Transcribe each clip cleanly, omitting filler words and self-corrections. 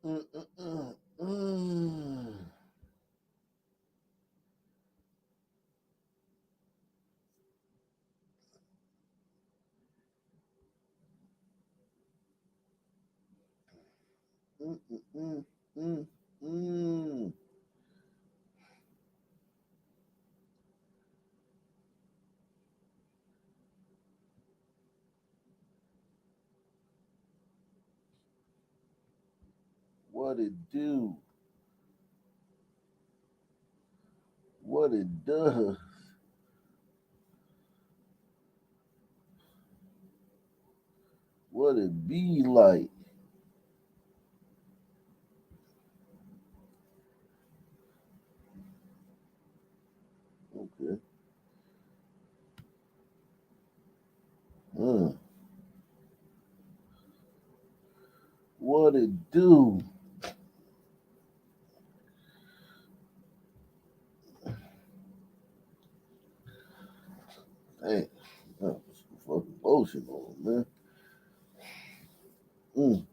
Mm, mm, mm, mm. Mm, mm, mm, mm, mm. What it do? What it does? What it be like? Okay. Uh, what it do? Hey, fucking bullshit on, man. Mm.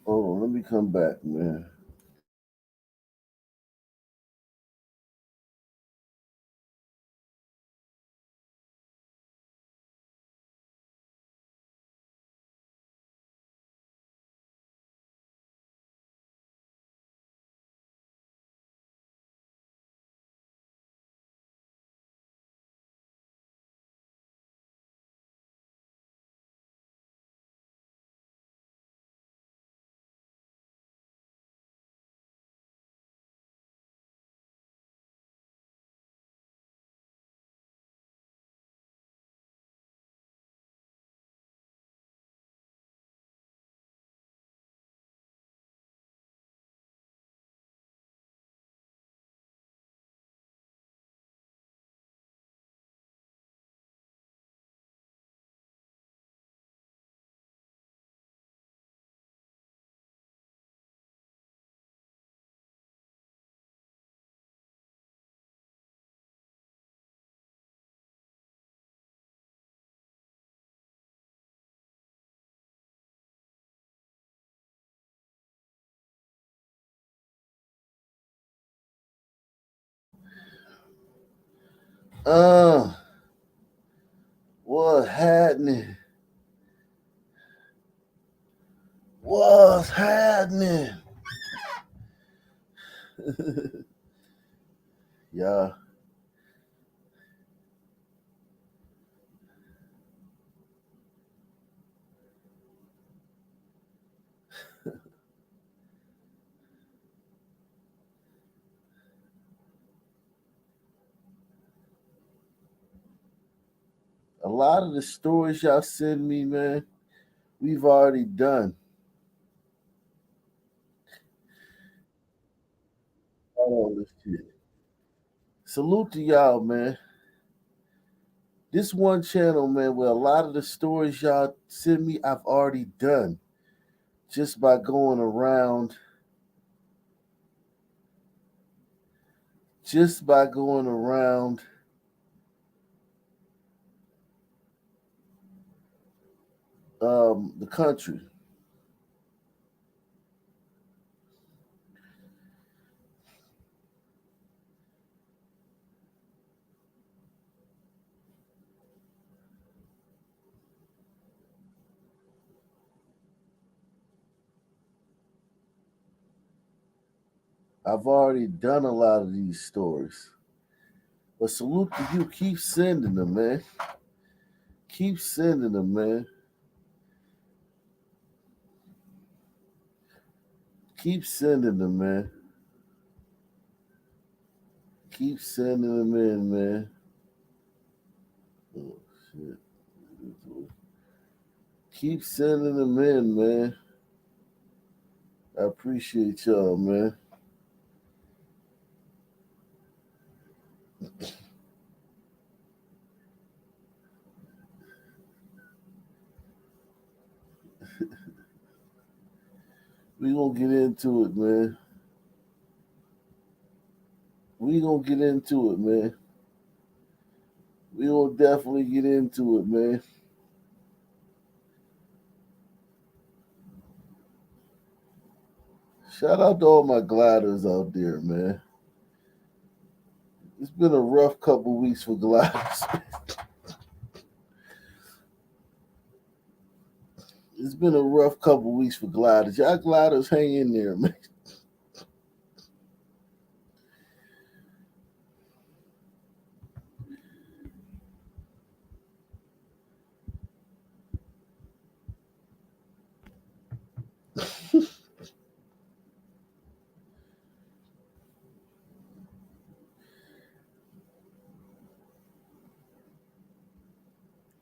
Hold on, let me come back, man. Uh, what happening? What's happening? Yeah, a lot of the stories y'all send me, man, we've already done all this shit. Salute to y'all, man. This one channel, man, where a lot of the stories y'all send me, I've already done just by going around, just by going around the country. I've already done a lot of these stories. But salute to you. Keep sending them, man. Keep sending them, man. Keep sending them, man. Keep sending them in, man. Oh, shit. Keep sending them in, man. I appreciate y'all, man. We gonna get into it, man. We gonna get into it, man. We will definitely get into it, man. Shout out to all my gliders out there, man. It's been a rough couple weeks for gliders. It's been a rough couple weeks for gliders. Y'all gliders hang in there, man.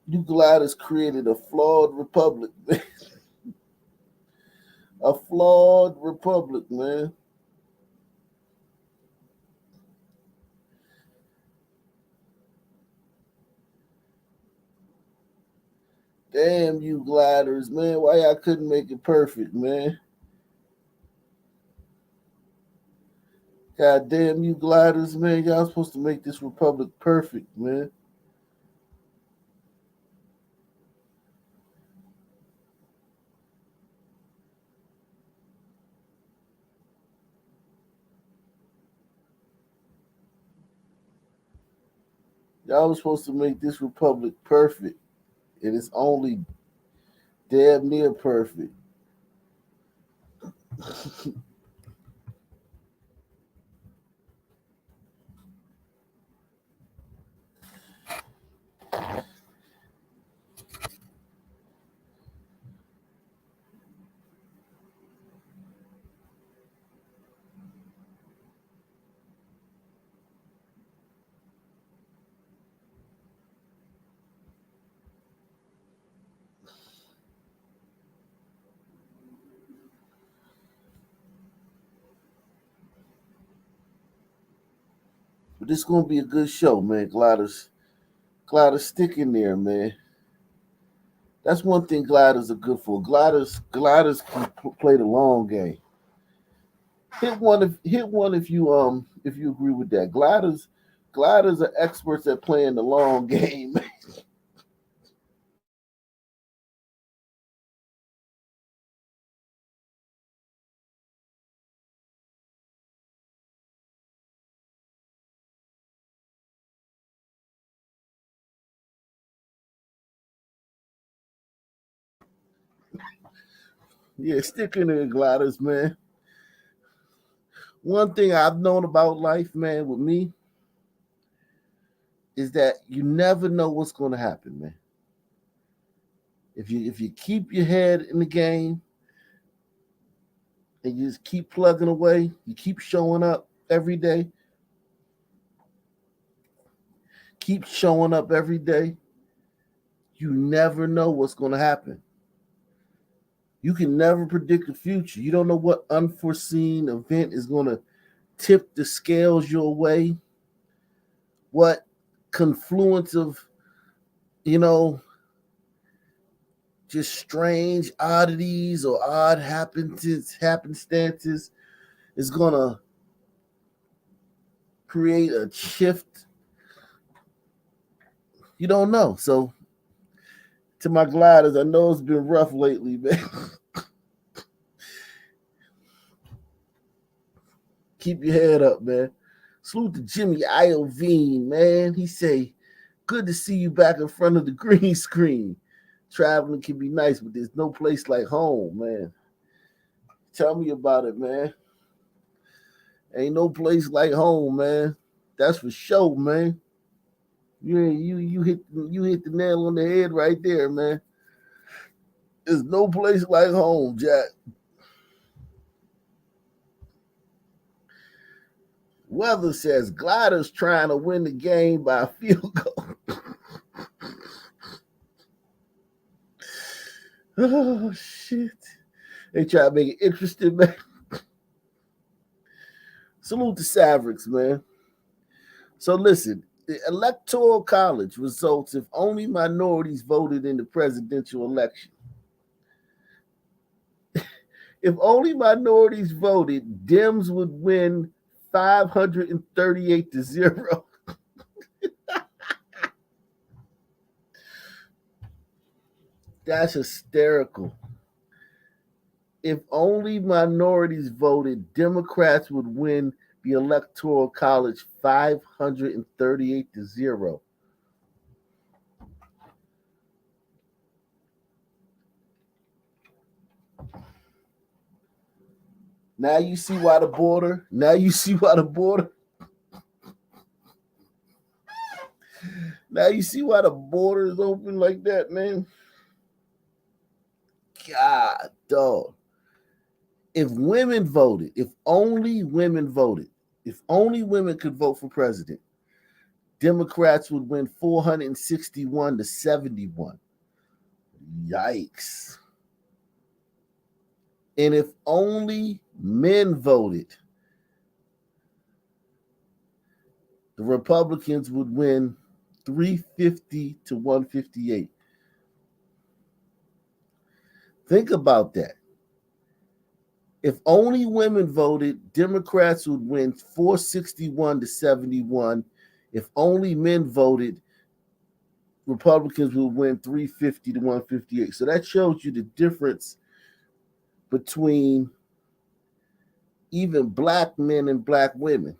You gliders created a flawed republic, man. A flawed republic, man. Damn you gliders, man. Why y'all couldn't make it perfect, man? God damn you gliders, man. Y'all supposed to make this republic perfect, man. Y'all was supposed to make this republic perfect, and it's only damn near perfect. But this gonna be a good show, man. Gliders, stick in there, man. That's one thing gliders are good for. Gliders can play the long game. Hit one if you agree with that. Gliders are experts at playing the long game. Yeah, stick in there, gliders, man. One thing I've known about life, man, with me is that you never know what's going to happen, man. If you keep your head in the game and you just keep plugging away, you keep showing up every day, keep showing up every day, you never know what's going to happen. You can never predict the future. You don't know what unforeseen event is going to tip the scales your way, what confluence of, you know, just strange oddities or odd happenstances is going to create a shift. You don't know. So, to my gliders, I know it's been rough lately, man. Keep your head up, man. Salute to Jimmy Iovine, man. He say, good to see you back in front of the green screen. Traveling can be nice, but there's no place like home, man. Tell me about it, man. Ain't no place like home, man. That's for sure, man. You hit the nail on the head right there, man. There's no place like home, Jack. Weather says Gliders trying to win the game by a field goal. Oh shit! They try to make it interesting, man. Salute to Savrix, man. So listen, the electoral college results if only minorities voted in the presidential election. If only minorities voted, Dems would win 538 to 0. That's hysterical. If only minorities voted, Democrats would win the Electoral College 538 to 0. Now you see why the border, now you see why the border, now you see why the border is open like that, man. God, dog. If women voted, if only women voted, if only women could vote for president, Democrats would win 461 to 71. Yikes. And if only men voted, the Republicans would win 350 to 158. Think about that. If only women voted, Democrats would win 461 to 71. If only men voted, Republicans would win 350 to 158. So that shows you the difference between even black men and black women.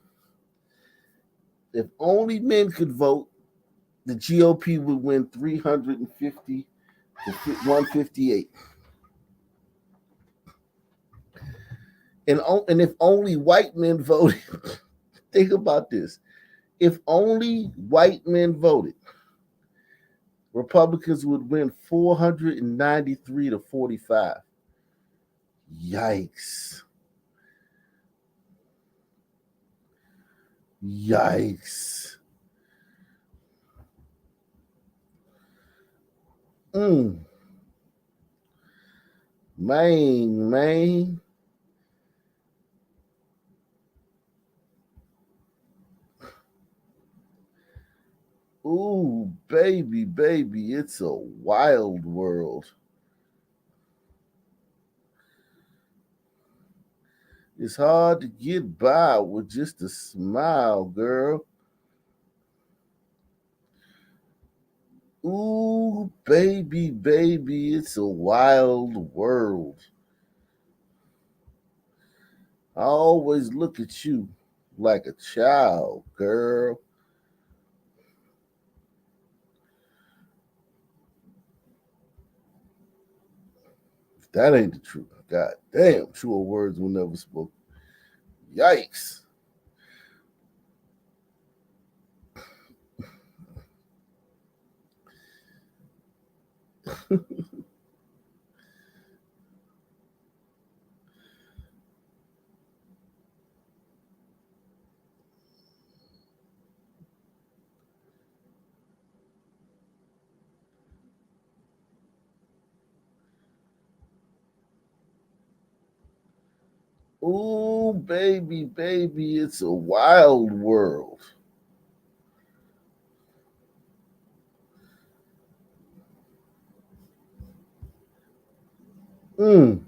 If only men could vote, the GOP would win 350 to 158. And if only white men voted, think about this. If only white men voted, Republicans would win 493 to 45. Yikes. Yikes. Mm. Man. Ooh, baby, it's a wild world. It's hard to get by with just a smile, girl. Ooh, baby, it's a wild world. I always look at you like a child, girl. If that ain't the truth. God damn, truer words were never spoken. Yikes. Ooh, baby, it's a wild world. Mm,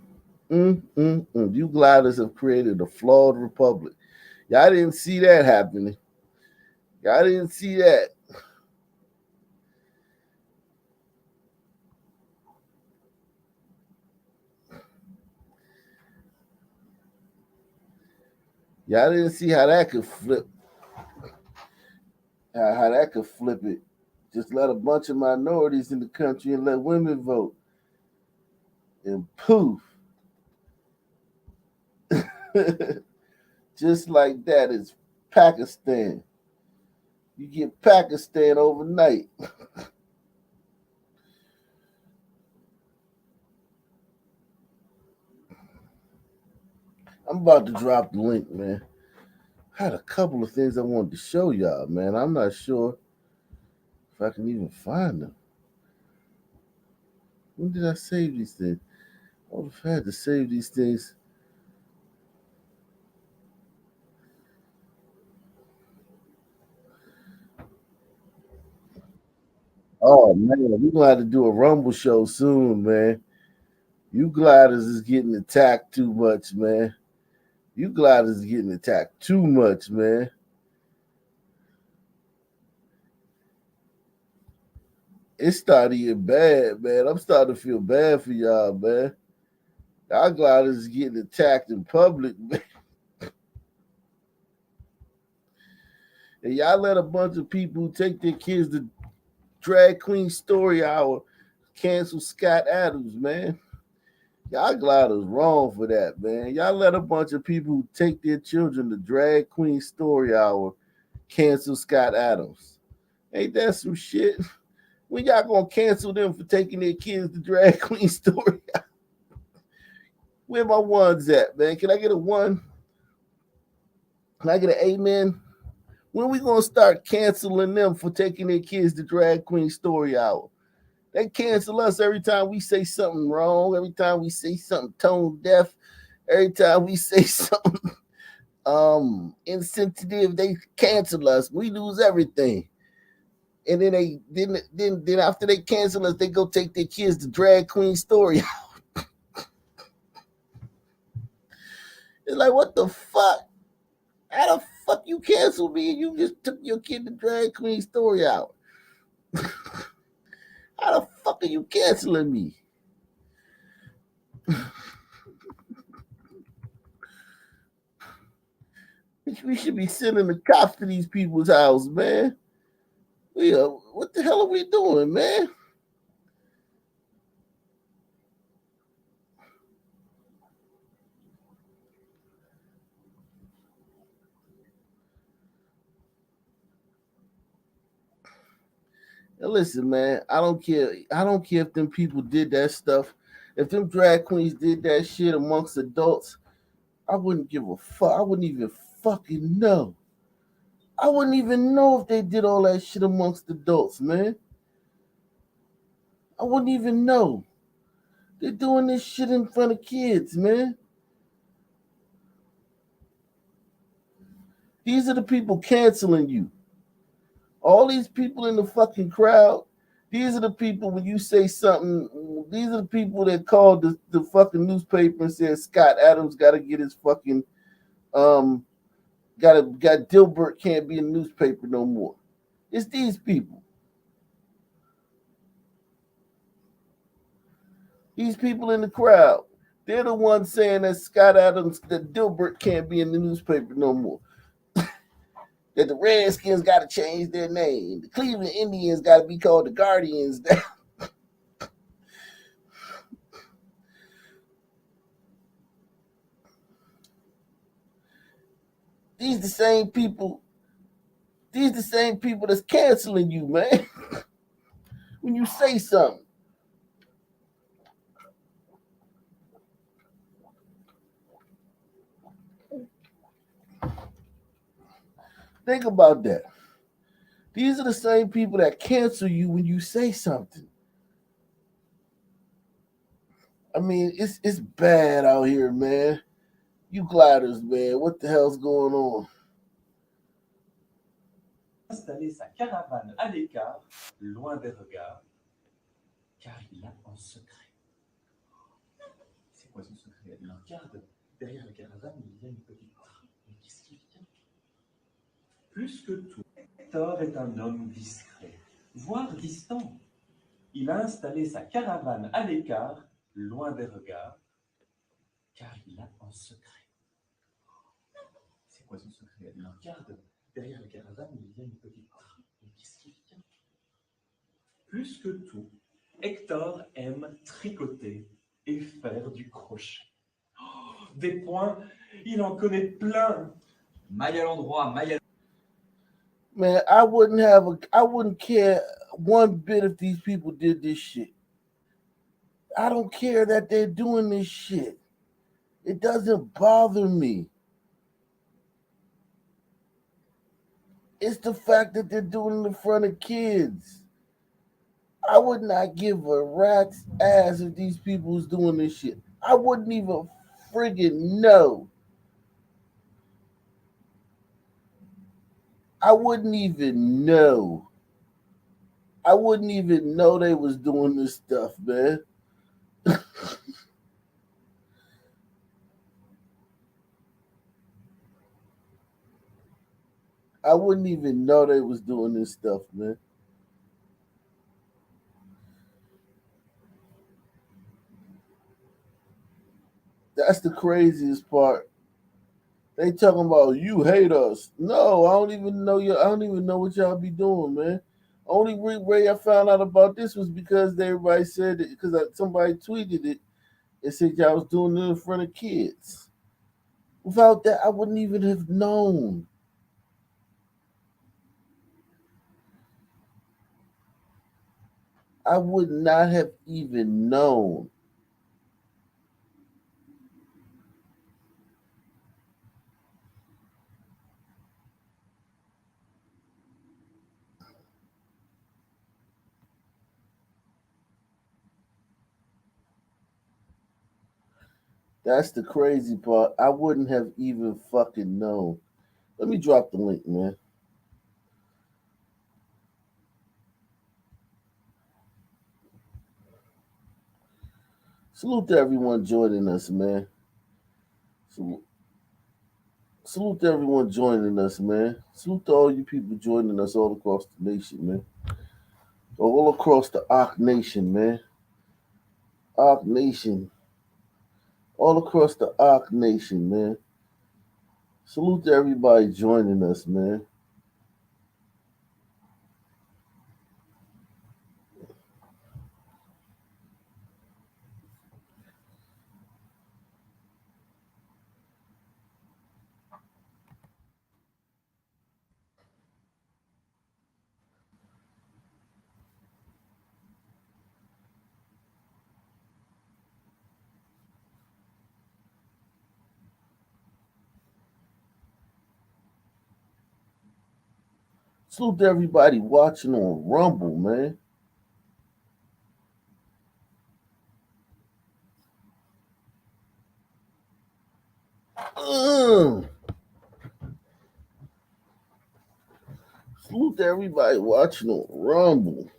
You gliders have created a flawed republic. Y'all didn't see that happening. Y'all didn't see that. Y'all didn't see how that could flip. How that could flip it. Just let a bunch of minorities in the country and let women vote. And poof. Just like that is Pakistan. You get Pakistan overnight. I'm about to drop the link, man. I had a couple of things I wanted to show y'all, man. I'm not sure if I can even find them. When did I save these things? I would have had to save these things. Oh man, we're gonna have to do a Rumble show soon, man. You gliders is getting attacked too much, man. You gliders is getting attacked too much, man. It's starting to get bad, man. I'm starting to feel bad for y'all, man. Y'all gliders is getting attacked in public, man. And y'all let a bunch of people take their kids to drag queen story hour cancel Scott Adams, man. Y'all gliders wrong for that, man. Y'all let a bunch of people take their children to drag queen story hour cancel Scott Adams. Ain't that some shit? When y'all gonna cancel them for taking their kids to drag queen story? Where my ones at, man? Can I get a one? Can I get an amen? When we gonna start canceling them for taking their kids to drag queen story hour? They cancel us every time we say something wrong, every time we say something tone deaf, every time we say something insensitive, they cancel us. We lose everything. And then after they cancel us, they go take their kids to drag queen story. It's like, what the fuck? How the fuck you cancel me and you just took your kid to drag queen story out? How the fuck are you canceling me? We should be sending the cops to these people's house, man. What the hell are we doing, man? Now listen, man, I don't care. I don't care if them people did that stuff. If them drag queens did that shit amongst adults, I wouldn't give a fuck. I wouldn't even fucking know. I wouldn't even know if they did all that shit amongst adults, man. I wouldn't even know. They're doing this shit in front of kids, man. These are the people canceling you. All these people in the fucking crowd, these are the people when you say something, these are the people that called the fucking newspaper and said Scott Adams gotta get his fucking um got Dilbert can't be in the newspaper no more. It's these people. These people in the crowd. They're the ones saying that Scott Adams, that Dilbert can't be in the newspaper no more. That the Redskins got to change their name. The Cleveland Indians got to be called the Guardians. These the same people. These the same people that's canceling you, man. When you say something, think about that. These are the same people that cancel you when you say something. I mean, it's bad out here, man. You gliders, man. What the hell's going on? Installer sa caravane à l'écart, loin des regards, car il a un secret. C'est quoi son secret? Regarde, derrière la caravane, il y a une petite trappe. Mais qu'est-ce qu'il vient? Plus que tout, Hector est un homme discret, voire distant. Il a installé sa caravane à l'écart, loin des regards, car il a un secret. C'est quoi son secret? Regarde, derrière la caravane, il y a une petite trappe. Mais qu'est-ce qu'il vient? Plus que tout, Hector aime tricoter et faire du crochet. Oh, des points, il en connaît plein. Maille à l'endroit, maille à... Man, I wouldn't care one bit if these people did this shit. I don't care that they're doing this shit. It doesn't bother me. It's the fact that they're doing it in front of kids. I would not give a rat's ass if these people was doing this shit. I wouldn't even friggin' know. I wouldn't even know. I wouldn't even know they was doing this stuff, man. I wouldn't even know they was doing this stuff, man. That's the craziest part. They talking about you hate us. No, I don't even know you. I don't even know what y'all be doing, man. Only way I found out about this was because everybody said it because somebody tweeted it and said y'all was doing it in front of kids. Without that, I wouldn't even have known. I would not have even known. That's the crazy part. I wouldn't have even fucking known. Let me drop the link, man. Salute to everyone joining us, man. Salute, salute to everyone joining us, man. Salute to all you people joining us all across the nation, man. All across the Arc Nation, man. Arc Nation. All across the Arc Nation, man. Salute to everybody joining us, man. Salute to everybody watching on Rumble, man. Ugh. Salute to everybody watching on Rumble.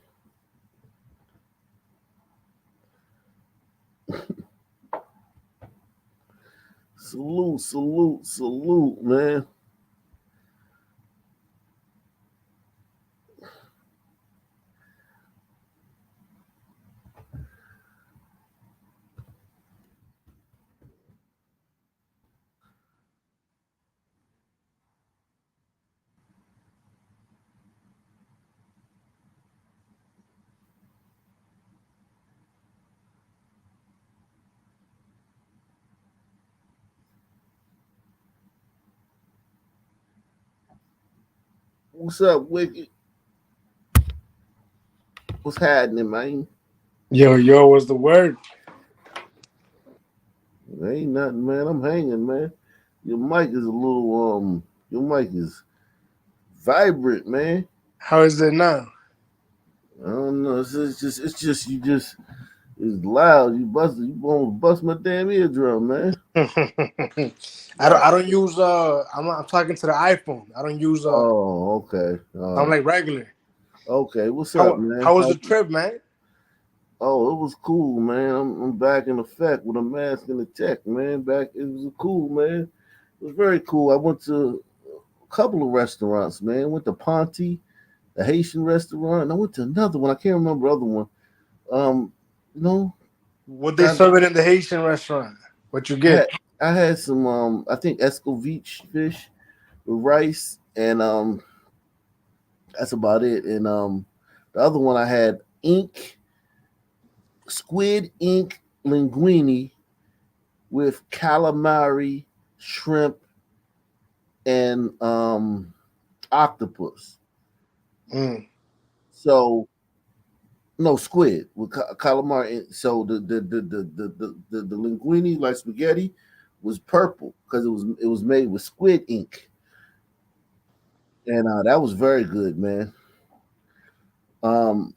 Salute, salute, salute, man. What's up, Wicked? What's happening, man? Yo, what's the word? Ain't nothing, man. I'm hanging, man. Your mic is a little your mic is vibrant, man. How is it now? I don't know. It's just you just it's loud. You almost bust my damn eardrum, man. God. I don't use I'm talking to the iPhone. I don't use Oh, okay. I'm like regular. Okay. What's up, man? How was the trip, man? Oh, it was cool, man. I'm back in effect with a mask and a tech, man. Back, it was cool, man. It was very cool. I went to a couple of restaurants, man. Went to Ponte, the Haitian restaurant, and I went to another one. I can't remember the other one. Um, you know, What they I, serve it in the Haitian restaurant? What you I had get? I had some I think escovitch fish with rice, and that's about it. And the other one I had squid ink linguine with calamari, shrimp, and octopus. Mm. So no squid with calamari. So the linguine like spaghetti was purple because it was made with squid ink, and that was very good, man. Um,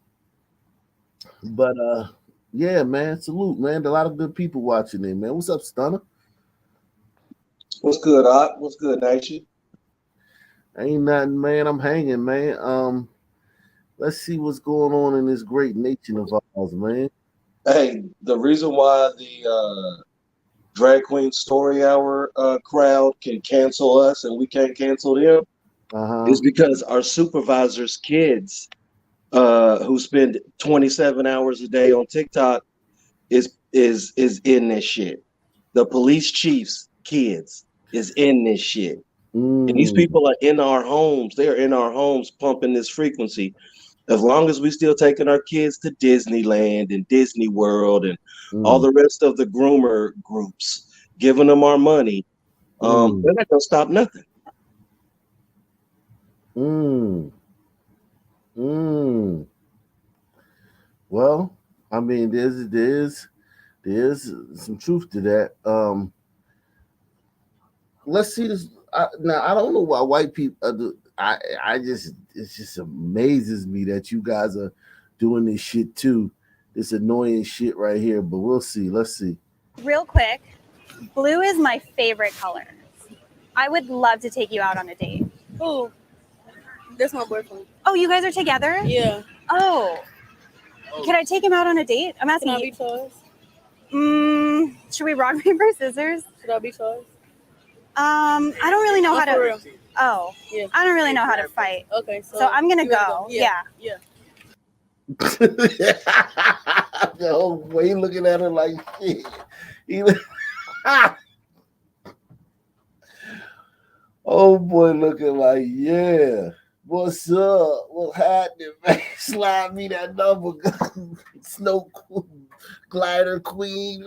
but yeah, man, salute, man. A lot of good people watching it, man. What's up, Stunner? What's good, Art? What's good, Nation? Ain't nothing, man. I'm hanging, man. Let's see what's going on in this great nation of ours, man. Hey, the reason why the Drag Queen Story Hour crowd can cancel us and we can't cancel them Uh huh. is because our supervisor's kids, who spend 27 hours a day on TikTok, is in this shit. the police chief's kids is in this shit. And these Mm, people are in our homes. They are in our homes pumping this frequency. As long as we still taking our kids to Disneyland and Disney World and all mm, the rest of the groomer groups, giving them our money, mm, they're not gonna stop nothing. mm, mm. Well, I mean, there's some truth to that. Let's see this. Now, I don't know why white people. I just it just amazes me that you guys are doing this shit too. This annoying shit right here. But we'll see. Let's see. Real quick, blue is my favorite color. I would love to take you out on a date. Oh, that's my boyfriend. Oh, you guys are together? Yeah. Oh. Can I take him out on a date? I'm Can asking I you. be choice? Should we rock, paper, scissors? Should I be choice? I don't really know how For real. to. Oh. Yeah. I don't really know how to fight. Okay, So I'm gonna you wanna go. Yeah. The whole way looking at her like shit. He, oh boy, looking like yeah. What's up? What's happening, man? Slide me that number, snow glider queen.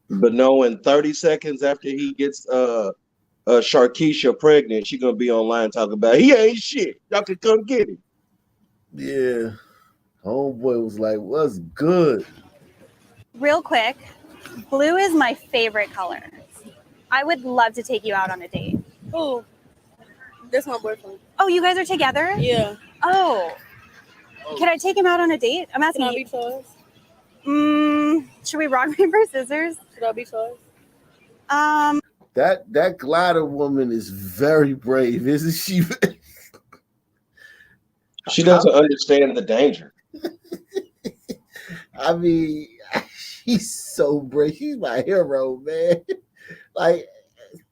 But no, in 30 seconds after he gets Sharkeisha pregnant, she gonna be online talking about he ain't shit. Y'all can come get him. Yeah. Homeboy was like, what's good? Real quick, blue is my favorite color. I would love to take you out on a date. Oh, that's my boyfriend. Oh, you guys are together? Yeah. Oh. Can I take him out on a date? I'm asking Can I you. be choice? Should we rock, paper, scissors? Should I be choice? That glider woman is very brave, isn't she? She doesn't understand the danger. I mean, she's so brave. She's my hero, man. Like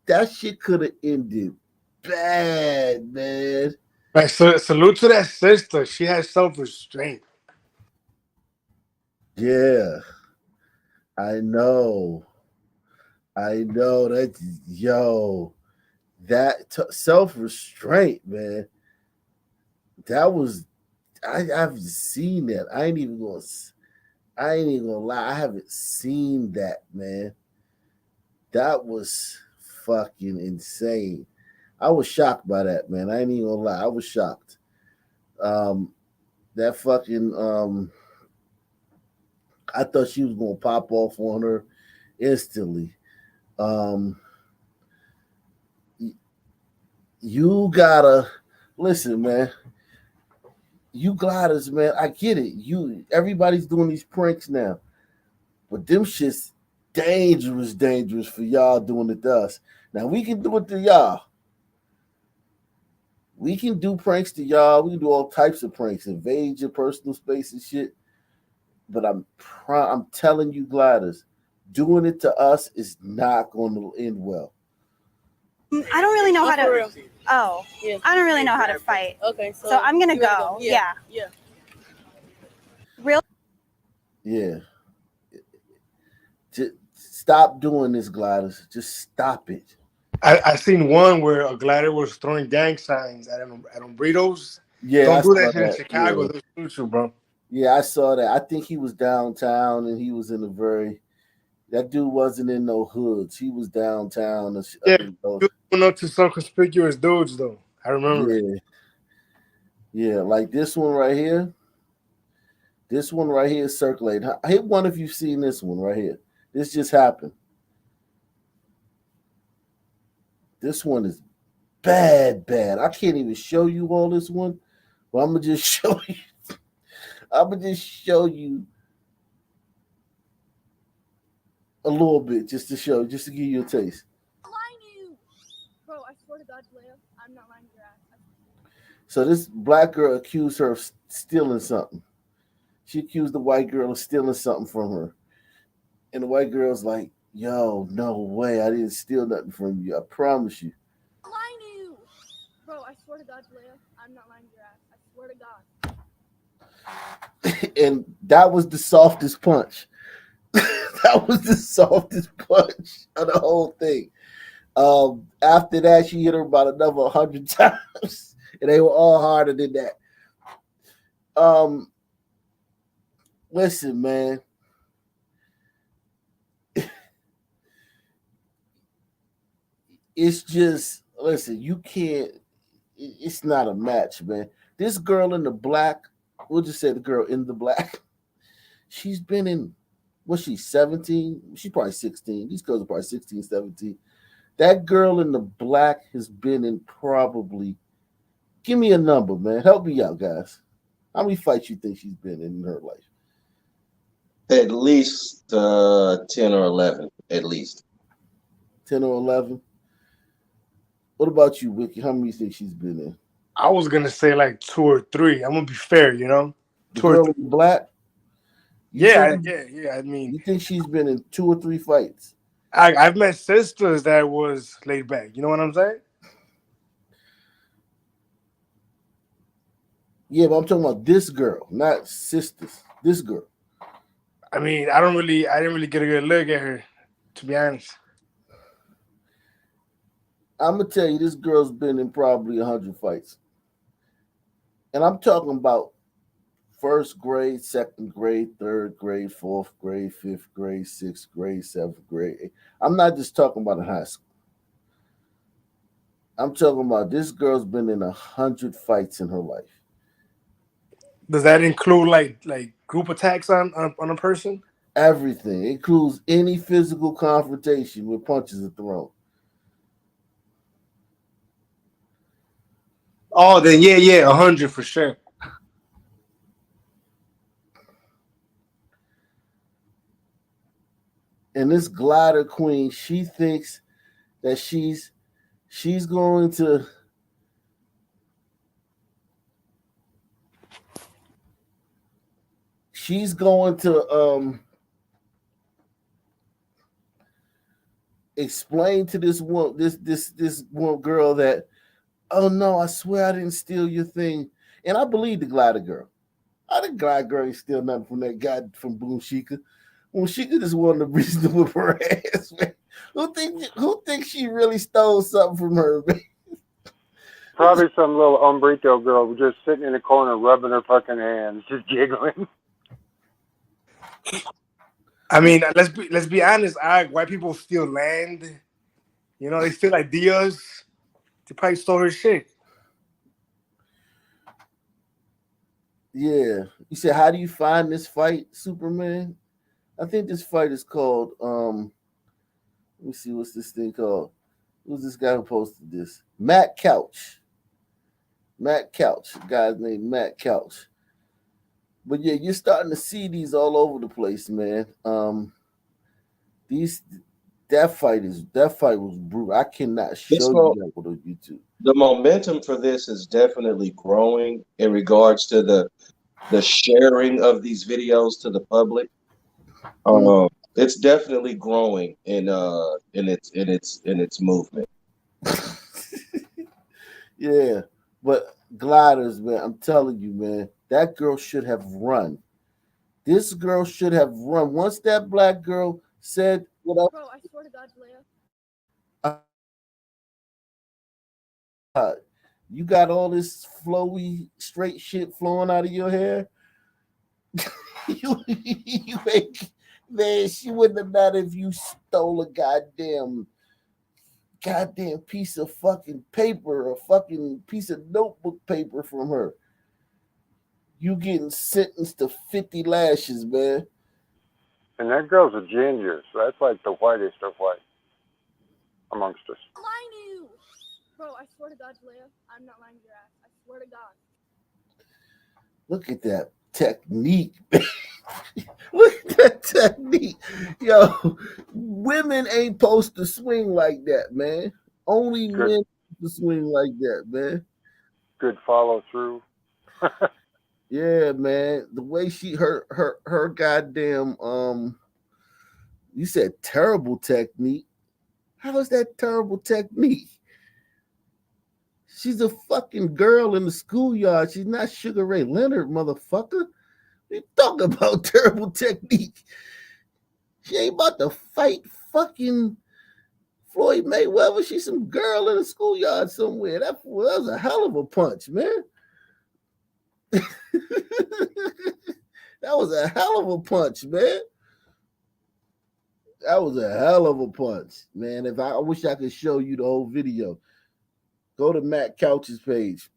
that shit could have ended bad, man. Like, salute to that sister. She has self-restraint. Yeah, I know. That self-restraint, man. That was I haven't seen that. I ain't even gonna lie. I haven't seen that, man. That was fucking insane. I was shocked by that, man. I ain't even gonna lie. I was shocked. That fucking I thought she was gonna pop off on her instantly. You gotta listen, man. You gliders, man. I get it. Everybody's doing these pranks now, but them shit's dangerous for y'all doing it to us. Now we can do it to y'all. We can do pranks to y'all. We can do all types of pranks, invade your personal space and shit. But I'm telling you, gliders, doing it to us is not going to end well. I don't really know how For real. to. Oh. Yeah. I don't really know how to fight. Okay, So I'm gonna you wanna go. Yeah. Yeah. Just stop doing this, gliders. Just stop it. I seen one where a glider was throwing gang signs at burritos. Yeah, Don't I do saw that shit in that. Chicago. Yeah. They'll shoot you, bro. Yeah, I saw that. I think he was downtown and he was in a very. That dude wasn't in no hoods. He was downtown. Yeah, you went up to some conspicuous dudes though. I remember. Yeah. Yeah, like this one right here. This one right here is circulating. Hit one if you've seen this one right here. This just happened. This one is bad. I can't even show you all this one, but I'm gonna just show you. I'm gonna just show you a little bit, just to give you a taste. I'm lying to you. Bro, I swear to God, Leah, I'm not lying to your ass. So this black girl accused her of stealing something. She accused the white girl of stealing something from her. And the white girl's like, yo, no way. I didn't steal nothing from you. I promise you. I'm lying to you. Bro, I swear to God, Leah, I'm not lying to your ass. I swear to God. And that was the softest punch. That was the softest punch of the whole thing. After that, she hit her about another 100 times, and they were all harder than that. Listen, man. It's just listen. You can't. It's not a match, man. This girl in the black. We'll just say the girl in the black. She's been in. Was she 17? She's probably 16. These girls are probably 16, 17. That girl in the black has been in probably. Give me a number, man. Help me out, guys. How many fights you think she's been in her life? At least 10 or 11, at least. 10 or 11? What about you, Wiki? How many you think she's been in? I was gonna say like 2 or 3. I'm gonna be fair, you know. The 2 or girl 3. in black? Yeah. I You mean, think she's been in 2 or 3 fights? I've met sisters that was laid back. You know what I'm saying? Yeah, but I'm talking about this girl, not sisters. This girl. I mean, I didn't really get a good look at her, to be honest. I'm gonna tell you, this girl's been in probably 100 fights, and I'm talking about first grade, second grade, third grade, fourth grade, fifth grade, sixth grade, seventh grade. I'm not just talking about in high school. I'm talking about this girl's been in 100 fights in her life. Does that include like group attacks on a person? Everything it includes any physical confrontation where punches are thrown. Oh, then yeah, 100 for sure. And this glider queen, she thinks that she's going to explain to this one this one girl that, oh no, I swear I didn't steal your thing. And I believe the glider girl. The glider girl ain't steal nothing from that guy from Boom Shika. Boom Shika just wanted a reason to whip her ass, man. Who thinks she really stole something from her, man? Probably some little hombrito girl just sitting in the corner rubbing her fucking hands, just giggling. I mean, let's be honest. White people steal land. You know, they steal ideas. They probably stole her shit. Yeah. You said, how do you find this fight, Superman? I think this fight is called let me see what's this thing called. Who's this guy who posted this? Matt Couch. Matt Couch. The guy's named Matt Couch. But yeah, you're starting to see these all over the place, man. That fight was brutal. I cannot show you that on YouTube. The momentum for this is definitely growing in regards to the sharing of these videos to the public. It's definitely growing in its movement. Yeah, but gliders, man, I'm telling you, man, that girl should have run. This girl should have run. Once that black girl said, "What Bro, I swear to God, Leia. you got all this flowy, straight shit flowing out of your hair," you ain't, man, she wouldn't have mattered if you stole a goddamn piece of fucking paper, a fucking piece of notebook paper from her. You getting sentenced to 50 lashes, man. And that girl's a ginger, so that's like the whitest of white amongst us. I'm lying to you. Bro, I swear to God, Leia, I'm not lying to your ass. I swear to God. Look at that technique. Look at that technique. Yo, women ain't supposed to swing like that, man. Only men to swing like that, man. Good follow through. Yeah, man. The way she her goddamn you said terrible technique. How is that terrible technique? She's a fucking girl in the schoolyard. She's not Sugar Ray Leonard, motherfucker. You talking about terrible technique? She ain't about to fight fucking Floyd Mayweather. She's some girl in a schoolyard somewhere. That was a hell of a punch, man. That was a hell of a punch, man. That was a hell of a punch, man. I wish I could show you the whole video. Go to Matt Couch's page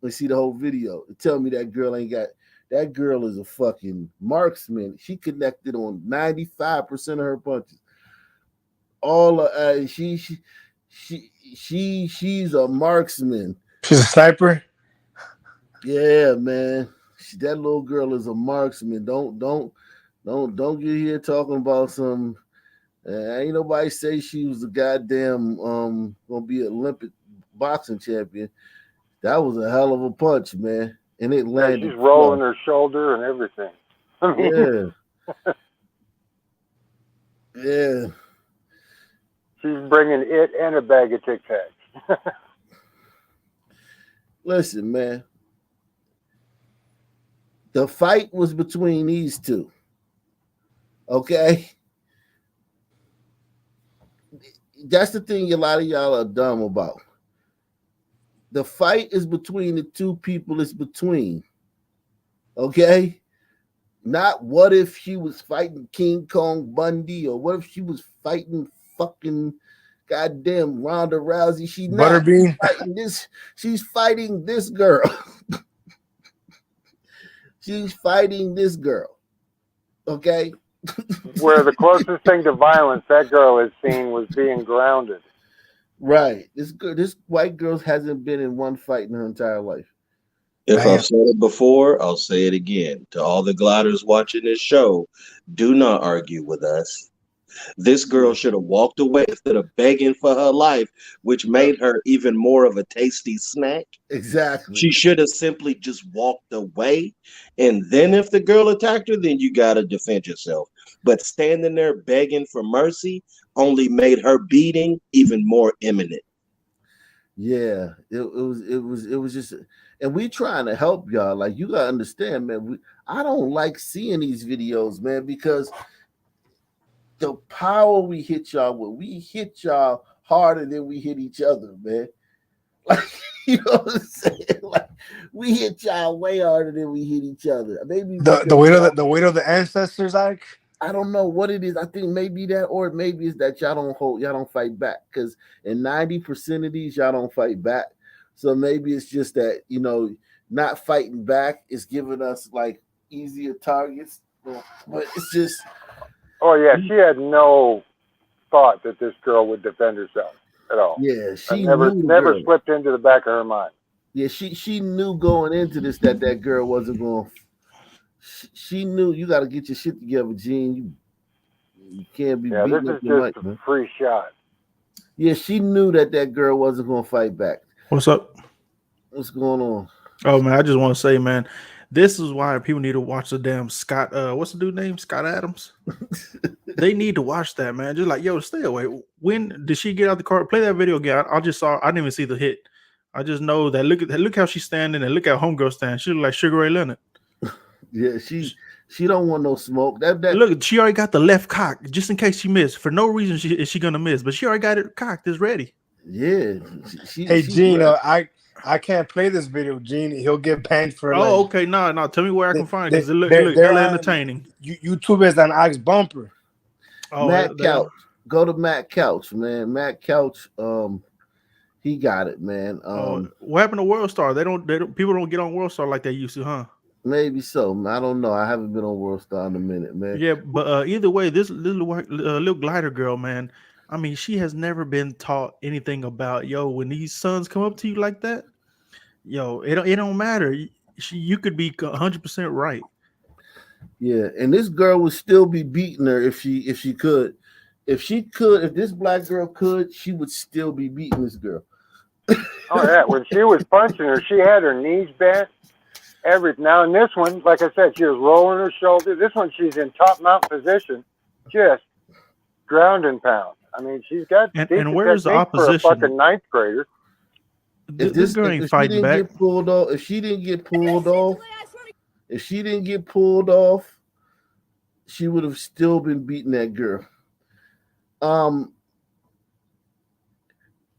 and see the whole video. And tell me that girl ain't got. That girl is a fucking marksman. She connected on 95% of her punches. She's a marksman. She's a sniper. Yeah, man. That little girl is a marksman. Don't get here talking about some. Ain't nobody say she was a goddamn gonna be an Olympic boxing champion. That was a hell of a punch, man, and it landed. She's rolling her shoulder and everything. I mean, yeah. She's bringing it and a bag of Tic Tacs. Listen, man. The fight was between these two. Okay? That's the thing a lot of y'all are dumb about. The fight is between the two people it's between. Okay? Not what if she was fighting King Kong Bundy or what if she was fighting fucking goddamn Ronda Rousey. She's not Butterbean. fighting this. She's fighting this girl. She's fighting this girl. Okay? Where the closest thing to violence that girl has seen was being grounded. Right. This white girl hasn't been in one fight in her entire life. If I've said it before, I'll say it again. To all the gliders watching this show, do not argue with us. This girl should have walked away instead of begging for her life, which made her even more of a tasty snack. Exactly. She should have simply just walked away. And then if the girl attacked her, then you got to defend yourself. But standing there begging for mercy only made her beating even more imminent. Yeah, it was just, and we trying to help y'all. Like, you gotta understand, man. I don't like seeing these videos, man, because the power we hit y'all with, we hit y'all harder than we hit each other, man. Like, you know what I'm saying? Like, we hit y'all way harder than we hit each other. Maybe the weight of the ancestors, Ike. I don't know what it is. I think maybe that, or maybe it's that y'all don't fight back. Because in 90% of these, y'all don't fight back. So maybe it's just that, not fighting back is giving us like easier targets. But it's just. Oh yeah, she had no thought that this girl would defend herself at all. Yeah, she never slipped into the back of her mind. Yeah, she knew going into this that girl wasn't going. She knew you got to get your shit together, Gene. You can't be beating up your mic, man. Free shot. Yeah, she knew that girl wasn't going to fight back. What's up? What's going on? Oh man, I just want to say, man, this is why people need to watch the damn Scott. What's the dude name? Scott Adams. They need to watch that, man. Just like, yo, stay away. When did she get out the car? Play that video again. I just saw. I didn't even see the hit. I just know that. Look how she's standing and look how homegirl stands. She look like Sugar Ray Leonard. Yeah, she don't want no smoke. That look, she already got the left cock just in case she missed. For no reason is she gonna miss, but she already got it cocked. It's ready. Yeah. Hey, Gene, I can't play this video, Gene. He'll get banned for. Okay, no. Tell me where I can find it because it look hella entertaining. YouTube is an Ike's bumper. Oh, Matt Couch. Go to Matt Couch, man. Matt Couch. He got it, man. What happened to World Star? They don't. People don't get on World Star like they used to, huh? Maybe so. I don't know. I haven't been on World Star in a minute, man. Yeah, but either way, this little glider girl, man. I mean, she has never been taught anything about when these sons come up to you like that. It don't matter. You could be 100% right. Yeah, and this girl would still be beating her if she could. If this black girl could, she would still be beating this girl. Oh yeah, when she was punching her, she had her knees bent. Now in this one, like I said, she was rolling her shoulder. This one, she's in top mount position, just ground and pound. I mean, she's got and where's the opposition for a fucking ninth grader? This girl ain't fighting back. If she didn't get pulled off, she would have still been beating that girl. Um,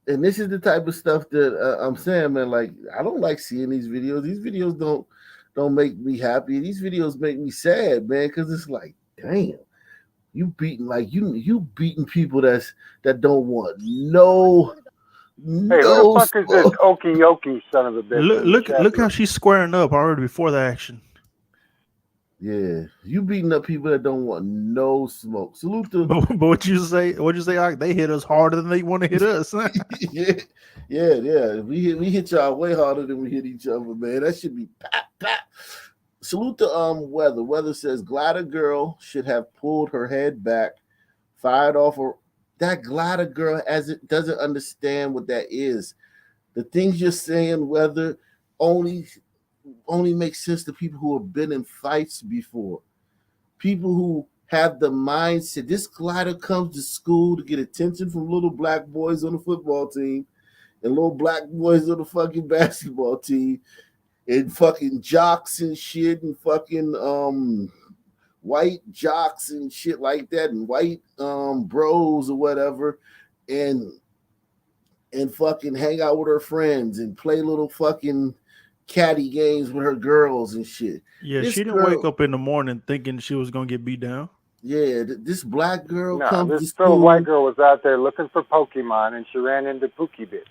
and this is the type of stuff that I'm saying, man. Like, I don't like seeing these videos. These videos don't make me happy. These videos make me sad, man, because it's like, damn, you beating you beating people that don't want no Hey, who the no fuck is this smoke. Okie son of a bitch? Look how she's squaring up already before the action. Yeah, you beating up people that don't want no smoke. Salute to But what you say? What you say? Like, they hit us harder than they want to hit us. yeah. We hit y'all way harder than we hit each other, man. That should be pop pop. Salute to Weather. Weather says glider girl should have pulled her head back, fired off her. That glider girl as it doesn't understand what that is. The things you're saying, Weather, only makes sense to people who have been in fights before. People who have the mindset. This glider comes to school to get attention from little black boys on the football team and little black boys on the fucking basketball team and fucking jocks and shit and fucking white jocks and shit like that and white bros or whatever and fucking hang out with her friends and play little fucking caddy games with her girls and shit. Yeah, This she didn't wake up in the morning thinking she was gonna get beat down. Yeah, this black girl comes to this school. little white girl was out there looking for Pokemon, and she ran into Pookie bitch.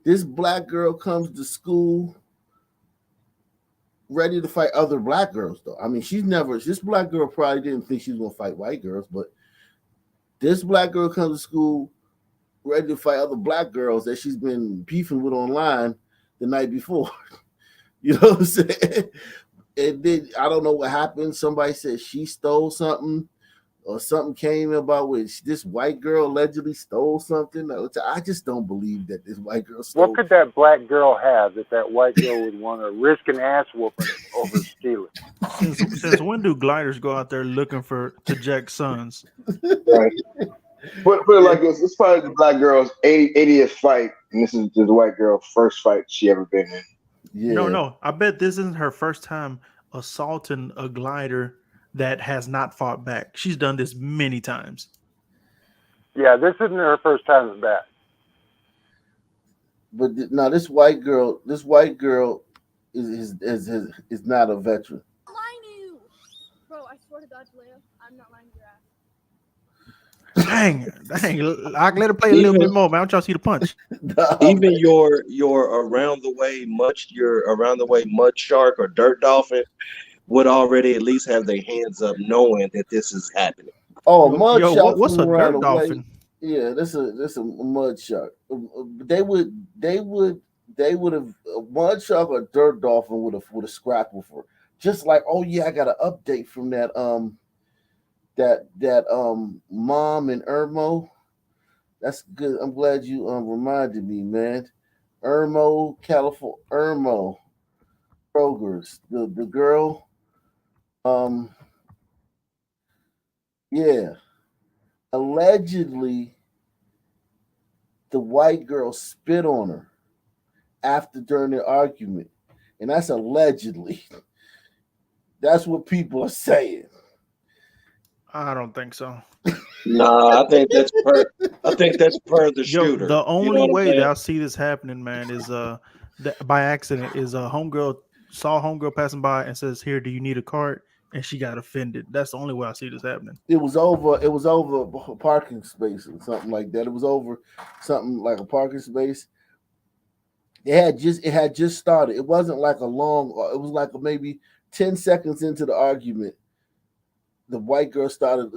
This black girl comes to school ready to fight other black girls, though. I mean, this black girl probably didn't think she was gonna fight white girls, but this black girl comes to school ready to fight other black girls that she's been beefing with online the night before. You know what I'm saying? And then I don't know what happened. Somebody said she stole something, or something came about which this white girl allegedly stole something. I just don't believe that this white girl stole. What could that black girl have that white girl would want to risk an ass whooping over stealing? Since when do gliders go out there looking to jack sons? Right. Put it like this: it's probably the black girl's 80th fight, and this is the white girl's first fight she ever been in. Yeah. No. I bet this isn't her first time assaulting a glider that has not fought back. She's done this many times. Yeah, this isn't her first time at bat. But now this white girl is not a veteran. I'm lying to you. Bro, I swear to God, Leia, I'm not lying to your ass. Dang! I let her play a little bit more, man. I want y'all to see the punch. Even your around the way mud shark or dirt dolphin would already at least have their hands up knowing that this is happening. Oh, mud shark. What's a dirt dolphin? Way. Yeah, that's a mud shark. They would have a mud shark or dirt dolphin would have scrapped with her. Just like, oh yeah, I got an update from that Mom and Irmo. That's good. I'm glad you reminded me, man. Irmo, California, Irmo Kroger's the girl. Yeah. Allegedly, the white girl spit on her during their argument, and that's allegedly. That's what people are saying. I don't think so. Nah, I think that's per the shooter. The only way that I see this happening, man, is by accident. Is homegirl saw homegirl passing by and says, "Here, do you need a cart?" And she got offended. That's the only way I see this happening. It was over a parking space or something like that. It was over something like a parking space. It had just started. It wasn't like a long. It was like maybe 10 seconds into the argument. The white girl started,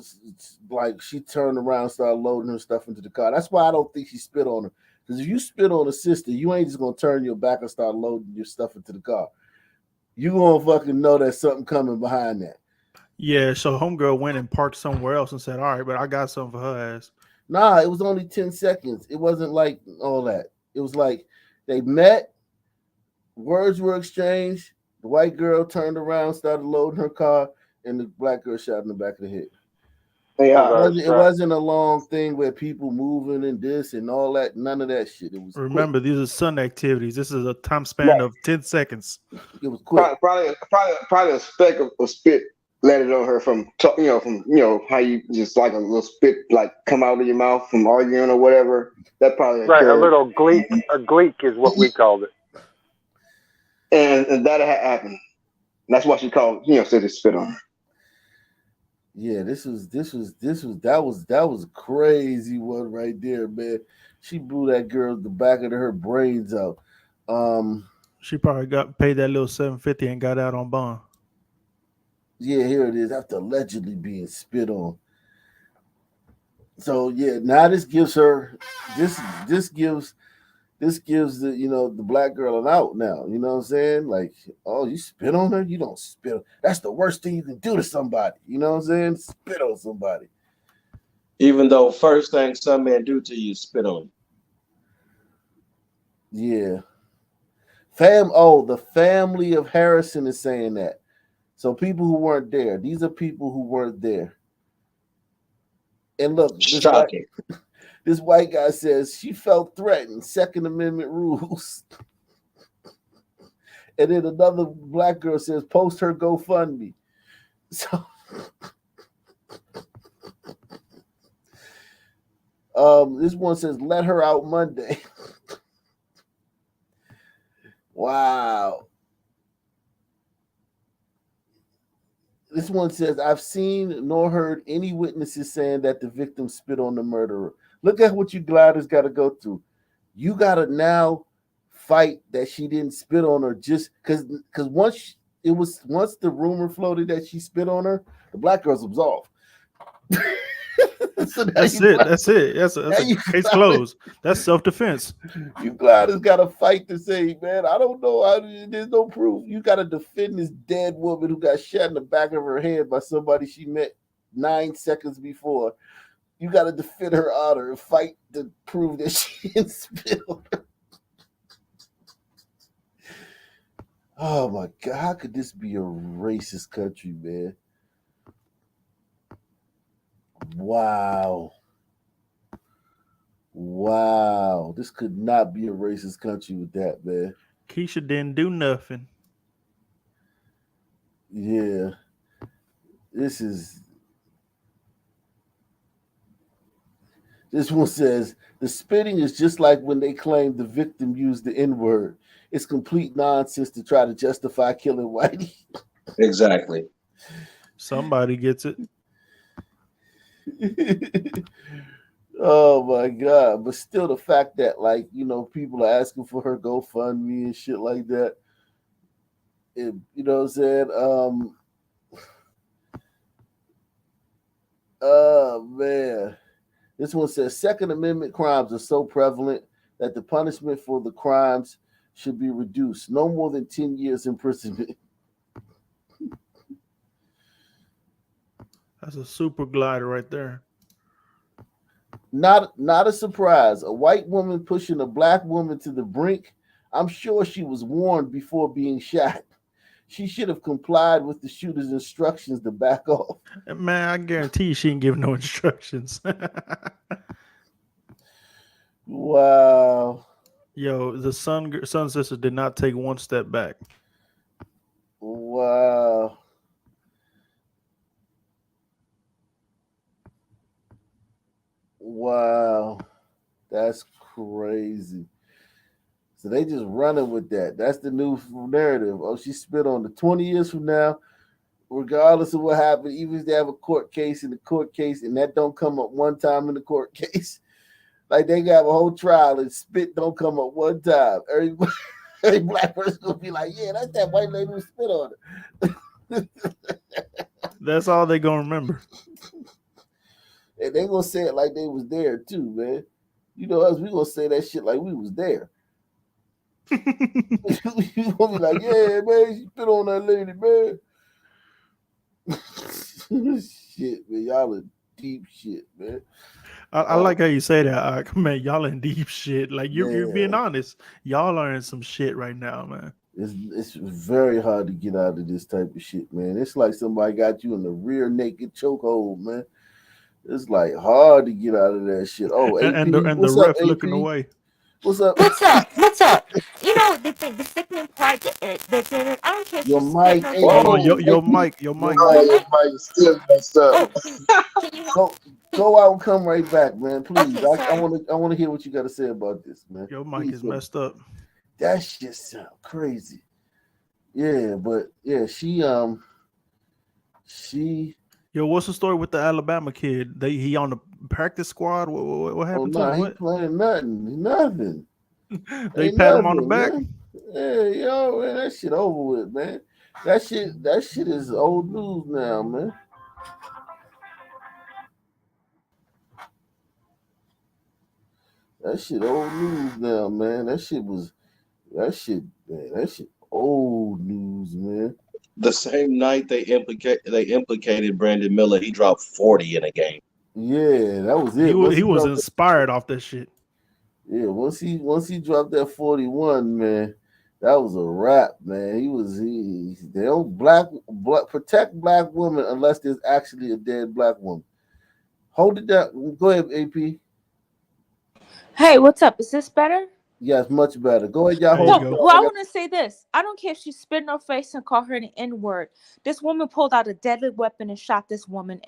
like, she turned around and started loading her stuff into the car. That's why I don't think she spit on her. Because if you spit on a sister, you ain't just going to turn your back and start loading your stuff into the car. You going to fucking know there's something coming behind that. Yeah, so homegirl went and parked somewhere else and said, all right, but I got something for her ass. Nah, it was only 10 seconds. It wasn't like all that. It was like they met, words were exchanged, the white girl turned around, started loading her car, and the black girl shot in the back of the head. It wasn't a long thing where people moving and this and all that. None of that shit. It was. Remember, quick. these are sun activities. This is a time span of 10 seconds. It was quick. Probably a speck of spit landed on her from how you just like a little spit like come out of your mouth from arguing or whatever. That probably Right, a occurred. little gleek. A gleek is what we called it. And that happened. And that's why she called, said to spit on her. Yeah, that was a crazy one right there, man. She blew that girl the back of her brains out. She probably got paid that little $750 and got out on bond. Yeah, here it is after allegedly being spit on. So yeah, now this gives her this gives the black girl an out now. You know what I'm saying? Like, oh, you spit on her? You don't spit. That's the worst thing you can do to somebody. You know what I'm saying? Spit on somebody. Even though first thing some men do to you is spit on Yeah. you. The family of Harrison is saying that. So people who weren't there. These are people who weren't there. And look, Shocking. This white guy says she felt threatened. Second Amendment rules. And then another black girl says, post her GoFundMe. So this one says, let her out Monday. Wow. This one says, I've seen nor heard any witnesses saying that the victim spit on the murderer. Look at what you gliders got to go through. You got to now fight that she didn't spit on her just because once the rumor floated that she spit on her, the black girl's absolved. So that's it. That's a case closed. That's self-defense. You gliders got to fight to say, man, I don't know. There's no proof. You got to defend this dead woman who got shot in the back of her head by somebody she met 9 seconds before. You got to defend her honor and fight to prove that she didn't spit on her. Oh my God, how could this be a racist country, man? Wow. This could not be a racist country with that, man. Keisha didn't do nothing. Yeah. This one says, the spitting is just like when they claim the victim used the N-word. It's complete nonsense to try to justify killing Whitey. Exactly. Somebody gets it. Oh my God. But still the fact that people are asking for her GoFundMe and shit like that. You know what I'm saying? Oh man. This one says Second Amendment crimes are so prevalent that the punishment for the crimes should be reduced. No more than 10 years imprisonment. That's a super glider right there. Not a surprise. A white woman pushing a black woman to the brink. I'm sure she was warned before being shot. She should have complied with the shooter's instructions to back off. Man, I guarantee you she didn't give no instructions. Wow. Yo, the son sister did not take one step back. Wow. Wow. That's crazy. So they just running with that. That's the new narrative. Oh, she spit on the 20 years from now, regardless of what happened, even if they have a court case and that don't come up one time in the court case. Like they got a whole trial and spit don't come up one time. Every black person gonna be like, yeah, that's that white lady who spit on her. That's all they gonna remember. And they gonna say it like they was there too, man. You know us, we gonna say that shit like we was there. You gonna be like, yeah, man, she spit on that lady, man. Shit, man, y'all in deep shit, man. I like how you say that. Man, y'all in deep shit. Like you're being honest. Y'all are in some shit right now, man. It's very hard to get out of this type of shit, man. It's like somebody got you in the rear naked chokehold, man. It's like hard to get out of that shit. Oh, AP, and the what's ref up, AP? looking away. What's up? What's up? You know, the thing, the sickening part that did it. I don't care if Your she's mic spitting on ain't face. Hold on, on. your mic, Your mic is still messed up. Oh, can you help? Go out and come right back, man. Please. Okay, I sorry. want to hear what you got to say about this, man. your mic Please, is man. messed up. That shit sound crazy. Yeah, but yeah, she Yo, what's the story with the Alabama kid? He on the practice squad. What happened to him? he What? playing nothing. They Ain't pat him on the nothing, back. man. Yeah, yo, man, that shit over with, man. That shit is old news now, man. That shit old news now, man. That shit old news, man. The same night they implicated Brandon Miller, he dropped 40 in a game. Yeah, that was it. He was inspired off that shit. Yeah, once he dropped that 41, man, that was a wrap, man. They don't protect black women unless there's actually a dead black woman. Hold it down. Go ahead, AP. Hey, what's up? Is this better? Yes, much better. Go ahead, y'all. There you Hold it go. down. Well, I want to say this. I don't care if she spit in her face and called her an N-word. This woman pulled out a deadly weapon and shot this woman.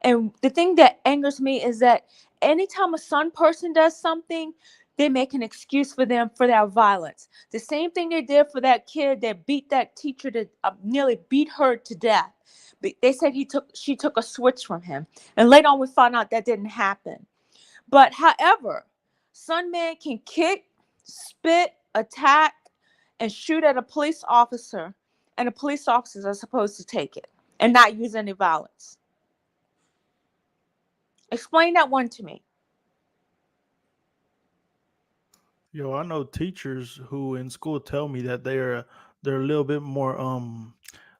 And the thing that angers me is that anytime a Sun person does something, they make an excuse for them for their violence. The same thing they did for that kid that beat that teacher to nearly beat her to death. They said she took a switch from him. And later on we found out that didn't happen. But however, Sun Man can kick, spit, attack, and shoot at a police officer, and the police officers are supposed to take it and not use any violence. Explain that one to me. Yo, I know teachers who in school tell me that they're a little bit more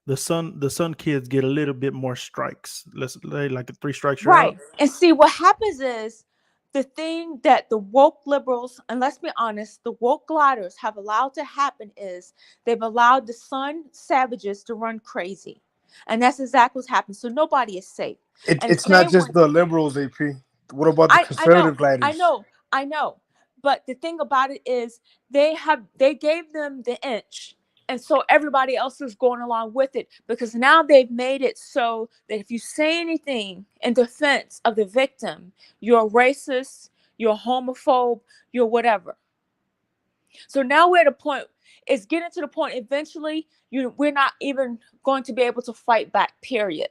the sun kids get a little bit more strikes. Let's say like 3 strikes you're out. Right. And see, what happens is the thing that the woke liberals, and let's be honest, the woke gliders have allowed to happen is they've allowed the Sun savages to run crazy. And that's exactly what's happened. So nobody is safe. And It's not same just with the liberals, AP. What about the I conservative gliders? I know. But the thing about it is they gave them the inch. And so everybody else is going along with it because now they've made it so that if you say anything in defense of the victim, you're a racist, you're a homophobe, you're whatever. So now we're at a point, it's getting to the point eventually we're not even going to be able to fight back, period.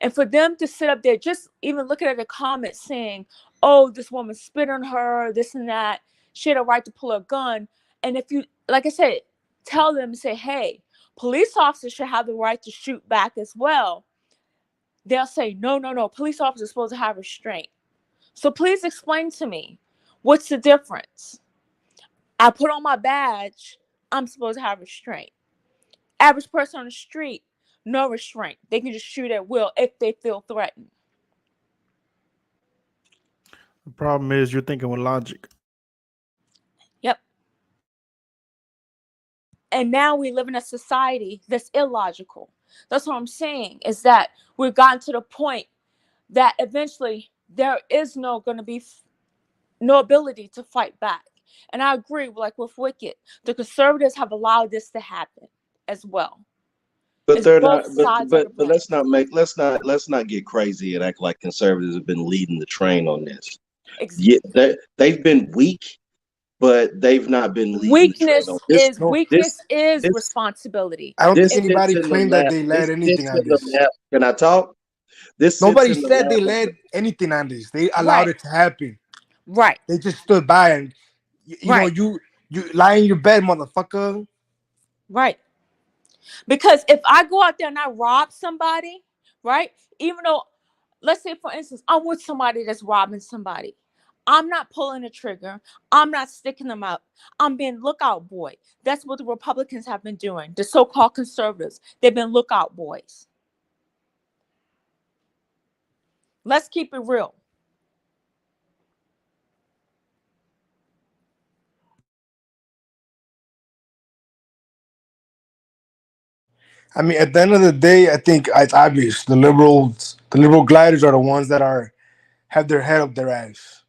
And for them to sit up there, just even looking at the comments saying, oh, this woman spit on her, this and that, she had a right to pull a gun. And if you, like I said, tell them, say, hey, police officers should have the right to shoot back as well. They'll say, no, police officers are supposed to have restraint. So please explain to me, what's the difference? I put on my badge, I'm supposed to have restraint. Average person on the street, no restraint. They can just shoot at will if they feel threatened. The problem is you're thinking with logic. Yep. And now we live in a society that's illogical. That's what I'm saying, is that we've gotten to the point that eventually there is going to be no ability to fight back. And I agree, like with Wicked, the conservatives have allowed this to happen as well. But It's they're both not. sides of the But blame. let's not get crazy and act like conservatives have been leading the train on this. Exactly. Yeah, they've been weak, but they've not been leading the train on this. No, Weakness is This responsibility. I don't think this If sits anybody in the claimed that lap. they led This anything sits in on the this. lap. Can I talk? This sits Nobody in the said lap they of led anything on this. They allowed right, it to happen. right, They just stood by and you know right, you lie in your bed, motherfucker. right. Because if I go out there and I rob somebody, right? Even though, let's say for instance, I'm with somebody that's robbing somebody. I'm not pulling the trigger. I'm not sticking them up. I'm being lookout boy. That's what the Republicans have been doing. The so-called conservatives. They've been lookout boys. Let's keep it real. I mean, at the end of the day, I think it's obvious. The liberal gliders are the ones that have their head up their ass.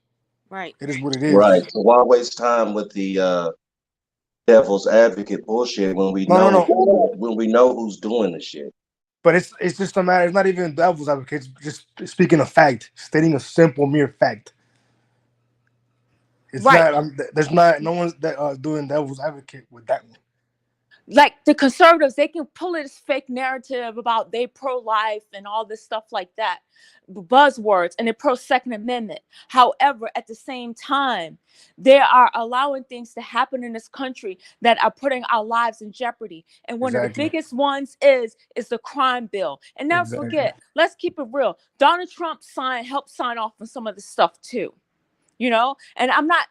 Right. It is what it right. is. So why waste time with the devil's advocate bullshit when we No, know no. when we know who's doing the shit. But it's just a matter. It's not even devil's advocate. It's just speaking a fact, stating a simple mere fact. It's Right. not. There's not. No one's that doing devil's advocate with that one. Like the conservatives, they can pull this fake narrative about they pro-life and all this stuff like that, buzzwords, and they're pro-Second Amendment. However, at the same time, they are allowing things to happen in this country that are putting our lives in jeopardy. And one of the biggest ones is the crime bill. And never forget, let's keep it real. Donald Trump helped sign off on some of this stuff too. You know, and I'm not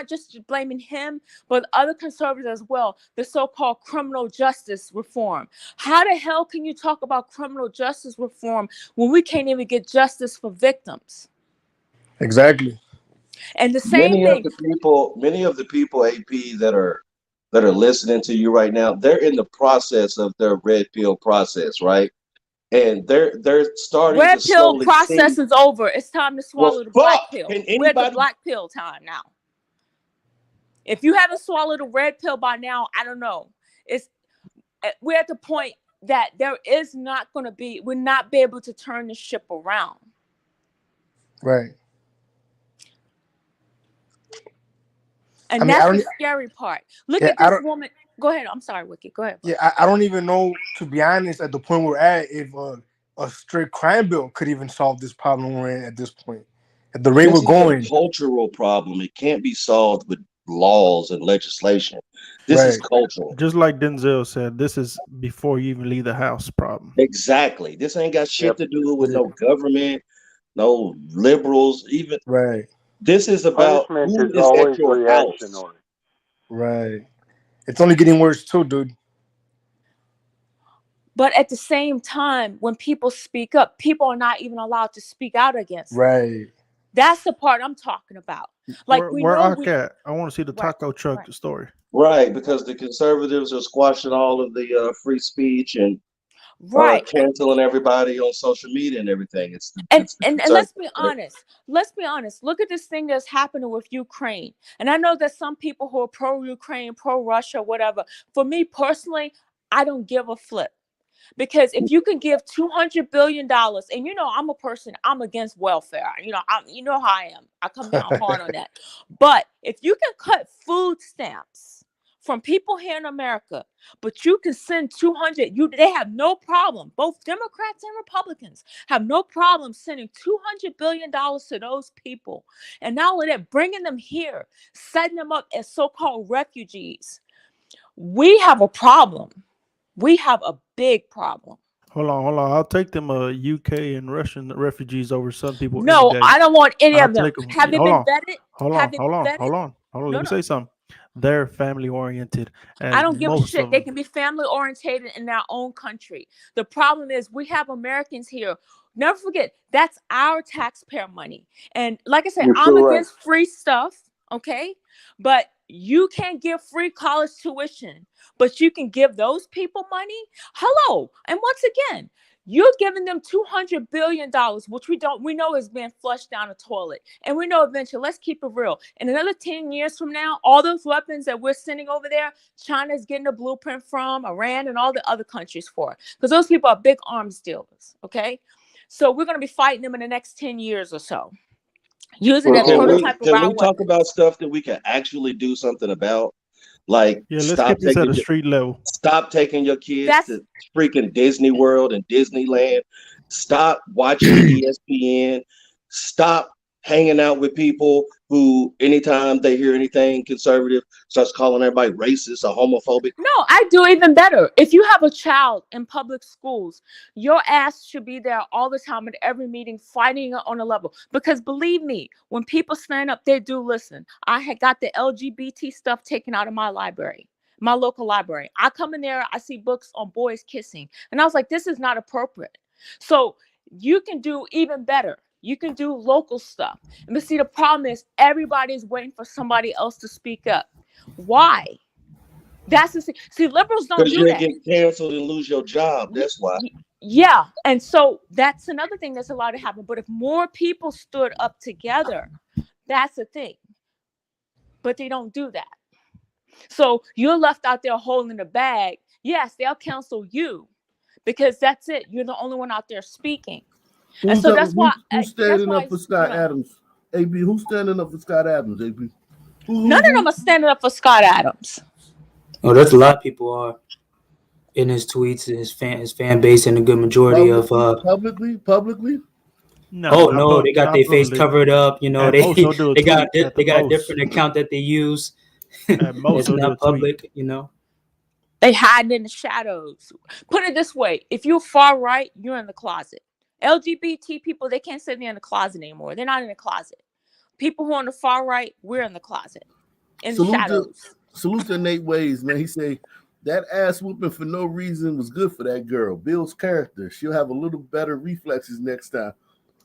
just blaming him, but other conservatives as well. The so-called criminal justice reform. How the hell can you talk about criminal justice reform when we can't even get justice for victims? Exactly. And the same thing. Many of the people, AP, that are listening to you right now, they're in the process of their red pill process, right? And they're starting red to pill slowly process see, is over. It's time to swallow the black pill. We're at the black pill time now. If you haven't swallowed a red pill by now, I don't know. We're at the point that there is not going to be. We're not be able to turn the ship around. Right. And that's the scary part. Look at this woman. Go ahead. I'm sorry, Wiki. Go ahead. Yeah, I don't even know, to be honest, at the point we're at, if a strict crime bill could even solve this problem we're in at this point. At the rate we're going. This is a cultural problem. It can't be solved with laws and legislation. This is cultural. Just like Denzel said, this is before you even leave the house problem. Exactly. This ain't got shit to do with no government, no liberals, even. Right. This is about who is at your house. Right. It's only getting worse too, dude. But at the same time, when people speak up, people are not even allowed to speak out against it. Right. That's the part I'm talking about. Like where I want to see the taco truck story. Right, because the conservatives are squashing all of the free speech and canceling everybody on social media and everything. And let's be honest. Let's be honest. Look at this thing that's happening with Ukraine. And I know there's some people who are pro-Ukraine, pro-Russia, whatever. For me personally, I don't give a flip. Because if you can give $200 billion, and you know, I'm a person, I'm against welfare. You know how I am. I come down hard on that. But if you can cut food stamps from people here in America, but you can send 200, they have no problem. Both Democrats and Republicans have no problem sending $200 billion to those people. And not only that, bringing them here, setting them up as so-called refugees. We have a problem. We have a big problem. Hold on. I'll take them UK and Russian refugees over some people. No, I don't want any of them. Have they been vetted? Hold on. Let me say something. They're family oriented. I don't give a shit. They can be family oriented in their own country. The problem is we have Americans here. Never forget, that's our taxpayer money. And like I said, I'm against free stuff. Okay. But you can't give free college tuition, but you can give those people money. Hello. And once again, you're giving them $200 billion, which we know is being flushed down the toilet. And we know eventually, let's keep it real. In another 10 years from now, all those weapons that we're sending over there, China's getting a blueprint from, Iran and all the other countries for it. Because those people are big arms dealers. Okay. So we're going to be fighting them in the next 10 years or so. Using that prototype of Can we talk about stuff that we can actually do something about? Like, let's get this at a street level. Stop taking your kids to freaking Disney World and Disneyland. Stop watching ESPN. Stop hanging out with people who, anytime they hear anything conservative, starts calling everybody racist or homophobic. No, I do even better. If you have a child in public schools, your ass should be there all the time at every meeting, fighting on a level. Because believe me, when people stand up, they do listen. I had got the LGBT stuff taken out of my library, my local library. I come in there, I see books on boys kissing. And I was like, this is not appropriate. So you can do even better. You can do local stuff. But see, the problem is everybody's waiting for somebody else to speak up. Why? That's the thing. See, liberals don't do that. Because you'll get canceled and lose your job. That's why. Yeah. And so that's another thing that's allowed to happen. But if more people stood up together, that's the thing. But they don't do that. So you're left out there holding the bag. Yes, they'll cancel you because that's it. You're the only one out there speaking. And so that's why Who's standing up for Scott Adams? AB, who's standing up for Scott Adams? AB, none of them are standing up for Scott Adams. Oh, there's a lot of people are in his tweets, his fan base, and a good majority publicly. No, they got their face covered up. You know, they got a different account that they use. It's not public. You know, they hide in the shadows. Put it this way: if you're far right, you're in the closet. LGBT people, they can't sit there in the closet anymore. They're not in the closet. People who are on the far right, we're in the closet, in the shadows. Salute to Nate Ways, man. He say that ass whooping for no reason was good for that girl. Bill's character. She'll have a little better reflexes next time.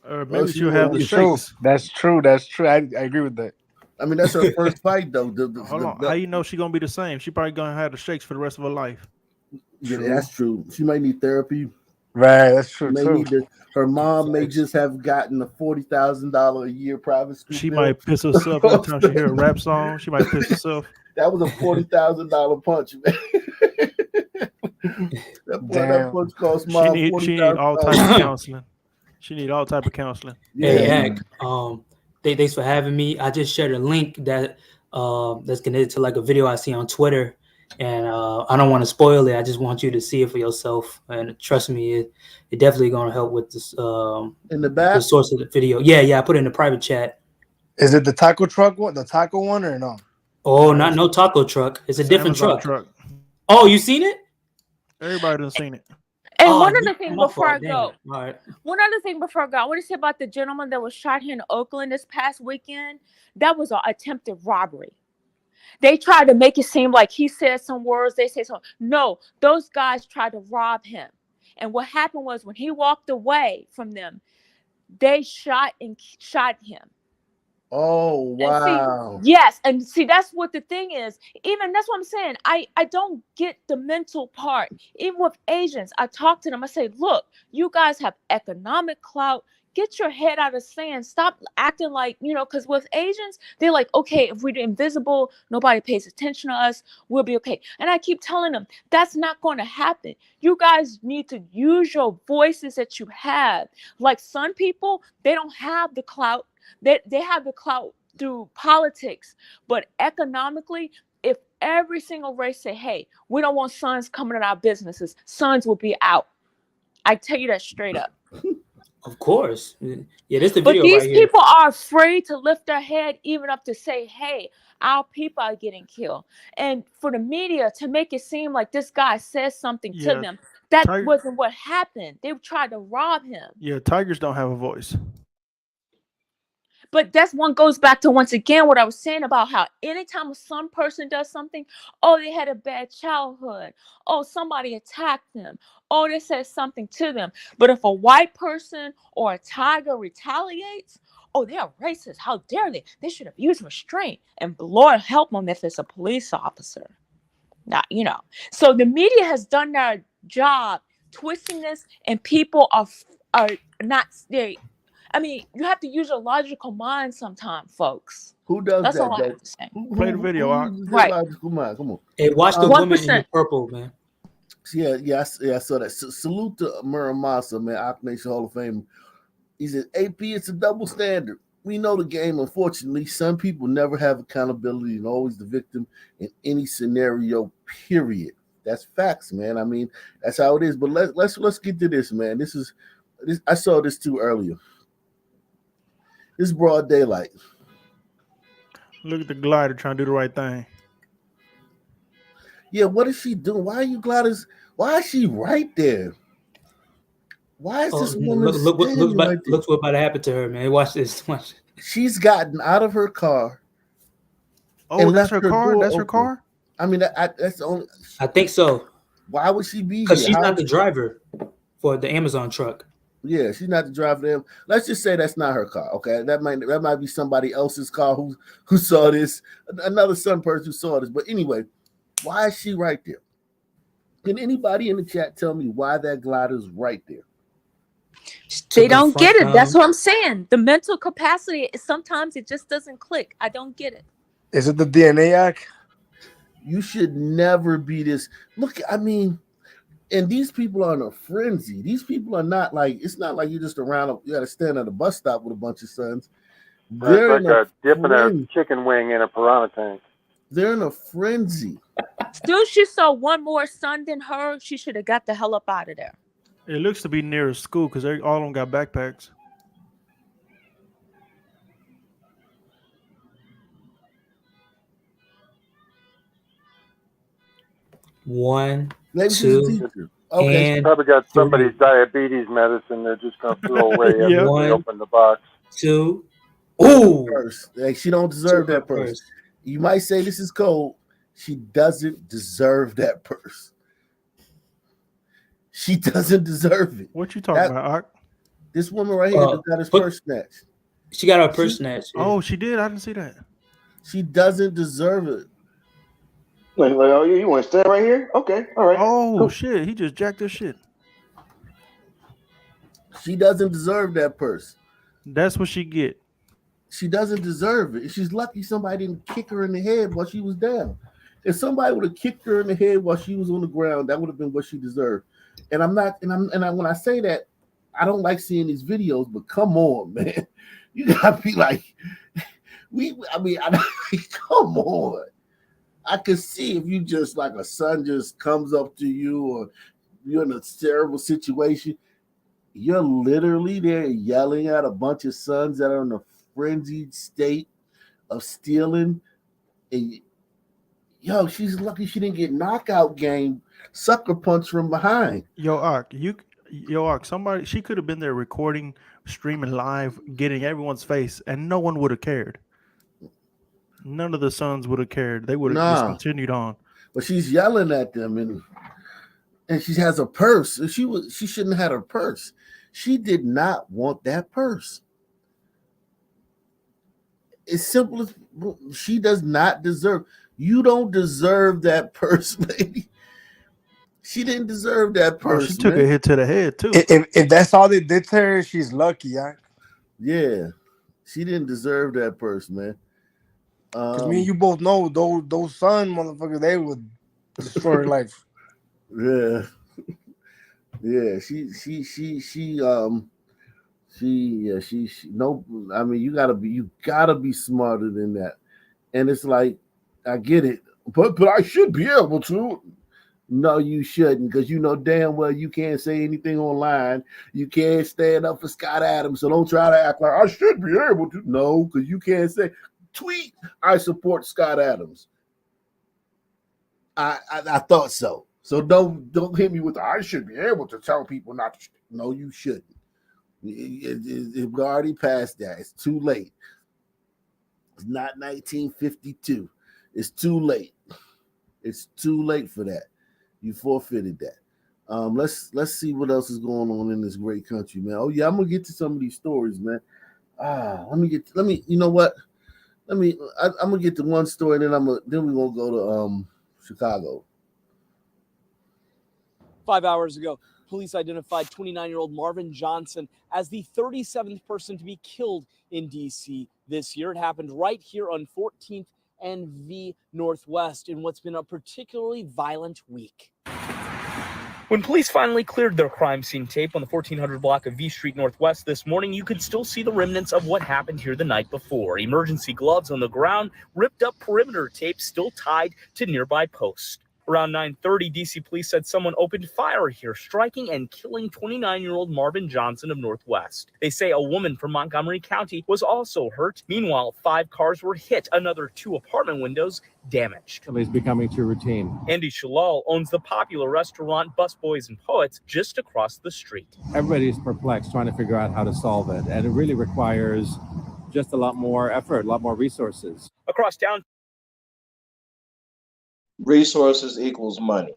Or maybe she'll have the shakes. That's true. I agree with that. I mean, that's her first fight, though. Hold on. How you know she's gonna be the same? She probably gonna have the shakes for the rest of her life. Yeah, that's true. She might need therapy. Right, that's true too. Her mom may just have gotten a $40,000 a year private school. She might piss herself every time she hear a rap song. She might piss herself. That was a $40,000 punch, man. that punch cost mom. She need all type of counseling. She need all type of counseling. Hey, Hank, thanks for having me. I just shared a link that that's connected to like a video I see on Twitter, and I don't want to spoil it. I just want you to see it for yourself, and trust me, it definitely gonna help with this. In the back, the source of the video. Yeah, I put it in the private chat. Is it the taco truck one, the taco one, or no? Oh, no taco truck. It's a different truck. Oh, you seen it? Everybody done seen it. And one other thing before I go, I want to say about the gentleman that was shot here in Oakland this past weekend. That was an attempted robbery. They tried to make it seem like he said some words. They say something. No, those guys tried to rob him. And what happened was when he walked away from them, they shot him. Oh, wow. And see, that's what the thing is. Even that's what I'm saying. I don't get the mental part. Even with Asians, I talk to them. I say, look, you guys have economic clout. Get your head out of sand. Stop acting like, because with Asians, they're like, okay, if we're invisible, nobody pays attention to us, we'll be okay. And I keep telling them, that's not going to happen. You guys need to use your voices that you have. Like some people, they don't have the clout. They have the clout through politics, but economically, if every single race say, hey, we don't want sons coming in our businesses, sons will be out. I tell you that straight up. Of course. Yeah, this the video. But these people are afraid to lift their head even up to say, hey, our people are getting killed. And for the media to make it seem like this guy says something to them, that wasn't what happened. They tried to rob him. Yeah, tigers don't have a voice. But that's one goes back to, once again, what I was saying about how anytime some person does something, oh, they had a bad childhood. Oh, somebody attacked them. Oh, they said something to them. But if a white person or a tiger retaliates, oh, they are racist. How dare they? They should have used restraint. And Lord help them if it's a police officer. Now, So the media has done their job twisting this, and people are not they. I mean, you have to use your logical mind sometimes, folks. Who does That's that? all I have to say. Play the video, right? Logical mind. Come on. Hey, watch the woman in purple, man. Yeah, I saw that. Salute to Muramasa, man, Ak Nation Hall of Fame. He said, AP, it's a double standard. We know the game. Unfortunately, some people never have accountability and always the victim in any scenario, period. That's facts, man. I mean, that's how it is. But let's get to this, man. This I saw this too earlier. It's broad daylight. Look at the glider trying to do the right thing. Yeah, what is she doing? Why are you gliders? Why is she right there? Why is this woman look what's about to happen to her, man. Watch this. Watch. She's gotten out of her car. Oh, that's her car? That's her car? I mean, that's the only. I think so. Why would she be here? Because she's not the driver for the Amazon truck. Yeah, she's not the driver. Them. Let's just say that's not her car. Okay, that might be somebody else's car who saw this. Another some person who saw this. But anyway, why is she right there? Can anybody in the chat tell me why that glider's right there? They don't get it. That's what I'm saying. The mental capacity, sometimes it just doesn't click. I don't get it. Is it the DNA act? You should never be this. Look, I mean, and these people are in a frenzy. These people are not like, it's not like you're just around, you got to stand at a bus stop with a bunch of sons. That's They're like in a a dipping a frenzy. chicken wing in a piranha tank. They're in a frenzy. Still, she saw one more son than her. She should have got the hell up out of there. It looks to be near a school because they all of them got backpacks. One, Maybe she's a two, teacher. Okay. and Probably got somebody's three. diabetes medicine they're just gonna throw away after Yep. they One, open the box. two. Ooh, Purse. Like, she don't took deserve her that purse. purse. You might say this is cold. She doesn't deserve that purse. She doesn't deserve it. What you talking That- about, Ak? This woman right here that got his put- purse snatched. She got her purse snatched. Yeah. Oh, she did. I didn't see that. She doesn't deserve it. Like, oh, you want to stand right here? Okay, all right. Oh Cool. shit! He just jacked this shit. She doesn't deserve that purse. That's what she get. She doesn't deserve it. She's lucky somebody didn't kick her in the head while she was down. If somebody would have kicked her in the head while she was on the ground, that would have been what she deserved. And I'm not, when I say that, I don't like seeing these videos, but come on, man. You gotta be like, come on. I could see if you just like a son just comes up to you or you're in a terrible situation, you're literally there yelling at a bunch of sons that are in a frenzied state of stealing. And, yo, she's lucky she didn't get knockout game, sucker punch from behind. Yo, Ak, somebody, she could have been there recording, streaming live, getting everyone's face, and no one would have cared. None of the sons would have cared. They would have just continued on. But she's yelling at them, and she has a purse. She shouldn't have had her purse. She did not want that purse. It's simple as she does not deserve. You don't deserve that purse, lady. She didn't deserve that purse. She took a hit to the head too. If that's all they did to her, she's lucky. Yeah, she didn't deserve that purse, man. Because me and you both know those son motherfuckers, they would destroy her life. Yeah, yeah. She no. I mean, you gotta be smarter than that. And it's like, I get it, but I should be able to. No, you shouldn't, because you know damn well you can't say anything online. You can't stand up for Scott Adams, so don't try to act like I should be able to. No, because you can't say, tweet, I support Scott Adams. I thought so. So don't hit me with the, I should be able to tell people not to. No, you shouldn't. It already passed that. It's too late. It's not 1952. It's too late. It's too late for that. You forfeited that. Let's see what else is going on in this great country, man. Oh yeah, I'm gonna get to some of these stories, man. Let me. You know what? I'm gonna get to one story, and then we're gonna go to Chicago. 5 hours ago, police identified 29-year-old Marvin Johnson as the 37th person to be killed in D.C. this year. It happened right here on 14th and V Northwest in what's been a particularly violent week. When police finally cleared their crime scene tape on the 1400 block of V Street Northwest this morning, you could still see the remnants of what happened here the night before. Emergency gloves on the ground, ripped up perimeter tape still tied to nearby posts. Around 9:30, D.C. police said someone opened fire here, striking and killing 29-year-old Marvin Johnson of Northwest. They say a woman from Montgomery County was also hurt. Meanwhile, 5 cars were hit, another 2 apartment windows damaged. It's becoming too routine. Andy Shalal owns the popular restaurant Busboys and Poets just across the street. Everybody's perplexed trying to figure out how to solve it, and it really requires just a lot more effort, a lot more resources. Across town, resources equals money.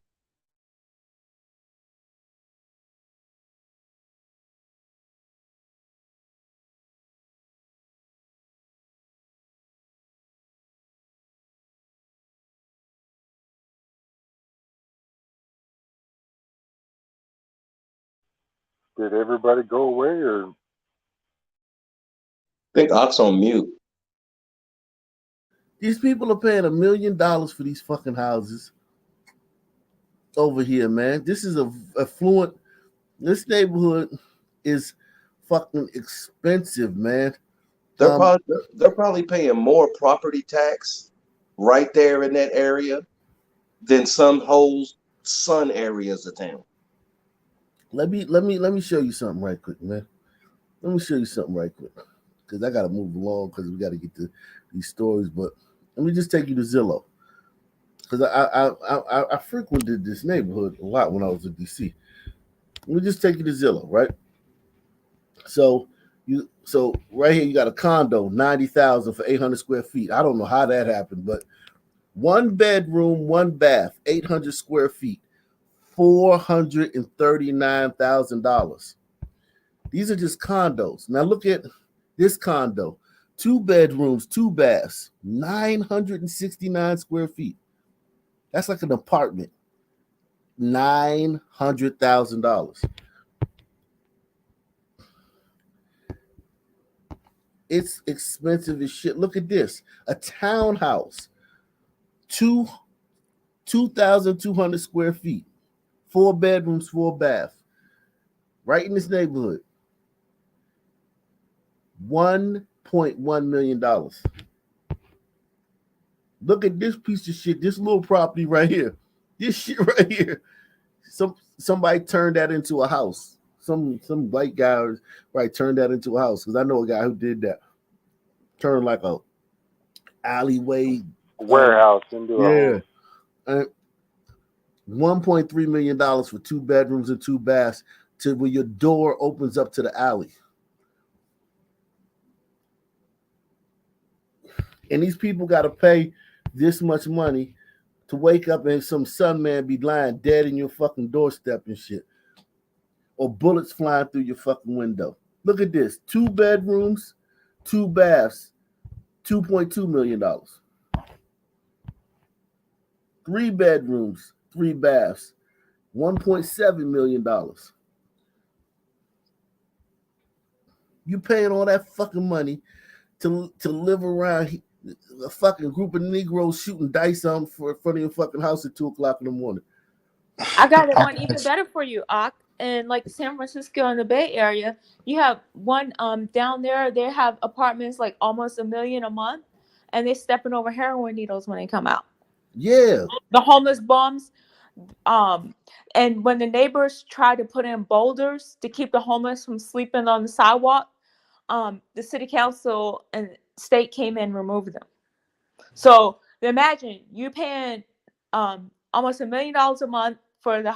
Did everybody go away, or? I think Ox on mute. These people are paying $1 million for these fucking houses over here, man. This is a affluent. This neighborhood is fucking expensive, man. They're probably paying more property tax right there in that area than some whole sun areas of town. Let me show you something right quick, man. Let me show you something right quick, because I gotta move along because we gotta get to these stories. But let me just take you to Zillow, because I frequented this neighborhood a lot when I was in DC. Let me just take you to Zillow, right? So right here you got a condo, 90,000 for 800 square feet. I don't know how that happened, but 1 bedroom, 1 bath, 800 square feet, $439,000. These are just condos. Now look at this condo, 2 bedrooms, 2 baths, 969 square feet. That's like an apartment. $900,000. It's expensive as shit. Look at this. A townhouse, 2,200 square feet, 4 bedrooms, 4 baths, right in this neighborhood. $1.1 million. Look at this piece of shit, this little property right here. This shit right here. Somebody turned that into a house. Some white guy right turned that into a house, because I know a guy who did that. Turned like a alleyway warehouse into a home. $1.3 million for 2 bedrooms and 2 baths, to where your door opens up to the alley. And these people got to pay this much money to wake up and some sun man be lying dead in your fucking doorstep and shit, or bullets flying through your fucking window. Look at this: 2 bedrooms, 2 baths, $2.2 million. 3 bedrooms, 3 baths, $1.7 million. You paying all that fucking money to live around a fucking group of Negroes shooting dice on for in front of your fucking house at 2:00 in the morning. I got one even better for you, Ak. In like San Francisco in the Bay Area, you have one down there. They have apartments like almost $1 million a month, and they're stepping over heroin needles when they come out. Yeah, the homeless bums. And when the neighbors try to put in boulders to keep the homeless from sleeping on the sidewalk, the city council and state came in and removed them. So imagine you paying almost $1 million a month for the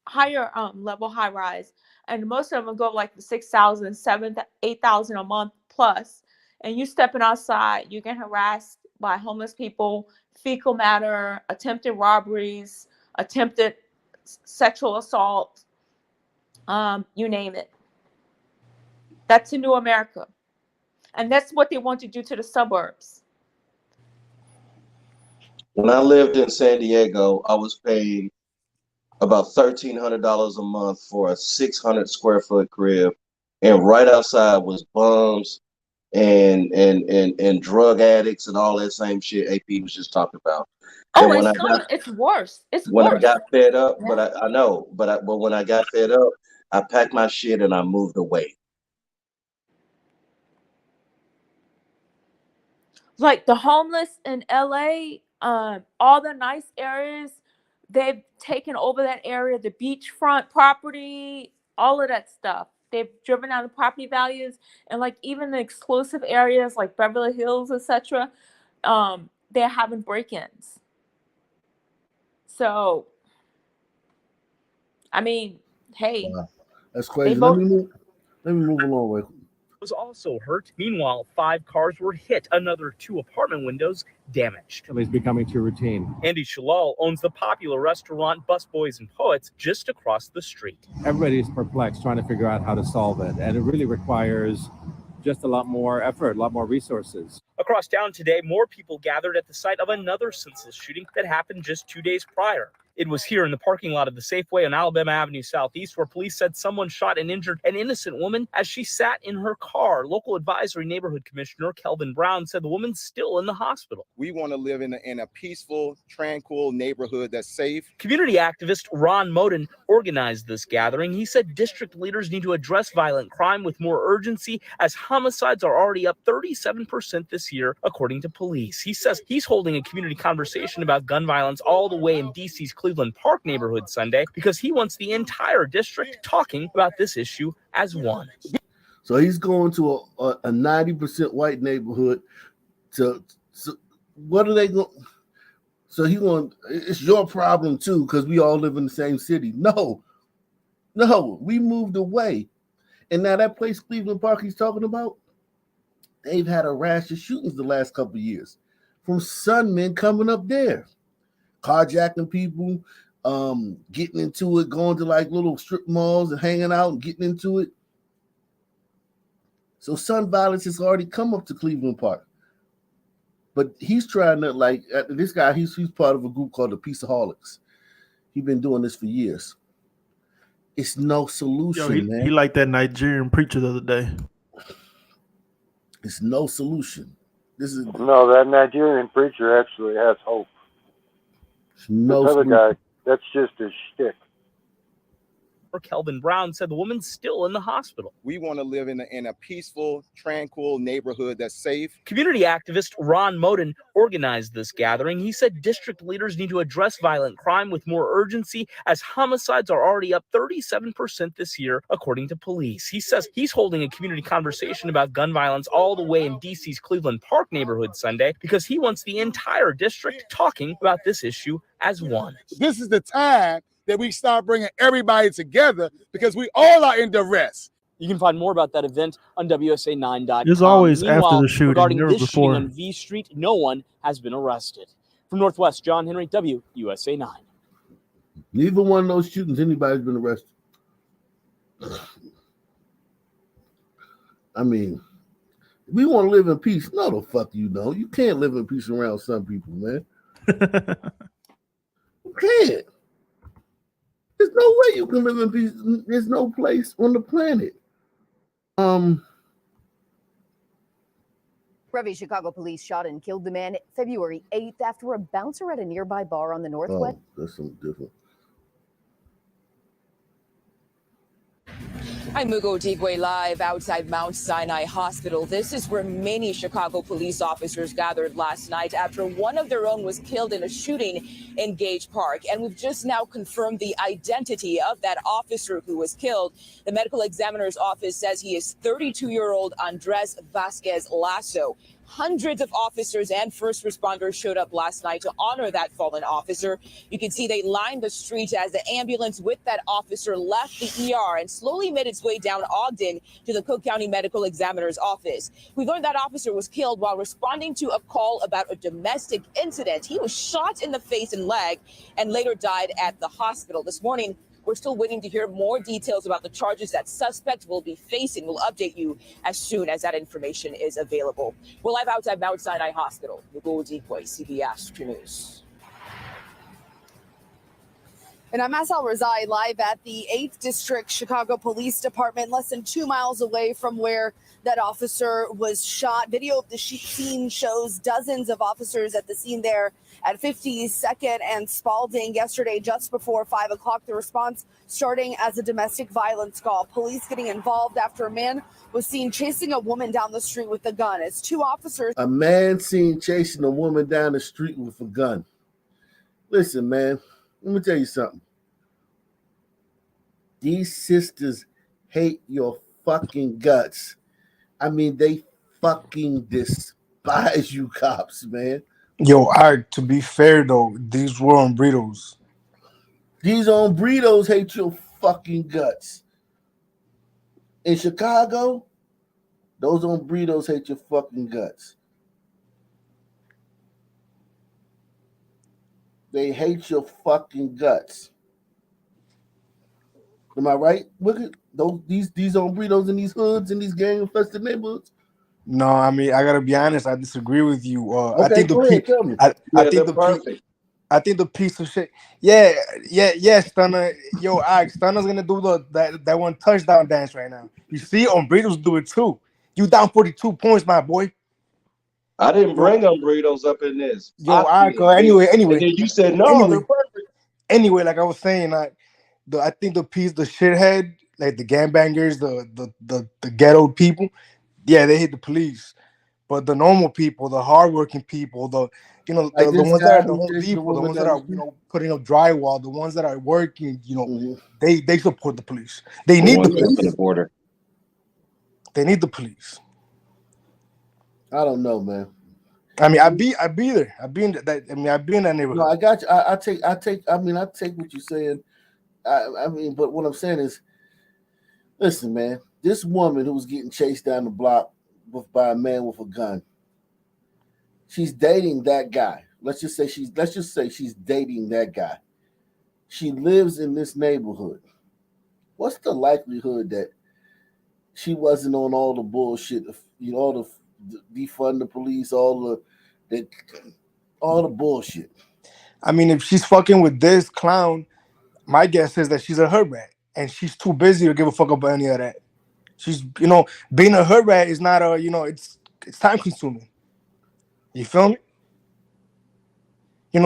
higher level high rise, and most of them go like the 6,000, 7,000, 8,000 a month plus. And you stepping outside, you get harassed by homeless people, fecal matter, attempted robberies, attempted sexual assault, you name it. That's a new America. And that's what they want to do to the suburbs. When I lived in San Diego, I was paying about $1,300 a month for a 600 square foot crib, and right outside was bums and drug addicts and all that same shit AP was just talking about. Oh, it's worse. It's when worse. I got fed up, but I know, but when I got fed up, I packed my shit and I moved away. Like the homeless in LA, all the nice areas, they've taken over that area, the beachfront property, all of that stuff. They've driven down the property values, and like even the exclusive areas like Beverly Hills, etc., they're having break-ins. So, I mean, hey, wow. That's crazy. Let me move along with. Was also hurt. Meanwhile, 5 cars were hit. Another 2 apartment windows damaged. It's becoming too routine. Andy Shalal owns the popular restaurant Busboys and Poets just across the street. Everybody's perplexed trying to figure out how to solve it, and it really requires just a lot more effort, a lot more resources. Across town today, more people gathered at the site of another senseless shooting that happened just 2 days prior. It was here in the parking lot of the Safeway on Alabama Avenue Southeast where police said someone shot and injured an innocent woman as she sat in her car. Local advisory neighborhood commissioner Kelvin Brown said the woman's still in the hospital. We want to live in a peaceful, tranquil neighborhood that's safe. Community activist Ron Moden organized this gathering. He said district leaders need to address violent crime with more urgency as homicides are already up 37% this year, according to police. He says he's holding a community conversation about gun violence all the way in D.C.'s Cleveland Park neighborhood Sunday because he wants the entire district talking about this issue as one. So he's going to a 90% white neighborhood. So what are they going? So he going? It's your problem too because we all live in the same city. No, we moved away, and now that place Cleveland Park he's talking about, they've had a rash of shootings the last couple of years from Sunmen coming up there, carjacking people, getting into it, going to like little strip malls and hanging out and getting into it. So Sun violence has already come up to Cleveland Park. But he's trying to, like, this guy, he's part of a group called the Peaceaholics. He's been doing this for years. It's no solution, man. He like that Nigerian preacher the other day. It's no solution. No, that Nigerian preacher actually has hope. No this other solution. guy, that's just a shtick. Kelvin Brown said the woman's still in the hospital. We want to live in a peaceful, tranquil neighborhood that's safe. Community activist Ron Moden organized this gathering. He said district leaders need to address violent crime with more urgency as homicides are already up 37% this year, according to police. He says he's holding a community conversation about gun violence all the way in D.C.'s Cleveland Park neighborhood Sunday because he wants the entire district talking about this issue as one. This is the time that we start bringing everybody together because we all are in duress. You can find more about that event on WSA9.com. It's always after the shooting, regarding never this before. shooting on V Street, no one has been arrested. From Northwest, John Henry, WUSA 9. Neither one of those shootings, anybody's been arrested. I mean, we want to live in peace. No, the fuck you don't. You can't live in peace around some people, man. You can't. There's no way you can live in peace. There's no place on the planet. Brevy Chicago police shot and killed the man February 8th after a bouncer at a nearby bar on the Northwest. Oh, that's something different. I'm Mugo Digwe live outside Mount Sinai Hospital. This is where many Chicago police officers gathered last night after one of their own was killed in a shooting in Gage Park. And we've just now confirmed the identity of that officer who was killed. The medical examiner's office says he is 32-year-old Andres Vasquez Lasso. Hundreds of officers and first responders showed up last night to honor that fallen officer. You can see they lined the street as the ambulance with that officer left the ER and slowly made its way down Ogden to the Cook County Medical Examiner's office. We learned that officer was killed while responding to a call about a domestic incident. He was shot in the face and leg and later died at the hospital. This morning, we're still waiting to hear more details about the charges that suspect will be facing. We'll update you as soon as that information is available. We're live outside Mount Sinai Hospital. Nicole Dequay, CBS 2 News. And I'm Asal Razai live at the 8th District Chicago Police Department, less than 2 miles away from where that officer was shot. Video of the scene shows dozens of officers at the scene there at 52nd and Spalding yesterday just before 5 o'clock. The response starting as a domestic violence call. Police getting involved after a man was seen chasing a woman down the street with a gun. As two officers... A man seen chasing a woman down the street with a gun. Listen, man, let me tell you something. These sisters hate your fucking guts. I mean, they fucking despise you cops, man. Yo, to be fair though, these were on burritos. These hombredos hate your fucking guts. In Chicago, those hombredos hate your fucking guts. They hate your fucking guts. Am I right? Look at these hombredos in these hoods in these gang-infested neighborhoods. No, I mean I gotta be honest. I disagree with you. Okay, I think go ahead, tell me. I think the perfect. I think the piece of shit. Yeah, Stunner. Yo, Stunner's gonna do that one touchdown dance right now. You see, Umbritos do it too. You down 42 points, my boy. I didn't bring Umbritos up in this. Yo, I did, B. anyway, And then you said no, they're perfect. like I was saying, I think the shithead, like the gangbangers, the ghetto people, yeah, they hate the police. But the normal people, the hardworking people, the Like the this ones that guy are the who Home chased the Depot, the woman ones that down the are street. putting up drywall, the ones that are working, Mm-hmm. they support the police. They The need the ones up in police. the border. They need the police. I don't know, man. I mean, I be there. I be in that. I mean, I be in that neighborhood. No, I got you. I take. I mean, I take what you're saying. I mean, but what I'm saying is, listen, man. This woman who was getting chased down the block by a man with a gun. She's dating that guy. Let's just say she's dating that guy. She lives in this neighborhood. What's the likelihood that she wasn't on all the bullshit? All the defund the police, all the bullshit. I mean, if she's fucking with this clown, my guess is that she's a hood rat, and she's too busy to give a fuck about any of that. She's, being a hood rat is not it's time consuming. You feel me? You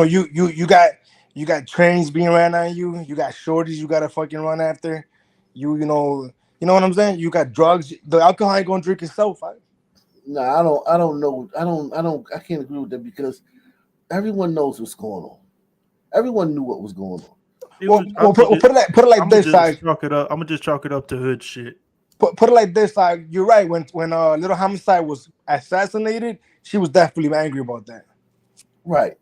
got trains being ran on you. You got shorties you gotta fucking run after. You know what I'm saying? You got drugs. The alcohol ain't gonna drink itself. Right? No, I don't know. I can't agree with that because everyone knows what's going on. Everyone knew what was going on. Put it like this, side. I'm gonna just chalk it up to hood shit. Put it like this, side. You're right. When Little Homicide was assassinated, she was definitely angry about that. Right.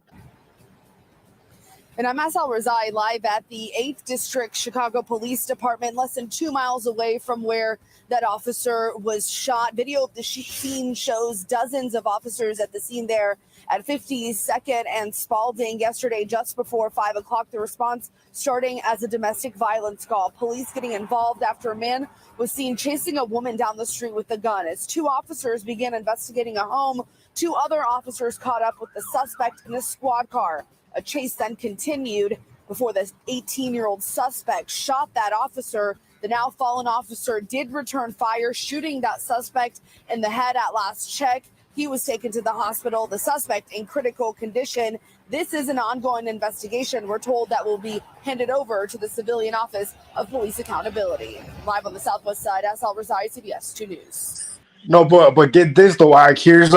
And I'm Asal Razai live at the 8th District Chicago Police Department, less than 2 miles away from where that officer was shot. Video of the scene shows dozens of officers at the scene there at 52nd and Spalding yesterday just before 5 o'clock. The response starting as a domestic violence call. Police getting involved after a man was seen chasing a woman down the street with a gun. As 2 officers began investigating a home, 2 other officers caught up with the suspect in a squad car. A chase then continued before the 18-year-old suspect shot that officer. The now fallen officer did return fire, shooting that suspect in the head at last check. He was taken to the hospital. The suspect in critical condition. This is an ongoing investigation. We're told that will be handed over to the Civilian Office of Police Accountability. Live on the Southwest Side, Asal Razai, CBS 2 News. No, but get this though. Here's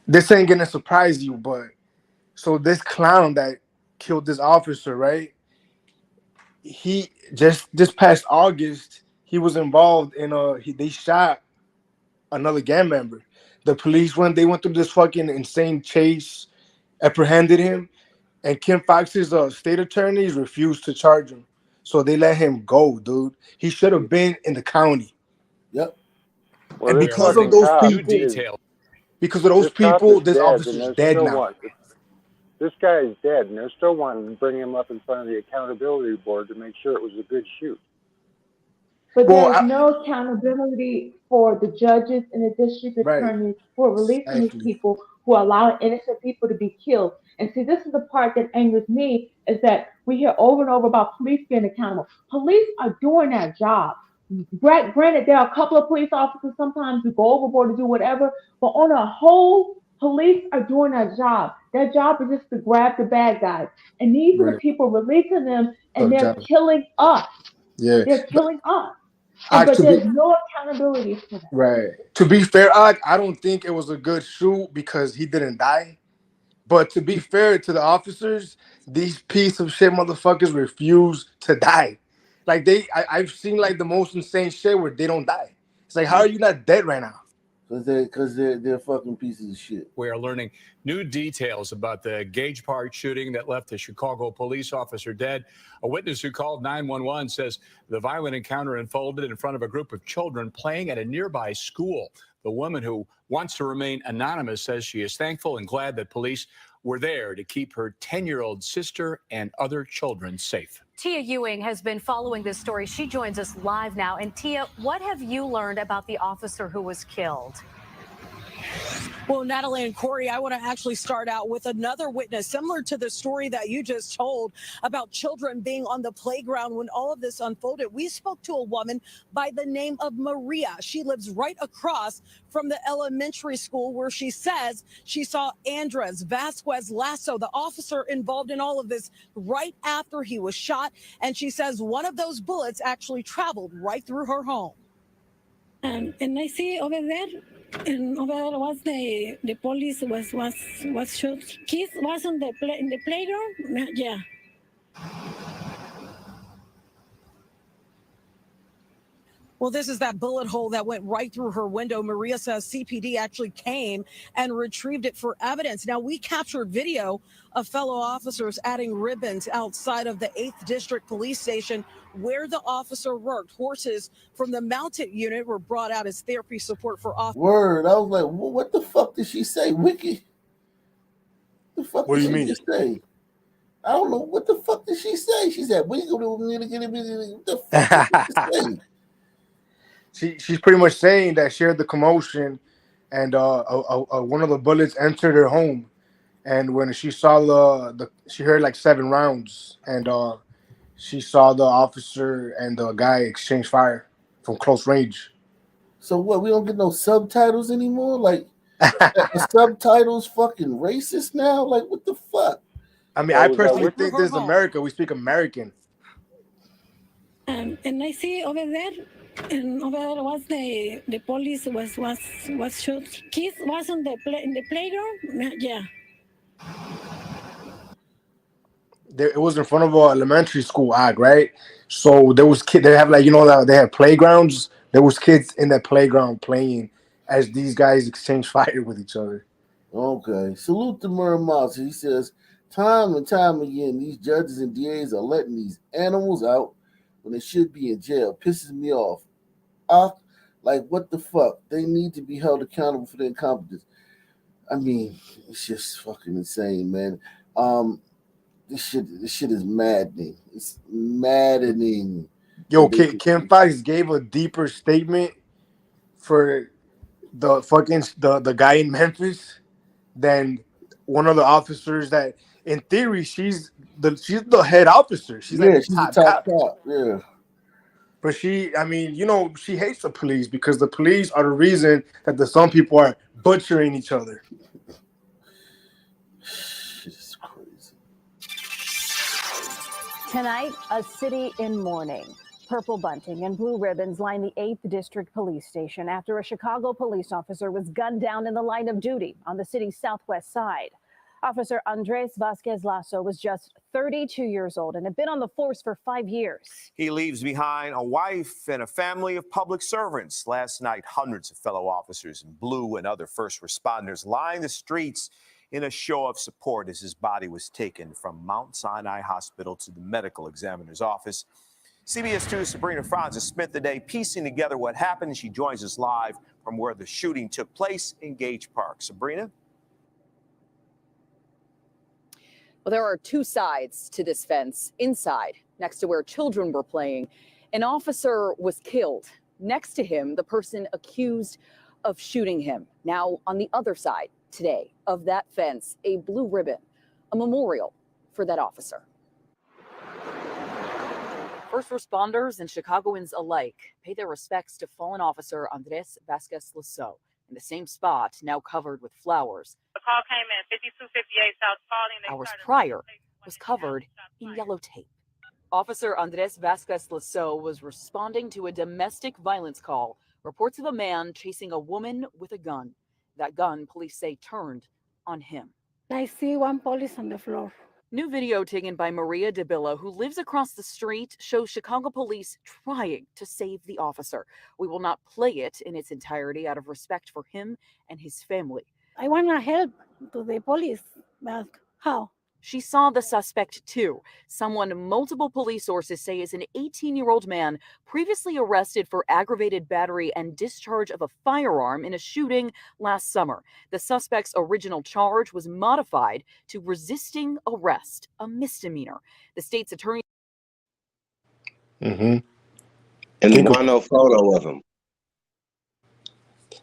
this ain't gonna surprise you, but. So this clown that killed this officer, right? He just this past August, he was involved in they shot another gang member. The police went through this fucking insane chase, apprehended him, and Kim Fox's state attorneys refused to charge him. So they let him go, dude. He should have been in the county. Yep. Well, And because of those people, this officer's dead now. This guy is dead, and they're still wanting to bring him up in front of the accountability board to make sure it was a good shoot. But there's no accountability for the judges and the district attorneys who are releasing these people, who are allowing innocent people to be killed. And see, this is the part that angers me, is that we hear over and over about police being accountable. Police are doing that job. Granted, there are a couple of police officers sometimes who go overboard to do whatever, but on a whole, police are doing their job. Their job is just to grab the bad guys. And these are the people releasing them, and they're killing us. Yeah. They're killing us. But there's no accountability for that. Right. To be fair, I don't think it was a good shoot because he didn't die. But to be fair to the officers, these piece of shit motherfuckers refuse to die. Like I've seen like the most insane shit where they don't die. It's like, how are you not dead right now? Because they're fucking pieces of shit. We are learning new details about the Gage Park shooting that left a Chicago police officer dead. A witness who called 911 says the violent encounter unfolded in front of a group of children playing at a nearby school. The woman, who wants to remain anonymous, says she is thankful and glad that police were there to keep her 10-year-old sister and other children safe. Tia Ewing has been following this story. She joins us live now. And Tia, what have you learned about the officer who was killed? Well, Natalie and Corey, I want to actually start out with another witness, similar to the story that you just told about children being on the playground when all of this unfolded. We spoke to a woman by the name of Maria. She lives right across from the elementary school where she says she saw Andres Vasquez Lasso, the officer involved in all of this, right after he was shot. And she says one of those bullets actually traveled right through her home. And I see over there, and over there was the police was shot. Kids was on the in the playground. Yeah. Well, this is that bullet hole that went right through her window. Maria says CPD actually came and retrieved it for evidence. Now, we captured video of fellow officers adding ribbons outside of the 8th District Police Station where the officer worked. Horses from the mounted unit were brought out as therapy support for officers. Word. I was like, what the fuck did she say, Wiki? The fuck What did do you she mean? just say? I don't know. What the fuck did she say? She said, "We go to get it." What the fuck did she say? She's pretty much saying that she heard the commotion, and one of the bullets entered her home, and when she saw she heard like 7 rounds, and she saw the officer and the guy exchange fire from close range. So what? We don't get no subtitles anymore? Like the subtitles fucking racist now? Like what the fuck? I mean, I personally think this is America. We speak American. And I see over there, and over there was the police was shot. Kids was on the in the playground. Yeah. It was in front of an elementary school, right? So there was kids. They have they have playgrounds. There was kids in that playground playing as these guys exchange fire with each other. Okay. Salute to Muramasa. He says, time and time again, these judges and DAs are letting these animals out when they should be in jail. Pisses me off. Like, what the fuck? They need to be held accountable for their incompetence. I mean, it's just fucking insane, man. This shit is maddening. It's maddening. Yo, Kim Fox gave a deeper statement for the fucking the guy in Memphis than one of the officers that, in theory, she's the head officer. She's like she's the top cop. Yeah. But she hates the police because the police are the reason that some people are butchering each other. It's crazy. Tonight, a city in mourning. Purple bunting and blue ribbons line the 8th District Police Station after a Chicago police officer was gunned down in the line of duty on the city's southwest side. Officer Andres Vasquez Lasso was just 32 years old and had been on the force for 5 years. He leaves behind a wife and a family of public servants. Last night, hundreds of fellow officers in blue and other first responders lined the streets in a show of support as his body was taken from Mount Sinai Hospital to the medical examiner's office. CBS 2's Sabrina Francis spent the day piecing together what happened. She joins us live from where the shooting took place in Gage Park. Sabrina? Well, there are 2 sides to this fence. Inside, next to where children were playing, an officer was killed. Next to him, the person accused of shooting him. Now, on the other side today of that fence, a blue ribbon, a memorial for that officer. First responders and Chicagoans alike pay their respects to fallen officer Andres Vasquez Lasso in the same spot, now covered with flowers. The call came in 5258 South Spalding. Hours prior was covered in yellow tape. Officer Andres Vasquez Lasso was responding to a domestic violence call. Reports of a man chasing a woman with a gun. That gun, police say, turned on him. I see one police on the floor. New video taken by Maria DeBilla, who lives across the street, shows Chicago police trying to save the officer. We will not play it in its entirety out of respect for him and his family. I want to help to the police, but how? She saw the suspect too, someone multiple police sources say is an 18-year-old man previously arrested for aggravated battery and discharge of a firearm in a shooting last summer. The suspect's original charge was modified to resisting arrest, a misdemeanor. The state's attorney. And why no photo of him?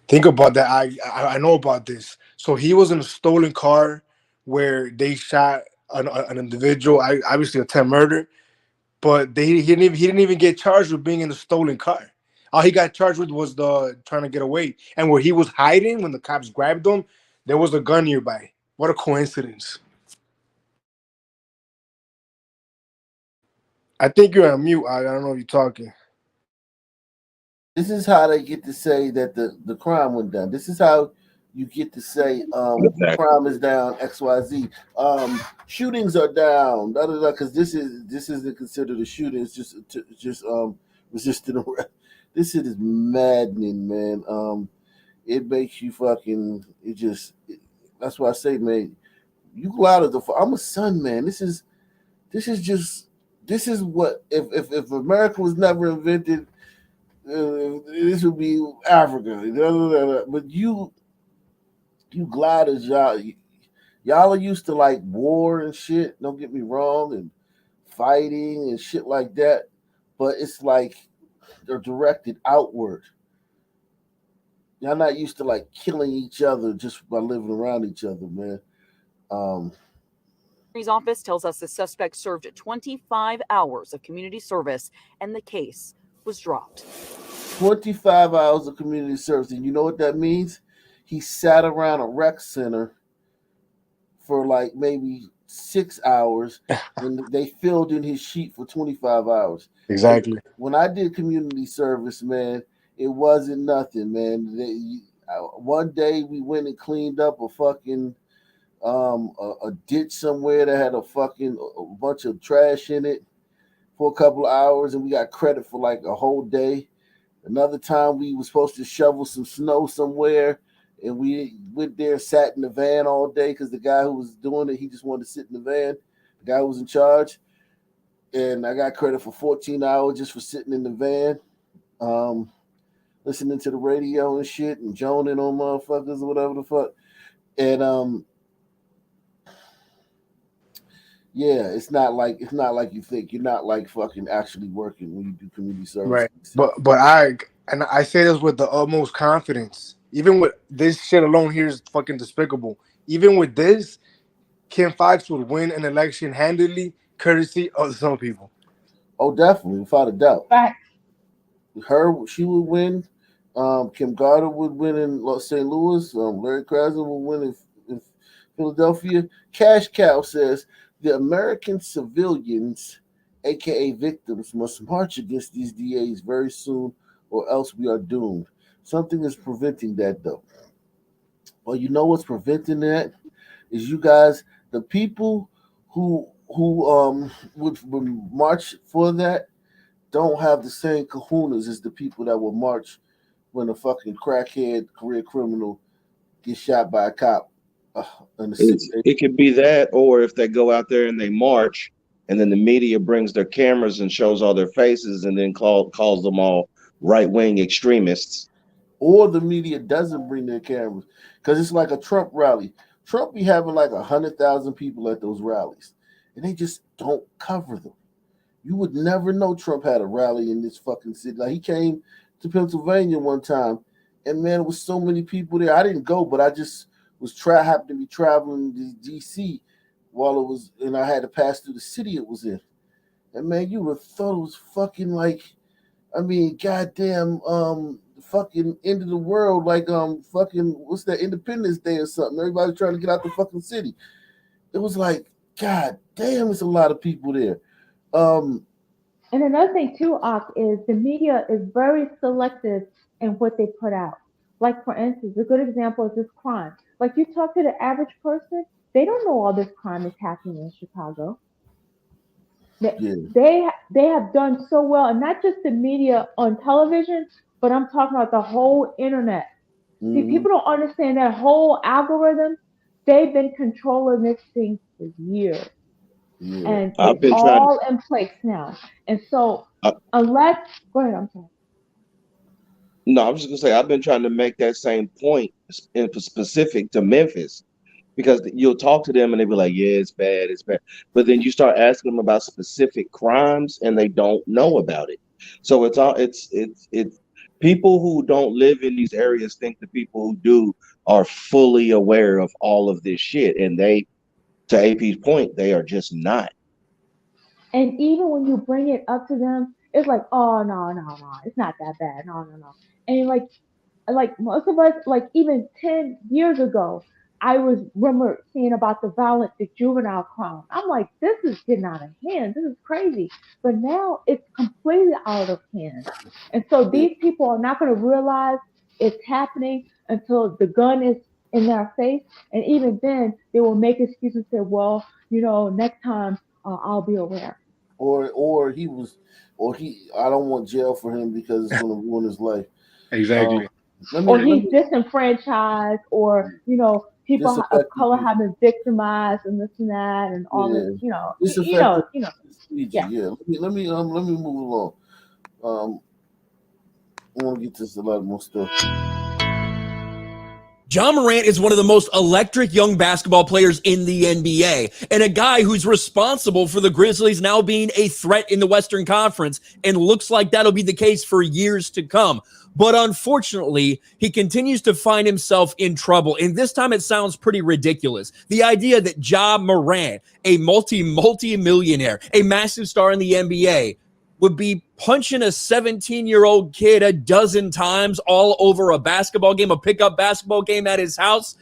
Think about that. I know about this. So he was in a stolen car where they shot an individual, obviously attempt murder, but he didn't even get charged with being in the stolen car. All he got charged with was the trying to get away. And where he was hiding when the cops grabbed him, there was a gun nearby. What a coincidence! I think you're on mute. I don't know if you're talking. This is how they get to say that the crime went down. This is how you get to say crime is down, XYZ. Shootings are down, da da da. Because this isn't considered a shooting. It's just resisting arrest. This shit is maddening, man. It makes you fucking. That's why I say, man, you go out of the. I'm a son, man. This is just. This is what if America was never invented, this would be Africa. But you gliders, y'all are used to like war and shit. Don't get me wrong, and fighting and shit like that. But it's like they're directed outward. Y'all not used to like killing each other just by living around each other, man. His office tells us the suspect served 25 hours of community service and the case was dropped. 25 hours of community service. And you know what that means? He sat around a rec center for like maybe 6 hours and they filled in his sheet for 25 hours. Exactly. And when I did community service, man, it wasn't nothing, man. One day we went and cleaned up a fucking a ditch somewhere that had a bunch of trash in it for a couple of hours, and we got credit for like a whole day. Another time we were supposed to shovel some snow somewhere, and we went there, sat in the van all day because the guy who was doing it, he just wanted to sit in the van. The guy who was in charge, and I got credit for 14 hours just for sitting in the van, listening to the radio and shit, and joning on motherfuckers or whatever the fuck. And yeah, it's not like you think. You're not like fucking actually working when you do community service. Right. But I say this with the utmost confidence. Even with this shit alone here is fucking despicable. Even with this, Kim Fox would win an election handily, courtesy of some people. Oh, definitely, without a doubt. She would win. Kim Gardner would win in St. Louis. Larry Krasner would win in Philadelphia. Cash Cow says the American civilians, aka victims, must march against these DAs very soon, or else we are doomed. Something is preventing that, though. Well, you know what's preventing that is you guys, the people who would march for that, don't have the same kahunas as the people that will march when a fucking crackhead career criminal gets shot by a cop. It could be that, or if they go out there and they march, and then the media brings their cameras and shows all their faces, and then calls them all right-wing extremists. Or the media doesn't bring their cameras because it's like a Trump rally. Trump be having like 100,000 people at those rallies, and they just don't cover them. You would never know Trump had a rally in this fucking city. Like he came to Pennsylvania one time, and man, it was so many people there. I didn't go, but I just happened to be traveling to DC while it was, and I had to pass through the city it was in. And man, you would have thought it was fucking like, I mean, goddamn, fucking end of the world, like fucking what's that, Independence Day or something. Everybody's trying to get out the fucking city. It was like, god damn, it's a lot of people there. And another thing too, Ak, is the media is very selective in what they put out. Like for instance, a good example is this crime. Like you talk to the average person, they don't know all this crime is happening in Chicago. They have done so well, and not just the media on television, but I'm talking about the whole internet. See, people don't understand that whole algorithm. They've been controlling this thing for years. And it's all in place now. And so unless go ahead, I'm sorry. No, I was just gonna say I've been trying to make that same point in specific to Memphis, because you'll talk to them and they'll be like, "Yeah, it's bad, it's bad," but then you start asking them about specific crimes and they don't know about it. So it's People who don't live in these areas think the people who do are fully aware of all of this shit, and they, to AP's point, they are just not. And even when you bring it up to them, it's like, oh no, it's not that bad. No. And like most of us, like even 10 years ago, I was remember seeing about the juvenile crime. I'm like, this is getting out of hand. This is crazy. But now it's completely out of hand. And so these people are not going to realize it's happening until the gun is in their face. And even then, they will make excuses and say, well, next time I'll be aware. Or he I don't want jail for him because it's going to ruin his life. Exactly. Or he's disenfranchised, or people of color have been victimized and this and that and all this, Yeah. Let me move along. I want to get to a lot more stuff. Ja Morant is one of the most electric young basketball players in the NBA, and a guy who's responsible for the Grizzlies now being a threat in the Western Conference, and looks like that'll be the case for years to come. But unfortunately, he continues to find himself in trouble, and this time it sounds pretty ridiculous. The idea that Ja Morant, a multi-millionaire, a massive star in the NBA, would be punching a 17-year-old kid a dozen times all over a basketball game, a pickup basketball game at his house,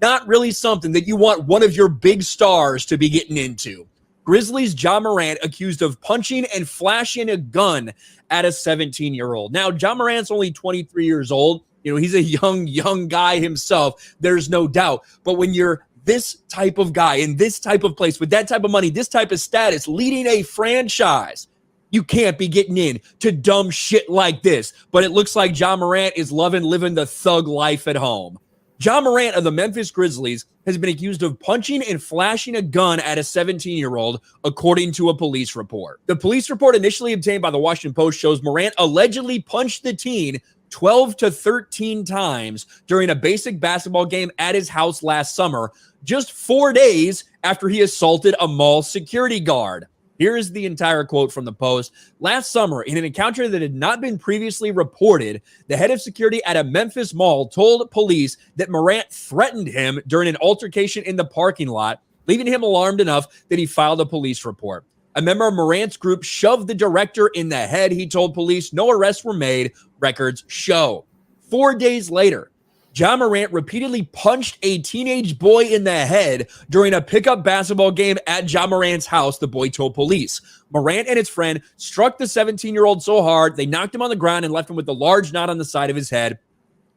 not really something that you want one of your big stars to be getting into. Grizzlies Ja Morant accused of punching and flashing a gun at a 17-year-old. Now, Ja Morant's only 23 years old. He's a young guy himself. There's no doubt. But when you're this type of guy in this type of place with that type of money, this type of status, leading a franchise, you can't be getting in to dumb shit like this. But it looks like Ja Morant is living the thug life at home. Ja Morant of the Memphis Grizzlies has been accused of punching and flashing a gun at a 17-year-old, according to a police report. The police report initially obtained by the Washington Post shows Morant allegedly punched the teen 12 to 13 times during a basic basketball game at his house last summer, just 4 days after he assaulted a mall security guard. Here is the entire quote from the Post. Last summer, in an encounter that had not been previously reported, the head of security at a Memphis mall told police that Morant threatened him during an altercation in the parking lot, leaving him alarmed enough that he filed a police report. A member of Morant's group shoved the director in the head, he told police. No arrests were made, records show. 4 days later, Ja Morant repeatedly punched a teenage boy in the head during a pickup basketball game at Ja Morant's house, the boy told police. Morant and his friend struck the 17-year-old so hard, they knocked him on the ground and left him with a large knot on the side of his head,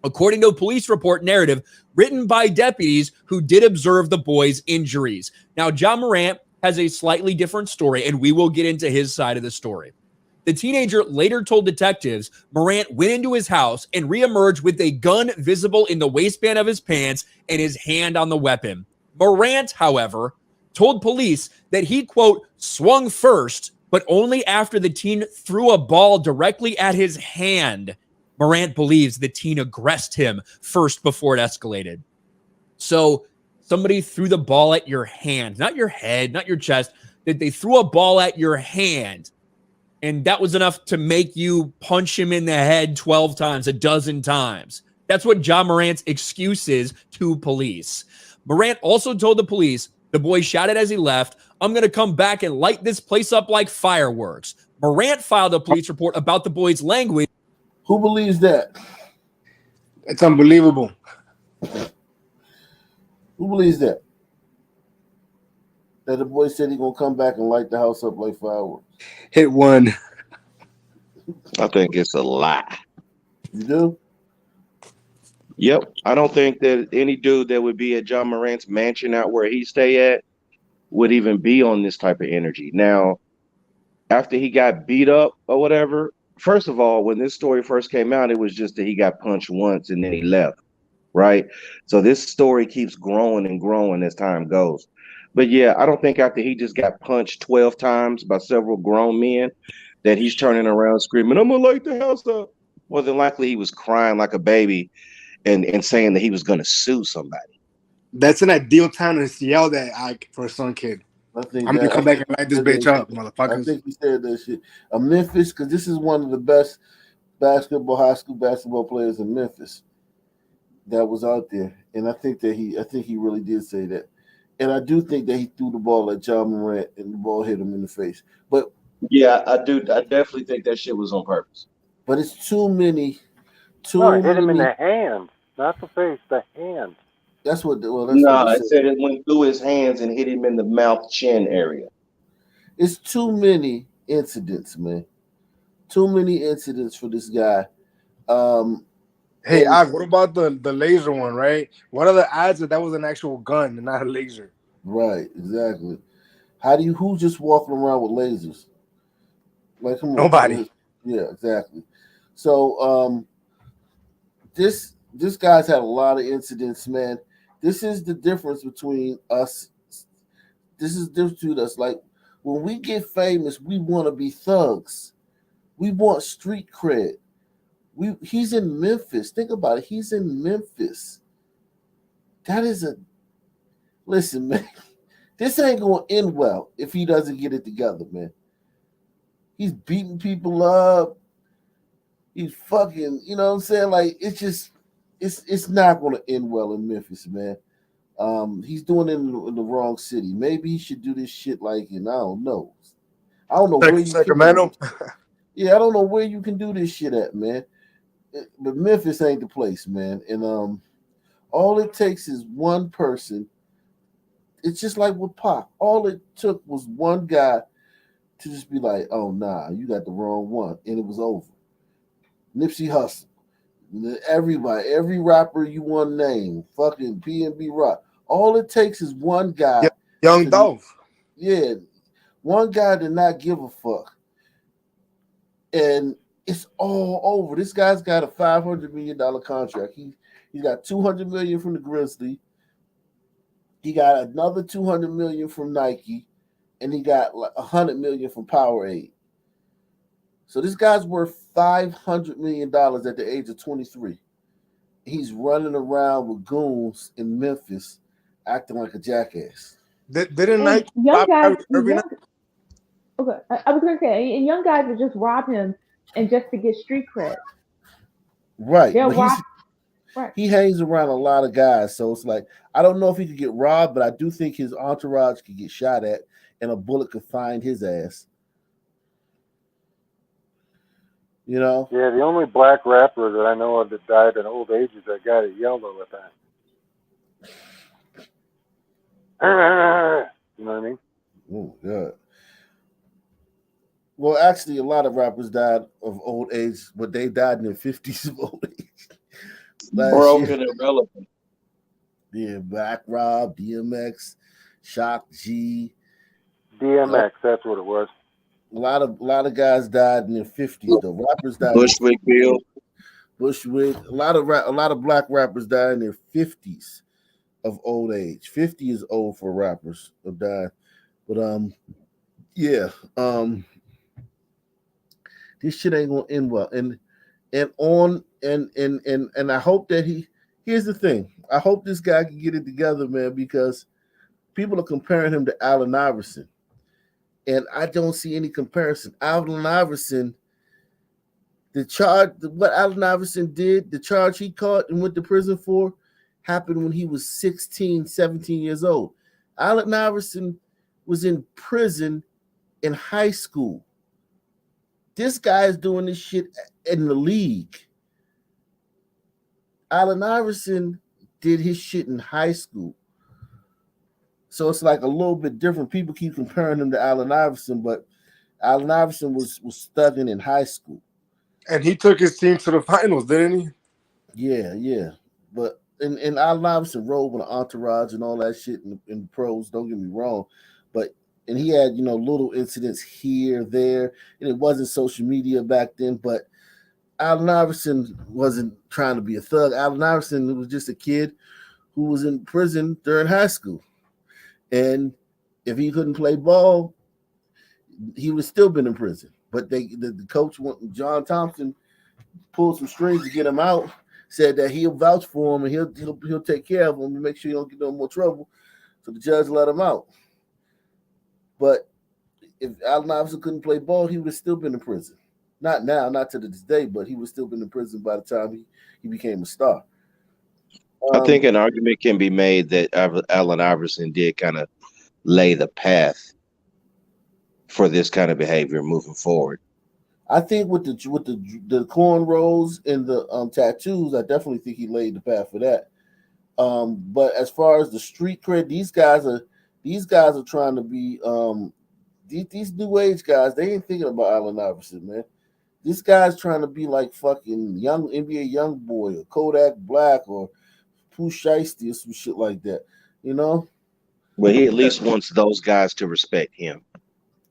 according to a police report narrative written by deputies who did observe the boy's injuries. Now, Ja Morant has a slightly different story, and we will get into his side of the story. The teenager later told detectives Morant went into his house and reemerged with a gun visible in the waistband of his pants and his hand on the weapon. Morant, however, told police that he, quote, swung first, but only after the teen threw a ball directly at his hand. Morant believes the teen aggressed him first before it escalated. So somebody threw the ball at your hand, not your head, not your chest, that they threw a ball at your hand. And that was enough to make you punch him in the head 12 times, a dozen times. That's what Ja Morant's excuse is to police. Morant also told the police, the boy shouted as he left, "I'm going to come back and light this place up like fireworks." Morant filed a police report about the boy's language. Who believes that? It's unbelievable. Who believes that? That the boy said he's going to come back and light the house up like fireworks? Hit one. I think it's a lie. You do? Yep. I don't think that any dude that would be at Ja Morant's mansion out where he stay at would even be on this type of energy. Now, after he got beat up or whatever, first of all, when this story first came out, it was just that he got punched once and then he left, right? So this story keeps growing and growing as time goes. But yeah, I don't think after he just got punched 12 times by several grown men that he's turning around screaming, "I'm gonna light the house up." More than likely he was crying like a baby and saying that he was gonna sue somebody. That's an ideal time to yell that for some kid. I think I'm gonna come back and light this bitch up, motherfuckers. I think he said that shit. Memphis, because this is one of the best high school basketball players in Memphis that was out there, and I think he really did say that, and I do think that he threw the ball at John Morant and the ball hit him in the face. But Yeah, I do. I definitely think that shit was on purpose. it's too many. No, it hit him in the hand, not the face, the hand. That's what. Well, that's what No, they it said. said it went through his hands and hit him in the mouth chin area. It's too many incidents, man. Too many incidents for this guy. Hey, And what about the laser one, right? What are the odds that was an actual gun and not a laser? right, exactly. Who's just walking around with lasers? Like, come on. Nobody. Yeah, exactly. So, this guy's had a lot of incidents, man. This is the difference between us. This is the difference between us. Like, when we get famous, we want to be thugs. We want street cred. He's in Memphis. Think about it. He's in Memphis. That is listen, man. This ain't gonna end well if he doesn't get it together, man. He's beating people up. He's fucking, you know what I'm saying? Like, it's not gonna end well in Memphis, man. He's doing it in the wrong city. Maybe he should do this shit like I don't know. I don't know where you Sacramento. Yeah, I don't know where you can do this shit at, man. But Memphis ain't the place, man. And all it takes is one person. It's just like with Pac. All it took was one guy to just be like, "Oh nah, you got the wrong one," and it was over. Nipsey Hussle, everybody, every rapper you want to name, fucking PNB Rock. All it takes is one guy. Young Dolph. Yeah, one guy to not give a fuck, and it's all over. This guy's got a $500 million contract. He's got $200 million from the Grizzlies. He got another $200 million from Nike, and he got like $100 million from Powerade. So this guy's worth $500 million at the age of 23. He's running around with goons in Memphis, acting like a jackass. Didn't Nike young guys, every night? okay, I was gonna say, and young guys would just rob him and just to get street cred. Right, They'll but rob. Right. he hangs around a lot of guys, so it's like I don't know if he could get robbed, but I do think his entourage could get shot at, and a bullet could find his ass. You know? Yeah, the only black rapper that I know of that died at old age is that guy that yelled all the time. You know what I mean? Oh, God. Well, actually, a lot of rappers died of old age, but they died in their 50s of old age. Broken and relevant. Yeah, Black Rob, DMX, Shock G. DMX, that's what it was. A lot of guys died in their 50s though. Rappers died. Bushwick Bill. Bushwick. A lot of black rappers died in their 50s of old age. 50 is old for rappers of dying. But yeah. This shit ain't gonna end well. And I hope that here's the thing. I hope this guy can get it together, man, because people are comparing him to Allen Iverson. And I don't see any comparison. Allen Iverson, what Allen Iverson did, the charge he caught and went to prison for, happened when he was 16, 17 years old. Allen Iverson was in prison in high school. This guy is doing this shit in the league. Allen Iverson did his shit in high school. So it's like a little bit different. People keep comparing him to Allen Iverson, but Allen Iverson was studying in high school. And he took his team to the finals, didn't he? Yeah. But and Allen Iverson rode with an entourage and all that shit in pros, don't get me wrong. And he had, little incidents here, there, and it wasn't social media back then, but Allen Iverson wasn't trying to be a thug. Allen Iverson was just a kid who was in prison during high school. And if he couldn't play ball, he would still been in prison. But the coach, John Thompson, pulled some strings to get him out, said that he'll vouch for him and he'll take care of him and make sure he don't get no more trouble. So the judge let him out. But if Allen Iverson couldn't play ball, he would have still been in prison. Not now, not to this day, but he would still been in prison by the time he became a star. I think an argument can be made that Allen Iverson did kind of lay the path for this kind of behavior moving forward. I think with the cornrows and the tattoos, I definitely think he laid the path for that. But as far as the street cred, these guys are trying to be these new age guys. They ain't thinking about Allen Iverson, man. This guy's trying to be like fucking young NBA young boy or Kodak Black or Pooh Shiesty or some shit like that. You know? Well, he at least wants those guys to respect him.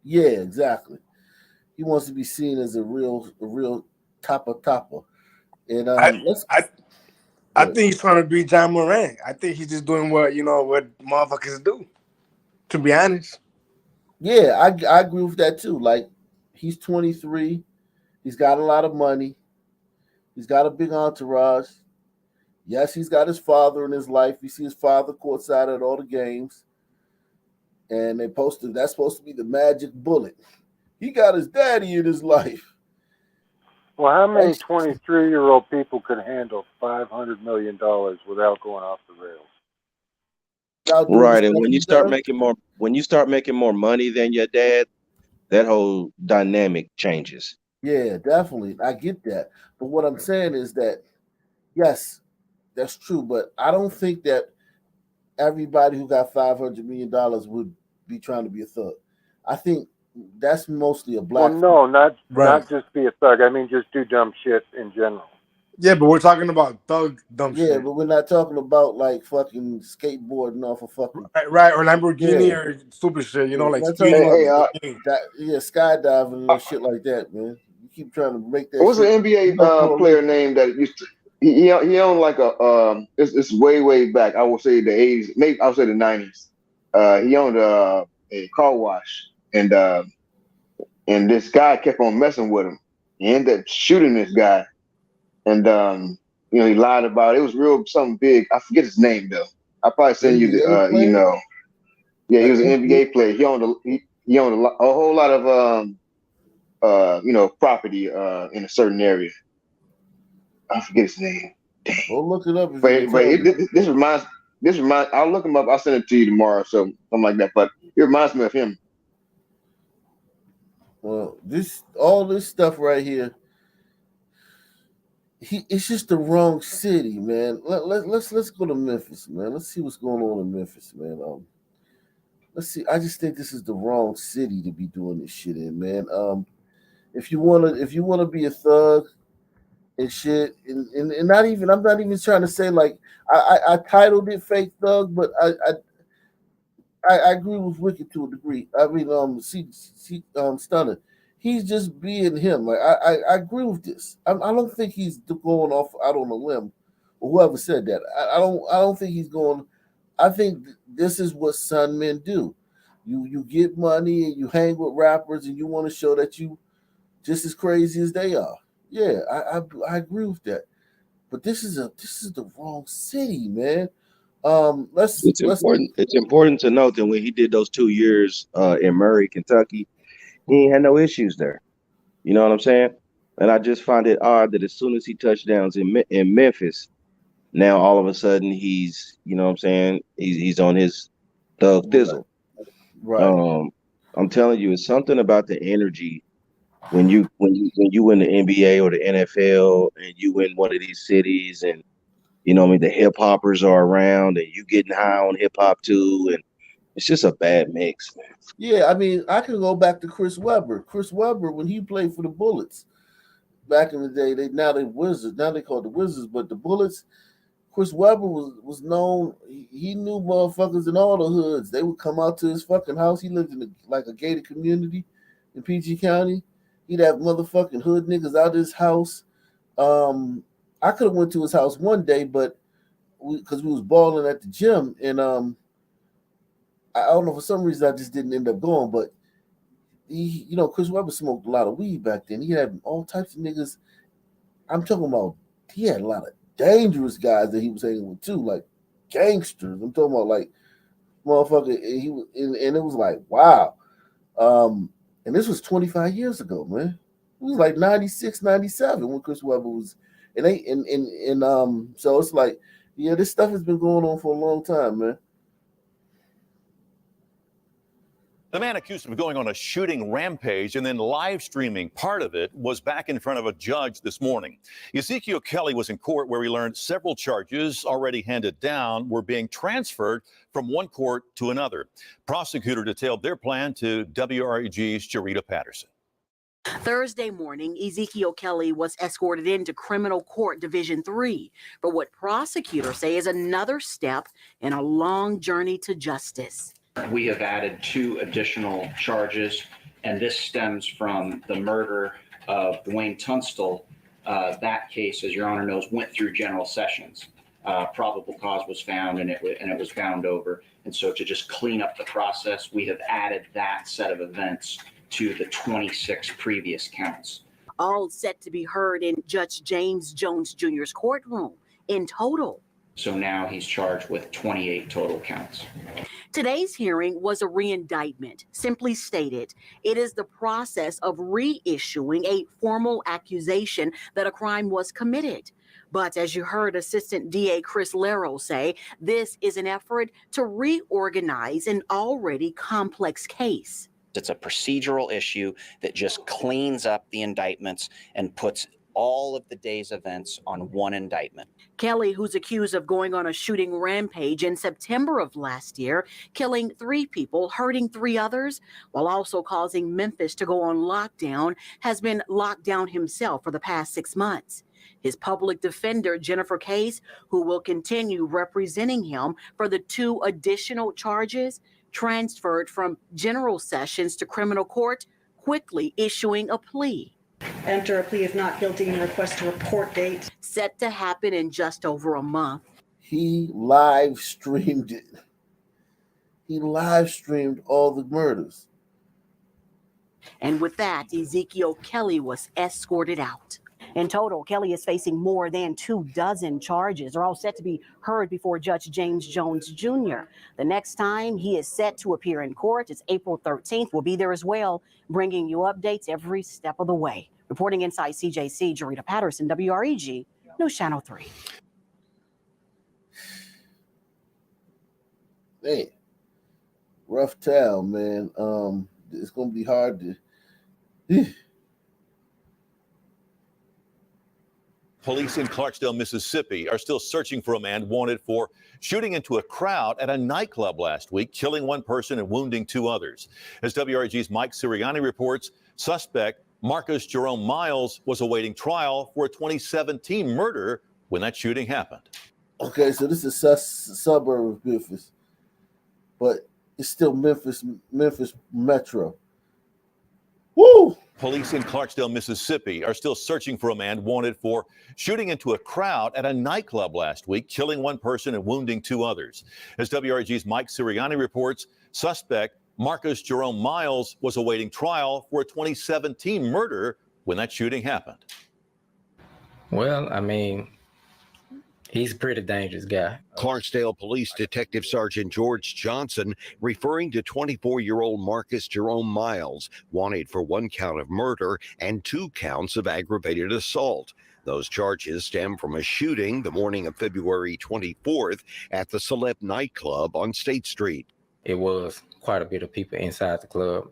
Yeah, exactly. He wants to be seen as a real topper. And I think he's trying to be John Morant. I think he's just doing what motherfuckers do. To be honest. Yeah, I agree with that too. Like, he's 23. He's got a lot of money. He's got a big entourage. Yes, he's got his father in his life. You see his father courtside at all the games. And that's supposed to be the magic bullet. He got his daddy in his life. Well, how many 23-year-old people could handle $500 million without going off the rails? Right, and when you start making more money than your dad, that whole dynamic changes. Yeah, definitely. I get that. But what I'm saying is that, yes, that's true. But I don't think that everybody who got $500 million would be trying to be a thug. I think that's mostly a black. Well, no, not just be a thug. I mean, just do dumb shit in general. Yeah, but we're talking about thug dumb shit. Yeah, but we're not talking about like fucking skateboarding off a fucking right or Lamborghini or stupid shit. You know, like skydiving and shit like that, man. You keep trying to make that. What's an NBA player name that used to he owned like a it's way back. I will say the 80s, maybe I'll say the 90s. He owned a car wash, and this guy kept on messing with him. He ended up shooting this guy, and he lied about it. It was real something big. I forget his name though. I'll probably send you the Yeah, he was an NBA player. He owned a whole lot of property in a certain area. I forget his name. We'll look it up. This reminds. I'll look him up. I'll send it to you tomorrow. So something like that. But it reminds me of him. Well, all this stuff right here, it's just the wrong city, man. Let's go to Memphis, man. Let's see what's going on in Memphis, man. Let's see. I just think this is the wrong city to be doing this shit in, man. If you wanna be a thug and shit, and not even, I'm not even trying to say like I titled it fake thug, but I agree with Wicked to a degree. I mean, Stunner. He's just being him. Like I agree with this. I don't think he's going off out on a limb, or whoever said that. I don't think he's going. I think this is what Sun men do. You get money and you hang with rappers and you want to show that you just as crazy as they are. Yeah, I agree with that. But this is the wrong city, man. It's important to note that when he did those 2 years in Murray, Kentucky, he ain't had no issues there. You know what I'm saying? And I just find it odd that as soon as he touchdowns in Memphis, now all of a sudden he's, you know what I'm saying, he's on his thug thizzle. Right. I'm telling you, it's something about the energy when you in the NBA or the NFL and you in one of these cities, and you know what I mean, the hip hoppers are around and you getting high on hip hop too, and it's just a bad mix, man. Yeah, I mean, I can go back to Chris Webber. Chris Webber, when he played for the Bullets back in the day, they Wizards. Now they call it the Wizards, but the Bullets. Chris Webber was known. He knew motherfuckers in all the hoods. They would come out to his fucking house. He lived in a gated community in PG County. He'd have motherfucking hood niggas out his house. I could have went to his house one day, but because we was balling at the gym, and I don't know, for some reason I just didn't end up going. But Chris Webber smoked a lot of weed back then. He had all types of niggas. I'm talking about, he had a lot of dangerous guys that he was hanging with too, like gangsters. I'm talking about like motherfucker. And it was like, wow. And this was 25 years ago, man. was like 96, 97 when Chris Webber was, so it's like, yeah, this stuff has been going on for a long time, man. The man accused of going on a shooting rampage and then live streaming part of it was back in front of a judge this morning. Ezekiel Kelly was in court where we learned several charges already handed down were being transferred from one court to another. Prosecutor detailed their plan to WREG's Jarita Patterson. Thursday morning, Ezekiel Kelly was escorted into Criminal Court Division 3 for what prosecutors say is another step in a long journey to justice. We have added 2 additional charges, and this stems from the murder of Dwayne Tunstall. That case, as Your Honor knows, went through General Sessions. Probable cause was found, and it was bound over. And so to just clean up the process, we have added that set of events to the 26 previous counts. All set to be heard in Judge James Jones Jr.'s courtroom in total. So now he's charged with 28 total counts. Today's hearing was a reindictment. Simply stated, it is the process of reissuing a formal accusation that a crime was committed. But as you heard Assistant DA Chris Lero say, this is an effort to reorganize an already complex case. It's a procedural issue that just cleans up the indictments and puts all of the day's events on one indictment. Kelly, who's accused of going on a shooting rampage in September of last year, killing 3 people, hurting 3 others, while also causing Memphis to go on lockdown, has been locked down himself for the past 6 months. His public defender, Jennifer Case, who will continue representing him for the 2 additional charges, transferred from General Sessions to criminal court, quickly issuing a plea. Enter a plea of not guilty and request a report date. Set to happen in just over a month. He live streamed it. He live streamed all the murders. And with that, Ezekiel Kelly was escorted out. In total, Kelly is facing more than 24 charges. They're all set to be heard before Judge James Jones Jr. The next time he is set to appear in court is April 13th. We'll be there as well, bringing you updates every step of the way. Reporting inside CJC, Jarita Patterson, WREG, News Channel 3. Man, rough town, man. It's going to be hard to... Police in Clarksdale, Mississippi are still searching for a man wanted for shooting into a crowd at a nightclub last week, killing 1 person and wounding 2 others. As WRG's Mike Sirianni reports, suspect Marcus Jerome Miles was awaiting trial for a 2017 murder when that shooting happened. Okay, so this is a suburb of Memphis, but it's still Memphis Metro. Woo! Police in Clarksdale, Mississippi are still searching for a man wanted for shooting into a crowd at a nightclub last week, killing 1 person and wounding 2 others. As WRG's Mike Sirianni reports, suspect Marcus Jerome Miles was awaiting trial for a 2017 murder when that shooting happened. Well, I mean, he's a pretty dangerous guy. Clarksdale Police Detective Sergeant George Johnson referring to 24-year-old Marcus Jerome Miles, wanted for 1 count of murder and 2 counts of aggravated assault. Those charges stem from a shooting the morning of February 24th at the Celeb nightclub on State Street. It was quite a bit of people inside the club.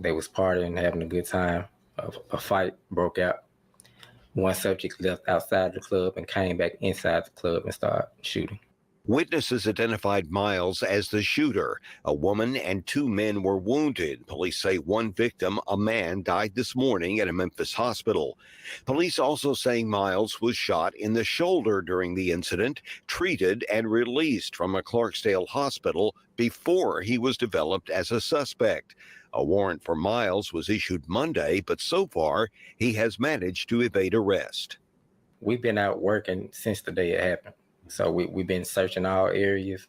They was partying, having a good time. A fight broke out. 1 subject left outside the club and came back inside the club and started shooting. Witnesses identified Miles as the shooter. A woman and 2 men were wounded. Police say 1 victim, a man, died this morning at a Memphis hospital. Police also saying Miles was shot in the shoulder during the incident, treated and released from a Clarksdale hospital before he was developed as a suspect. A warrant for Miles was issued Monday, but so far he has managed to evade arrest. We've been out working since the day it happened. So we've been searching all areas,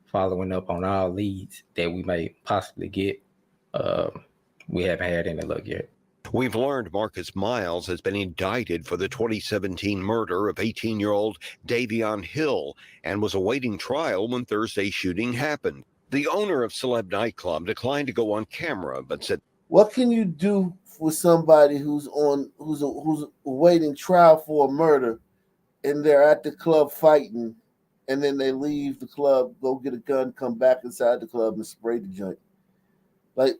following up on all leads that we may possibly get. We haven't had any luck yet. We've learned Marcus Miles has been indicted for the 2017 murder of 18-year-old Davion Hill and was awaiting trial when Thursday's shooting happened. The owner of Celeb nightclub declined to go on camera, but said What can you do with somebody who's awaiting trial for a murder, and they're at the club fighting, and then they leave the club, go get a gun, come back inside the club and spray the joint? Like,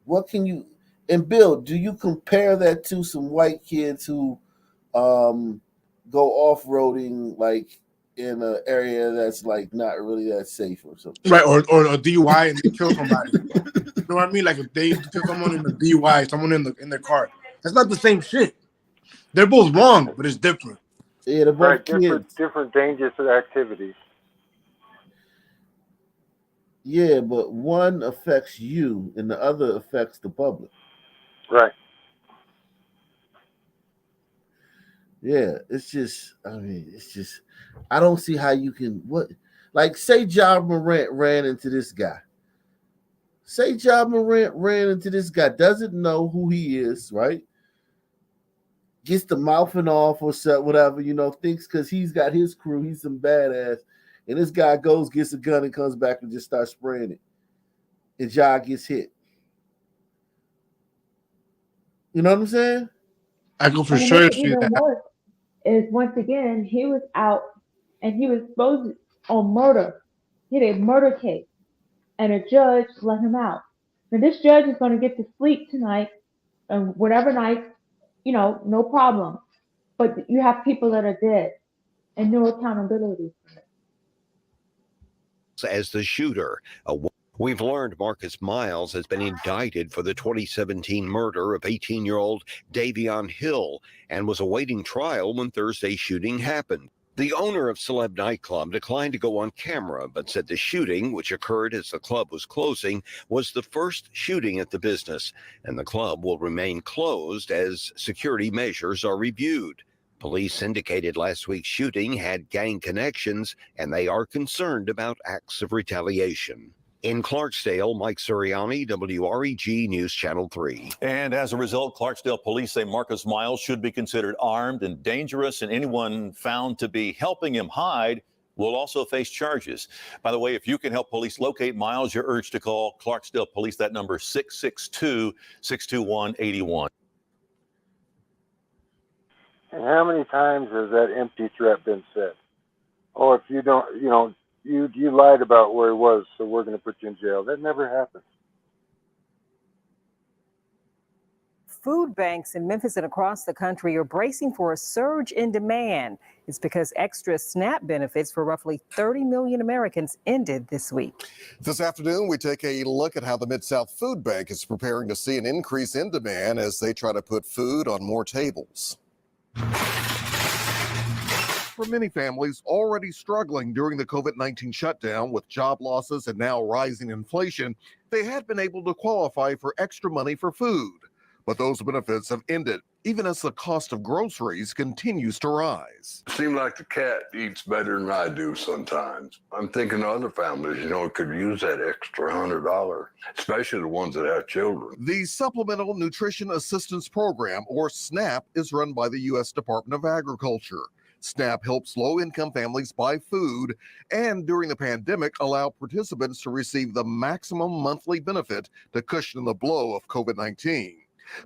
what can you? And Bill, do you compare that to some white kids who go off roading like in an area that's like not really that safe or something? Right, or a DUI and they kill somebody. You know what I mean? Like if they kill someone in the DUI, someone in their car. That's not the same shit. They're both wrong, but it's different. Yeah, they're both Right, kids. different dangerous activities. Yeah, but one affects you and the other affects the public. Right. Yeah, it's just, I don't see how you can, like, say Ja Morant ran into this guy. Say Ja Morant ran into this guy, doesn't know who he is, right? Gets the mouthing off or whatever, thinks because he's got his crew, he's some badass. And this guy goes, gets a gun, and comes back and just starts spraying it. And Ja gets hit. You know what I'm saying? I go for And to sure make it see even that. worse is once again he was out and he was supposed on murder. He had a murder case, and a judge let him out. Now this judge is going to get to sleep tonight, and whatever night, no problem. But you have people that are dead, and no accountability. As the shooter, we've learned Marcus Miles has been indicted for the 2017 murder of 18-year-old Davion Hill and was awaiting trial when Thursday's shooting happened. The owner of Celeb Nightclub declined to go on camera, but said the shooting, which occurred as the club was closing, was the first shooting at the business, and the club will remain closed as security measures are reviewed. Police indicated last week's shooting had gang connections, and they are concerned about acts of retaliation. In Clarksdale, Mike Suriani, WREG News Channel 3. And as a result, Clarksdale police say Marcus Miles should be considered armed and dangerous, and anyone found to be helping him hide will also face charges. By the way, if you can help police locate Miles, you're urged to call Clarksdale Police. That number is 662-621-81. And how many times has that empty threat been said? Oh, if you don't, you lied about where he was, so we're going to put you in jail. That never happens. Food banks in Memphis and across the country are bracing for a surge in demand. It's because extra SNAP benefits for roughly 30 million Americans ended this week. This afternoon, we take a look at how the Mid-South Food Bank is preparing to see an increase in demand as they try to put food on more tables. For many families already struggling during the COVID-19 shutdown with job losses and now rising inflation, they had been able to qualify for extra money for food. But those benefits have ended, even as the cost of groceries continues to rise. It seems like the cat eats better than I do sometimes. I'm thinking other families, could use that extra $100, especially the ones that have children. The Supplemental Nutrition Assistance Program, or SNAP, is run by the U.S. Department of Agriculture. SNAP helps low-income families buy food and, during the pandemic, allow participants to receive the maximum monthly benefit to cushion the blow of COVID-19.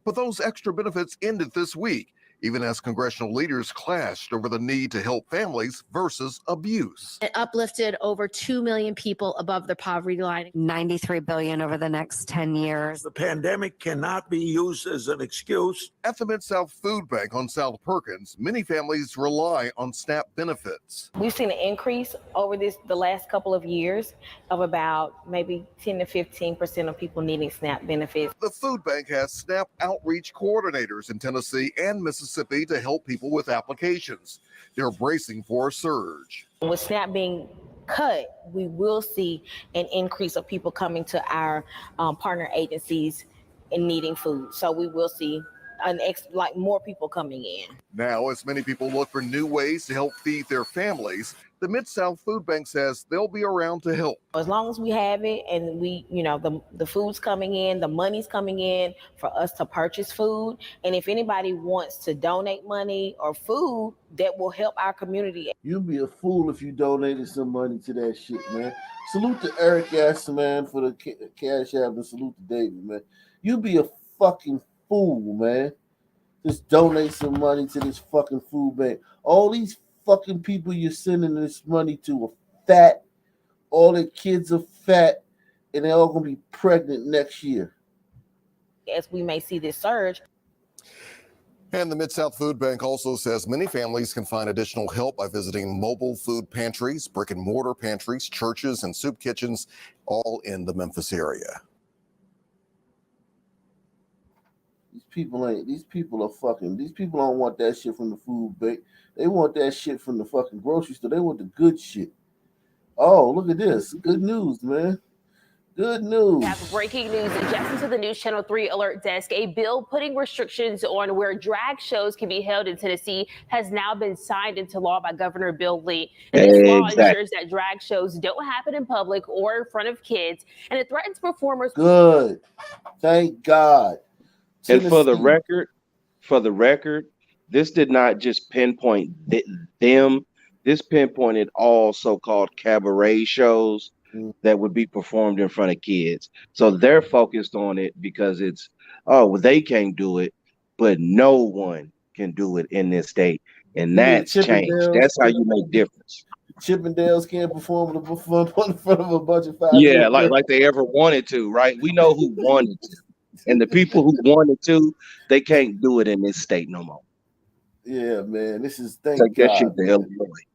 But those extra benefits ended this week, even as congressional leaders clashed over the need to help families versus abuse. It uplifted over 2 million people above the poverty line. $93 billion over the next 10 years. The pandemic cannot be used as an excuse. At the Mid-South Food Bank on South Perkins, many families rely on SNAP benefits. We've seen an increase over the last couple of years of about maybe 10 to 15% of people needing SNAP benefits. The food bank has SNAP outreach coordinators in Tennessee and Mississippi to help people with applications. They're bracing for a surge. With SNAP being cut, we will see an increase of people coming to our partner agencies and needing food. So we will see like more people coming in. Now, as many people look for new ways to help feed their families, the Mid-South Food Bank says they'll be around to help. As long as we have it and we, the food's coming in, the money's coming in for us to purchase food. And if anybody wants to donate money or food, that will help our community. You'd be a fool if you donated some money to that shit, man. Salute to Eric S, man, for the cash app, and salute to David, man. You'd be a fucking fool, man. Just donate some money to this fucking food bank. All these fucking people you're sending this money to are fat. All their kids are fat, and they're all gonna be pregnant next year. As we may see this surge. And the Mid-South Food Bank also says many families can find additional help by visiting mobile food pantries, brick and mortar pantries, churches, and soup kitchens, all in the Memphis area. These people don't want that shit from the food bank. They want that shit from the fucking grocery store. They want the good shit. Oh, look at this. Good news, man. Good news. We have breaking news just into the News Channel 3 alert desk. A bill putting restrictions on where drag shows can be held in Tennessee has now been signed into law by Governor Bill Lee. And this law ensures that drag shows don't happen in public or in front of kids, and it threatens performers. Good. Thank God. And for the record, this did not just pinpoint them. This pinpointed all so-called cabaret shows that would be performed in front of kids. So they're focused on it because it's, they can't do it, but no one can do it in this state. And that's changed. That's how you make difference. Chippendales can't perform in front of a bunch of 5. Yeah, like they ever wanted to, right? We know who wanted to. And the people who wanted to, they can't do it in this state no more. Yeah, man. This is thank Take God. That shit to Illinois.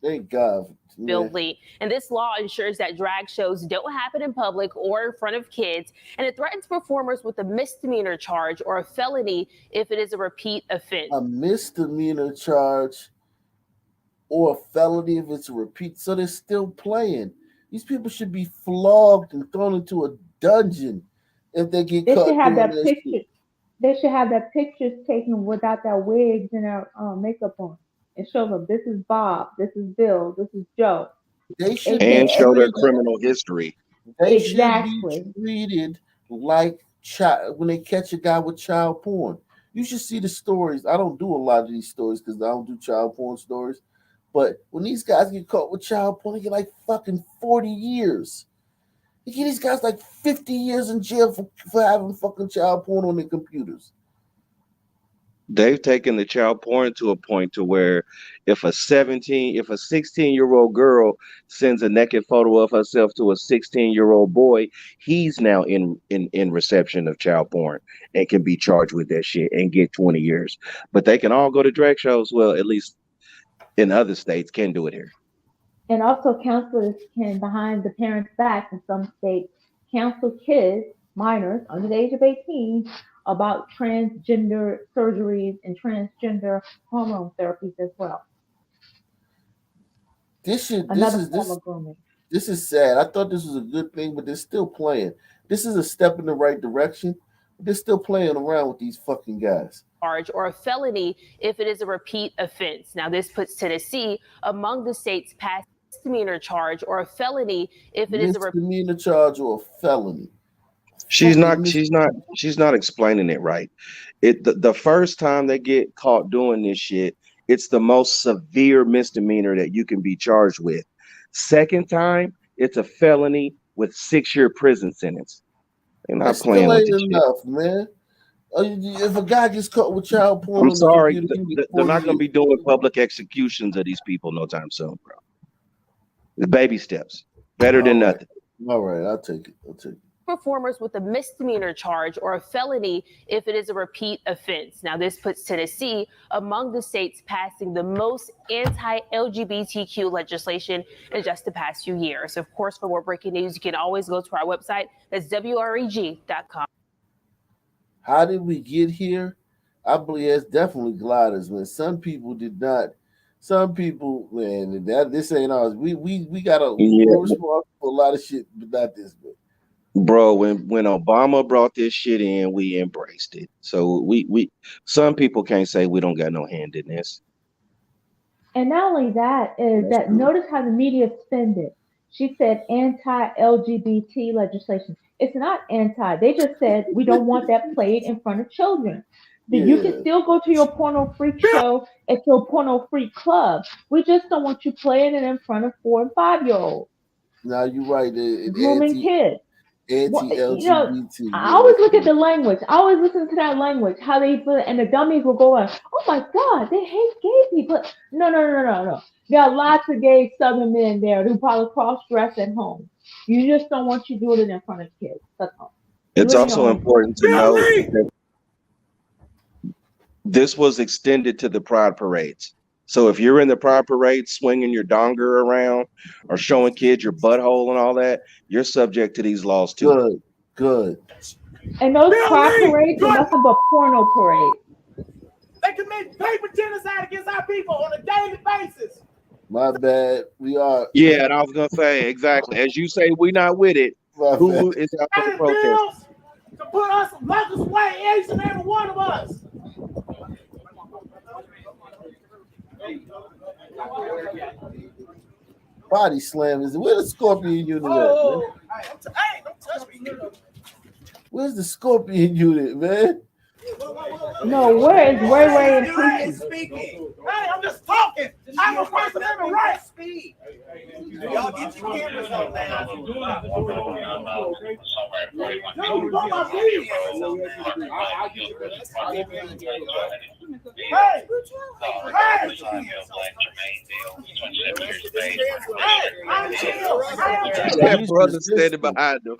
Thank God. Bill Lee. And this law ensures that drag shows don't happen in public or in front of kids, and it threatens performers with a misdemeanor charge or a felony if it is a repeat offense. A misdemeanor charge or a felony if it's a repeat. So they're still playing. These people should be flogged and thrown into a dungeon if they get caught. Should have that picture. They should have their pictures taken without their wigs and their makeup on. And show them this is Bob, this is Bill, this is Joe. They should show their criminal history. They should be treated like when they catch a guy with child porn. You should see the stories. I don't do a lot of these stories because I don't do child porn stories. But when these guys get caught with child porn, they get like fucking 40 years. You get these guys like 50 years in jail for having fucking child porn on their computers. They've taken the child porn to a point to where if a 16-year-old girl sends a naked photo of herself to a 16-year-old boy, he's now in reception of child porn and can be charged with that shit and get 20 years. But they can all go to drag shows. Well, at least in other states, can do it here. And also counselors can, behind the parents' back in some states, counsel kids, minors under the age of 18, about transgender surgeries and transgender hormone therapies as well. This is sad. I thought this was a good thing, but they're still playing. This is a step in the right direction, but they're still playing around with these fucking guys. Charge or a felony if it is a repeat offense. Now, this puts Tennessee among the states passed misdemeanor charge or a felony if it is a misdemeanor charge or a felony. She's not explaining it right. The first time they get caught doing this shit, it's the most severe misdemeanor that you can be charged with. Second time, it's a felony with 6-year prison sentence. They're not playing with this enough, man. If a guy gets caught with child porn, I'm sorry, they're not going to be doing public executions of these people no time soon, bro. The baby steps, better than nothing. All right, I'll take it. Performers with a misdemeanor charge or a felony if it is a repeat offense. Now, this puts Tennessee among the states passing the most anti-LGBTQ legislation in just the past few years. Of course, for more breaking news, you can always go to our website. That's WREG.com. How did we get here? I believe it's definitely gliders, man. Some people did not. Some people, man, this ain't ours. We got we're responsible for a lot of shit, but not this, man. Bro, when Obama brought this shit in, we embraced it. So we some people can't say we don't got no hand in this. And not only that, is That's that true. notice how the media spend it. She said anti-LGBT legislation. It's not anti. They just said we don't want that played in front of children. That you can Yeah. still go to your porno freak show at your porno freak club. We just don't want you playing it in front of 4 and 5-year-olds, Now you're right. grooming kids. Anti-LGBT. I Yeah, always look at that's the language. I always listen to that language. How they put it, and the dummies will go on. Oh my God, they hate gay people. No. There are lots of gay Southern men there who probably cross dress at home. You just don't want you doing it in front of kids. That's all. Do It's it in your also own home. important to note that this was extended to the pride parades. So if you're in the pride parade swinging your donger around or showing kids your butthole and all that, you're subject to these laws too. Good. And those pride parades are nothing but porno parades. They commit paper genocide against our people on a daily basis. My bad. We are. Yeah, and I was gonna say exactly as you say, we not with it. My Who bad. is out for the And protest? bills to put us, lock us away, each and every one of us. Body slam is where the Scorpion unit at, man? Hey, don't touch me. Where's the Scorpion unit, man? No, where is Ray Ray and You Pookie? ain't speaking. Hey, I'm just talking. I have a First Amendment right. Speak. Y'all get your cameras on now. Hey! That brother standing behind him.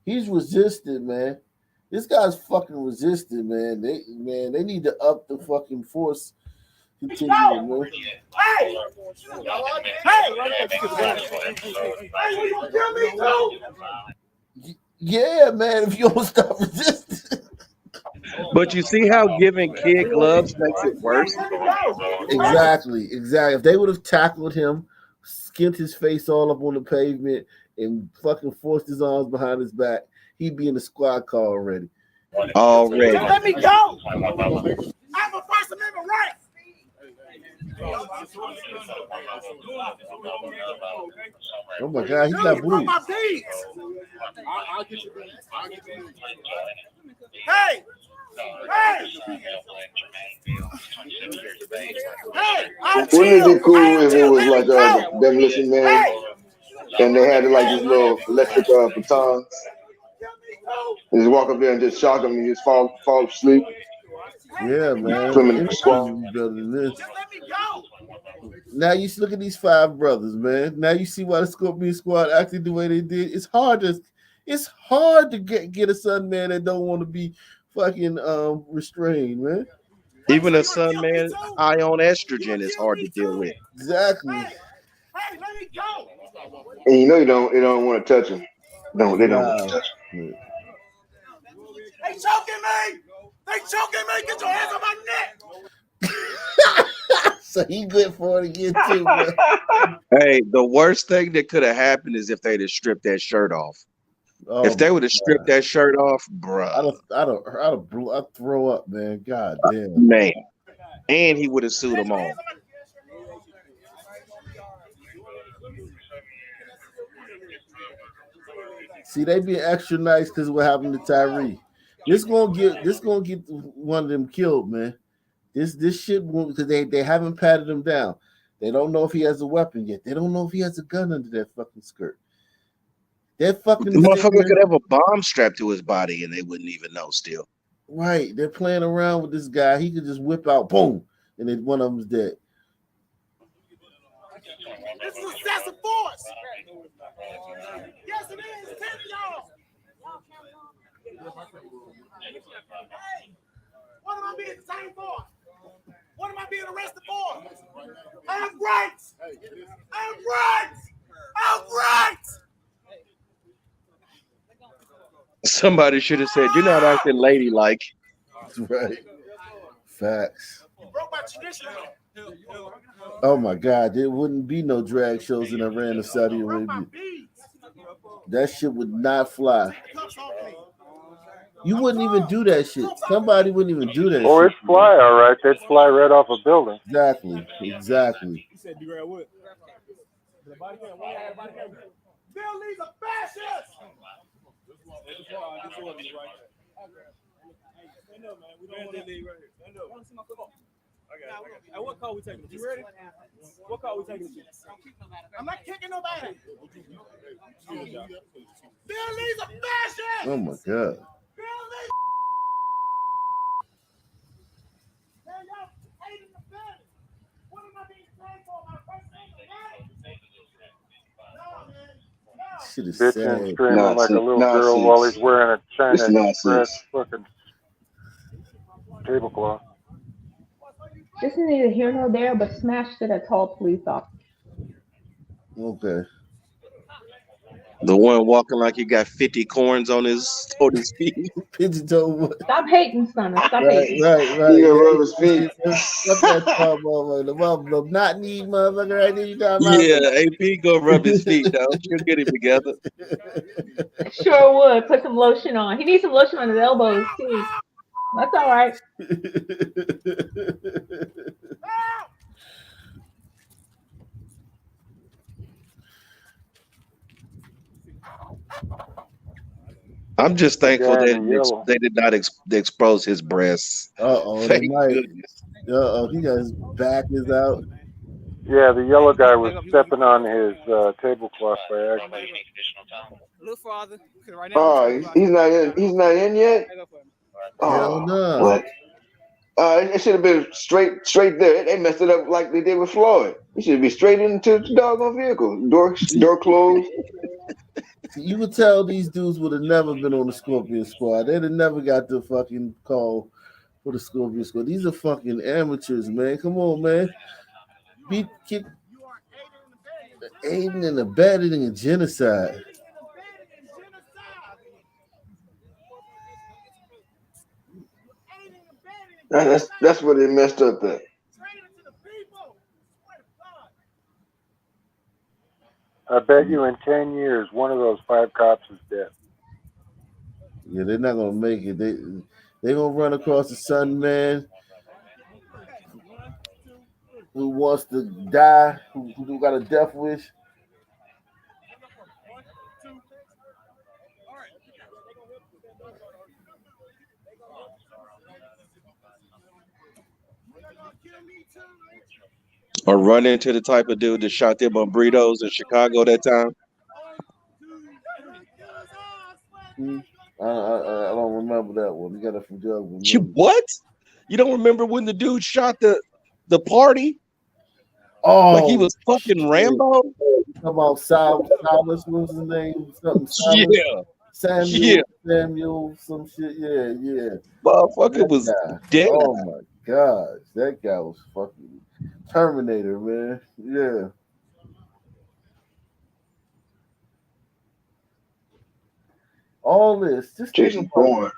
He's resistant, man. This guy's fucking resistant, man. They need to up the fucking force. Continue, man. Hey! Hey! Hey, you gonna kill me too? Yeah, man. If you don't stop resisting. But you see how giving kid gloves makes it worse? Exactly. If they would have tackled him, skint his face all up on the pavement, and fucking forced his arms behind his back, he'd be in the squad car already. Already. Just let me go. I have a First Amendment right. Oh my God, he got blue. My beads. I'll get your beads. Hey! Wouldn't it be cool if it was like Demolition Man and they had like these little electric batons? And just walk up there and just shock them and just fall asleep. Yeah, man. Swimming in the Anything squad. would be better than this. Now you look at these 5 brothers, man. Now you see why the Scorpion Squad acted the way they did. It's hard to get a son, man, that don't want to be fucking restrained, man. Even a son man high on estrogen is hard to deal with. Exactly. Hey, let me go. And you know they don't want to touch him. No, they don't want to touch him. They choking me. They choking me. Get your hands on my neck. So he good for it again too, man. Hey, the worst thing that could have happened is if they'd have stripped that shirt off. Oh if they would have stripped that shirt off, bruh. I'd throw up, man. God damn. Man. And he would have sued them all. See, they be extra nice because what happened to Tyree. This gonna get one of them killed, man. This shit won't, because they haven't patted him down. They don't know if he has a weapon yet. They don't know if he has a gun under that fucking skirt. That fucking the motherfucker could have a bomb strapped to his body and they wouldn't even know still. Right. They're playing around with this guy. He could just whip out, boom, and then one of them's dead. This is excessive force. Yes, it is. 10 of y'all. Hey, what am I being detained for? What am I being arrested for? I have rights. I have rights. I have rights. Somebody should have said, "You're not acting ladylike." That's right. Facts. You broke my tradition. Oh my God, there wouldn't be no drag shows in Iran or Saudi Arabia. That shit would not fly. You wouldn't even do that shit. Somebody wouldn't even do that Oh, shit. it's fly, all right. They'd fly right off a building. Exactly. Exactly. Bill Lee's a fascist. Stand up, man. We don't want that league right here. Stand up. Okay. Hey, what call we taking? You ready? What call we taking? I'm not kicking nobody. Bill Lee's a fascist. Oh my God. Bill Lee. Man, y'all hating the family. What am I being paid for? My first name is no, man. Shit is Bitching, sad. screaming like a little girl while he's wearing a This China nonsense. Express fucking tablecloth. This is neither here nor there, but smashed at a tall police officer. Okay. The one walking like he got 50 corns on his feet. Pigeon toe. Stop hating, son. Stop Right. hating. He gonna rub his feet. Fuck that tall motherfucker. The not need motherfucker right there. You talking about? Yeah, AP gonna rub his feet though. She'll get it together. Sure would. Put some lotion on. He needs some lotion on his elbows too. That's all right. I'm just thankful guy they in the yellow. they did not expose his breasts. They Thank might. goodness. He got his back is out. Yeah, the yellow guy was stepping on his tablecloth by accident. Look, father. Right Oh, he's not in. He's not in yet. Hell Oh, no. what? It should have been straight there. They messed it up like they did with Floyd. He should be straight into the doggone vehicle. Door closed. You could tell these dudes would have never been on the Scorpion Squad. They'd have never got the fucking call for the Scorpion Squad. These are fucking amateurs, man. Come on, man. Aiding and abetting and genocide. That's what they messed up at. I bet you in 10 years, one of those 5 cops is dead. Yeah, they're not gonna make it. They're gonna run across the sun, man, who wants to die, who got a death wish. Or run into the type of dude that shot them on burritos in Chicago that time. I don't remember that one. You got it from Doug. You what? You don't remember when the dude shot the party? Oh, like he was fucking shit. Rambo. Talking about Silas, what was his name? Something. Silas, Yeah. Samuel, some shit. Yeah. Motherfucker was dead. Oh my gosh, that guy was fucking Terminator, man. Yeah. All this, just Jason Bourne.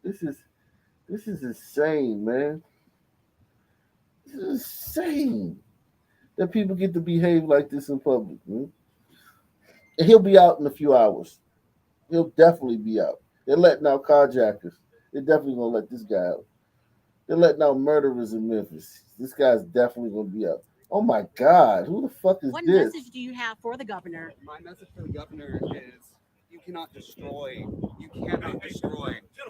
This is insane, man. This is insane that people get to behave like this in public, man. And he'll be out in a few hours. He'll definitely be out. They're letting out carjackers. They're definitely gonna let this guy out. They're letting out murderers in Memphis. This guy's definitely gonna be out. Oh my God, who the fuck is What this? message do you have for the governor? My message for the governor is you cannot destroy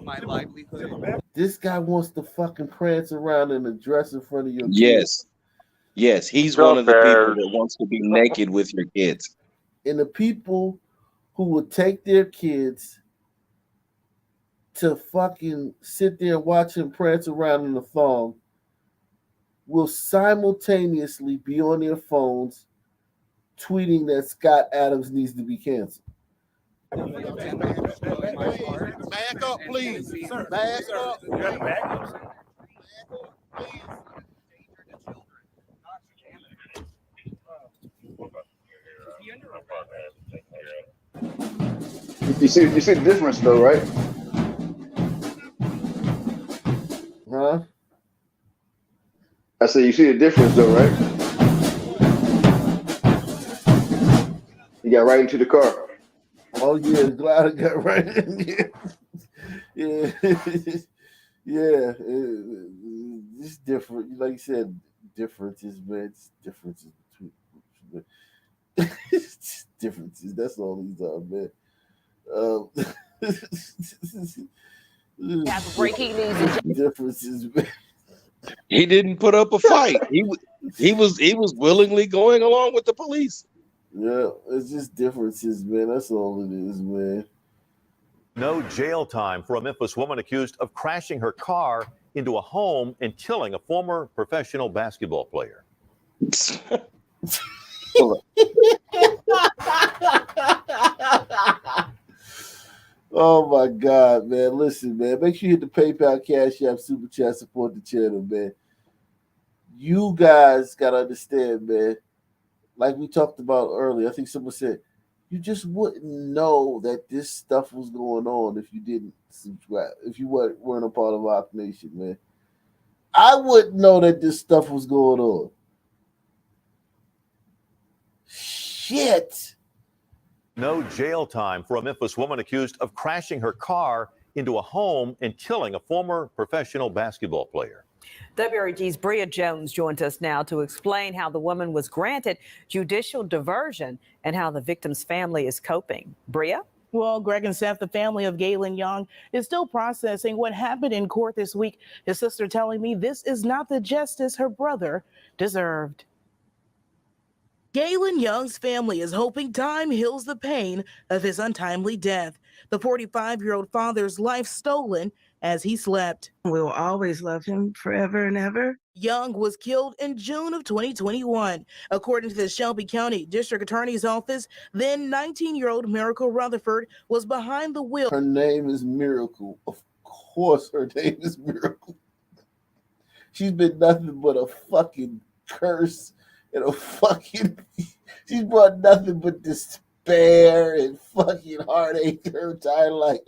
my livelihood. This guy wants to fucking prance around in a dress in front of your kids. Yes, he's one of the people that wants to be naked with your kids. And the people who would take their kids to fucking sit there and watch him prance around in the thong will simultaneously be on their phones tweeting that Scott Adams needs to be canceled. Back up, please. Sir, back up. You got back up, sir. You see the difference though, right? Huh? I said you see the difference though, right? He got right into the car. Oh yeah, glad I got right in here. Yeah, yeah. It's different. Like you said, differences, man. It's differences between it's just differences. That's all these are, man. Um, Have breaking news. differences, man. He didn't put up a fight. He was willingly going along with the police. Yeah, it's just differences, man. That's all it is, man. No jail time for a Memphis woman accused of crashing her car into a home and killing a former professional basketball player. Oh my God, man. Listen, man. Make sure you hit the PayPal, Cash App, Super Chat, support the channel, man. You guys gotta understand, man. Like we talked about earlier, I think someone said, you just wouldn't know that this stuff was going on if you didn't subscribe, if you weren't a part of our nation, man. I wouldn't know that this stuff was going on. Shit. No jail time for a Memphis woman accused of crashing her car into a home and killing a former professional basketball player. WREG's Bria Jones joins us now to explain how the woman was granted judicial diversion and how the victim's family is coping. Bria? Well, Greg and Seth, the family of Galen Young, is still processing what happened in court this week. His sister telling me this is not the justice her brother deserved. Galen Young's family is hoping time heals the pain of his untimely death. The 45-year-old father's life stolen as he slept. We will always love him forever and ever. Young was killed in June of 2021. According to the Shelby County District Attorney's Office, then 19-year-old Miracle Rutherford was behind the wheel. Her name is Miracle. Of course, her name is Miracle. She's been nothing but a fucking curse and a fucking. She's brought nothing but despair and fucking heartache her entire life.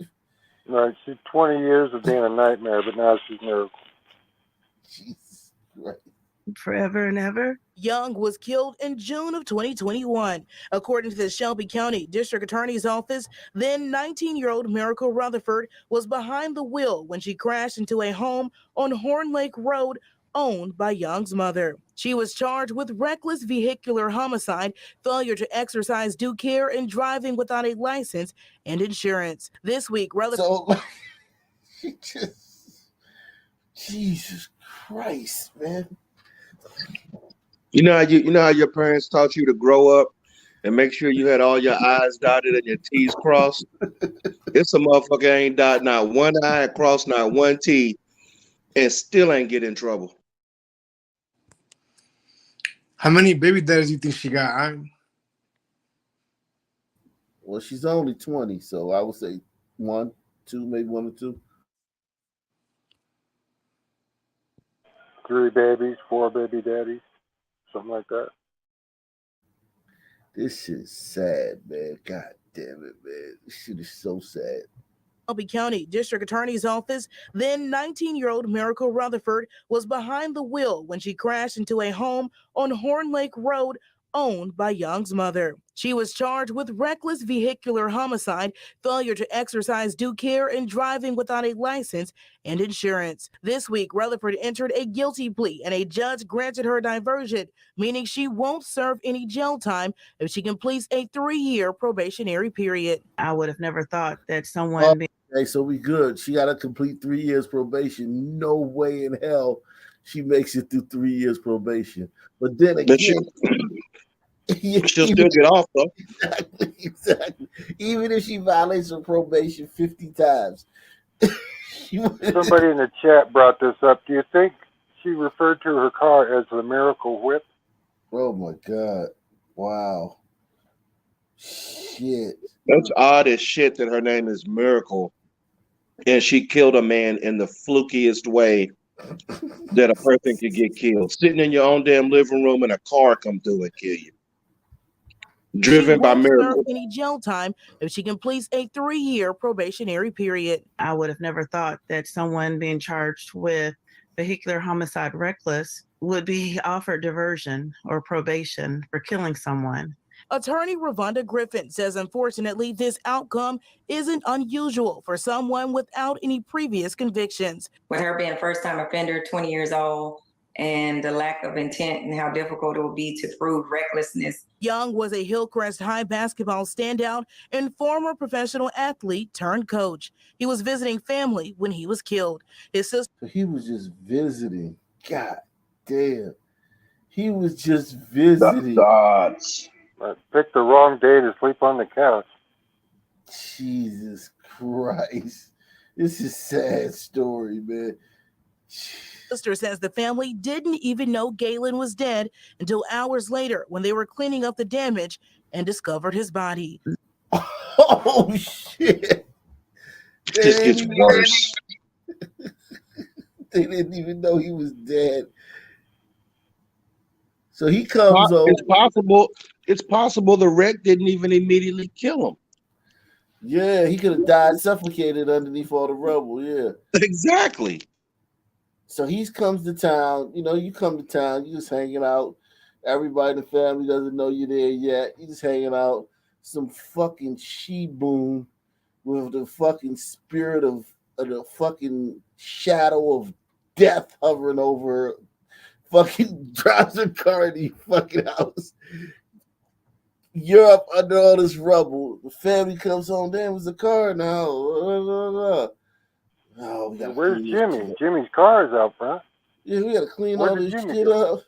Right, she's 20 years of being a nightmare, but now she's Miracle. Jesus Christ. Forever and ever. Young was killed in June of 2021. According to the Shelby County District Attorney's Office, then 19-year-old Miracle Rutherford was behind the wheel when she crashed into a home on Horn Lake Road owned by Young's mother. She was charged with reckless vehicular homicide, failure to exercise due care, and driving without a license and insurance. This week, So, she just. Jesus Christ, man. You know how your parents taught you to grow up and make sure you had all your I's dotted and your T's crossed? This a motherfucker ain't dot not one I and crossed not one T and still ain't get in trouble. How many baby daddies do you think she got? Well, she's only 20, so I would say 1, 2, maybe 1 or 2. 3 babies, 4 baby daddies, something like that. This shit's sad, man. God damn it, man. This shit is so sad. Shelby County District Attorney's Office, then 19-year-old Miracle Rutherford was behind the wheel when she crashed into a home on Horn Lake Road owned by Young's mother. She was charged with reckless vehicular homicide, failure to exercise due care, and driving without a license and insurance. This week, Rutherford entered a guilty plea and a judge granted her diversion, meaning she won't serve any jail time if she completes a 3-year probationary period. I would have never thought that someone... Okay, so we good. She got to complete 3 years probation. No way in hell she makes it through 3 years probation. But then again, she'll still get off though. Exactly. Even if she violates her probation 50 times. Somebody in the chat brought this up. Do you think she referred to her car as the Miracle Whip? Oh my God. Wow. Shit. That's odd as shit that her name is Miracle. And she killed a man in the flukiest way that a person could get killed. Sitting in your own damn living room and a car come through and kill you. Driven by Miracle. Any jail time if she completes a 3-year probationary period. I would have never thought that someone being charged with vehicular homicide reckless would be offered diversion or probation for killing someone. Attorney Ravonda Griffin says, unfortunately, this outcome isn't unusual for someone without any previous convictions. With her being a first-time offender, 20 years old, and the lack of intent and how difficult it will be to prove recklessness. Young was a Hillcrest High basketball standout and former professional athlete turned coach. He was visiting family when he was killed. His sister. So he was just visiting. God damn. He was just visiting. The odds. I picked the wrong day to sleep on the couch. Jesus Christ. This is a sad story, man. Sister says the family didn't even know Galen was dead until hours later when they were cleaning up the damage and discovered his body. Oh, shit. It just gets worse. They didn't even know he was dead. So he comes over. It's possible the wreck didn't even immediately kill him. Yeah, he could have died suffocated underneath all the rubble. Yeah. Exactly. So he comes to town. You know, you come to town, you just hanging out. Everybody in the family doesn't know you're there yet. You just hanging out. Some fucking she-boom with the fucking spirit of the fucking shadow of death hovering over her. Fucking drives a car in the fucking house. You're up under all this rubble. The family comes home. Damn, there's a car now. Oh, we gotta Where's Jimmy? Jimmy's car is out front. Yeah, we gotta clean Where all did this Jimmy shit go? up.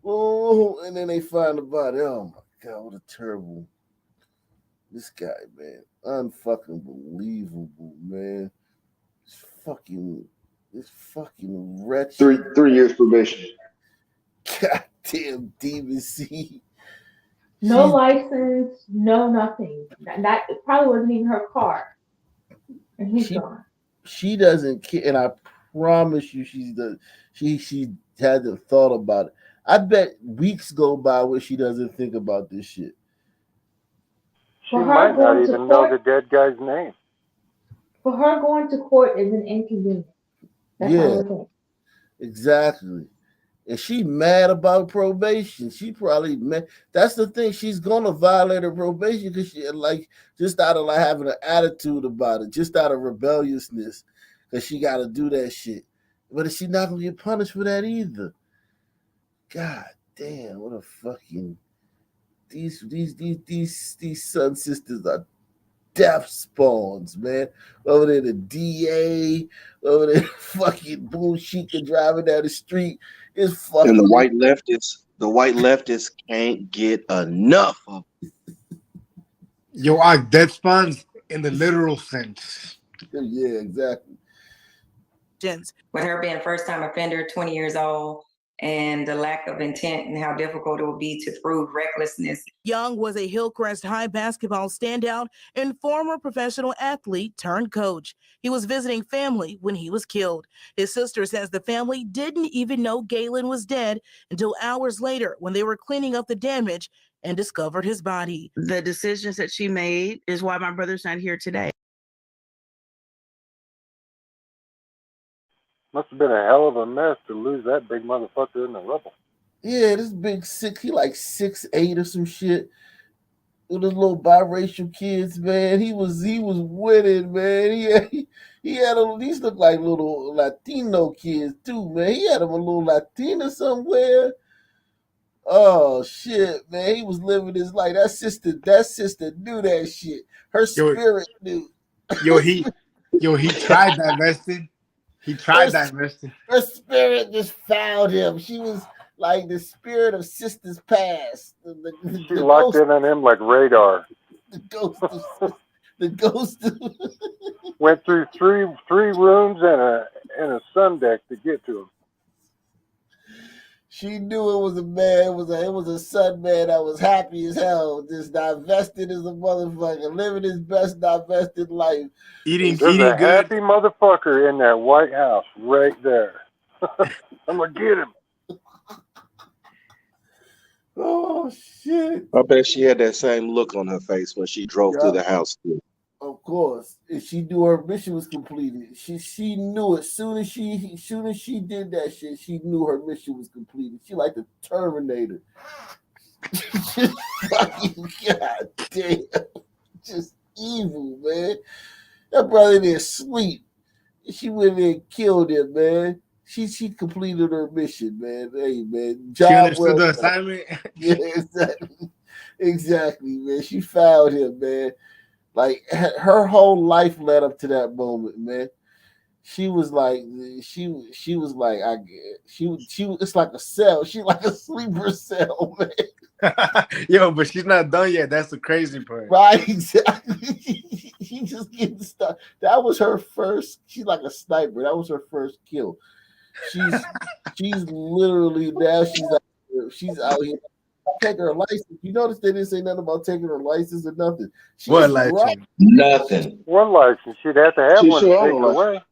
Oh, and then they find the body. Oh my god, what a terrible. This guy, man. Unfucking believable, man. This fucking wretched. 3 years probation. Goddamn DBC. No license, no nothing. That it probably wasn't even her car. And he's gone. She doesn't care, and I promise you, she hasn't thought about it. I bet weeks go by where she doesn't think about this shit. She might not even know the dead guy's name. For her, going to court is an inconvenience. That's how I think. Exactly. And she mad about probation. She probably mad. That's the thing. She's gonna violate her probation because she just out of having an attitude about it, just out of rebelliousness, because she got to do that shit. But she's not gonna get punished for that either. God damn! What a fucking these son sisters are death spawns, man. Over there, the DA, over there, fucking bullshit driving down the street. It's fucking. And the white leftists can't get enough of. Yo, our death spawns in the literal sense. Yeah, exactly. With her being a first-time offender, 20 years old, and the lack of intent and how difficult it will be to prove recklessness. Young was a Hillcrest High basketball standout and former professional athlete turned coach. He was visiting family when he was killed. His sister says the family didn't even know Galen was dead until hours later when they were cleaning up the damage and discovered his body. The decisions that she made is why my brother's not here today. Must have been a hell of a mess to lose that big motherfucker in the rubble. Yeah, this big six, he like 6'8" or some shit. With his little biracial kids, man. He was winning, man. These look like little Latino kids too, man. He had him a little Latina somewhere. Oh shit, man. He was living his life. That sister knew that shit. Her spirit knew. He tried divesting. He tried divesting. Her spirit just found him. She was like the spirit of sisters past. She locked in on him like radar. The ghost. Went through three rooms and a sun deck to get to him. She knew it was a man. It was a son man that was happy as hell, just divested as a motherfucker, living his best divested life. There's a happy motherfucker in that White House right there. I'm gonna get him. Oh shit! I bet she had that same look on her face when she drove through the house. Of course, if she knew her mission was completed, she knew it. Soon as she did that shit, she knew her mission was completed. She like the Terminator. Fucking god damn. Just evil, man. That brother didn't sleep. She went in and killed him, man. She completed her mission, man. Hey, man. She Job understood well the done. assignment. Yeah, exactly. Exactly, man. She found him, man. Like her whole life led up to that moment, man. She was like, she was like, it's like a cell. She like a sleeper cell, man. Yo, but she's not done yet. That's the crazy part. Right, exactly. She just getting stuck. That was her first. She's like a sniper. That was her first kill. She's literally now she's out here taking her license. You notice they didn't say nothing about taking her license or nothing. She's What license? Nothing. One license. She'd have to have She one sure to own take a it license. away.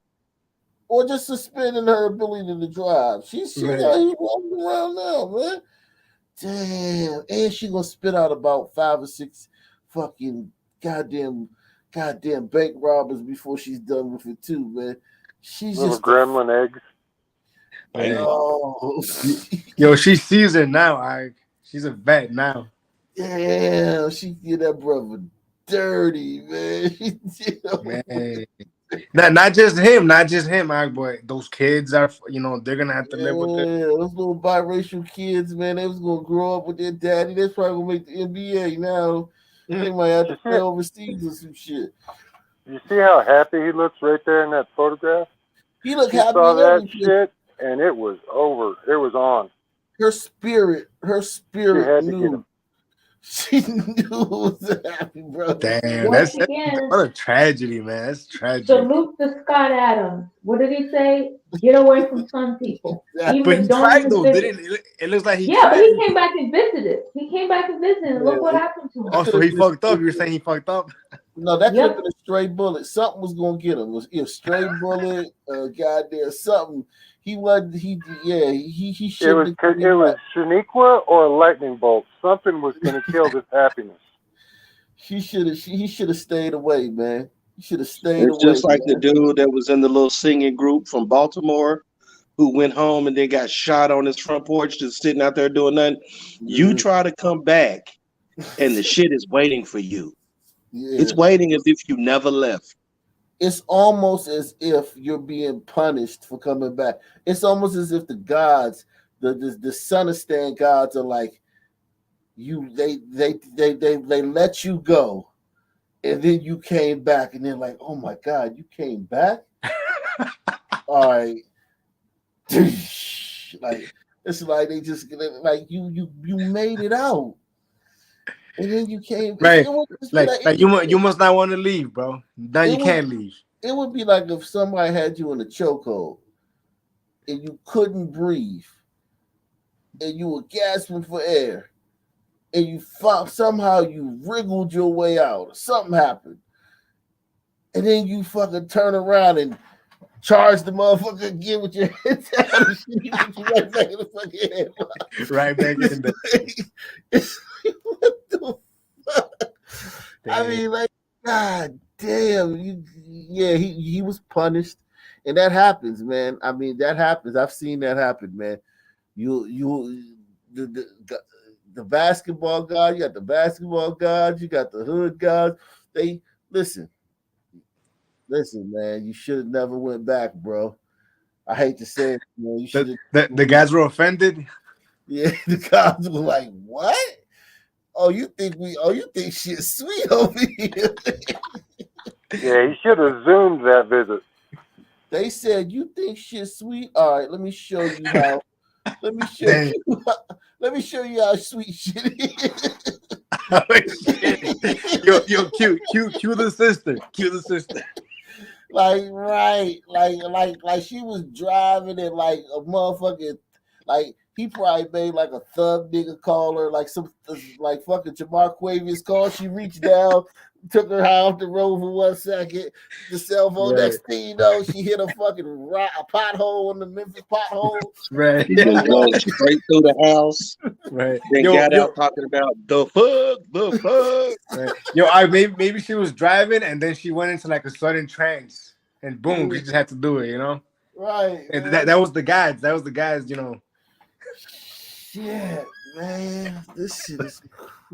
or just suspending her ability to drive. She's Right. out here walking around now, man. Damn, and she gonna spit out about 5 or 6 fucking goddamn bank robbers before she's done with it too, man. She's Little just gremlin eggs. oh, Yo, she's seasoned now. She's a vet now. damn, she did that brother dirty, man. Man. Not just him, but those kids are, they're gonna have to live with it. Yeah, those little biracial kids, man, they was gonna grow up with their daddy. That's probably gonna make the NBA now. They might have to play overseas or some shit. You see how happy he looks right there in that photograph? He looked She happy saw in that everything. shit, and it was over. It was on. Her spirit She had to get knew. him. She knew it was happy, brother. Damn, Once that's again, what a tragedy, man. That's tragic. salute to Scott Adams. What did he say? Get away from some people. Even But he don't tried even though, visit. didn't it? It looks like he Yeah, but tried. he came back and visited. He came back and visited, and look what happened to him. Oh, so he fucked up. You were saying he fucked up? No, that could Yep. have been a stray bullet. Something was gonna get him. It was a stray bullet, goddamn something. He wasn't. He It should. was Shaniqua or a lightning bolt. Something was going to kill this happiness. He should have stayed away, man. He should have stayed It's away. just like the man. dude that was in the little singing group from Baltimore who went home and then got shot on his front porch just sitting out there doing nothing. You try to come back and the shit is waiting for you. Yeah. It's waiting as if you never left. It's almost as if you're being punished for coming back. It's almost as if the gods, the Sunistan gods, are like, they let you go, and then you came back, and they're like, oh my god, you came back. All right, like it's like they just like you made it out. And then you came Right. Like You must not want to leave, bro. Now you can't leave. It would be like if somebody had you in a chokehold and you couldn't breathe and you were gasping for air and you somehow you wriggled your way out. Something happened. And then you fucking turn around and charge the motherfucker again with your head down and shit, you put you right back in the fucking head. Right back in the What the fuck? I mean, like, god damn, he was punished, and that happens, man. I mean, that happens. I've seen that happen, man. The basketball god, you got the basketball gods, you got the hood gods. They listen, man. You should have never went back, bro. I hate to say it, man. You should. The guys were offended. Yeah, the gods were like, "What? Oh, you think shit's sweet over here?" Yeah, he should have zoomed that visit. They said, "You think shit's sweet? All right, let me show you how. Let me show you how sweet shit is." Yo, cue the sister. Cue the sister. Like she was driving it like a motherfucking, like he probably made like a thug nigga call her, like some like fucking Jamarquavius call. She reached down, took her off the road for 1 second. The cell phone. Right. Next thing you know, she hit a fucking a pothole on the Memphis pothole. Right. He was going straight through the house. Right. Then got out talking about the fuck. Right. Maybe she was driving and then she went into like a sudden trance and boom, she just had to do it, Right. And that was the guys. Shit, man. This shit is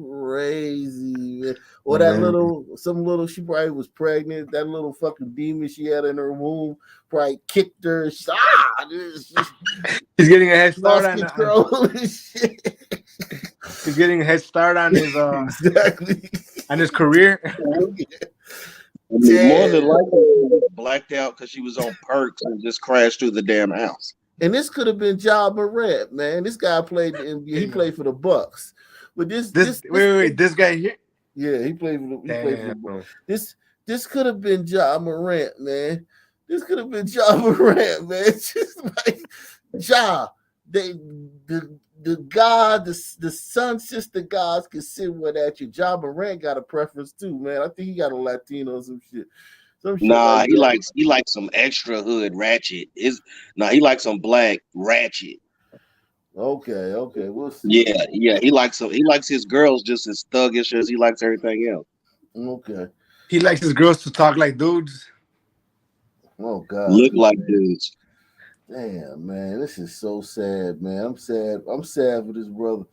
crazy, man. Or that she probably was pregnant. That little fucking demon she had in her womb probably kicked her. She's getting a head start lost control and shit. He's getting a head start on his exactly on his career. I mean, more than likely, she was blacked out because she was on perks and just crashed through the damn house. And this could have been Ja Morant, man. This guy played the NBA. He played for the Bucks. But this guy here. Yeah, he played for the Bucks. This could have been Ja Morant, man. This could have been Ja Morant, man. Just like Ja, the God, the son sister gods can sit with at you. Ja Morant got a preference too, man. I think he got a Latino or some shit. Nah, he likes some extra hood ratchet. He likes some black ratchet. Okay, we'll see. Yeah, he likes his girls just as thuggish as he likes everything else. Okay. He likes his girls to talk like dudes. Oh God. Look like dudes. Damn, man, this is so sad, man. I'm sad for this brother.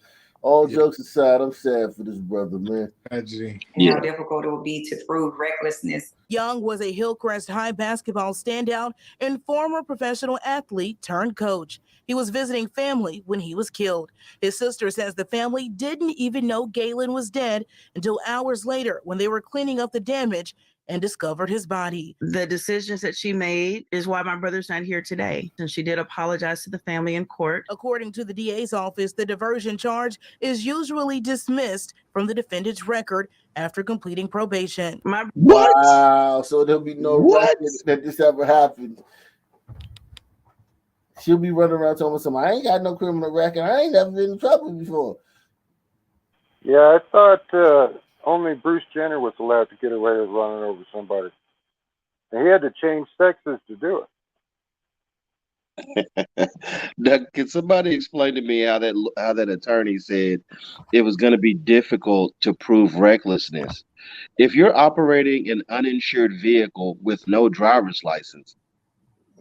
All jokes aside, I'm sad for this brother, man. How difficult it will be to prove recklessness. Young was a Hillcrest High basketball standout and former professional athlete turned coach. He was visiting family when he was killed. His sister says the family didn't even know Galen was dead until hours later when they were cleaning up the damage and discovered his body. The decisions that she made is why my brother's not here today. And she did apologize to the family in court. According to the DA's office, the diversion charge is usually dismissed from the defendant's record after completing probation. Wow, so there'll be no record that this ever happened. She'll be running around telling somebody, I ain't got no criminal record. I ain't never been in trouble before. Yeah, I thought only Bruce Jenner was allowed to get away with running over somebody. And he had to change sexes to do it. Now, can somebody explain to me how that attorney said it was going to be difficult to prove recklessness? If you're operating an uninsured vehicle with no driver's license,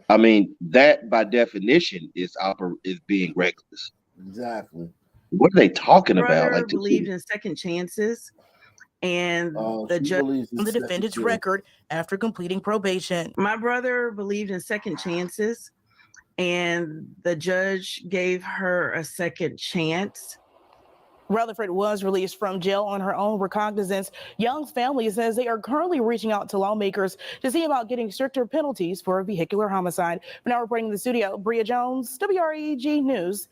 I mean, that by definition is being reckless. Exactly. What are they talking about? Brother Like, believed in second chances, and the judge on the defendant's record after completing probation. My brother believed in second chances, and the judge gave her a second chance. Rutherford was released from jail on her own recognizance. Young's family says they are currently reaching out to lawmakers to see about getting stricter penalties for vehicular homicide. For now, reporting in the studio, Bria Jones, WREG News.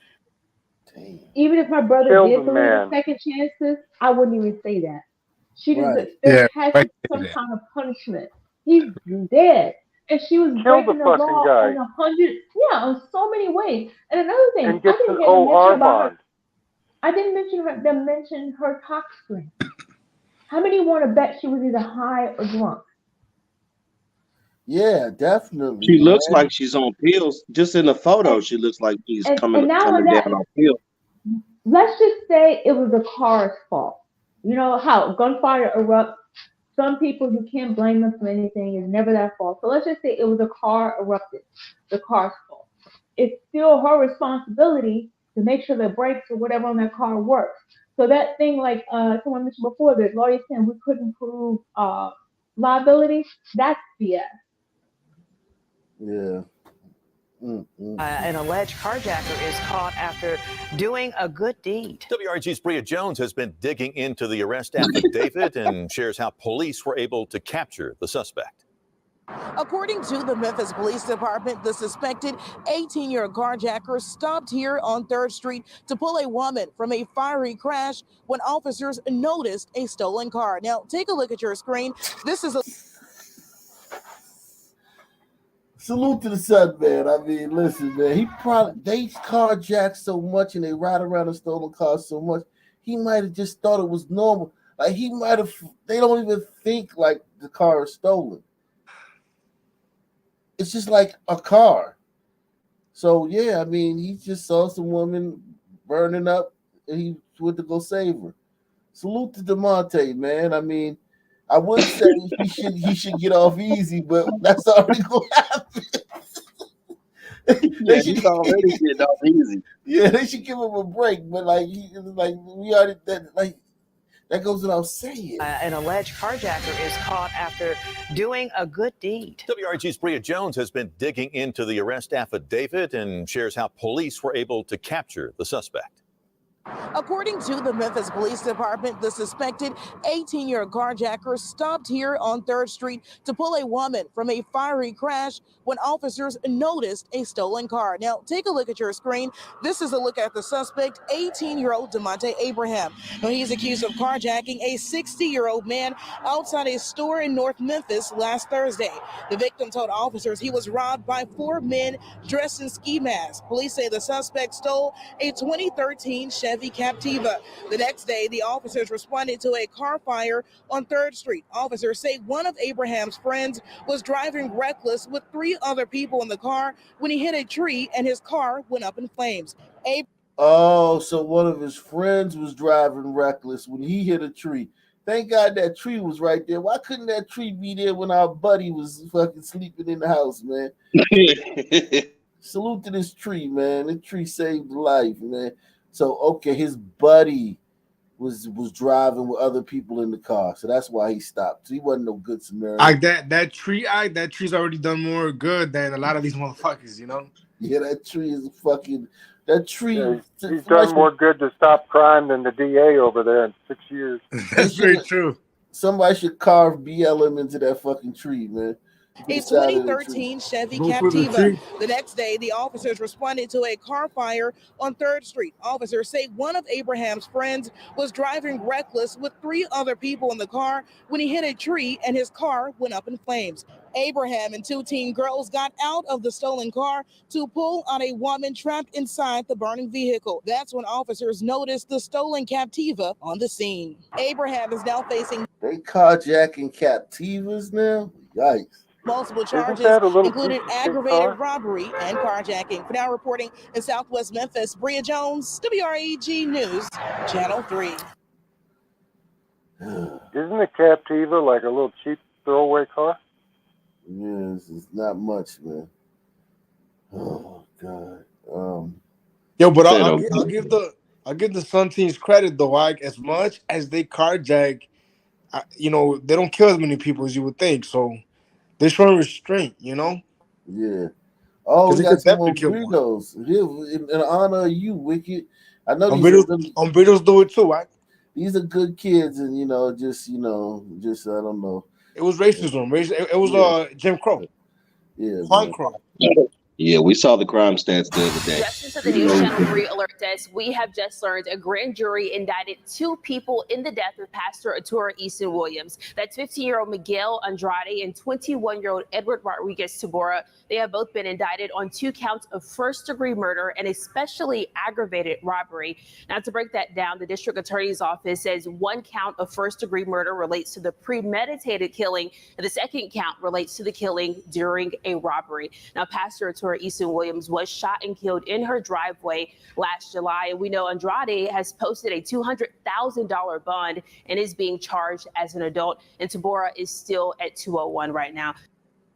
Even if my brother did believe in second chances, I wouldn't even say that. There has to be some kind of punishment. He's dead. And she was breaking the law on so many ways. And another thing, and gets an OR bond. I didn't mention her cock string. How many want to bet she was either high or drunk? Yeah, definitely. She looks like she's on pills. Just in the photo, she looks like she's coming down on pills. Let's just say it was the car's fault. You know how gunfire erupts. Some people, you can't blame them for anything. It's never their fault. So let's just say it was a car erupted. The car's fault. It's still her responsibility to make sure the brakes or whatever on that car works. So that thing, like someone mentioned before, the lawyer saying we couldn't prove liability, that's BS. Yeah. An alleged carjacker is caught after doing a good deed. WRG's Bria Jones has been digging into the arrest affidavit and shares how police were able to capture the suspect. According to the Memphis Police Department, the suspected 18-year carjacker stopped here on 3rd Street to pull a woman from a fiery crash when officers noticed a stolen car. Now, take a look at your screen. This is a salute to the son, man. I mean, listen, man. They carjack so much and they ride around a stolen car so much. He might have just thought it was normal. Like they don't even think like the car is stolen. It's just like a car. So yeah, I mean, he just saw some woman burning up and he went to go save her. Salute to DeMonte, man. I mean, I would say he should get off easy, but that's already gonna happen. Yeah, he's already getting off easy. Yeah, they should give him a break, but we already That goes without saying. An alleged carjacker is caught after doing a good deed. WRG's Bria Jones has been digging into the arrest affidavit and shares how police were able to capture the suspect. According to the Memphis Police Department, the suspected 18-year carjacker stopped here on 3rd Street to pull a woman from a fiery crash when officers noticed a stolen car. Now, take a look at your screen. This is a look at the suspect, 18-year-old DeMonte Abraham. Now, he's accused of carjacking a 60-year-old man outside a store in North Memphis last Thursday. The victim told officers he was robbed by 4 men dressed in ski masks. Police say the suspect stole a 2013 Chevy Captiva. The next day, the officers responded to a car fire on 3rd Street. Officers say one of Abraham's friends was driving reckless with 3 other people in the car when he hit a tree and his car went up in flames. Oh, so one of his friends was driving reckless when he hit a tree. Thank God that tree was right there. Why couldn't that tree be there when our buddy was fucking sleeping in the house, man? Salute to this tree, man. The tree saved life, man. So okay, his buddy was driving with other people in the car, so that's why he stopped. So he wasn't no good Samaritan. That tree's already done more good than a lot of these motherfuckers, you know. Yeah, that tree is fucking. That tree. Yeah, he's done more good to stop crime than the DA over there in 6 years. That's very true. Somebody should carve BLM into that fucking tree, man. A 2013 Chevy Captiva. The next day, the officers responded to a car fire on 3rd Street. Officers say one of Abraham's friends was driving reckless with 3 other people in the car when he hit a tree and his car went up in flames. Abraham and 2 teen girls got out of the stolen car to pull out a woman trapped inside the burning vehicle. That's when officers noticed the stolen Captiva on the scene. Abraham is now facing They carjacking Captivas now? Yikes. multiple charges, including aggravated robbery and carjacking. For now, reporting in Southwest Memphis, Bria Jones, WREG News, Channel 3. Isn't a Captiva like a little cheap throwaway car? Yes, it's not much, man. Oh God. Yo, but I'll give the Sun teams credit though. Like as much as they carjack, you know, they don't kill as many people as you would think. So they're showing restraint, you know. Yeah. Oh, we they got could some more definitely kill burritos. In honor of you, Wicked. I know Umbritos do it too, right? These are good kids, and just I don't know. It was racism. It was Jim Crow. Yeah, Juan Crow. Yeah, we saw the crime stats the other day. Justice of the News Channel 3 alert desk. We have just learned a grand jury indicted 2 people in the death of Pastor Atura Easton Williams. That's 15-year-old Miguel Andrade and 21-year-old Edward Rodriguez Tabora. They have both been indicted on 2 counts of first-degree murder and especially aggravated robbery. Now, to break that down, the district attorney's office says 1 count of first-degree murder relates to the premeditated killing, and the 2nd count relates to the killing during a robbery. Now, Pastor Atura Easton Williams was shot and killed in her driveway last July. And we know Andrade has posted a $200,000 bond and is being charged as an adult. And Tabora is still at 201 right now.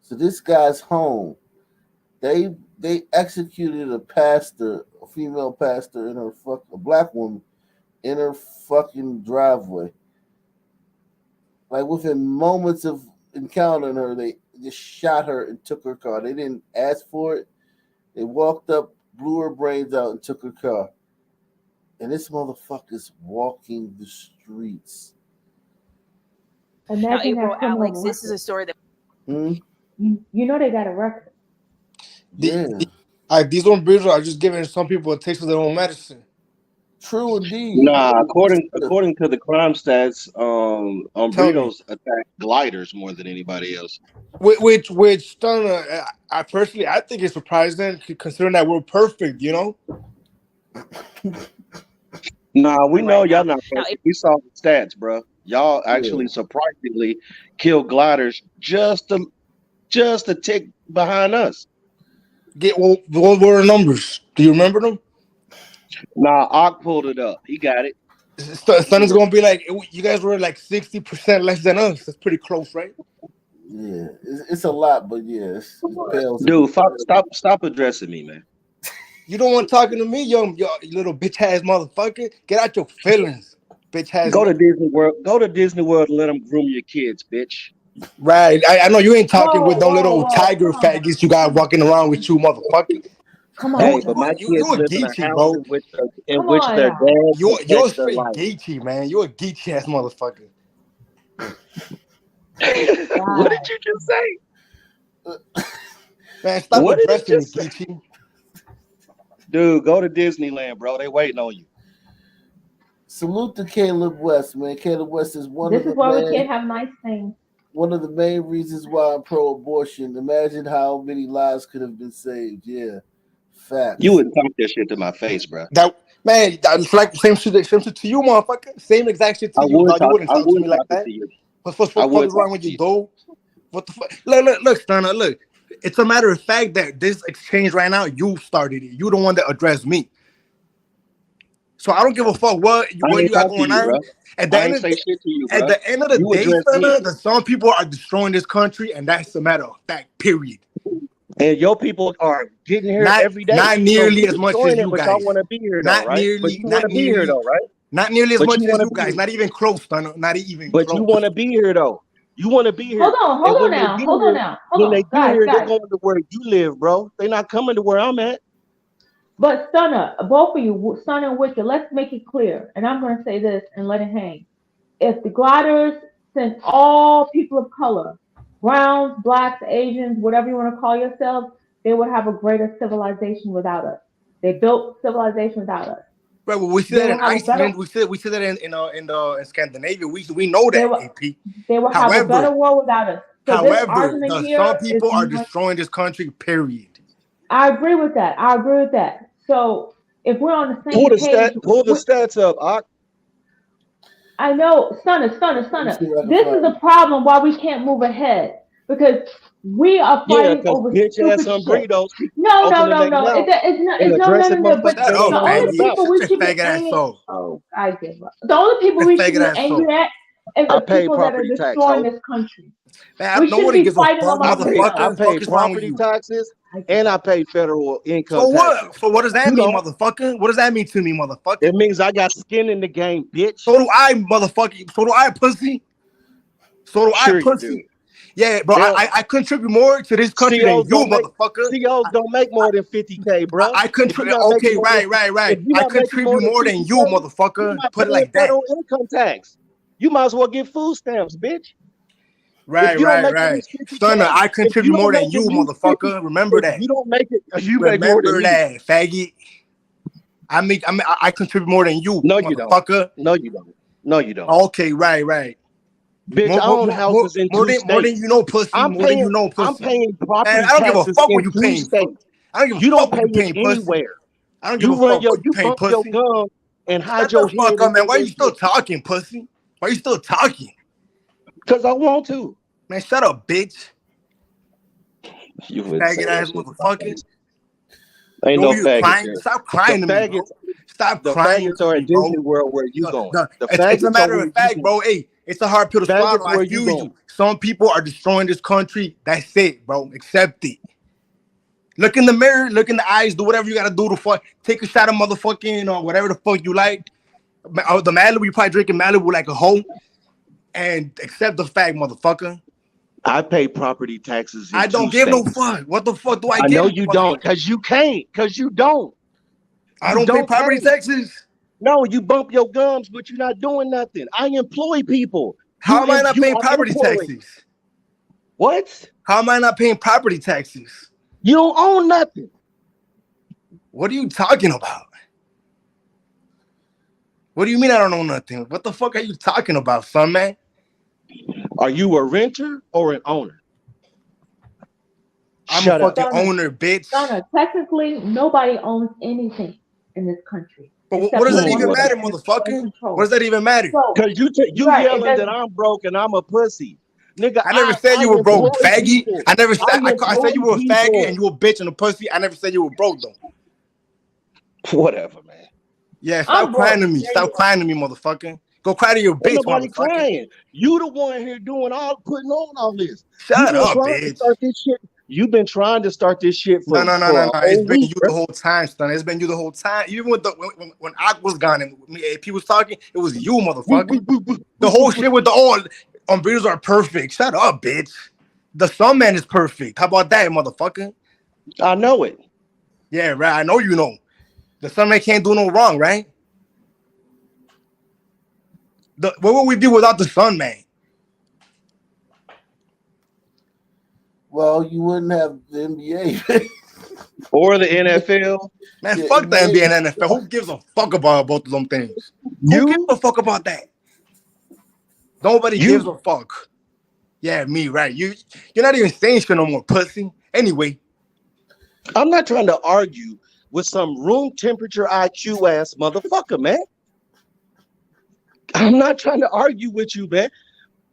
So this guy's home. They executed a pastor, a female pastor, a black woman in her fucking driveway. Like within moments of encountering her, they just shot her and took her car. They didn't ask for it. They walked up, blew her brains out, and took her car. And this motherfucker's walking the streets. Now, April, Alex, this is a story that... You know they got a record. Yeah. These umbritos are just giving some people a taste of their own medicine. True indeed. Nah, according to the crime stats, umbritos attack gliders more than anybody else. Which I personally think it's surprising considering that we're perfect, you know. Nah, we know y'all not perfect. We saw the stats, bro. Y'all actually surprisingly kill gliders just a tick behind us. What were the numbers? Do you remember them? Nah, Ock pulled it up. He got it. Son is gonna be like, you guys were like 60% less than us. That's pretty close, right? Yeah, it's a lot, but yeah, it pales. Dude, stop addressing me, man. You don't want talking to me, yo, little bitch ass motherfucker. Get out your feelings. Bitch has Go to Disney World. Go to Disney World and let them groom your kids, bitch. Right. I know you ain't talking with them little whoa, tiger come on. faggots you got walking around with you, motherfucker. Come Hey, on. but my You kids a live in a geechee, house bro. in Come which on their now. dad You're a protects their straight life. geechee, man. You're a geechee ass motherfucker. What did you just say? Man, stop What did he addressing me, just say? geechee. Dude, go to Disneyland, bro. They waiting on you. Salute to Caleb West, man. Caleb West is This is why we can't have nice things. one of the main reasons why I'm pro-abortion. Imagine how many lives could have been saved. Yeah, facts. You wouldn't talk that shit to my face, bro. That's like same shit to you, motherfucker. Same exact shit to I you, would dog. You talk. wouldn't I talk to would me like talk it that. to you. What I the fuck would is wrong talk with to you, you. dude? What the fuck? Look, Stunner, look. It's a matter of fact that this exchange right now, you started it. You the one that addressed me. So I don't give a fuck what you ain't got talk to going you, on. bro. At the I end ain't of say shit to you, at bro. the end of the You day, address me. Stunner, that some people are destroying this country, and that's a matter of fact. Period. And your people are getting here Not every day. not So nearly we as much as destroying it, you but y'all guys. want to be here though, Not right? But nearly, you want to be here though, right? not nearly as But much you as want to you be guys. here. Not even close, Stunner. Not even But you close. want to be here though. You want to be here. Hold And on when they now. get Hold on here, now. Hold on. they're Guys. going to where you live, bro. They're not coming to where I'm at. But Stunner, both of you, Stunner and Wicked, let's make it clear. And I'm going to say this and let it hang. If the gliders sent all people of color, browns, blacks, Asians, whatever you want to call yourselves, they would have a greater civilization without us. They built civilization without us. Right, well, we see They that will in have a better. Iceland. We see that in Scandinavia. We know They that, will. AP. They will have a better world without us. So this argument Some here is. people are destroying this country. Period. I agree with that. So if we're on the Pull same the page, pull the stats up, Ock. I know, Stunner. This is a problem why we can't move ahead because we are Yeah, fighting because over bitch ass stupid shit. Umbritos keep No. opening their mouth and It's no. addressing But motherfuckers Shut that up, don't the know nothing only faggot. about. people we Shut your should get faggot ass angry. up. Oh, I give up. The only people That we should faggot get ass angry up. at is I the pay people that are property tax, destroying ho. this country. Man, We shouldn't nobody be gives a fighting fuck, amongst I ourselves. motherfucker. Fuck pay is wrong with property you? taxes and I pay federal income So what? taxes. So what does that You mean, don't. motherfucker? What does that mean to me, motherfucker? It means I got skin in the game, bitch. So do I, motherfucker. So do I, pussy. So do I, Sure you do. pussy. Yeah, bro. They don't, I contribute more to this country than you, motherfucker. COs don't make more than 50K, bro. I contribute. Okay, right. If you're I not making contribute more than 50K, you, you're motherfucker. not Put it paying like that. federal income tax. You might as well get food stamps, bitch. Right. If you don't make at least 50K, Stunner, I if you contribute don't more make than you, at least 50, motherfucker. Remember if that. you don't make it, you make more than Remember me. that, faggot. I contribute more than you, No, you don't. motherfucker. No, you don't. No, you don't. Okay, right. Bitch, I own houses in two states. More than you know, pussy. I'm More than you paying know, pussy. I'm paying Man, property I don't give a taxes fuck in what you 2 paying. states. I don't give a You fuck don't what pay you paying, it pussy. anywhere. I don't give You a run fuck your what you paying, bump your pussy. gum and hide Shut your the fuck head up, in man. your Why you still windshield. talking, pussy? Why you still talking? Because I want to. Man, shut up, bitch. You wouldn't say Faggot that ass shit to my motherfucker. face. Ain't no You faggots crying? here. Stop crying The to me, bro. faggots, Stop the crying faggots to are me, in bro. Disney World where you going. The It's a faggots are matter where of you fact, going. bro. Hey, it's a hard pill to swallow. Faggots I where you feel going. you. Some people are destroying this country. That's it, bro. Accept it. Look in the mirror, look in the eyes, do whatever you gotta do to fuck. Take a shot of motherfucking or whatever the fuck you like. The Malibu, you probably drinking Malibu like a hoe. And accept the fact, motherfucker. I pay property taxes in I 2 don't give no states. fuck. What the fuck do I I give? know you don't, because you can't, because you don't. I You don't pay don't property pay. taxes. No, you bump your gums, but you're not doing nothing. I employ people. How am I not You paying are property employing. taxes? What? How am I not paying property taxes? You don't own nothing. What are you talking about? What do you mean I don't know nothing? What the fuck are you talking about, son, man? Are you a renter or an owner? I'm Shut a up. fucking owner, bitch. Donna, technically, nobody owns anything in this country. But what except does that the even ones matter, that are motherfucker? control. What does that even matter? So, Because you right, yelling that I'm broke and I'm a pussy. Nigga, I never said you were employ broke, faggot. people. I never said I employ said you were a people. faggot and you a bitch and a pussy. I never said you were broke though. Whatever, man. Yeah, stop crying to me. Stop crying to me, motherfucker. Go cry to your Ain't bitch, nobody motherfucker. crying. You the one here doing putting on all this. Shut You been up, trying to bitch. start this shit. You've been trying to start this shit for No. a It's whole been week, you bro. the whole time, son. It's been you the whole time. Even with when Ak was gone and me, AP was talking, it was you, motherfucker. The whole shit with the all umbrellas are perfect. Shut up, bitch. The sun man is perfect. How about that, motherfucker? I know it. Yeah, right. I know you know. The sun man can't do no wrong, right? What would we be without the sun man? Well, you wouldn't have the NBA. Or the NFL. Man, Yeah, fuck the NBA NBA. and NFL. Who gives a fuck about both of them things? You? Who gives a fuck about that? Nobody gives a fuck. Yeah, me, right. You're not even saying shit no more, pussy. Anyway. I'm not trying to argue with some room temperature IQ ass motherfucker, man. I'm not trying to argue with you, man.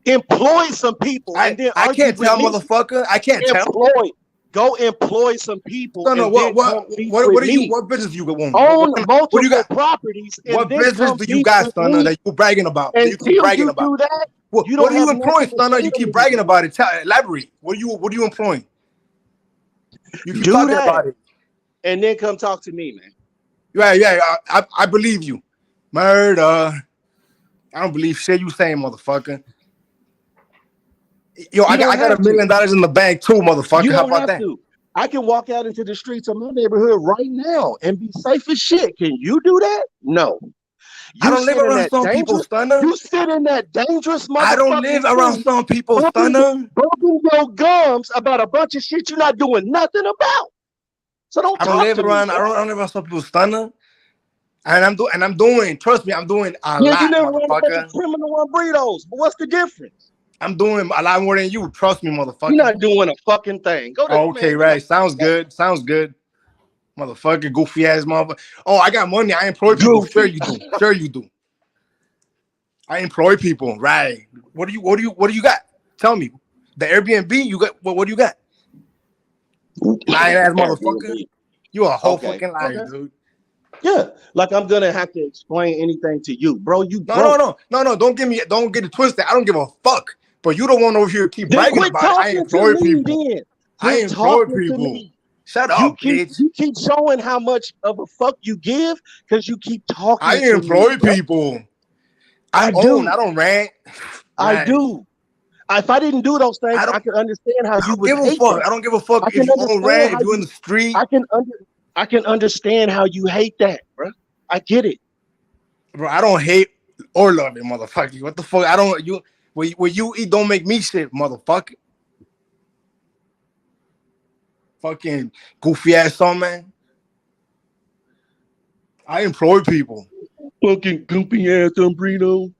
Employ some people and then I argue can't tell, with me. motherfucker. I can't tell. Go employ some people. No, what business you got? Own multiple properties. What business do you got, Stunner, that you bragging about? And That you keep bragging about? do that, what are you employing, Stunner? You keep bragging about it. Elaborate. What are you employing? You keep talking about it. And then come talk to me, man. Yeah. I believe you. Murder. I don't believe shit you saying, motherfucker. Yo, I got $1 million in the bank too, motherfucker. You How don't about have that? to. I can walk out into the streets of my neighborhood right now and be safe as shit. Can you do that? No. I don't live around some people, Stunner. You sit in that dangerous motherfucking I don't live around some people, Stunner. Bumping your gums about a bunch of shit you're not doing nothing about. So don't I don't live around. I don't live around some people, Stunner. And I'm doing. Trust me, I'm doing a lot, you live around a bunch motherfucker. of criminal burritos. But what's the difference? I'm doing a lot more than you. Trust me, motherfucker. You're not doing a fucking thing. Go to okay, right. Sounds good. Motherfucker, goofy ass motherfucker. Oh, I got money. I employ people. Sure you do. I employ people. Right. What do you got? Tell me. The Airbnb, you got what do you got? Lying ass motherfucker. You a whole fucking liar, dude. Yeah, like I'm gonna have to explain anything to you, bro. No. Don't get it twisted. I don't give a fuck. But you don't want over here keep bragging about it. I employ people. I employ people. Shut up, bitch. You keep showing how much of a fuck you give because you keep talking. I employ people. I own. I don't rant. I do. If I didn't do those things, I can understand how you would give a hate fuck. that. I don't give a fuck if you own rant, if you're in the street. I can understand how you hate that, bro. I get it. Bro, I don't hate or love it, motherfucker. What the fuck? I don't what you eat don't make me shit, motherfucker. Fucking goofy ass son, man. I employ people. Fucking goofy ass umbrino.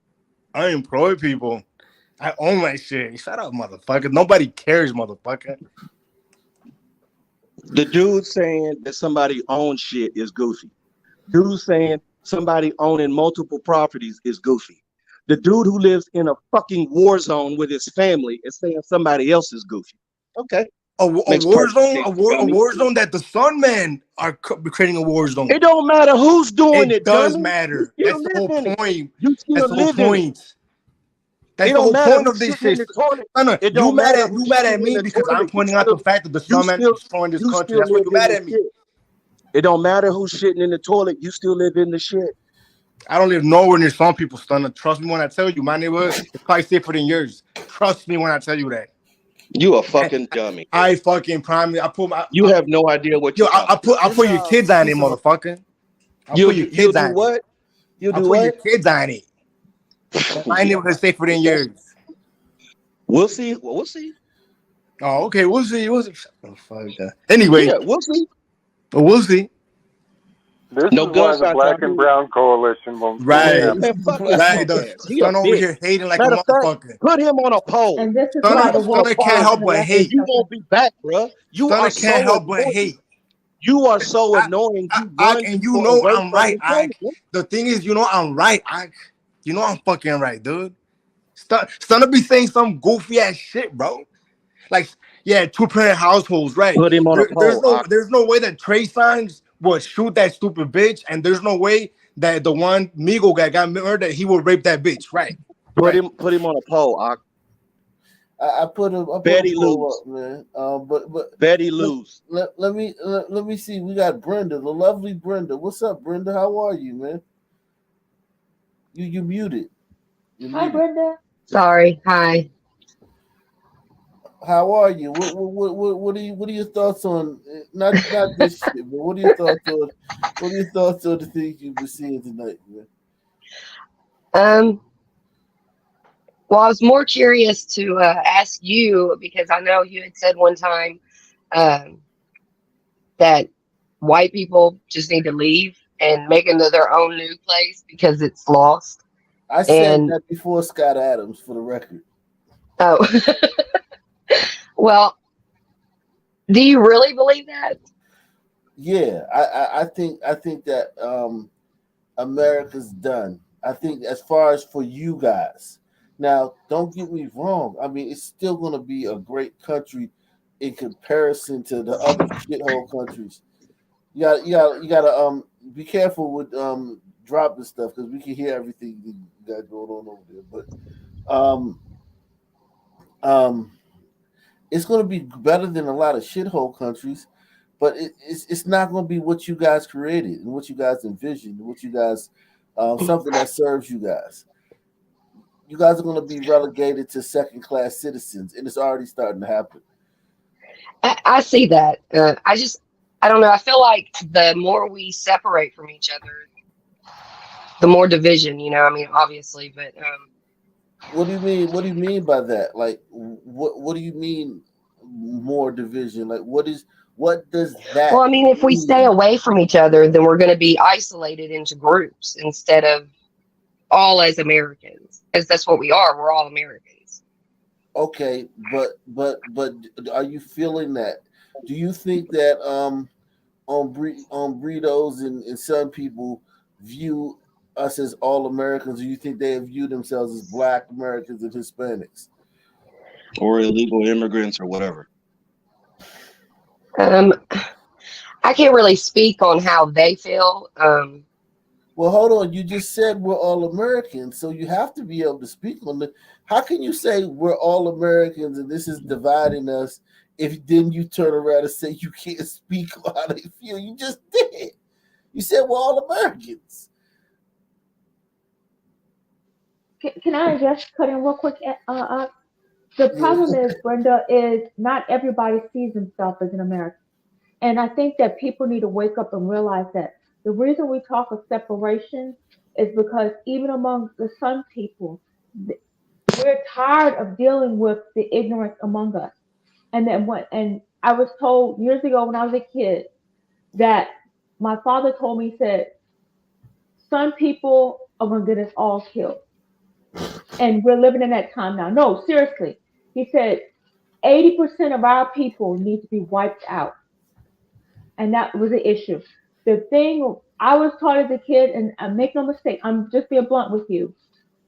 I employ people. I own my shit. Shut up, motherfucker. Nobody cares, motherfucker. The dude saying that somebody owns shit is goofy. Dude saying somebody owning multiple properties is goofy. The dude who lives in a fucking war zone with his family is saying somebody else is goofy. Okay. A war zone that the Sun Men are creating a war zone. It don't matter who's doing it. It does matter. That's the whole point. That's the whole point. That's the whole point of this shit. No, you mad at me because I'm pointing out the fact that the Sun Men are destroying this country. That's why you mad at me. It don't matter who's shitting in the toilet. You still live in the shit. I don't live nowhere near some people, Stunner. Trust me when I tell you, my neighborhood is probably safer than yours. Trust me when I tell you that. You a fucking dummy. I fucking promise. I put my. You have no idea what you. I put your kids on it, motherfucker. You put your kids on what? You do what? Your kids on it. My neighborhood is safer than yours. We'll see. Well, we'll see. Oh, okay. We'll see. Shut the fuck up. Anyway, yeah, we'll see. But we'll see. This is why the Black and Brown Coalition will right. Son over here hating like a motherfucker. Put him on a poll. And this is why the Son can't help but hate. You won't be back, bro. You Son are can't help but hate. You are so annoying. And you know I'm right. The thing is, you know I'm right. You know I'm fucking right, dude. Son be saying some goofy ass shit, bro. Like, yeah, 2-parent households, right? Put him on a poll. There's no way that Trey Songz would shoot that stupid bitch, and there's no way that the one Migo guy got murdered, he would rape that bitch, right? Put him on a poll. I put a Betty poll lose. up, man. But Betty lose. let me see. We got Brenda, the lovely Brenda. What's up, Brenda? How are you, man? You muted. You Hi, muted. Brenda. Sorry. Hi. How are you? What are your thoughts on not this shit, but what are your thoughts on the things you've been seeing tonight, man? Um, well, I was more curious to ask you because I know you had said one time um, that white people just need to leave and make into their own new place because it's lost. I said And that before Scott Adams, for the record. oh, well, do you really believe that? Yeah, I think that America's done. I think as far as for you guys. Now, don't get me wrong. I mean, it's still going to be a great country in comparison to the other shithole countries. You got to be careful with dropping stuff because we can hear everything you got going on over there. But um, it's going to be better than a lot of shithole countries, but it's not going to be what you guys created and what you guys envisioned, what you guys something that serves you guys. You guys are going to be relegated to second class citizens, and it's already starting to happen. I see that. I don't know. I feel like the more we separate from each other, the more division, I mean, obviously, but What do you mean? What do you mean by that? Like, what do you mean more division? Like, what does well, that I mean, if we stay mean? away from each other, then we're going to be isolated into groups instead of all as Americans, because that's what we are. We're all Americans. Okay, but are you feeling that? Do you think that on Breedos and some people view us as all Americans, or you think they view themselves as Black Americans and Hispanics? Or illegal immigrants or whatever. Um, I can't really speak on how they feel. Well, hold on. You just said we're all Americans, so you have to be able to speak on the. How can you say we're all Americans and this is dividing us if then you turn around and say you can't speak on how they feel? You just did. You said we're all Americans. Can I just cut in real quick? The problem is, Brenda, is not everybody sees themselves as an American. And I think that people need to wake up and realize that the reason we talk of separation is because even among the Sun people, we're tired of dealing with the ignorance among us. And I was told years ago when I was a kid that my father told me, he said, Sun people are gonna get us all killed. And we're living in that time now. No, seriously. He said 80% of our people need to be wiped out. And that was the issue. The thing I was taught as a kid, and I make no mistake, I'm just being blunt with you.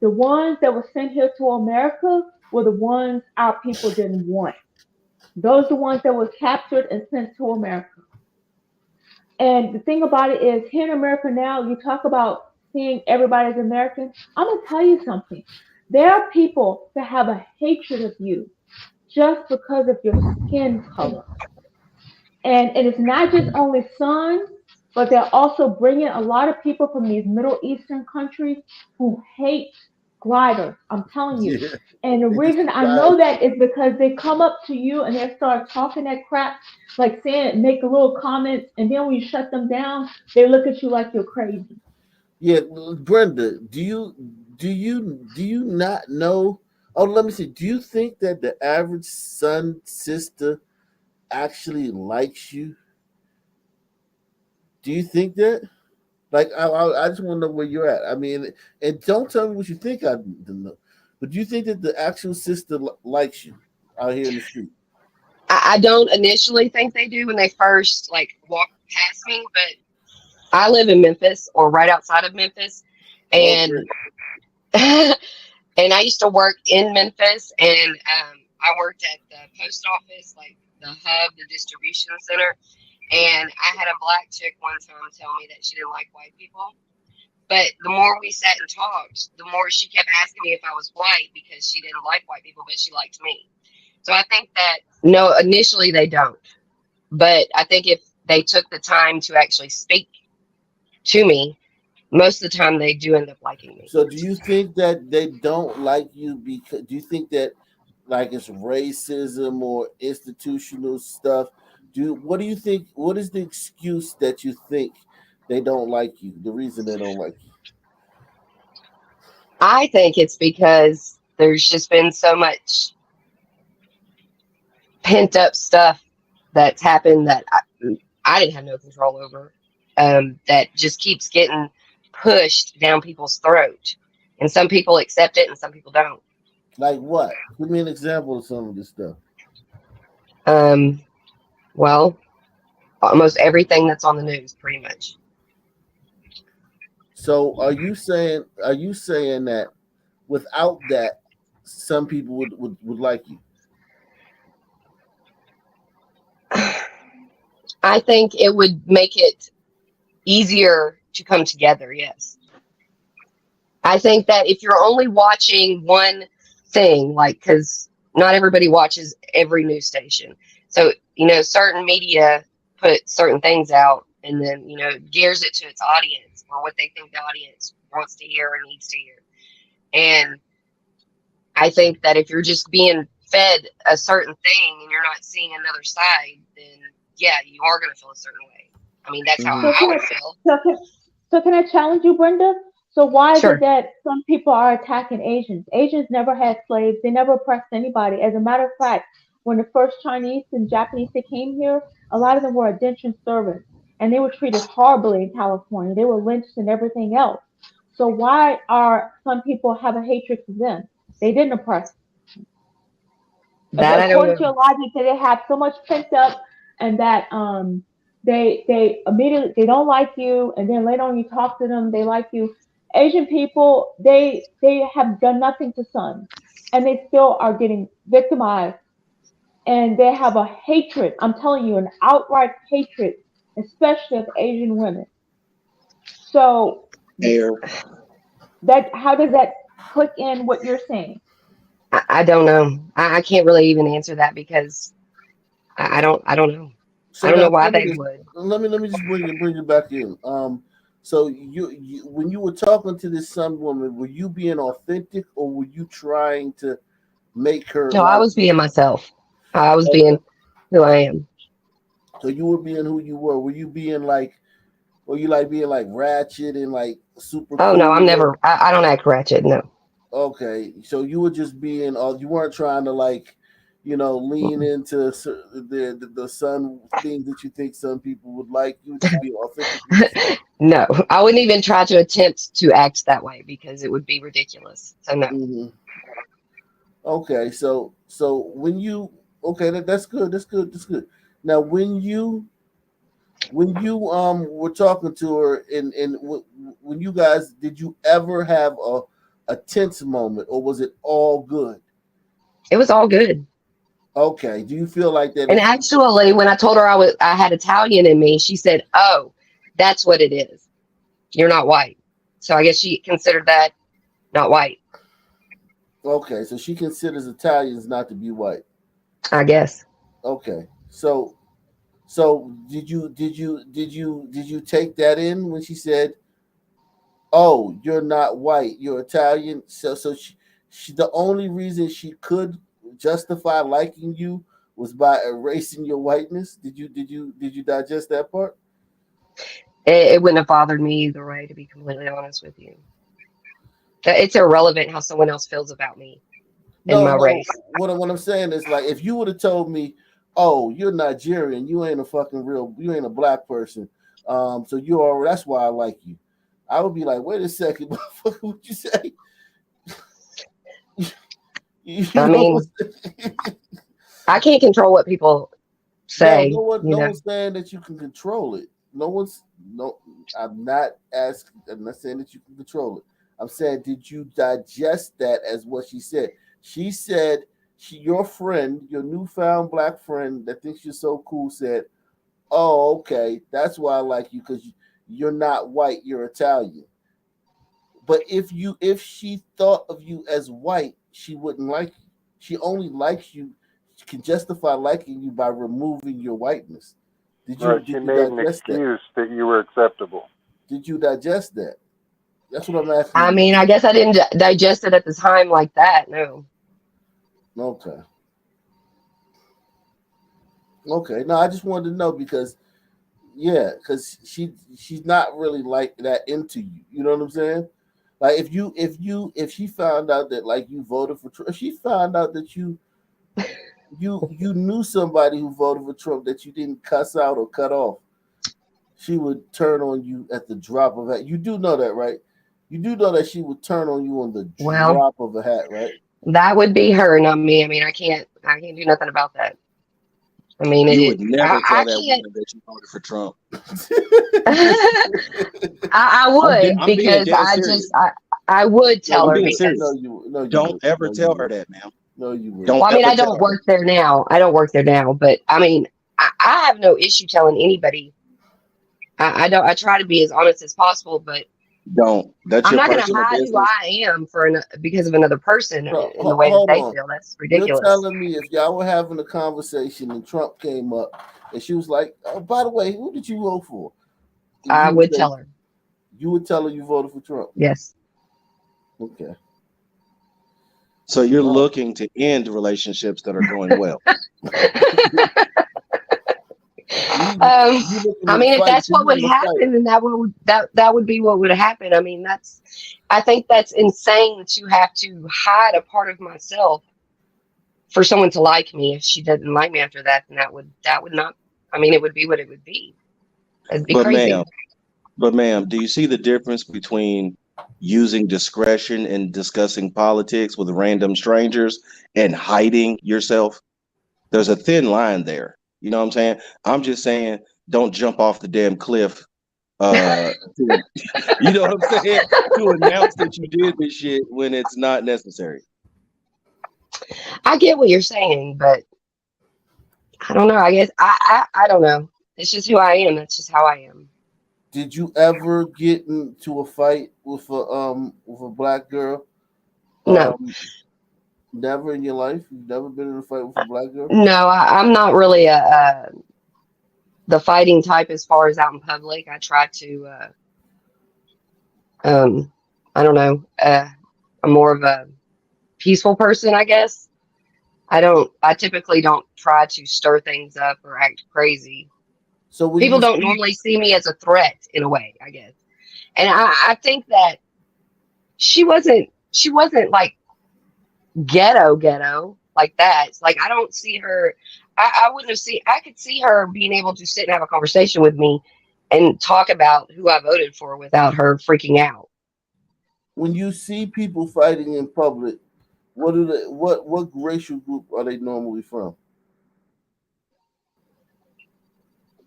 The ones that were sent here to America were the ones our people didn't want. Those are the ones that were captured and sent to America. And the thing about it is, here in America now, you talk about seeing everybody as American. I'm gonna tell you something. There are people that have a hatred of you just because of your skin color. And it's not just only sons, but they're also bringing a lot of people from these Middle Eastern countries who hate gliders. I'm telling you. Yeah. And the They reason I know despise that is because they come up to you and they start talking that crap, like saying, make a little comments, and then when you shut them down, they look at you like you're crazy. Yeah, Brenda, do you not know? Oh, let me see. Do you think that the average son sister actually likes you? Do you think that? Like, I just want to know where you're at. I mean, and don't tell me what you think I don't know. But do you think that the actual sister likes you out here in the street? I don't initially think they do when they first walk past me, but I live in Memphis or right outside of Memphis, Oh, and great. and I used to work in Memphis, and I worked at the post office, like the hub, the distribution center, and I had a black chick one time tell me that she didn't like white people. But the more we sat and talked, the more she kept asking me if I was white because she didn't like white people, but she liked me. So I think that no, initially they don't, but I think if they took the time to actually speak to me, most of the time they do end up liking me. So do you think that they don't like you because do you think that like it's racism or institutional stuff? What do you think what is the excuse that you think they don't like you? The reason they don't like you? I think it's because there's just been so much pent up stuff that's happened that I didn't have no control over. That just keeps getting pushed down people's throat, and some people accept it and some people don't. Like what? Give me an example of some of this stuff. Um, well, almost everything that's on the news, pretty much. So are you saying that without that some people would like you? I think it would make it easier to come together. Yes. I think that if you're only watching one thing, like, because not everybody watches every news station. So, certain media put certain things out and then, gears it to its audience or what they think the audience wants to hear or needs to hear. And I think that if you're just being fed a certain thing and you're not seeing another side, then yeah, you are going to feel a certain way. I mean, that's how So I can would I, feel. so can I challenge you, Brenda? So why is it Sure. that some people are attacking Asians? Asians never had slaves. They never oppressed anybody. As a matter of fact, when the first Chinese and Japanese they came here, a lot of them were indentured servants, and they were treated horribly in California. They were lynched and everything else. So why are some people have a hatred for them? They didn't oppress. That I don't According to know. your logic, that they have so much pent up, and that they immediately they don't like you, and then later on you talk to them, they like you. Asian people, they have done nothing to sons, and they still are getting victimized, and they have a hatred. I'm telling you, an outright hatred, especially of Asian women. So Air. that how does that click in what you're saying? I don't know. I can't really even answer that because I don't know. I So don't now know why tell me they this. would. Let me just bring it back in. So you when you were talking to this some woman, were you being authentic or were you trying to make her No, I like was you? being myself. I was Okay. being who I am. So you were being who you were. Were you being like were you like being like ratchet and like super Oh no, I'm cool or never. I don't act ratchet. No. okay. So you were just being you weren't trying to like lean Mm-mm. into the sun things that you think some people would like. You would just be authentic with yourself. No, I wouldn't even try to attempt to act that way because it would be ridiculous. So no. Hmm. Okay, so when you okay, that's good. That's good. That's good. Now, when you were talking to her and when you guys did you ever have a tense moment or was it all good? It was all good. Okay. Do you feel like that And if actually, when I told her I had Italian in me, she said, "Oh, that's what it is. You're not white." So I guess she considered that not white. okay, so she considers Italians not to be white. I guess. Okay. So did you take that in when she said, "Oh, you're not white, you're Italian." So she the only reason she could justify liking you was by erasing your whiteness. Did you digest that part? It wouldn't have bothered me either way, to be completely honest with you. It's irrelevant how someone else feels about me and No, my no. race. What I'm saying is like if you would have told me, "Oh, you're Nigerian, you ain't a fucking real, you ain't a black person, so you are that's why I like you," I would be like, "Wait a second, motherfucker, what you say?" You I know mean, what I'm saying? I can't control what people No, say, no one's saying that you can control it. No. I'm not asking. I'm not saying that you can control it. I'm saying, did you digest that as what she said? She said, your friend, your newfound black friend that thinks you're so cool, said, "Oh, okay, that's why I like you because you're not white, you're Italian." But if she thought of you as white, she wouldn't like you. She only likes you. can justify liking you by removing your whiteness. Did you Right, she did you made an digest that? excuse that you were acceptable. Did you digest that? That's what I'm asking I you. mean, I guess I didn't digest it at the time like that. No. Okay. Okay. No, I just wanted to know because because she's not really like that into you. You know what I'm saying? Like if she found out that like you voted for Trump, if she found out that you knew somebody who voted for Trump that you didn't cuss out or cut off, she would turn on you at the drop of a hat. You do know that, right? You do know that she would turn on you on the Well, drop of a hat, right? that would be her, not me. I mean, I can't do nothing about that. I mean, You would never tell I that can't. woman that you voted for Trump. I would I'm being because dead serious. I would No, tell I'm her being serious. because. Don't ever tell her that, ma'am. No, you would. Don't Well, I mean, ever I tell don't her. work there now. I don't work there now, but I mean, I have no issue telling anybody. I don't. I try to be as honest as possible, but Don't. That's I'm your not going to personal hide who business. I am because of another person So, in the way that hold they on. feel. That's You're ridiculous. telling me if y'all were having a conversation and Trump came up and she was like, oh, by the way, who did you vote for? And I you would say- tell her. You would tell her you voted for Trump. Yes. Okay. So you're looking to end relationships that are going well. I mean, if that's what would happen, then that would be what would happen. I mean, I think that's insane to have to hide a part of myself for someone to like me. If she doesn't like me after that, then that would not. I mean, it would be what it would be. It'd be crazy. Ma'am, do you see the difference between using discretion and discussing politics with random strangers and hiding yourself? There's a thin line there. You know what I'm saying? I'm just saying, don't jump off the damn cliff. You know what I'm saying? To announce that you did this shit when it's not necessary. I get what you're saying, but I don't know. I guess I don't know. It's just who I am. That's just how I am. Did you ever get into a fight with a black girl? No. Never in your life? You've never been in a fight with a black girl? No, I'm not really the fighting type as far as out in public. I try to I don't know. I'm more of a peaceful person, I guess. I typically don't try to stir things up or act crazy. So people don't normally see me as a threat in a way, I guess. And I think that she wasn't like ghetto like that. It's like I don't see her. I could see her being able to sit and have a conversation with me and talk about who I voted for without her freaking out. When you see people fighting in public, what racial group are they normally from?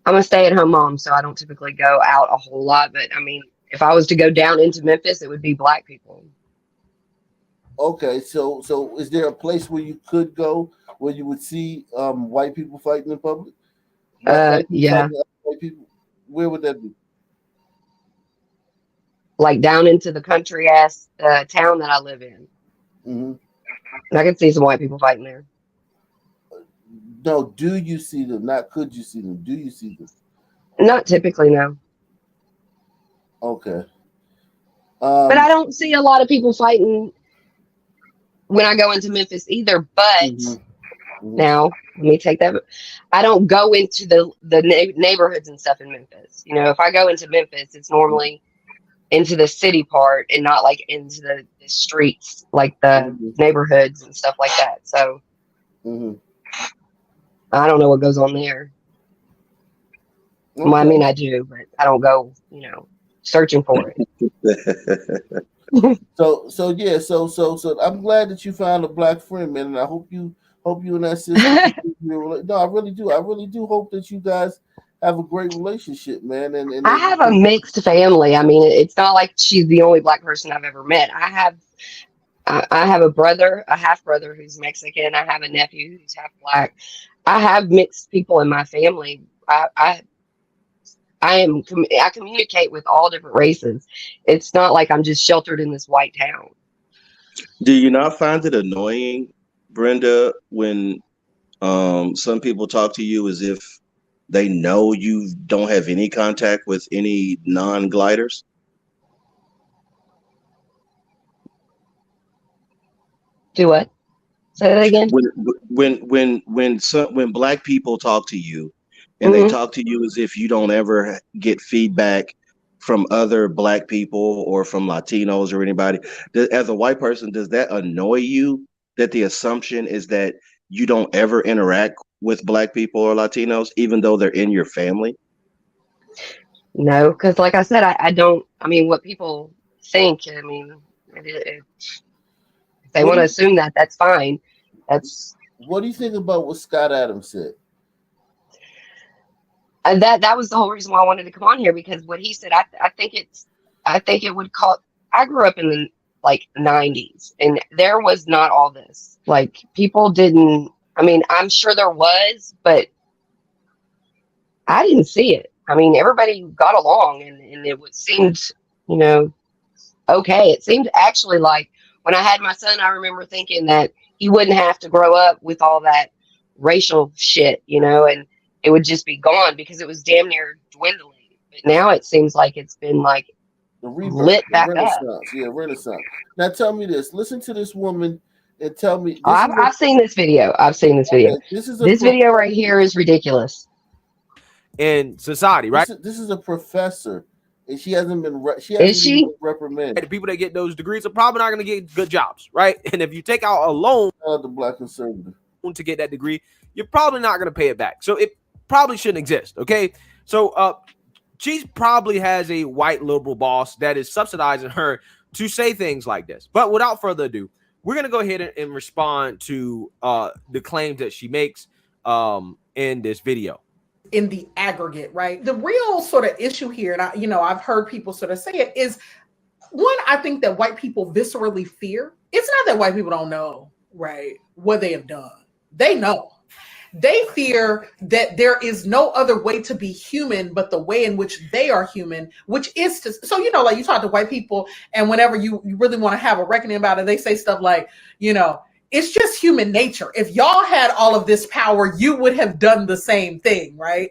I'm a stay-at-home mom, so I don't typically go out a whole lot. But I mean, if I was to go down into Memphis, it would be black people. Okay, so is there a place where you could go where you would see white people fighting in public? White people Yeah. fighting other white people? Where would that be? Like down into the country ass town that I live in. Mm-hmm. I can see some white people fighting there. No, do you see them? Not could you see them? Do you see them? Not typically, no. Okay. But I don't see a lot of people fighting when I go into Memphis either. But now, let me take that. I don't go into the neighborhoods and stuff in Memphis. You know, if I go into Memphis, it's normally into the city part and not like into the streets, like the neighborhoods and stuff like that. So I don't know what goes on there. Okay. Well, I mean, I do, but I don't go, searching for it. So I'm glad that you found a black friend, man, and I hope you and that sister. No, I really do. I really do hope that you guys have a great relationship, man. And I have a mixed family. I mean, it's not like she's the only black person I've ever met. I have a brother, a half brother who's Mexican. I have a nephew who's half black. I have mixed people in my family. I communicate with all different races. It's not like I'm just sheltered in this white town. Do you not find it annoying, Brenda, when Some people talk to you as if they know you don't have any contact with any non-gliders. Do what? Say that again. When Black people talk to you, and they talk to you as if you don't ever get feedback from other Black people or from Latinos or anybody. As a white person, does that annoy you? That the assumption is that you don't ever interact with Black people or Latinos, even though they're in your family? No, because like I said, I don't. I mean, what people think. I mean, if they want to assume that, that's fine. That's. What do you think about what Scott Adams said? That was the whole reason why I wanted to come on here, because what he said, I think it would call. I grew up in the like 90s, and there was not all this. Like, people didn't. I mean, I'm sure there was, but I didn't see it. I mean, everybody got along, and it seemed, okay. It seemed actually like when I had my son, I remember thinking that he wouldn't have to grow up with all that racial shit, and it would just be gone because it was damn near dwindling. But now it seems like it's been like The rebirth, lit the back up. Renaissance. Yeah, Renaissance. Now tell me this. Listen to this woman and tell me. I've seen this video. I've seen this video. Okay, this video right here is ridiculous. In society, right? This is a professor, and she hasn't been. Been reprimanded. The people that get those degrees are probably not going to get good jobs, right? And if you take out a loan, the Black conservative, to get that degree, you're probably not going to pay it back. So it probably shouldn't exist. Okay, so she probably has a white liberal boss that is subsidizing her to say things like this. But without further ado, we're going to go ahead and respond to the claims that she makes in this video. In the aggregate, right? The real sort of issue here, and I've heard people sort of say it, is one, I think that white people viscerally fear. It's not that white people don't know, right, what they have done. They know. They fear that there is no other way to be human but the way in which they are human, which is to, so, like you talk to white people, and whenever you really want to have a reckoning about it, they say stuff like, it's just human nature. If y'all had all of this power, you would have done the same thing, right?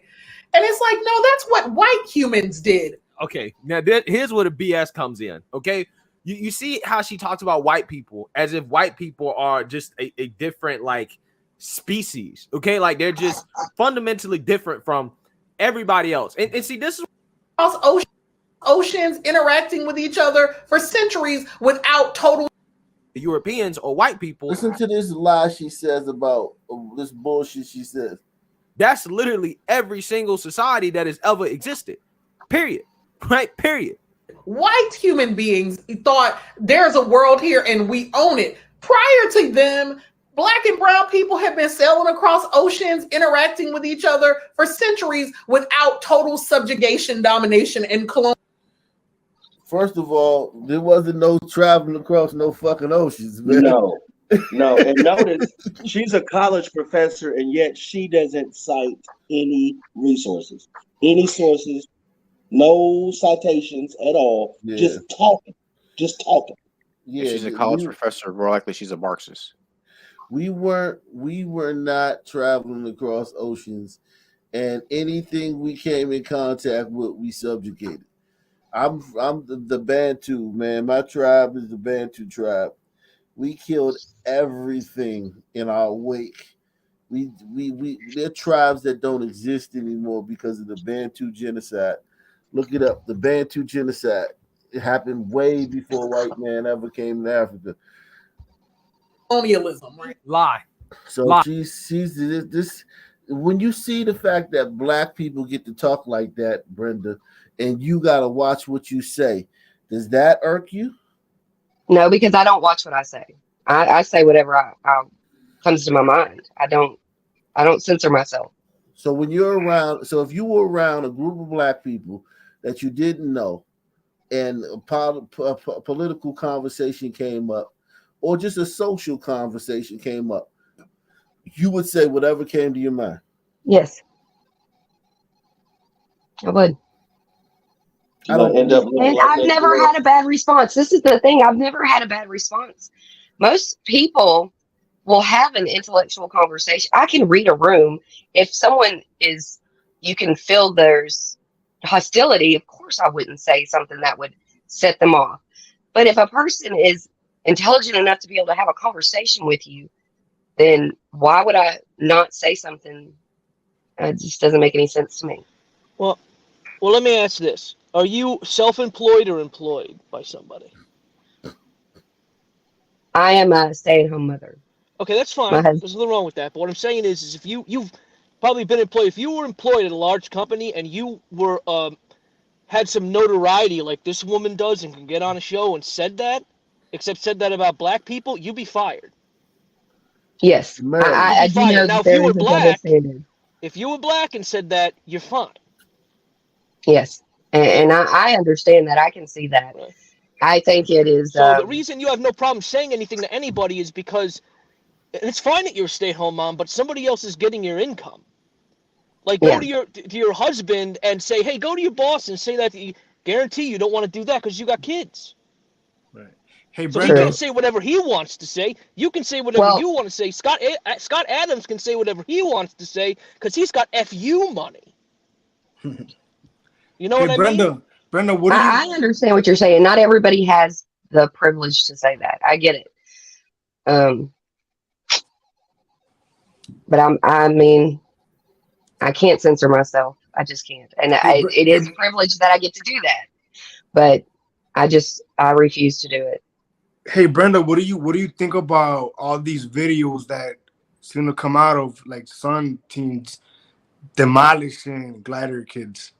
And it's like, no, that's what white humans did. Okay, now here's where the BS comes in, okay? You see how she talks about white people as if white people are just a different, like, species, okay? Like, they're just fundamentally different from everybody else. And see, this is oceans interacting with each other for centuries without total Europeans or white people. Listen to this lie she says about this bullshit she says. That's literally every single society that has ever existed. Period. Right? Period. White human beings thought there's a world here and we own it. Prior to them, Black and brown people have been sailing across oceans, interacting with each other for centuries without total subjugation, domination, and colonialism. First of all, there wasn't no traveling across no fucking oceans, man. No. And notice she's a college professor, and yet she doesn't cite any resources, any sources, no citations at all. Yeah. Just talking. Yeah, if she's a college professor, more likely she's a Marxist. We were not traveling across oceans, and anything we came in contact with, we subjugated. I'm the Bantu, man. My tribe is the Bantu tribe. We killed everything in our wake. There are tribes that don't exist anymore because of the Bantu genocide. Look it up. The Bantu genocide. It happened way before white man ever came to Africa. Colonialism, right? Lie. So she's this. When you see the fact that Black people get to talk like that, Brenda, and you gotta watch what you say, does that irk you? No, because I don't watch what I say. I say whatever I comes to my mind. I don't censor myself. So when you're around, so if you were around a group of Black people that you didn't know, and a political conversation came up, or just a social conversation came up, you would say whatever came to your mind. Yes, I would. I don't end up. And I've never had a bad response. This is the thing. I've never had a bad response. Most people will have an intellectual conversation. I can read a room. If someone is, you can feel there's hostility, of course I wouldn't say something that would set them off. But if a person is intelligent enough to be able to have a conversation with you, then why would I not say something? It just doesn't make any sense to me. Well, let me ask this. Are you self-employed or employed by somebody? I am a stay-at-home mother. Okay, that's fine. There's nothing wrong with that. But what I'm saying is if you've probably been employed, if you were employed at a large company and you were had some notoriety like this woman does and can get on a show and said that about black people, you'd be fired. Yes, I do know Now, that there is a double standard. if you were black and said that, you're fine. Yes, and I understand that. I can see that. Right. I think it is. So the reason you have no problem saying anything to anybody is because it's fine that you're a stay-at-home mom, but somebody else is getting your income. Like, go to your husband and say, hey, go to your boss and say that. Guarantee you don't want to do that because you got kids. Right. Hey, so Brenda. he can say whatever he wants to say. You can say whatever you want to say. Scott Adams can say whatever he wants to say because he's got FU money. You know what I mean? Brenda, what do you? I understand what you're saying. Not everybody has the privilege to say that. I get it. But I mean, I can't censor myself. I just can't. And it is a privilege that I get to do that. But I refuse to do it. Hey, Brenda, what do you think about all these videos that seem to come out of like Sun teens demolishing glider kids?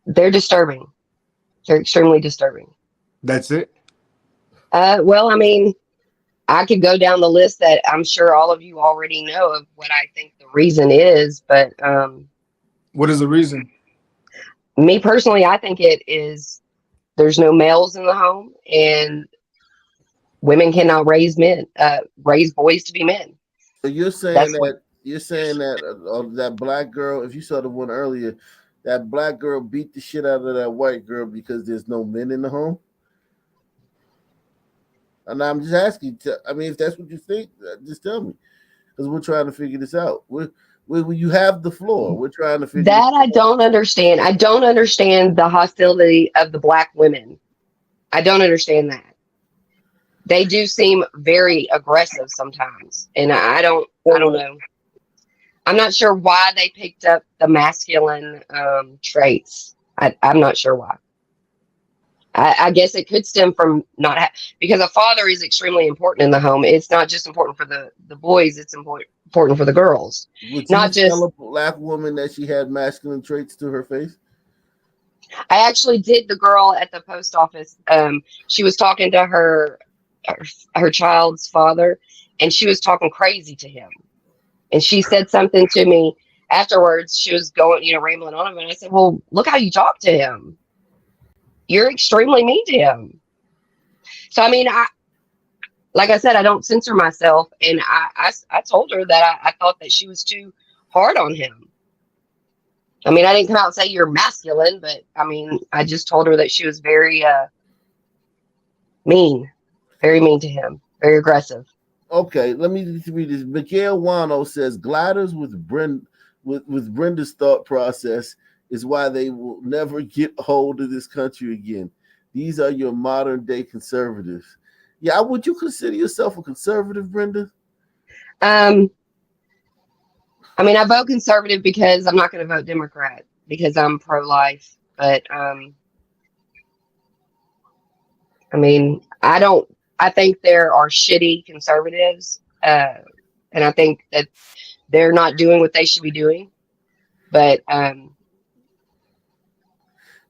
They're disturbing. They're extremely disturbing. That's it? Well, I mean, I could go down the list that I'm sure all of you already know of what I think the reason is, but what is the reason? Me personally, I think it is there's no males in the home and women cannot raise boys to be men. So you're saying that black girl, if you saw the one earlier, that black girl beat the shit out of that white girl because there's no men in the home? And I'm just asking. I mean, if that's what you think, just tell me, because we're trying to figure this out. You have the floor. We're trying to figure that. I don't understand. I don't understand the hostility of the black women. I don't understand that. They do seem very aggressive sometimes, and I don't know. I'm not sure why they picked up the masculine traits. I'm not sure why. I guess it could stem from because a father is extremely important in the home. It's not just important for the boys; it's important for the girls. Would you tell a black woman that she had masculine traits to her face? I actually did. The girl at the post office. She was talking to her child's father, and she was talking crazy to him. And she said something to me afterwards. She was going, rambling on him, and I said, "Well, look how you talk to him. You're extremely mean to him." So, I mean, like I said, I don't censor myself. And I told her that I thought that she was too hard on him. I mean, I didn't come out and say you're masculine, but I mean, I just told her that she was very mean to him, very aggressive. Okay, let me read this. Miguel Wano says gliders with Brenda's thought process is why they will never get a hold of this country again. These are your modern day conservatives. Yeah, would you consider yourself a conservative, Brenda? I mean, I vote conservative because I'm not going to vote Democrat because I'm pro-life. But I mean, I think there are shitty conservatives, and I think that they're not doing what they should be doing. But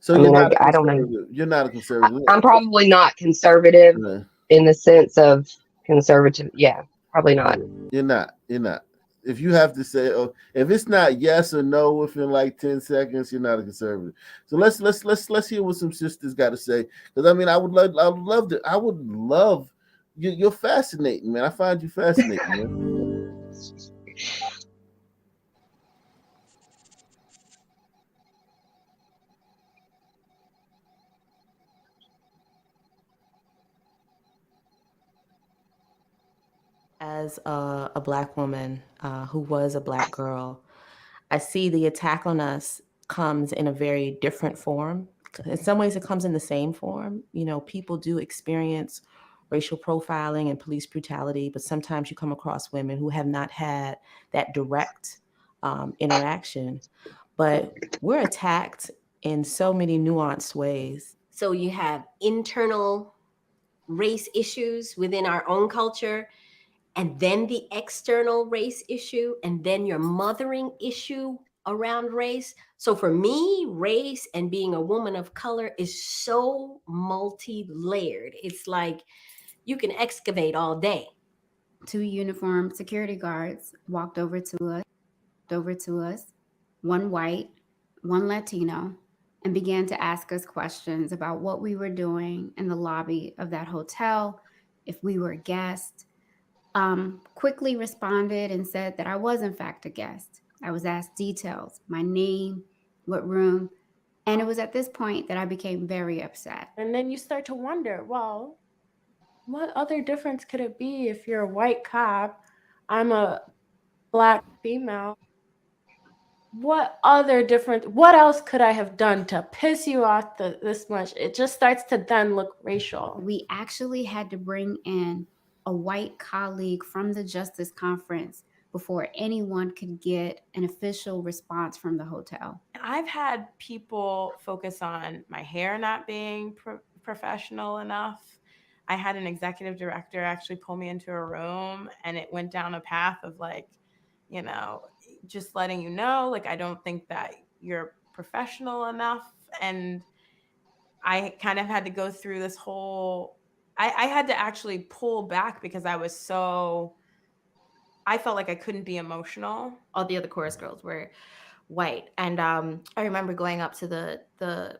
so I don't know. You're not a conservative. I'm probably not conservative in the sense of conservative. Yeah, probably not. You're not. If you have to say, if it's not yes or no within like 10 seconds, you're not a conservative. So let's hear what some sisters got to say. Because I mean, I would love. You're fascinating, man. I find you fascinating, man. As a Black woman who was a Black girl, I see the attack on us comes in a very different form. In some ways, it comes in the same form. You know, people do experience racial profiling and police brutality, but sometimes you come across women who have not had that direct interaction. But we're attacked in so many nuanced ways. So you have internal race issues within our own culture, and then the external race issue, and then your mothering issue around race. So for me, race and being a woman of color is so multi-layered. It's like you can excavate all day. Two uniformed security guards walked over to us, one white, one Latino, and began to ask us questions about what we were doing in the lobby of that hotel, if we were guests. Quickly responded and said that I was in fact a guest. I was asked details, my name, what room, and it was at this point that I became very upset. And then you start to wonder, well, what other difference could it be if you're a white cop, I'm a Black female? What other difference, what else could I have done to piss you off this much? It just starts to then look racial. We actually had to bring in a white colleague from the Justice Conference before anyone could get an official response from the hotel. I've had people focus on my hair not being professional enough. I had an executive director actually pull me into a room, and it went down a path of like, you know, just letting you know, like, I don't think that you're professional enough. And I kind of had to go through this whole, I had to actually pull back because I felt like I couldn't be emotional. All the other chorus girls were white. And I remember going up to the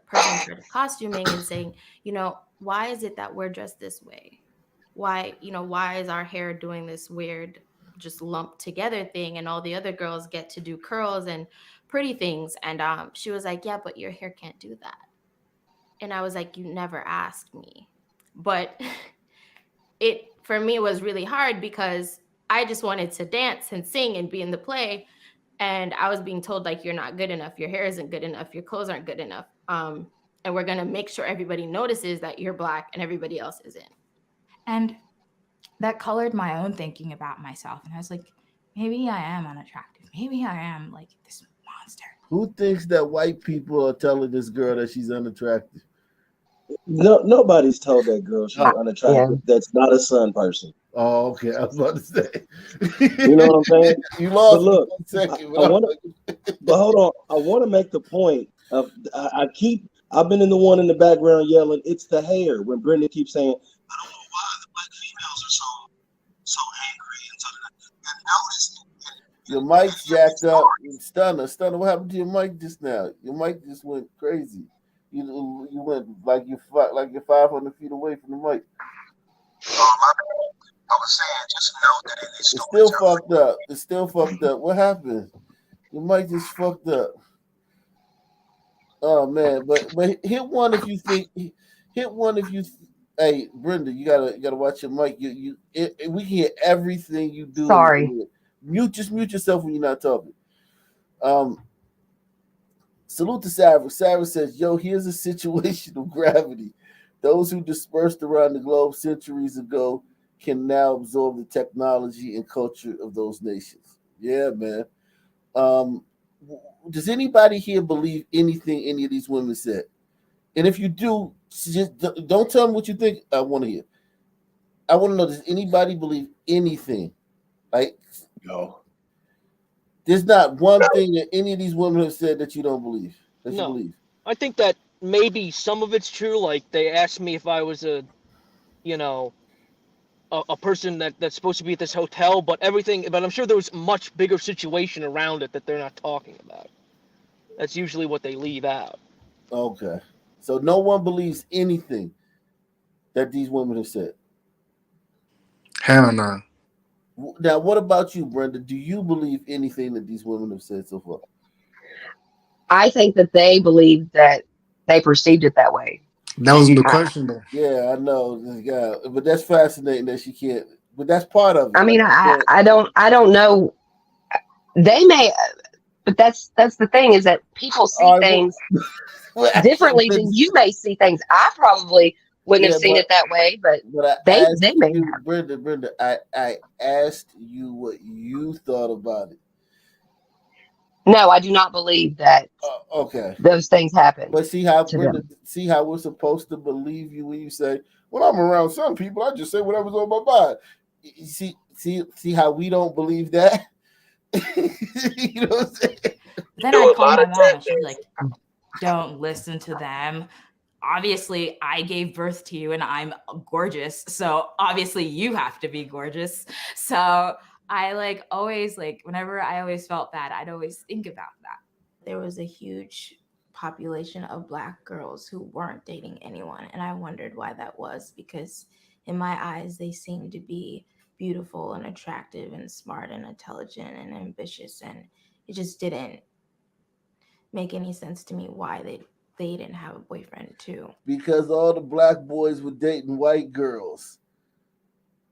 person in charge of costuming and saying, you know, why is it that we're dressed this way? Why is our hair doing this weird, just lumped together thing, and all the other girls get to do curls and pretty things? And she was like, yeah, but your hair can't do that. And I was like, you never asked me. But for me, it was really hard because I just wanted to dance and sing and be in the play. And I was being told, like, you're not good enough. Your hair isn't good enough. Your clothes aren't good enough. And we're going to make sure everybody notices that you're Black and everybody else isn't. And that colored my own thinking about myself. And I was like, maybe I am unattractive. Maybe I am like this monster. Who thinks that white people are telling this girl that she's unattractive? No, nobody's told that girl she's unattractive. Yeah. That's not a Sun person. Oh, okay. I was about to say. You know what I'm saying? You lost. But look, me 1 second. but hold on. I want to make the point of I've been in the one in the background yelling, it's the hair, when Brenda keeps saying, I don't know why the Black females are so angry. Your mic's jacked up. Stunner, what happened to your mic just now? Your mic just went crazy. You went like you're 500 feet away from the mic. I was saying, just know that in this It's still fucked up. It's still fucked up. What happened? Your mic just fucked up. Oh man, but hit one if you think. Hit one if you. Hey, Brenda, you gotta watch your mic. We can hear everything you do. Sorry. Mute yourself when you're not talking. Salute to Savage. Savage says, yo, here's a situation of gravity. Those who dispersed around the globe centuries ago can now absorb the technology and culture of those nations. Yeah, man. Does anybody here believe anything any of these women said? And if you do, just don't tell me what you think. I want to hear. I want to know, does anybody believe anything? Like, no. There's not one thing that any of these women have said that you don't believe. That you believe. I think that maybe some of it's true. Like, they asked me if I was a person that's supposed to be at this hotel, but I'm sure there was a much bigger situation around it that they're not talking about. That's usually what they leave out. Okay. So no one believes anything that these women have said. Hell no. Now, what about you, Brenda? Do you believe anything that these women have said so far? I think that they believed that they perceived it that way. That wasn't the question, though. Yeah, I know. Yeah, but that's fascinating that she can't but that's part of it. I mean, I don't know. They may, but that's the thing is that people see things differently than you may see things. I probably wouldn't have seen it that way, but I they may you, have. Brenda, I asked you what you thought about it. No, I do not believe that. Okay, those things happen. But see how Brenda, see how we're supposed to believe you when you say, "Well, I'm around some people. I just say whatever's on my mind." You see how we don't believe that. You know what I'm saying? Then I'd call my mom and she'd be like, "Don't listen to them. Obviously, I gave birth to you and I'm gorgeous. So obviously you have to be gorgeous." So I always whenever I always felt bad, I'd always think about that. There was a huge population of Black girls who weren't dating anyone. And I wondered why that was, because in my eyes, they seemed to be beautiful and attractive and smart and intelligent and ambitious. And it just didn't make any sense to me why they didn't have a boyfriend too. Because all the Black boys were dating white girls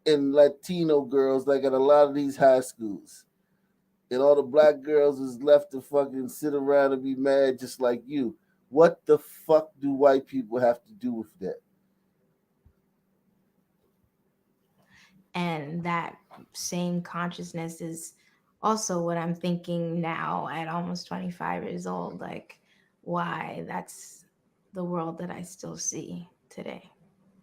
and Latino girls, like at a lot of these high schools. And all the Black girls is left to fucking sit around and be mad just like you. What the fuck do white people have to do with that? And that same consciousness is also what I'm thinking now at almost 25 years old. Like, why? That's the world that I still see today.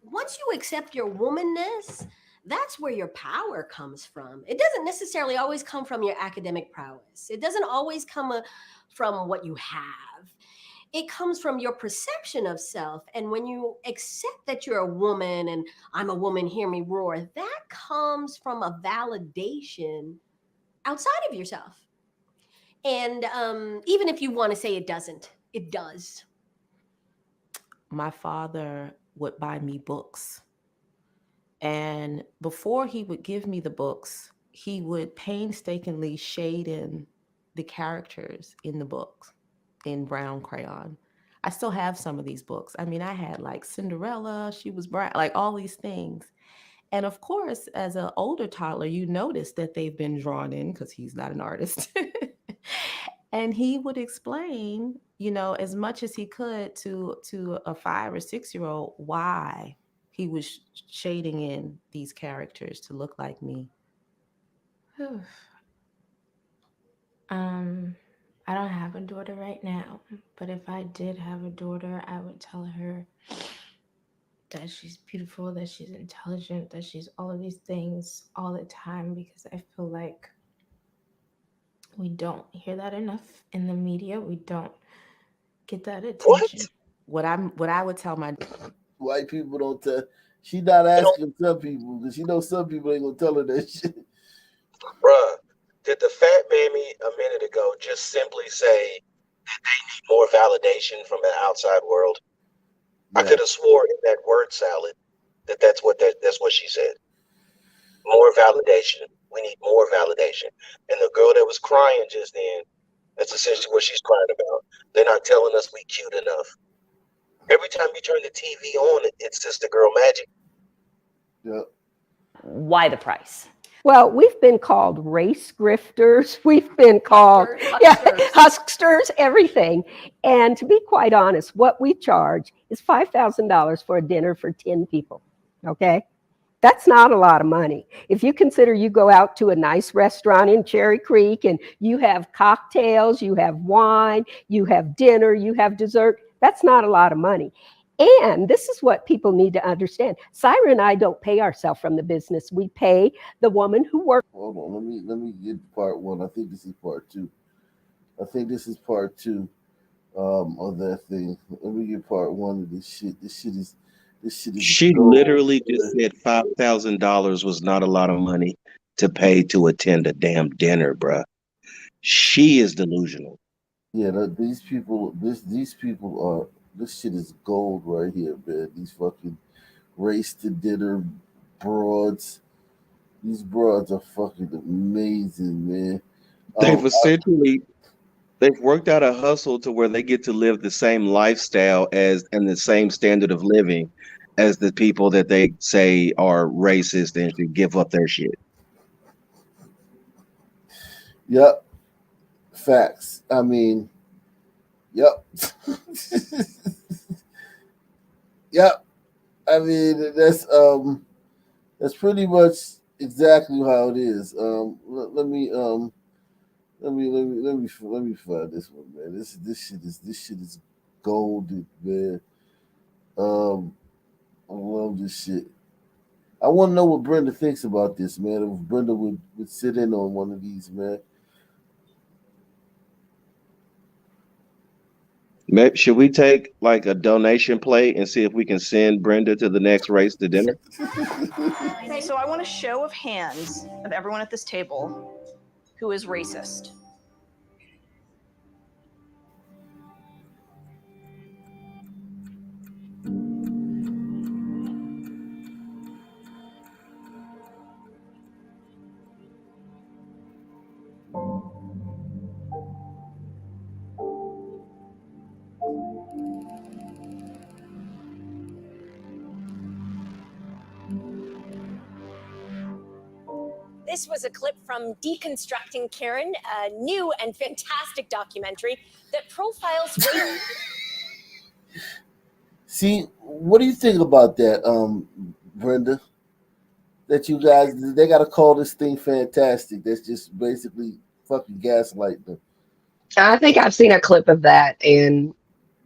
Once you accept your womanness, that's where your power comes from. It doesn't necessarily always come from your academic prowess. It doesn't always come from what you have. It comes from your perception of self. And when you accept that you're a woman and I'm a woman, hear me roar, that comes from a validation outside of yourself. And even if you want to say it doesn't, it does. My father would buy me books. And before he would give me the books, he would painstakingly shade in the characters in the books in brown crayon. I still have some of these books. I mean, I had like Cinderella, she was brown, like all these things. And of course, as an older toddler, you notice that they've been drawn in because he's not an artist. And he would explain, as much as he could to a 5 or 6-year-old why he was shading in these characters to look like me. I don't have a daughter right now, but if I did have a daughter, I would tell her that she's beautiful, that she's intelligent, that she's all of these things all the time, because I feel like we don't hear that enough in the media. We don't get that attention. What I would tell my white people don't tell. She not asking some people because she knows some people ain't gonna tell her that shit. Bruh, did the fat mammy a minute ago just simply say that they need more validation from the outside world? Yeah. I could have swore in that word salad that's what she said. More validation. We need more validation. And the girl that was crying just then, that's essentially what she's crying about. They're not telling us we cute enough. Every time you turn the TV on, it's Sister Girl magic. Yep. Why the price? Well, we've been called race grifters. We've been called hucksters, everything. And to be quite honest, what we charge is $5,000 for a dinner for 10 people, okay? That's not a lot of money. If you consider you go out to a nice restaurant in Cherry Creek and you have cocktails, you have wine, you have dinner, you have dessert, that's not a lot of money. And this is what people need to understand. Syra and I don't pay ourselves from the business. We pay the woman who works. Hold on, let me get part one. I think this is part two. Of that thing. Let me get part one of this shit. This shit is. She literally just said $5,000 was not a lot of money to pay to attend a damn dinner, bruh. She is delusional. Yeah, these people are. This shit is gold right here, man. These fucking race to dinner broads. These broads are fucking amazing, man. They've worked out a hustle to where they get to live the same lifestyle and the same standard of living as the people that they say are racist and should give up their shit. Yep. Facts. I mean, yep. Yep. I mean, that's pretty much exactly how it is. Let me find this one, man. This shit is golden, man. I love this shit. I want to know what Brenda thinks about this, man. If Brenda would sit in on one of these, man. Maybe, should we take like a donation plate and see if we can send Brenda to the next race to dinner? Okay, so I want a show of hands of everyone at this table who is racist. This was a clip from Deconstructing Karen, a new and fantastic documentary that profiles race. See, what do you think about that, Brenda? That you guys they gotta call this thing fantastic. That's just basically fucking gaslighting them. I think I've seen a clip of that, and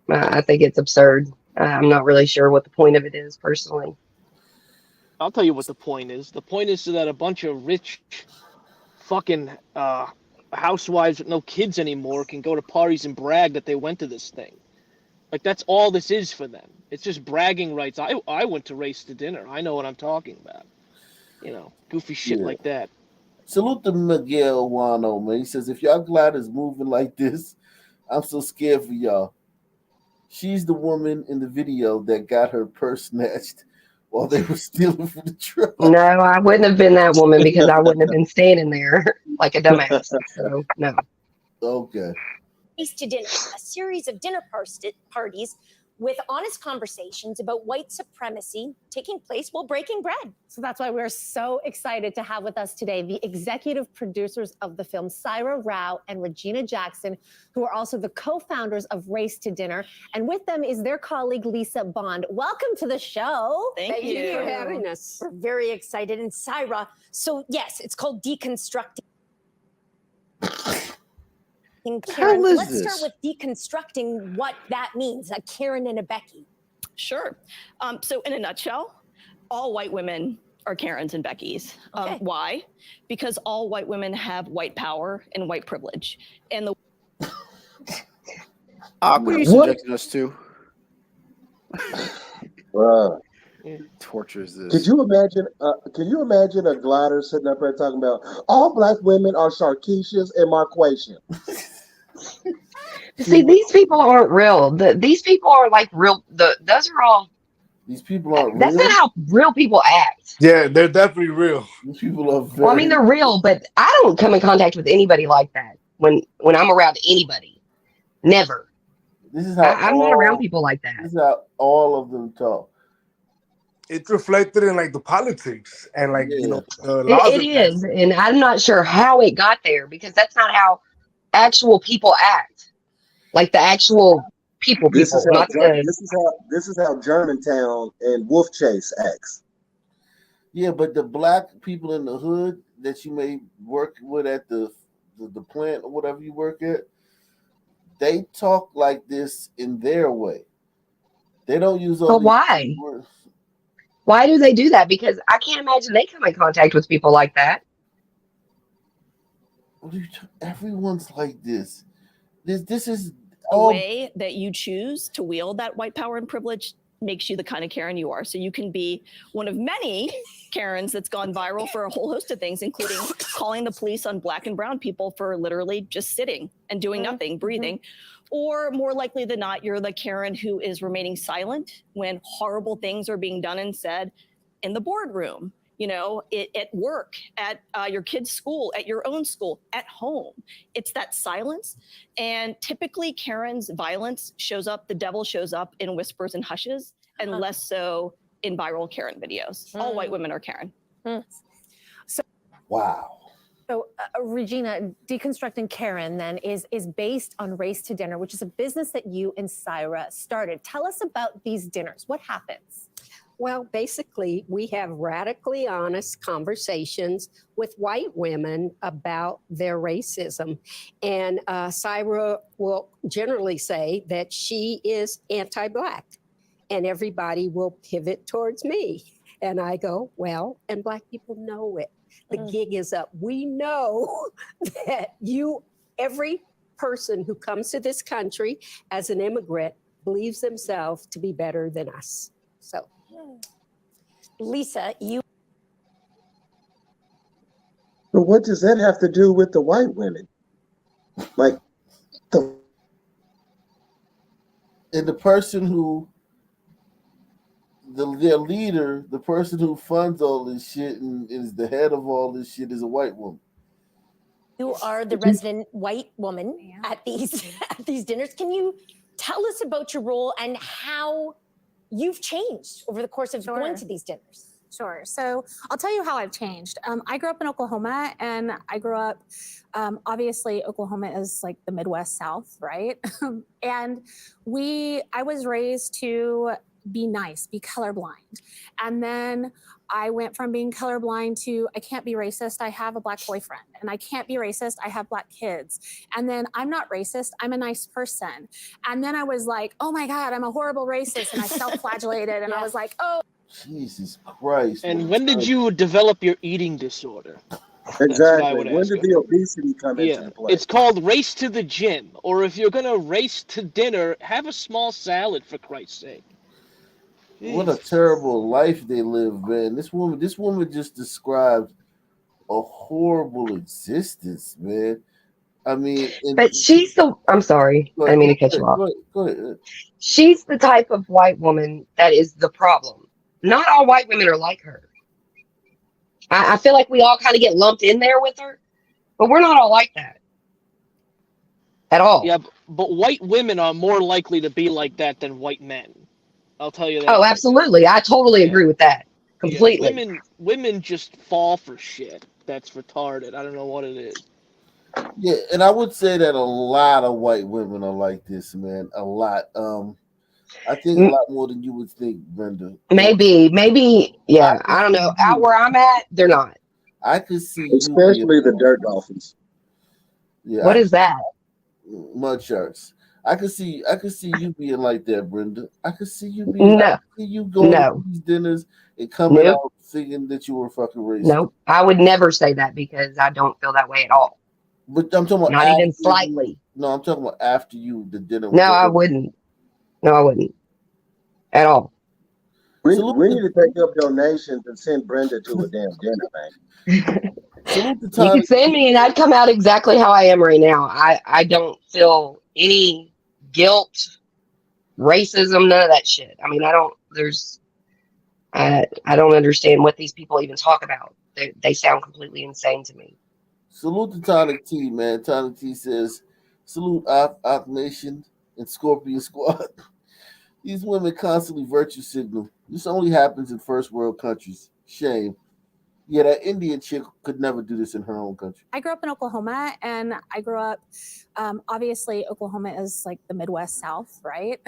I think it's absurd. I'm not really sure what the point of it is, personally. I'll tell you what the point is. The point is so that a bunch of rich fucking housewives with no kids anymore can go to parties and brag that they went to this thing. Like, that's all this is for them. It's just bragging rights. I went to race to dinner. I know what I'm talking about. You know, goofy shit like that. Salute to Miguel Wano, man. He says, if y'all glad is moving like this, I'm so scared for y'all. She's the woman in the video that got her purse snatched while they were stealing from the truck. No, I wouldn't have been that woman because I wouldn't have been standing there like a dumbass. So, no. Okay. Race to Dinner, a series of dinner parties with honest conversations about white supremacy taking place while breaking bread. So that's why we're so excited to have with us today the executive producers of the film, Syra Rao and Regina Jackson, who are also the co-founders of Race to Dinner. And with them is their colleague, Lisa Bond. Welcome to the show. Thank you for having us. We're very excited. And Syra, so yes, it's called Deconstructing Karen. Let's start with deconstructing what that means, a Karen and a Becky. Sure. So in a nutshell, all white women are Karens and Beckys. Why? Because all white women have white power and white privilege. And the what are you subjecting us to? Bruh. Tortures this. Could you imagine? Can you imagine a glider sitting up there talking about all black women are Sharkeisha's and Marquesian? See, these people aren't real. These people are like real. Those are all. These people aren't That's real. not how real people act. Yeah, they're definitely real. These people are very. Well, I mean, they're real, but I don't come in contact with anybody like that when I'm around anybody. Never. This is how I'm not around people like that. This is how all of them talk. It's reflected in like the politics and like you know the It, laws. it is, and I'm not sure how it got there because that's not how actual people act. Like the actual people, This is how not the. this is how Germantown and Wolf Chase acts. Yeah, but the black people in the hood that you may work with at the plant or whatever you work at, they talk like this in their way. They don't use all. But why? Words. Why do they do that? Because I can't imagine they come in contact with people like that. Everyone's like this. This is the way that you choose to wield that white power and privilege makes you the kind of Karen you are. So you can be one of many Karens that's gone viral for a whole host of things, including calling the police on black and brown people for literally just sitting and doing nothing, breathing. Or more likely than not, you're the Karen who is remaining silent when horrible things are being done and said in the boardroom, you know, at work, at your kid's school, at your own school, at home. It's that silence. And typically Karen's violence shows up, the devil shows up in whispers and hushes, and less so in viral Karen videos. All white women are Karen. Wow. So, Regina, Deconstructing Karen then is based on Race to Dinner, which is a business that you and Syra started. Tell us about these dinners. What happens? Well, basically, we have radically honest conversations with white women about their racism. And Syra will generally say that she is anti-Black, and everybody will pivot towards me. And I go, well, and Black people know it. The gig is up. We know that every person who comes to this country as an immigrant believes themselves to be better than us. So, Lisa, you. But what does that have to do with the white women? Like, and the person who, their leader, the person who funds all this shit and is the head of all this shit is a white woman. You are the resident white woman at these dinners. Can you tell us about your role and how you've changed over the course of going to these dinners? Sure. So I'll tell you how I've changed. I grew up in Oklahoma, and I grew up, obviously Oklahoma is like the Midwest South, right? And I was raised to be nice, be colorblind. And then I went from being colorblind to I can't be racist, I have a Black boyfriend. And I can't be racist, I have Black kids. And then I'm not racist, I'm a nice person. And then I was like, oh my God, I'm a horrible racist. And I self-flagellated and I was like, oh. Jesus Christ. And when did you develop your eating disorder? Exactly. When did the obesity come into play? It's called race to the gym. Or if you're going to race to dinner, have a small salad, for Christ's sake. What a terrible life they live, man. This woman just described a horrible existence, man. I mean, But she's I'm sorry. I didn't mean to cut you off. Go ahead. She's the type of white woman that is the problem. Not all white women are like her. I feel like we all kind of get lumped in there with her, but we're not all like that at all. Yeah, but white women are more likely to be like that than white men. I'll tell you that. Oh, absolutely. I totally agree with that. Completely. Yeah, women just fall for shit. That's retarded. I don't know what it is. Yeah, and I would say that a lot of white women are like this, man. A lot. I think a lot more than you would think, Brenda. Maybe. Yeah, I don't know. Out where I'm at, they're not. I could see, especially the dirt dolphins. Yeah. What is that? Mud sharks. I could see you being like that, Brenda. I could see you being. I could see you going to these dinners and coming out thinking that you were fucking racist. Nope, I would never say that because I don't feel that way at all. But I'm talking about not even slightly. No, I'm talking about after the dinner. No, I wouldn't. No, I wouldn't at all. We need to take up donations and send Brenda to a damn dinner, man. You could send me and I'd come out exactly how I am right now. I don't feel any guilt, racism, none of that shit. I mean, I don't understand what these people even talk about. They sound completely insane to me. Salute to Tonic T, man. Tonic T says, salute Op Nation and Scorpion Squad. These women constantly virtue signal. This only happens in first world countries. Shame. Yeah, that Indian chick could never do this in her own country. I grew up in Oklahoma, and I grew up, obviously Oklahoma is like the Midwest South, right?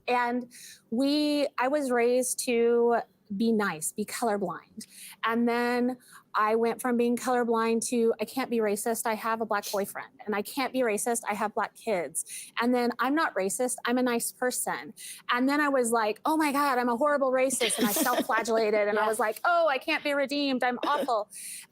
And I was raised to be nice, be colorblind. And then I went from being colorblind to I can't be racist, I have a Black boyfriend. And I can't be racist, I have Black kids. And then I'm not racist, I'm a nice person. And then I was like, oh my God, I'm a horrible racist. And I self-flagellated and I was like, oh, I can't be redeemed, I'm awful.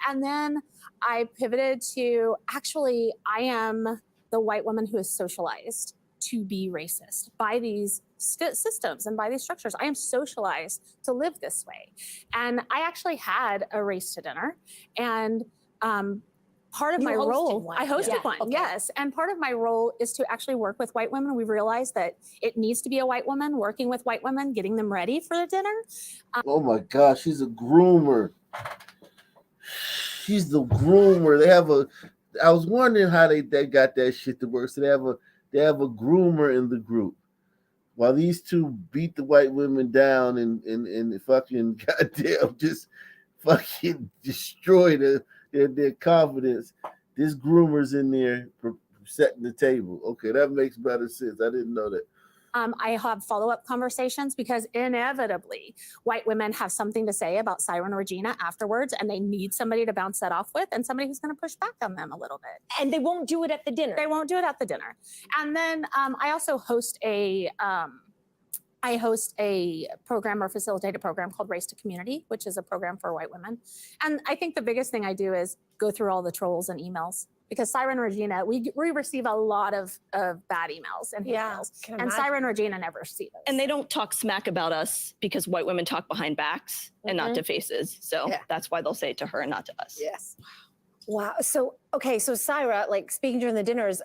And then I pivoted to actually, I am the white woman who is socialized to be racist by these systems and by these structures. I am socialized to live this way. And I actually had a race to dinner, and part of my role, I hosted one, yes. And part of my role is to actually work with white women. We realized that it needs to be a white woman working with white women, getting them ready for the dinner. Oh my gosh, she's a groomer. She's the groomer. I was wondering how they got that shit to work. So they have a groomer in the group. while these two beat the white women down and fucking goddamn just fucking destroy their confidence. This groomer's in there setting the table. Okay, that makes better sense. I didn't know that. I have follow-up conversations because inevitably white women have something to say about Syra and Regina afterwards, and they need somebody to bounce that off with and somebody who's going to push back on them a little bit. And they won't do it at the dinner. They won't do it at the dinner. And then I also host a program or facilitate a program called Race to Community, which is a program for white women. And I think the biggest thing I do is go through all the trolls and emails, because Syra and Regina, we receive a lot of bad emails and hate emails. And Syra and Regina never see those. And they don't talk smack about us because white women talk behind backs and not to faces. So that's why they'll say it to her and not to us. Yes. Wow. So, okay. So Syra, like speaking during the dinners,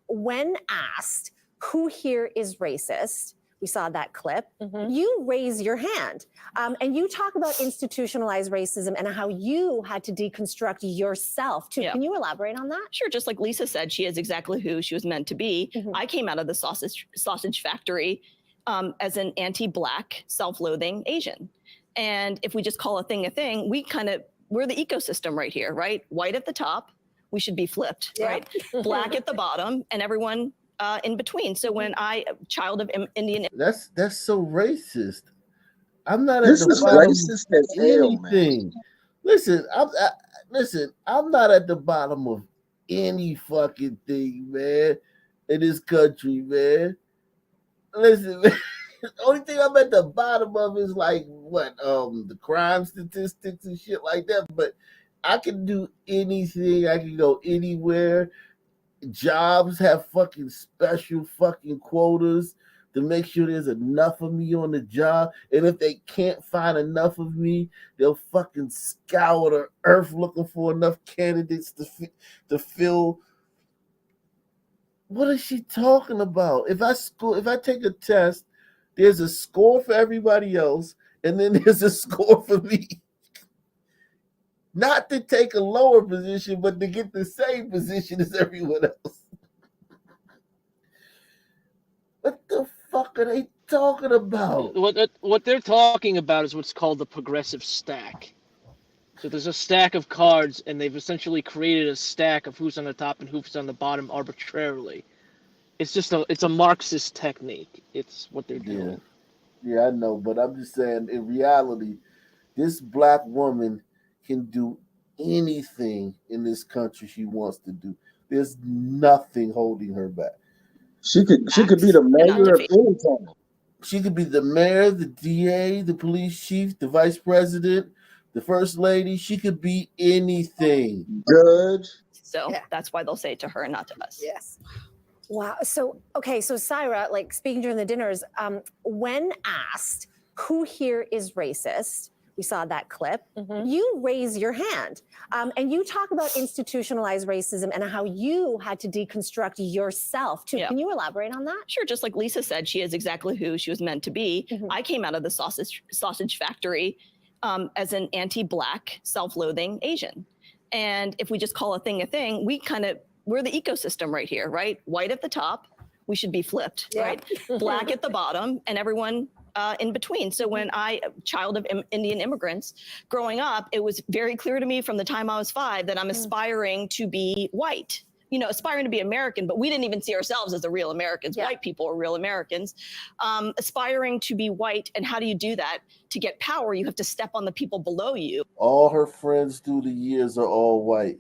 when asked who here is racist, we saw that clip, you raise your hand and you talk about institutionalized racism and how you had to deconstruct yourself too. Yeah. Can you elaborate on that? Sure. Just like Lisa said, she is exactly who she was meant to be. I came out of the sausage factory as an anti-Black, self-loathing Asian. And if we just call a thing, we're the ecosystem right here, right? White at the top, we should be flipped, right? Black at the bottom, and everyone in between. So when child of Indian, that's so racist. I'm not This at the is bottom racist of as hell, man. anything. Listen, I'm not at the bottom of any fucking thing, man, in this country, man. Listen, man, the only thing I'm at the bottom of is like the crime statistics and shit like that. But I can do anything. I can go anywhere. Jobs have fucking special fucking quotas to make sure there's enough of me on the job. And if they can't find enough of me, they'll fucking scour the earth looking for enough candidates to fill. What is she talking about? If I take a test, there's a score for everybody else, and then there's a score for me. Not to take a lower position, but to get the same position as everyone else. What the fuck are they talking about? What they're talking about is what's called the progressive stack. So there's a stack of cards, and they've essentially created a stack of who's on the top and who's on the bottom arbitrarily. It's a Marxist technique. It's what they're doing. Yeah, I know, but I'm just saying, in reality, this Black woman can do anything in this country she wants to do. There's nothing holding her back. She could be the mayor of any town. She could be the mayor, the DA, the police chief, the vice president, the first lady. She could be anything. Judge. So that's why they'll say it to her and not to us. Yes. Wow. So, okay. So Syra, like speaking during the dinners, when asked who here is racist, we saw that clip, you raise your hand and you talk about institutionalized racism and how you had to deconstruct yourself too. Yeah. Can you elaborate on that? Sure. Just like Lisa said, she is exactly who she was meant to be. I came out of the sausage factory as an anti-Black, self-loathing Asian. And if we just call a thing, we're the ecosystem right here, right? White at the top, we should be flipped, right? Black at the bottom, and everyone in between. So when child of Indian immigrants, growing up, it was very clear to me from the time I was 5 that I'm aspiring to be white, aspiring to be American, but we didn't even see ourselves as the real Americans. White people are real Americans. Aspiring to be white. And how do you do that? To get power, you have to step on the people below you. All her friends through the years are all white.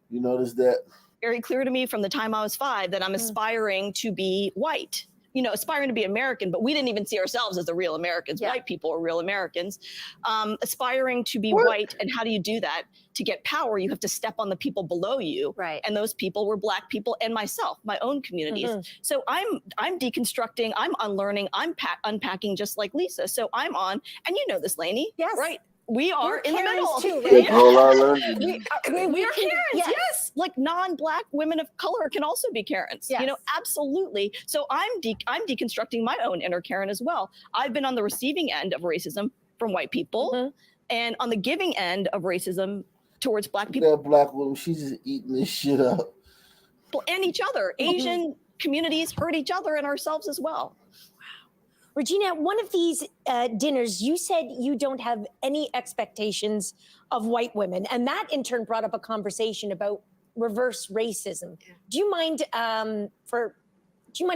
You notice that? Very clear to me from the time I was 5 that I'm aspiring to be white. Aspiring to be American, but we didn't even see ourselves as the real Americans. White people are real Americans. Aspiring to be white, and how do you do that? To get power, you have to step on the people below you. Right. And those people were Black people and myself, my own communities. So I'm deconstructing, I'm unlearning, I'm unpacking just like Lisa. So I'm on, and you know this, Lainey. Yes. Right. We are in the middle. Too, It's right? all I learned. We are Karens, yes. Like non-Black women of color can also be Karens. Yes. Absolutely. So I'm deconstructing my own inner Karen as well. I've been on the receiving end of racism from white people, and on the giving end of racism towards Black people. That Black woman, she's just eating this shit up. And each other. Asian communities hurt each other and ourselves as well. Regina, one of these dinners, you said you don't have any expectations of white women, and that in turn brought up a conversation about reverse racism. Do you mind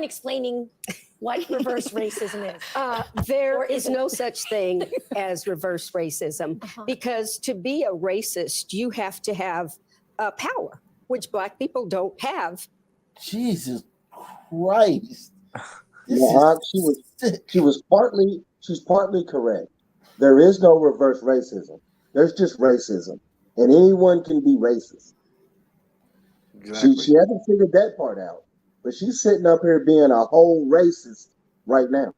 explaining what reverse racism is? There is no such thing as reverse racism, because to be a racist, you have to have power, which Black people don't have. Jesus Christ. She's partly correct. There is no reverse racism. There's just racism, and anyone can be racist. Exactly. She hasn't figured that part out, but she's sitting up here being a whole racist right now.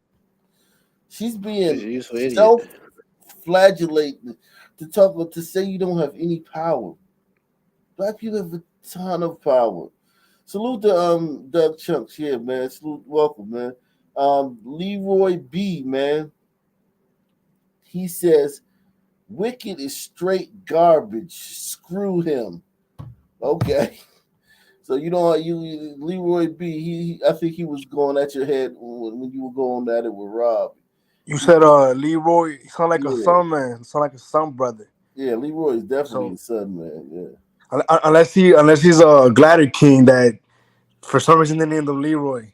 She's being She's an idiot. self-flagellating to say you don't have any power. Black people have a ton of power. Salute to Doug Chunks here, man. Salute, welcome, man. Leroy B, man. He says, Wicked is straight garbage. Screw him. Okay. So Leroy B, I think he was going at your head when you were going at it with Rob. You said Leroy, he sound like a son man, sound like a son brother. Yeah, Leroy is definitely a son man, yeah. Unless he's a Glider King that for some reason they named him Leroy.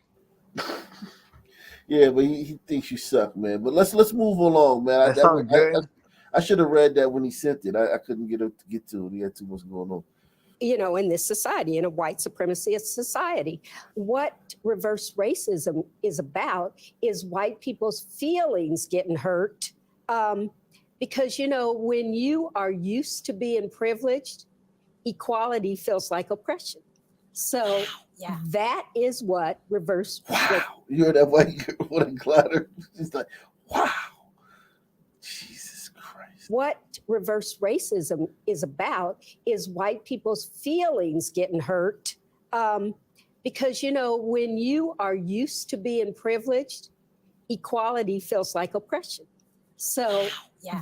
Yeah, but he thinks you suck, man. But let's move along, man. That sounds good. I should have read that when he sent it. I couldn't get to it. He had too much going on. You know, in this society, in a white supremacist society, what reverse racism is about is white people's feelings getting hurt. Because, you know, when you are used to being privileged, equality feels like oppression. So that is what reverse. Wow. You heard that what a glider. She's like, wow. Jesus Christ. What reverse racism is about is white people's feelings getting hurt. Because, you know, when you are used to being privileged, equality feels like oppression. So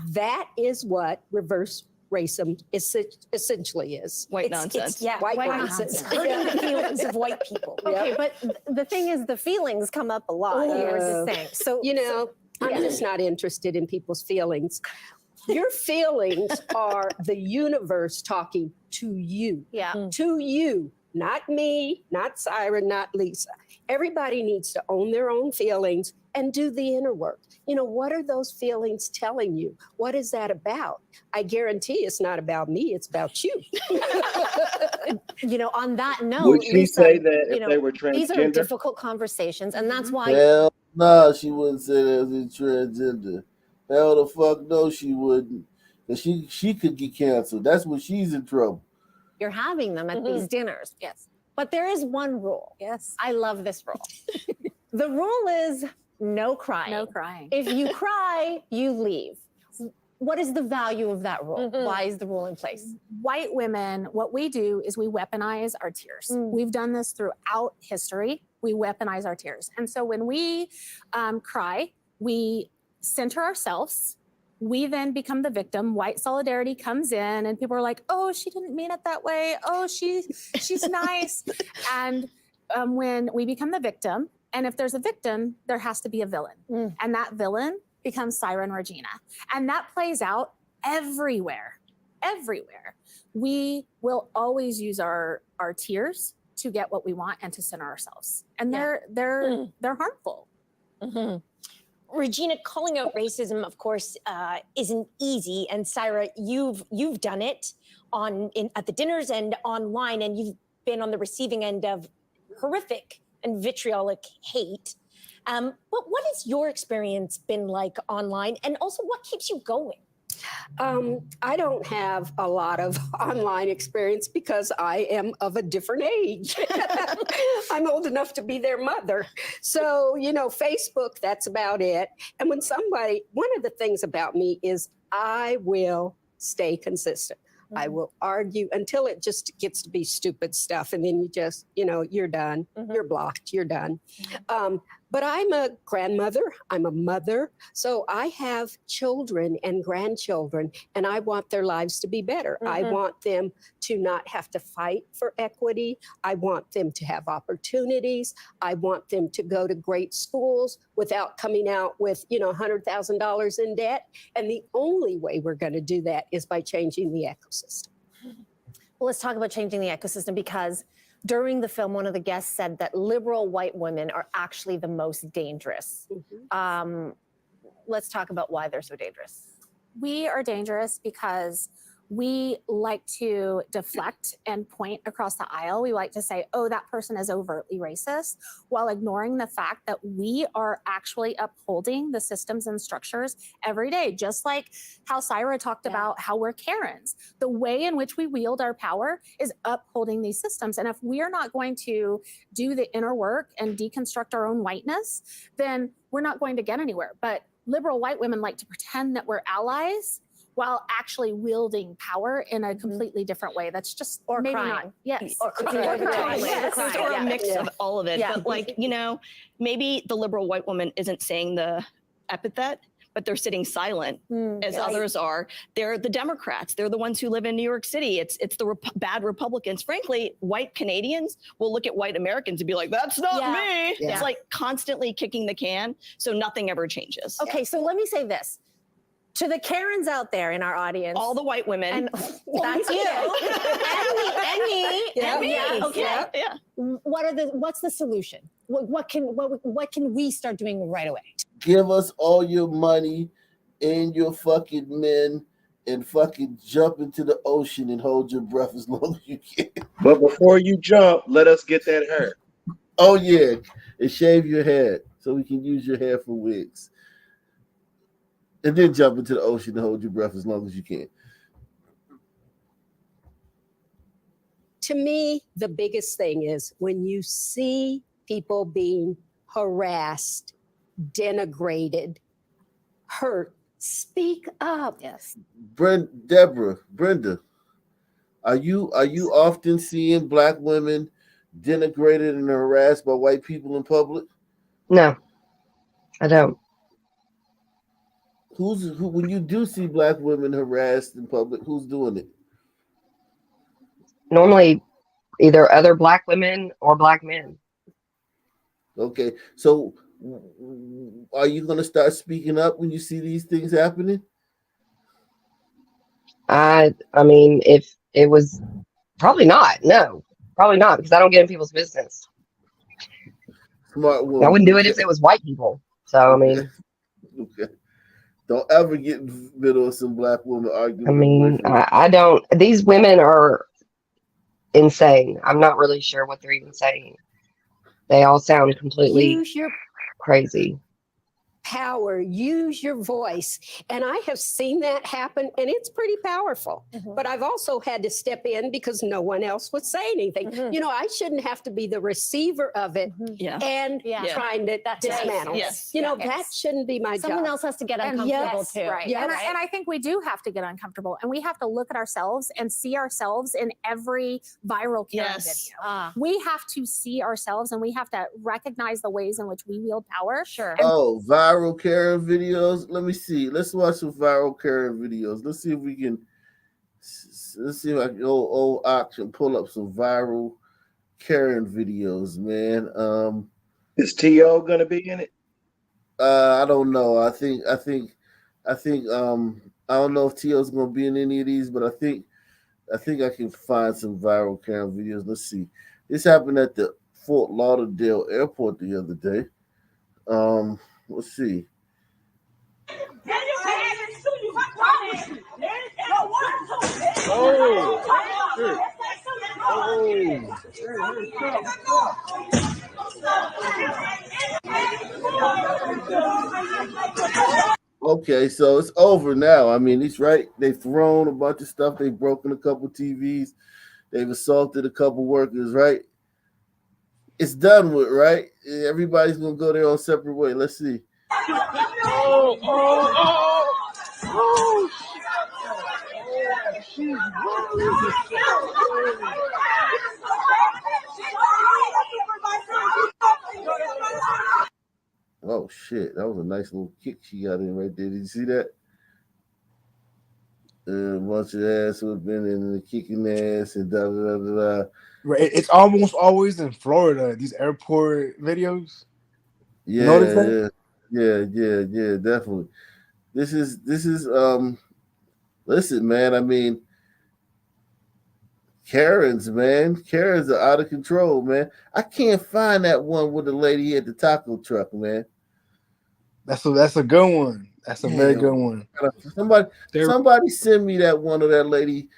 that is what reverse racism essentially is. White nonsense. White nonsense. Hurting the feelings of white people. Okay, but the thing is, the feelings come up a lot. Here is the thing. So you know, I'm just not interested in people's feelings. Your feelings are the universe talking to you. To you. Not me, not Syra, not Lisa. Everybody needs to own their own feelings and do the inner work. You know, what are those feelings telling you? What is that about? I guarantee it's not about me, it's about you. You know, on that note, Would she Lisa, say that if you know, they were these are transgender? difficult conversations, and that's why. Hell no, she wouldn't say that as a transgender. Hell the fuck no, she wouldn't. Cause she could get canceled. That's when she's in trouble. You're having them at these dinners. Yes. But there is one rule. Yes. I love this rule. The rule is no crying. No crying. If you cry, you leave. What is the value of that rule? Why is the rule in place? White women, what we do is we weaponize our tears. We've done this throughout history. We weaponize our tears. And so when we cry, we center ourselves. We then become the victim. White solidarity comes in and people are like, oh, she didn't mean it that way. Oh, she's nice. And when we become the victim, and if there's a victim, there has to be a villain. And that villain becomes Syra and Regina. And that plays out everywhere. We will always use our tears to get what we want and to center ourselves. And they're harmful. Regina, calling out racism, of course, isn't easy. And Syra, you've done it at the dinners and online, and you've been on the receiving end of horrific and vitriolic hate. But what has your experience been like online, and also what keeps you going? I don't have a lot of online experience because I am of a different age. I'm old enough to be their mother. So, you know, Facebook, that's about it. And one of the things about me is I will stay consistent. I will argue until it just gets to be stupid stuff. And then you just, you know, you're done. You're blocked. You're done. But I'm a grandmother, I'm a mother, so I have children and grandchildren, and I want their lives to be better. I want them to not have to fight for equity. I want them to have opportunities. I want them to go to great schools without coming out with, $100,000 in debt. And the only way we're going to do that is by changing the ecosystem. Well, let's talk about changing the ecosystem, because during the film, one of the guests said that liberal white women are actually the most dangerous. Let's talk about why they're so dangerous. We are dangerous because we like to deflect and point across the aisle. We like to say, oh, that person is overtly racist, while ignoring the fact that we are actually upholding the systems and structures every day. Just like how Syra talked about how we're Karens. The way in which we wield our power is upholding these systems. And if we are not going to do the inner work and deconstruct our own whiteness, then we're not going to get anywhere. But liberal white women like to pretend that we're allies while actually wielding power in a completely different way. That's just maybe crying. not. Yes. Or crying. Yes. Or a mix of all of it. Yeah. But maybe the liberal white woman isn't saying the epithet, but they're sitting silent as others are. They're the Democrats. They're the ones who live in New York City. It's the bad Republicans. Frankly, white Canadians will look at white Americans and be like, that's not me. Yeah. It's like constantly kicking the can, so nothing ever changes. Okay, so let me say this. To the Karens out there in our audience, all the white women, and that's you, and me. Okay. Yeah. What's the solution? What can we start doing right away? Give us all your money and your fucking men and fucking jump into the ocean and hold your breath as long as you can. But before you jump, let us get that hair. Oh yeah, and shave your head so we can use your hair for wigs. And then jump into the ocean and hold your breath as long as you can. To me, the biggest thing is when you see people being harassed, denigrated, hurt, speak up. Yes. Brenda, are you often seeing Black women denigrated and harassed by white people in public? No, I don't. Who when you do see Black women harassed in public, who's doing it? Normally either other Black women or Black men. Okay, so are you going to start speaking up when you see these things happening? I mean, if it was, probably not. No, probably not, because I don't get in people's business. Smart woman. I wouldn't do it if it was white people. So I mean, okay. Don't ever get in the middle of some Black woman arguing. I mean, I don't. These women are insane. I'm not really sure what they're even saying. They all sound completely crazy. Power, use your voice. And I have seen that happen, and it's pretty powerful. But I've also had to step in because no one else would say anything. I shouldn't have to be the receiver of it and trying to dismantle. Yes. That shouldn't be my job. Someone else has to get uncomfortable too. Right. Yes. And I think we do have to get uncomfortable, and we have to look at ourselves and see ourselves in every viral Karen video. We have to see ourselves, and we have to recognize the ways in which we wield power. Sure. Oh, viral Karen videos. Let me see. Let's watch some viral Karen videos. Let's see if we can. Let's see if I can go old auction pull up some viral Karen videos, man. Is T.O. gonna be in it? I don't know. I think I don't know if T.O.'s gonna be in any of these, but I think I can find some viral Karen videos. Let's see. This happened at the Fort Lauderdale airport the other day. Let's see. Okay, so it's over now. I mean, he's right. They've thrown a bunch of stuff. They've broken a couple TVs. They've assaulted a couple workers, right? It's done with, right? Everybody's going to go their own separate way. Let's see. shit, that was a nice little kick she got in right there. Did you see that? A bunch of ass whipping and the kicking ass and da da da da. Right, it's almost always in Florida. These airport videos. You notice that? Yeah, definitely. This is listen, man, I mean, Karens, man. Karens are out of control, man. I can't find that one with the lady at the taco truck, man. That's a good one. That's a very good Damn. one. Somebody send me that one of that lady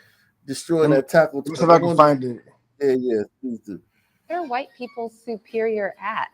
destroying that taco Let me truck. see if I can find it. Yeah, please do. What are white people superior at?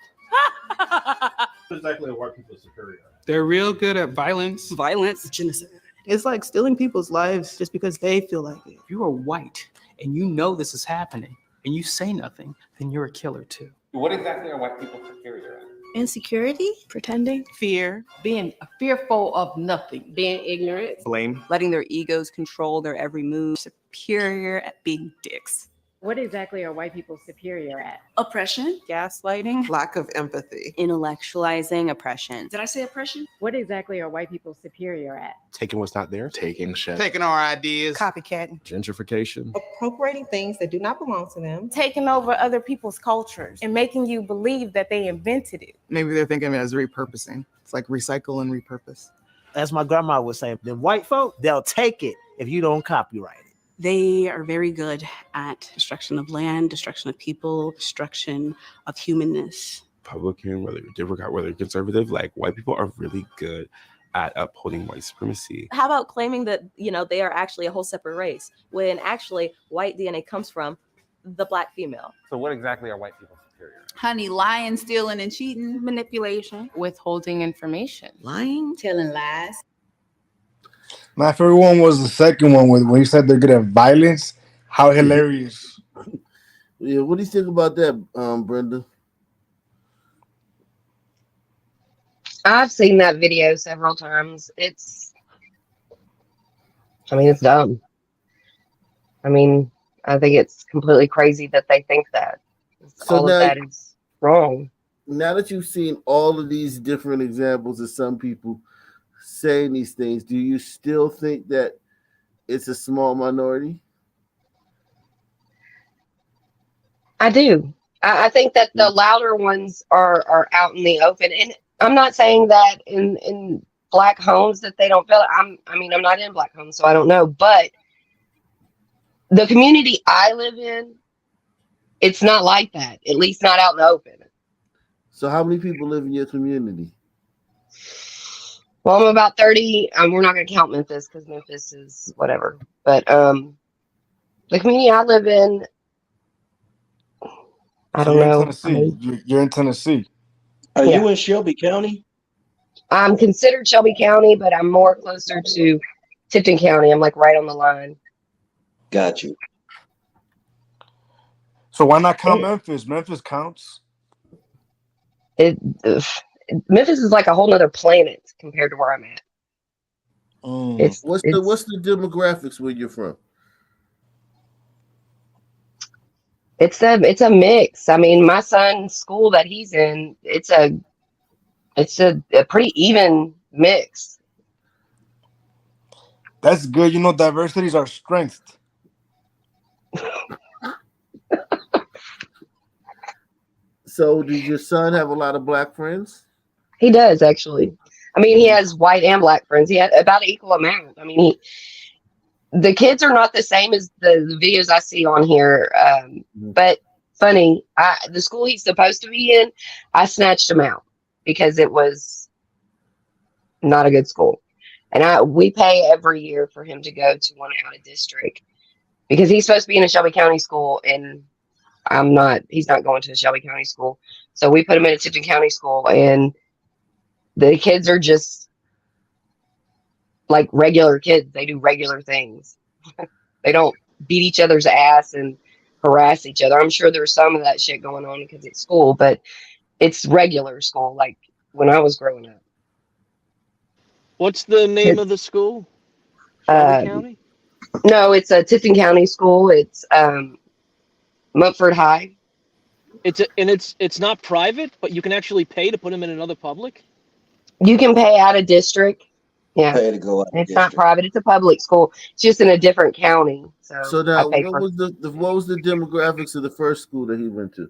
Exactly what white people are superior at. They're real good at violence. Violence, genocide. It's like stealing people's lives just because they feel like it. If you are white and you know this is happening and you say nothing, then you're a killer too. What exactly are white people superior at? Insecurity, pretending, fear, being fearful of nothing, being ignorant, Blame. letting their egos control their every move, superior at being dicks. What exactly are white people superior at? Oppression, gaslighting, lack of empathy, intellectualizing oppression. Did I say oppression? What exactly are white people superior at? Taking what's not there. Taking shit. Taking our ideas, Copycatting, Gentrification. appropriating things that do not belong to them. Taking over other people's cultures and making you believe that they invented it. Maybe they're thinking of it as repurposing. It's like recycle and repurpose. As my grandma would say, the white folk, they'll take it if you don't copyright it. They are very good at destruction of land, destruction of people, destruction of humanness. Republican, whether you're Democrat, whether you're conservative, like white people are really good at upholding white supremacy. How about claiming that, they are actually a whole separate race when actually white DNA comes from the Black female? So what exactly are white people superior at? Honey, lying, stealing, and cheating. Manipulation. Withholding information. Lying. Telling lies. My favorite one was the second one when you said they're good at violence. How hilarious. Yeah, what do you think about that, Brenda? I've seen that video several times. It's dumb. I think it's completely crazy that they think that. All of that is wrong. Now that you've seen all of these different examples of some people saying these things, do you still think that it's a small minority? I do. I think that the louder ones are out in the open. And I'm not saying that in Black homes that they don't feel it. I'm not in Black homes, so I don't know. But the community I live in, it's not like that. At least not out in the open. So how many people live in your community? Well, I'm about 30. We're not going to count Memphis because Memphis is whatever. But the community I live in, I don't know. Tennessee. You're in Tennessee. Are you in Shelby County? I'm considered Shelby County, but I'm more closer to Tipton County. I'm like right on the line. Got you. So why not count Memphis? Memphis counts. Memphis is like a whole nother planet compared to where I'm at. What's the demographics where you're from? It's a mix. My son's school that he's in, it's a pretty even mix. That's good. Diversity is our strength. So does your son have a lot of Black friends? He does, actually. He has white and Black friends. He has about an equal amount. The kids are not the same as the videos I see on here. But funny, the school he's supposed to be in, I snatched him out because it was not a good school. And we pay every year for him to go to one out of district because he's supposed to be in a Shelby County school, and he's not going to a Shelby County school. So we put him in a Tipton County school, and the kids are just like regular kids. They do regular things. They don't beat each other's ass and harass each other. I'm sure there's some of that shit going on because it's school, but it's regular school, like when I was growing up. What's the name of the school? Shelby County? No, it's a Tipton County school. It's Mumford High. It's not private, but you can actually pay to put them in another public. You can pay out of district. Yeah. Pay to go out. It's not private. It's a public school. It's just in a different county. So I now, pay what for was the what was the demographics of the first school that he went to?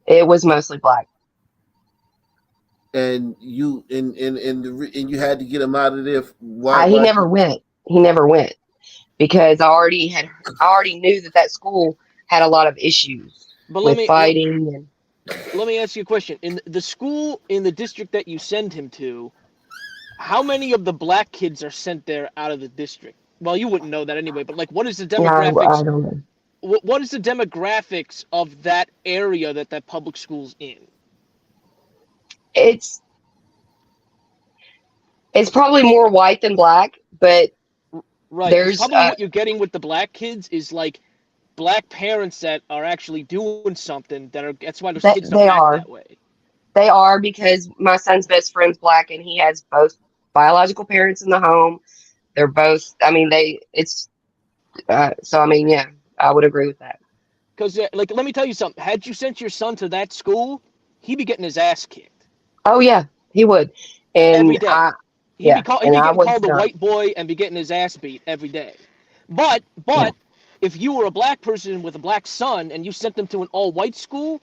it. Was mostly black. And you and you had to get him out of there. Why? He never went. He never went because I already knew that school had a lot of issues But with fighting and. Let me ask you a question. In the school in the district that you send him to, how many of the black kids are sent there out of the district? Well, you wouldn't know that anyway, but like, what is the demographics? I don't know. What is the demographics of that area that public school's in? It's probably more white than black, but right. There's Probably what you're getting with the black kids is like black parents that are actually doing something that's why those kids don't act that way. They are because my son's best friend's black and he has both biological parents in the home. They're both. I mean, so I mean, yeah, I would agree with that. Because like, let me tell you something. Had you sent your son to that school, he'd be getting his ass kicked. Oh yeah, he would. And every day. He'd be getting called the white boy and be getting his ass beat every day. But if you were a black person with a black son and you sent them to an all-white school,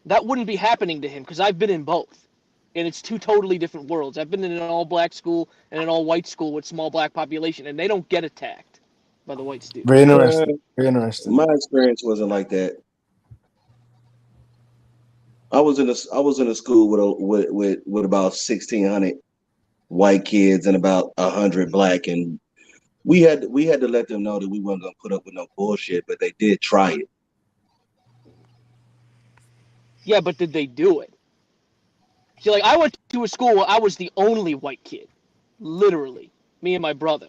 that wouldn't be happening to him because I've been in both. And it's two totally different worlds. I've been in an all-black school and an all-white school with small black population, and they don't get attacked by the white students. Very interesting. Very interesting. My experience wasn't like that. I was in a school with about 1,600 white kids and about 100 black, and we had to let them know that we weren't gonna put up with no bullshit, but they did try it. Yeah, but did they do it? See, like, I went to a school where I was the only white kid. Literally. Me and my brother.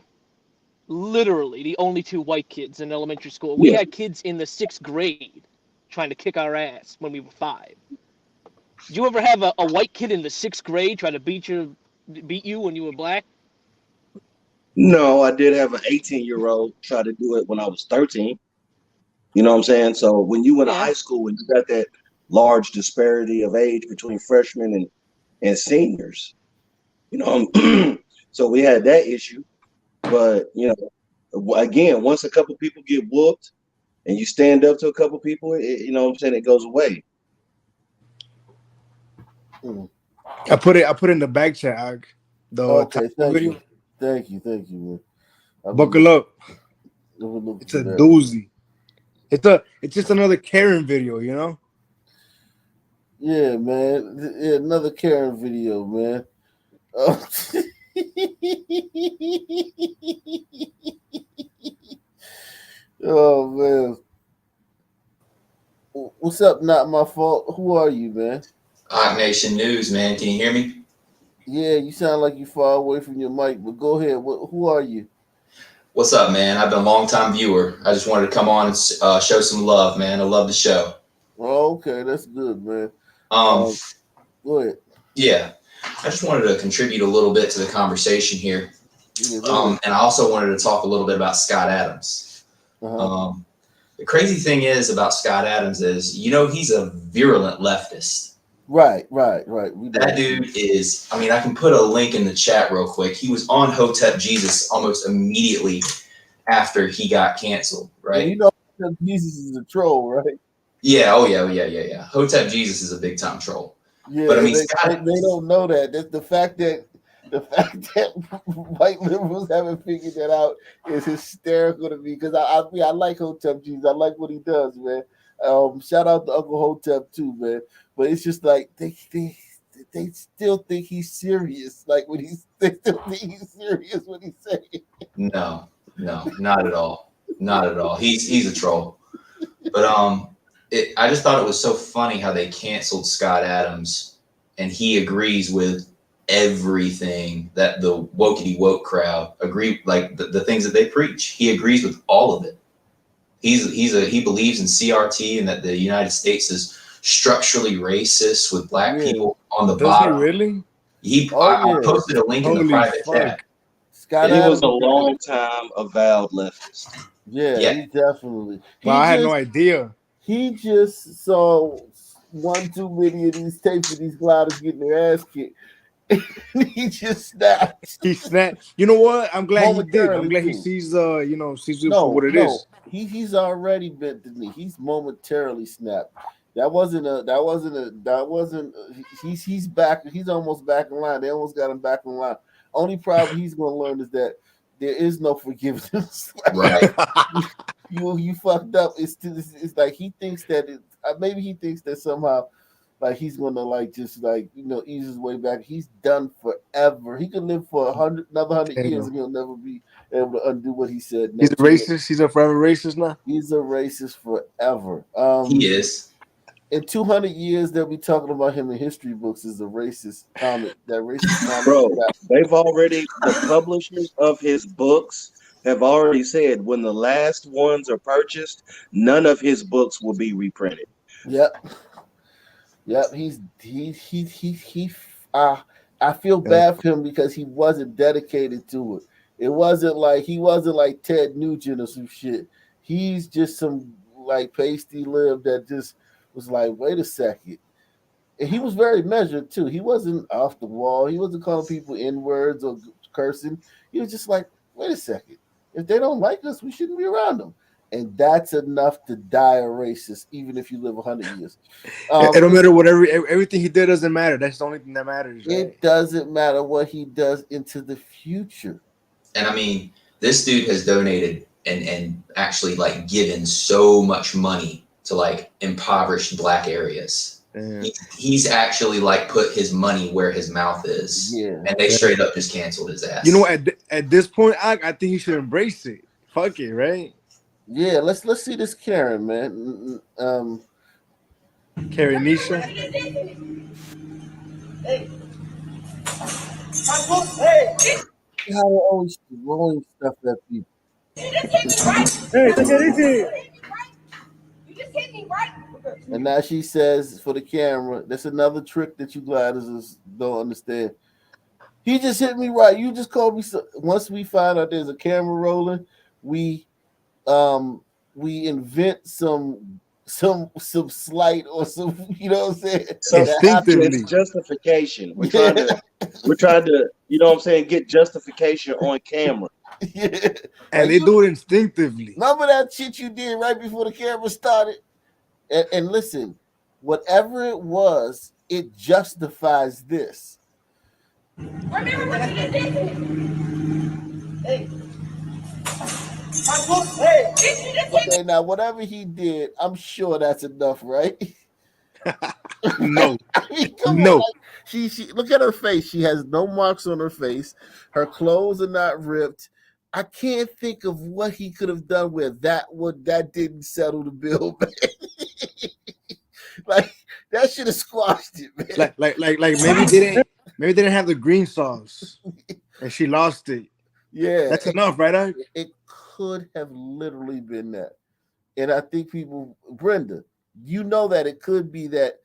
Literally the only two white kids in elementary school. We had kids in the 6th grade trying to kick our ass when we were 5. Did you ever have a white kid in the 6th grade try to beat you when you were black? No, I did have an 18-year-old try to do it when I was 13. You know what I'm saying? So when you went to high school and you got that large disparity of age between freshmen and seniors, you know, so we had that issue. But, you know, again, once a couple people get whooped and you stand up to a couple people, you know what I'm saying, it goes away. I put it in the back chat. Okay, thank you, man. Buckle up. It's a doozy. It's just another Karen video, you know? Yeah, man. Yeah, another Karen video, man. Oh man. What's up? Not my fault. Who are you, man? Hot Nation News, man. Can you hear me? Yeah, you sound like you're far away from your mic, but go ahead. Who are you? What's up, man? I've been a long-time viewer. I just wanted to come on and show some love, man. I love the show. Oh, okay, that's good, man. Go ahead. Yeah, I just wanted to contribute a little bit to the conversation here. And I also wanted to talk a little bit about Scott Adams. The crazy thing is about Scott Adams is, you know, he's a virulent leftist. Right. That dude is, I mean, I can put a link in the chat real quick. He was on Hotep Jesus almost immediately after he got canceled, right? And you know, Hotep Jesus is a troll, right? Yeah, yeah. Hotep Jesus is a big time troll. Yeah, but I mean, they don't know that. That's the fact that white liberals haven't figured that out is hysterical to me because I like Hotep Jesus. I like what he does, man. Shout out to Uncle Hotep too, man. But it's just like they still think he's serious. Like they still think he's serious when he's saying. No, not at all. Not at all. He's a troll. But I just thought it was so funny how they canceled Scott Adams, and he agrees with everything that the wokey woke crowd agree, like the things that they preach. He agrees with all of it. He believes in CRT and that the United States is structurally racist with black people on the bottom. He really? I posted a link in the private chat. Scott Adams was a long time avowed leftist. Yeah, he definitely. I had no idea. He just saw one too many of these tapes of these clouders getting their ass kicked. He just snapped. He snapped. You know what? I'm glad he did. I'm Momentarily, glad he too. sees it for what it is. He's already bent the knee. He's momentarily snapped. He's back. He's almost back in line. They almost got him back in line. Only problem he's gonna learn is that there is no forgiveness. Right. you fucked up. It's like he thinks that maybe he thinks that somehow like he's gonna like just like ease his way back. He's done forever. He could live for another 100 years and he'll never be able to undo what he said. He's a racist. He's a forever racist now. He's a racist forever. He is. In 200 years, they'll be talking about him in history books as a racist comic. That racist comic. Bro, the publishers of his books have already said when the last ones are purchased, none of his books will be reprinted. Yep. I feel bad for him because he wasn't dedicated to it. He wasn't like Ted Nugent or some shit. He's just some like pasty lib that just was like, wait a second. And he was very measured too. He wasn't off the wall. He wasn't calling people N-words or cursing. He was just like, wait a second. If they don't like us, we shouldn't be around them. And that's enough to die a racist, even if you live 100 years. It don't matter everything he did doesn't matter. That's the only thing that matters. Right? It doesn't matter what he does into the future. And I mean, this dude has donated and actually like given so much money to like impoverished Black areas. He's actually like put his money where his mouth is. Yeah. And they straight up just canceled his ass. You know, at this point, I think he should embrace it. Fuck it, right? Yeah, let's see this Karen, man. Karen Nisha. Hey. How they always throwing stuff at people. Hey, take it easy. You just hit me, right? And now she says for the camera, that's another trick that you gliders don't understand. He just hit me right. You just called me. Once we find out there's a camera rolling, we invent some slight or some, you know what I'm saying? It's justification. We're trying to, you know what I'm saying, get justification on camera. Yeah. And they do it instinctively. Remember that shit you did right before the camera started? And listen, whatever it was, it justifies this. Remember what you did? Hey. Okay, now whatever he did, I'm sure that's enough, right? No. I mean, come on. Like, she look at her face. She has no marks on her face. Her clothes are not ripped. I can't think of what he could have done where that didn't settle the bill, man. Like that should have squashed it, man. Like maybe they didn't have the green sauce and she lost it. Yeah, that's enough, right? It could have literally been that. And I think Brenda, you know that it could be that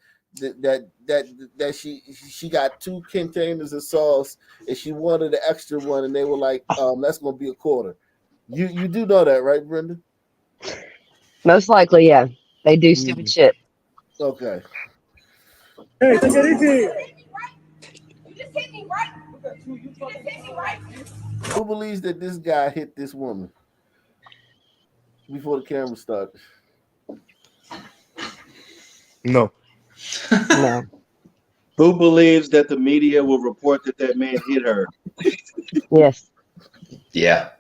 she got 2 containers of sauce and she wanted an extra one and they were like, that's gonna be a quarter. You do know that, right, Brenda? Most likely, yeah. They do stupid shit. Okay. Hey, take it easy. You just hit me, right? You just hit me, right? Who believes that this guy hit this woman before the camera started? No. No. Who believes that the media will report that man hit her? Yes. Yeah.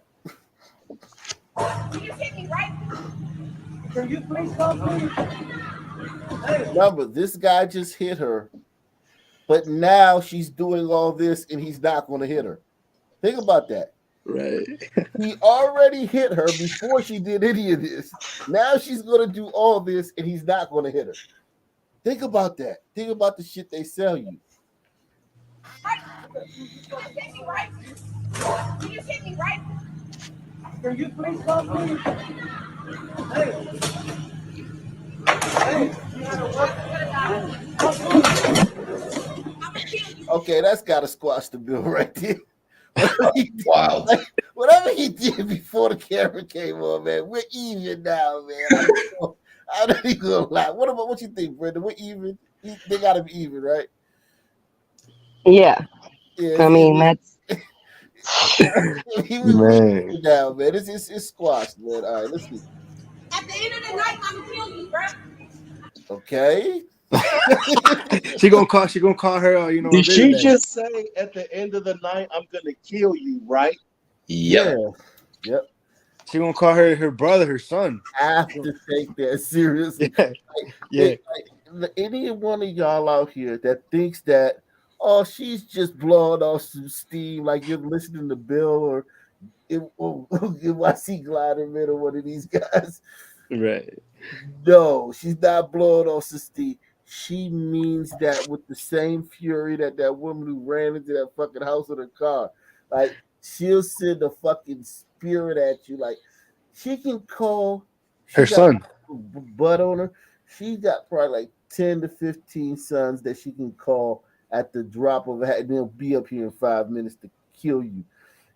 You just hit me, right? Can you please come, please? Remember, this guy just hit her, but now she's doing all this and he's not going to hit her. Think about that. Right. He already hit her before she did any of this. Now she's going to do all this and he's not going to hit her. Think about that. Think about the shit they sell you. Right. You just hit me, right? You just hit me, right? Can you please come, please? Okay, that's got to squash the bill right there. Wow. Whatever he did before the camera came on, man, we're even now, man. I'm not even gonna lie. What you think, Brenda? We're even. They got to be even, right? Yeah. I mean, that's he was Man. down, man. It's squashed, man. All right, let's see. At the end of the night, I'm gonna kill you, bro. Okay. She gonna call her, you know, Did her she baby daddy. just say at the end of the night, I'm gonna kill you, right? Yeah. Yep. She gonna call her brother, her son. Have to take that seriously. Yeah. Yeah. Any one of y'all out here that thinks that, oh, she's just blowing off some steam, like you're listening to Bill or NYC Gliderman or one of these guys. Right. No, she's not blowing off some steam. She means that with the same fury that woman who ran into that fucking house with her car. Like, she'll send a fucking spirit at you. Like, she can call Her son. butt on her. She got probably like 10 to 15 sons that she can call at the drop of a hat, and they'll be up here in 5 minutes to kill you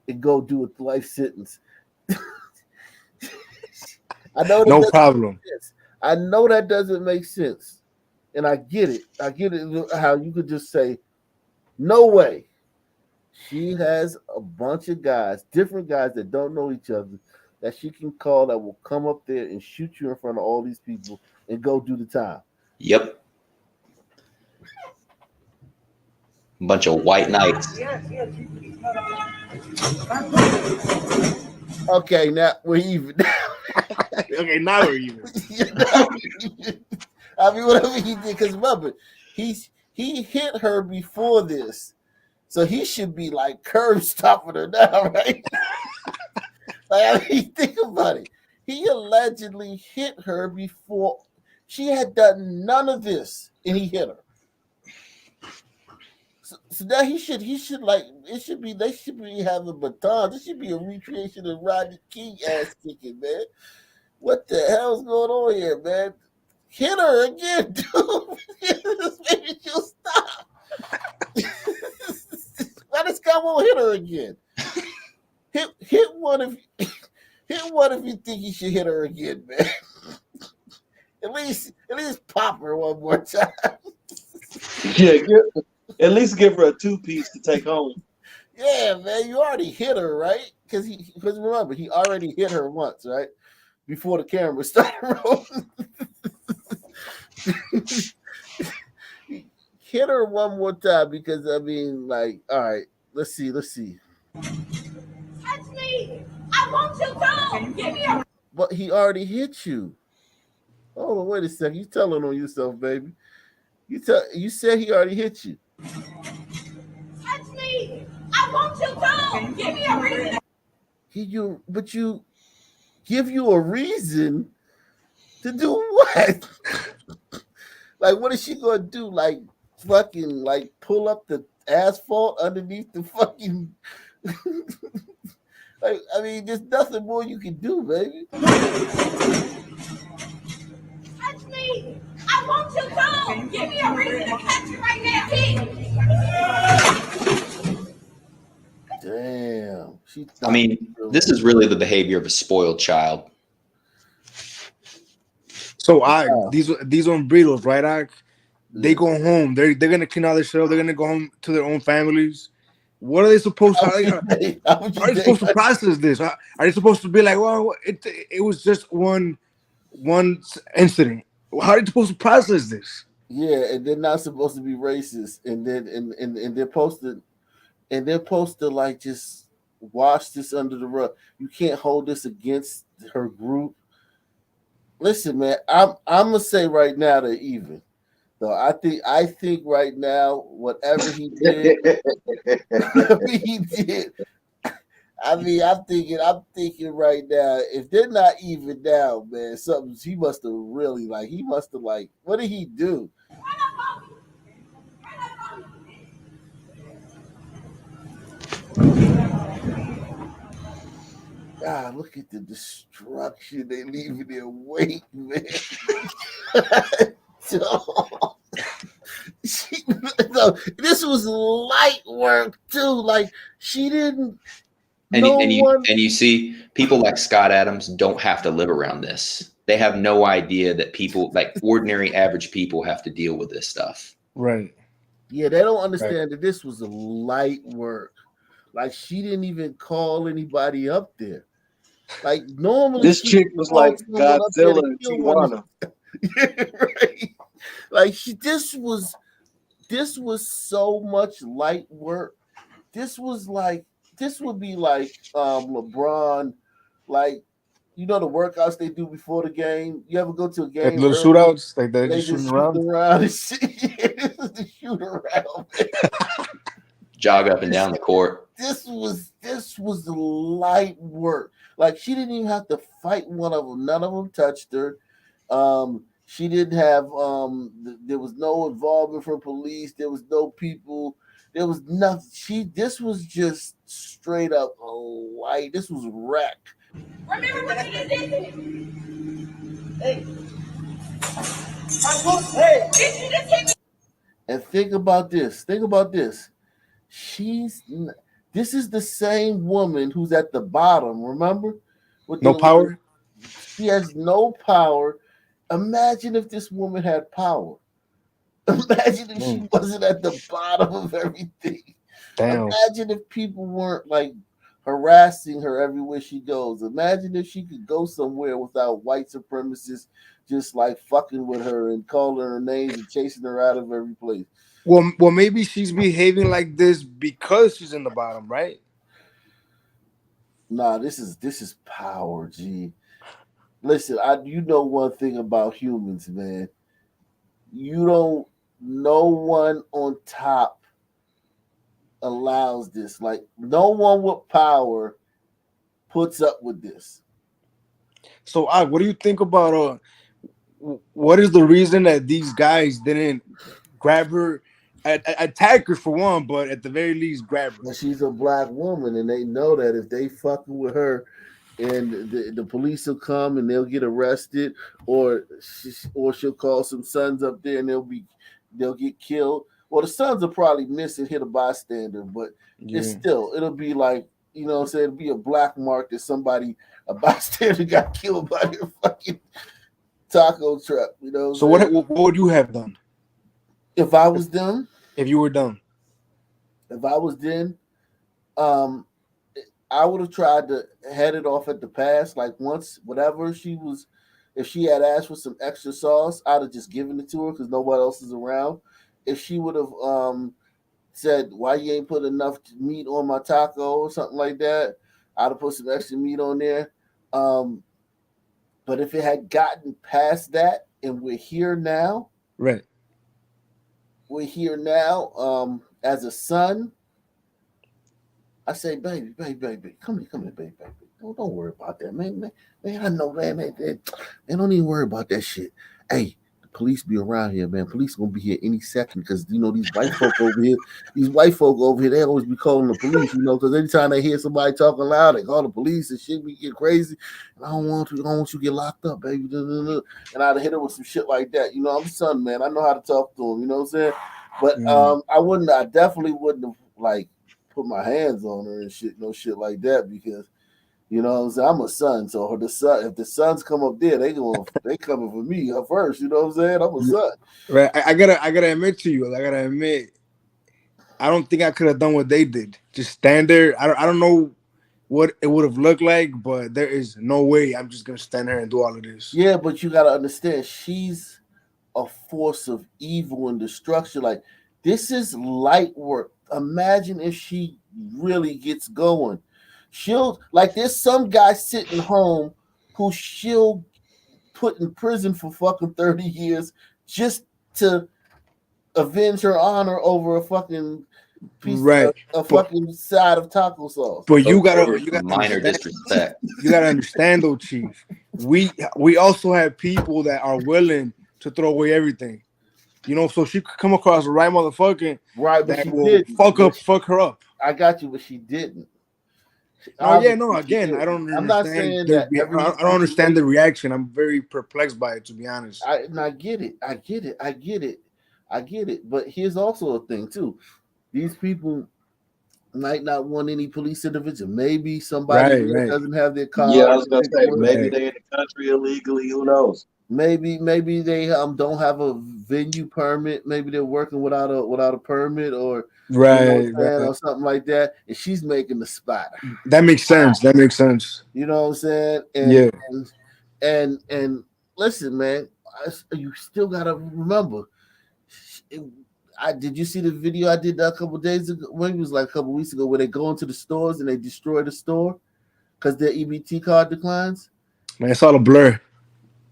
and go do a life sentence. I know that No doesn't problem. make sense. I know that doesn't make sense. And I get it. I get it how you could just say, no way. She has a bunch of guys, different guys that don't know each other, that she can call that will come up there and shoot you in front of all these people and go do the time. Yep. Bunch of white knights. Okay, now we're even. Okay, now we're even. I mean, whatever he did, because remember, he hit her before this, so he should be like curb stopping her now, right? Like, I mean, think about it. He allegedly hit her before she had done none of this, and he hit her. So now he should like they should be having batons. This should be a recreation of Rodney King ass kicking, man. What the hell's going on here, man? Hit her again, dude. Maybe she'll stop. Why this guy won't hit her again? Hit one if you think he should hit her again, man. At least pop her one more time. Yeah, at least give her a 2-piece to take home. Yeah, man, you already hit her, right? Because remember, he already hit her once, right? Before the camera started rolling. Hit her one more time because I mean, like, all right, let's see. Touch me! I want you gone! Give me a But he already hit you. Hold on, wait a second. You telling on yourself, baby. You said he already hit you. touch me! I want you gone! Give me a reason! You give you a reason to do what? Like, what is she gonna do? Like, fucking, like, pull up the asphalt underneath the fucking. Like, I mean, there's nothing more you can do, baby. Touch me! I want you gone! Give me a reason to catch you right now! Damn. I mean, this is really the behavior of a spoiled child. So these umbritos, right? They go home. They're gonna clean all their shit up. They're gonna go home to their own families. What are they supposed to? How are they supposed to process this? Are they supposed to be like, well, it was just one incident? How are they supposed to process this? Yeah, and they're not supposed to be racist, and then and they're supposed to like just wash this under the rug. You can't hold this against her group. Listen, man, I'm gonna say right now they're even. So I think right now, whatever he did, I'm thinking right now, if they're not even now, man, he must have what did he do? God, look at the destruction they leave in their wake, man. So, this was light work too. Like, she didn't. And you see, people like Scott Adams don't have to live around this. They have no idea that people like ordinary average people have to deal with this stuff. Right. Yeah, they don't understand that this was a light work. Like she didn't even call anybody up there. Like normally This she chick was like called someone up there Godzilla to in kill one. Tijuana. Yeah, right. Like this was so much light work. This was like this would be like LeBron, like you know the workouts they do before the game. You ever go to a Like game little early? shootouts, like they're They just just shooting shooting around. around and shit. Yeah, this is the shoot around. Jog up and down the court. This was light work. Like she didn't even have to fight one of them. None of them touched her. She didn't have there was no involvement from police. There was no people. There was nothing. This was just straight up light. This was wreck. Remember what you did to me. Hey. Hey. And think about this. Think about this. This is the same woman who's at the bottom. Remember? No power. She has no power. Imagine if this woman had power. Imagine if she wasn't at the bottom of everything. Damn. Imagine if people weren't like harassing her everywhere she goes. Imagine if she could go somewhere without white supremacists just like fucking with her and calling her names and chasing her out of every place. Well, maybe she's behaving like this because she's in the bottom, right? Nah, this is power, G. Listen, you know one thing about humans, man. No one on top allows this. Like no one with power puts up with this. So, what do you think about what is the reason that these guys didn't grab her, attack her for one, but at the very least grab her? Well, she's a black woman, and they know that if they fucking with her, and the police will come and they'll get arrested, or she'll call some sons up there and they'll get killed. Well, the sons will probably miss and hit a bystander, but it'll be like, you know what I'm saying, it'll be a black mark that a bystander got killed by their fucking taco truck, you know. So what would you have done if I was them? If you were them? If I was them, I would have tried to head it off at the pass. Like once, if she had asked for some extra sauce, I'd have just given it to her because nobody else is around. If she would have said, "Why you ain't put enough meat on my taco" or something like that, I'd have put some extra meat on there. But if it had gotten past that, and we're here now, right? We're here now. As a son, I say, baby, come here, baby. Don't worry about that, man. I know, man. Don't even worry about that shit. Hey, the police be around here, man. Police gonna be here any second because you know these white folk over here, they always be calling the police, you know, because anytime they hear somebody talking loud, they call the police and shit. We get crazy. And I don't want you to get locked up, baby. And I'd hit her with some shit like that. You know, I'm a son, man. I know how to talk to him. You know what I'm saying? But I definitely wouldn't have like put my hands on her and shit, no shit like that, because you know what I'm saying, I'm a son, so if the sons come up there, they coming for me first, you know what I'm saying? I'm a son. Right. I gotta admit to you, I don't think I could have done what they did. Just stand there. I don't know what it would have looked like, but there is no way I'm just gonna stand there and do all of this. Yeah, but you gotta understand, she's a force of evil and destruction. Like this is light work. Imagine if she really gets going. There's some guy sitting home who she'll put in prison for fucking 30 years just to avenge her honor over a fucking piece of fucking side of taco sauce. But you gotta minor disrespect. You gotta understand though, Chief. We also have people that are willing to throw away everything. You know, so she could come across the right motherfucker that will fuck her up. I got you, but she didn't. Again, I don't understand. I'm not saying that I don't understand the reaction. I'm very perplexed by it, to be honest. I get it. But here's also a thing too. These people might not want any police intervention. Maybe somebody doesn't have their car. Yeah, I was gonna say maybe they're in the country illegally. Who knows? Maybe they don't have a venue permit. Maybe they're working without a permit, or Right, or something like that. And she's making the spot. That makes sense. That makes sense. You know what I'm saying? Yeah. And listen, man, you still gotta remember. Did you see the video I did a couple days ago? Maybe it was like a couple weeks ago, where they go into the stores and they destroy the store because their EBT card declines. Man, it's all a blur.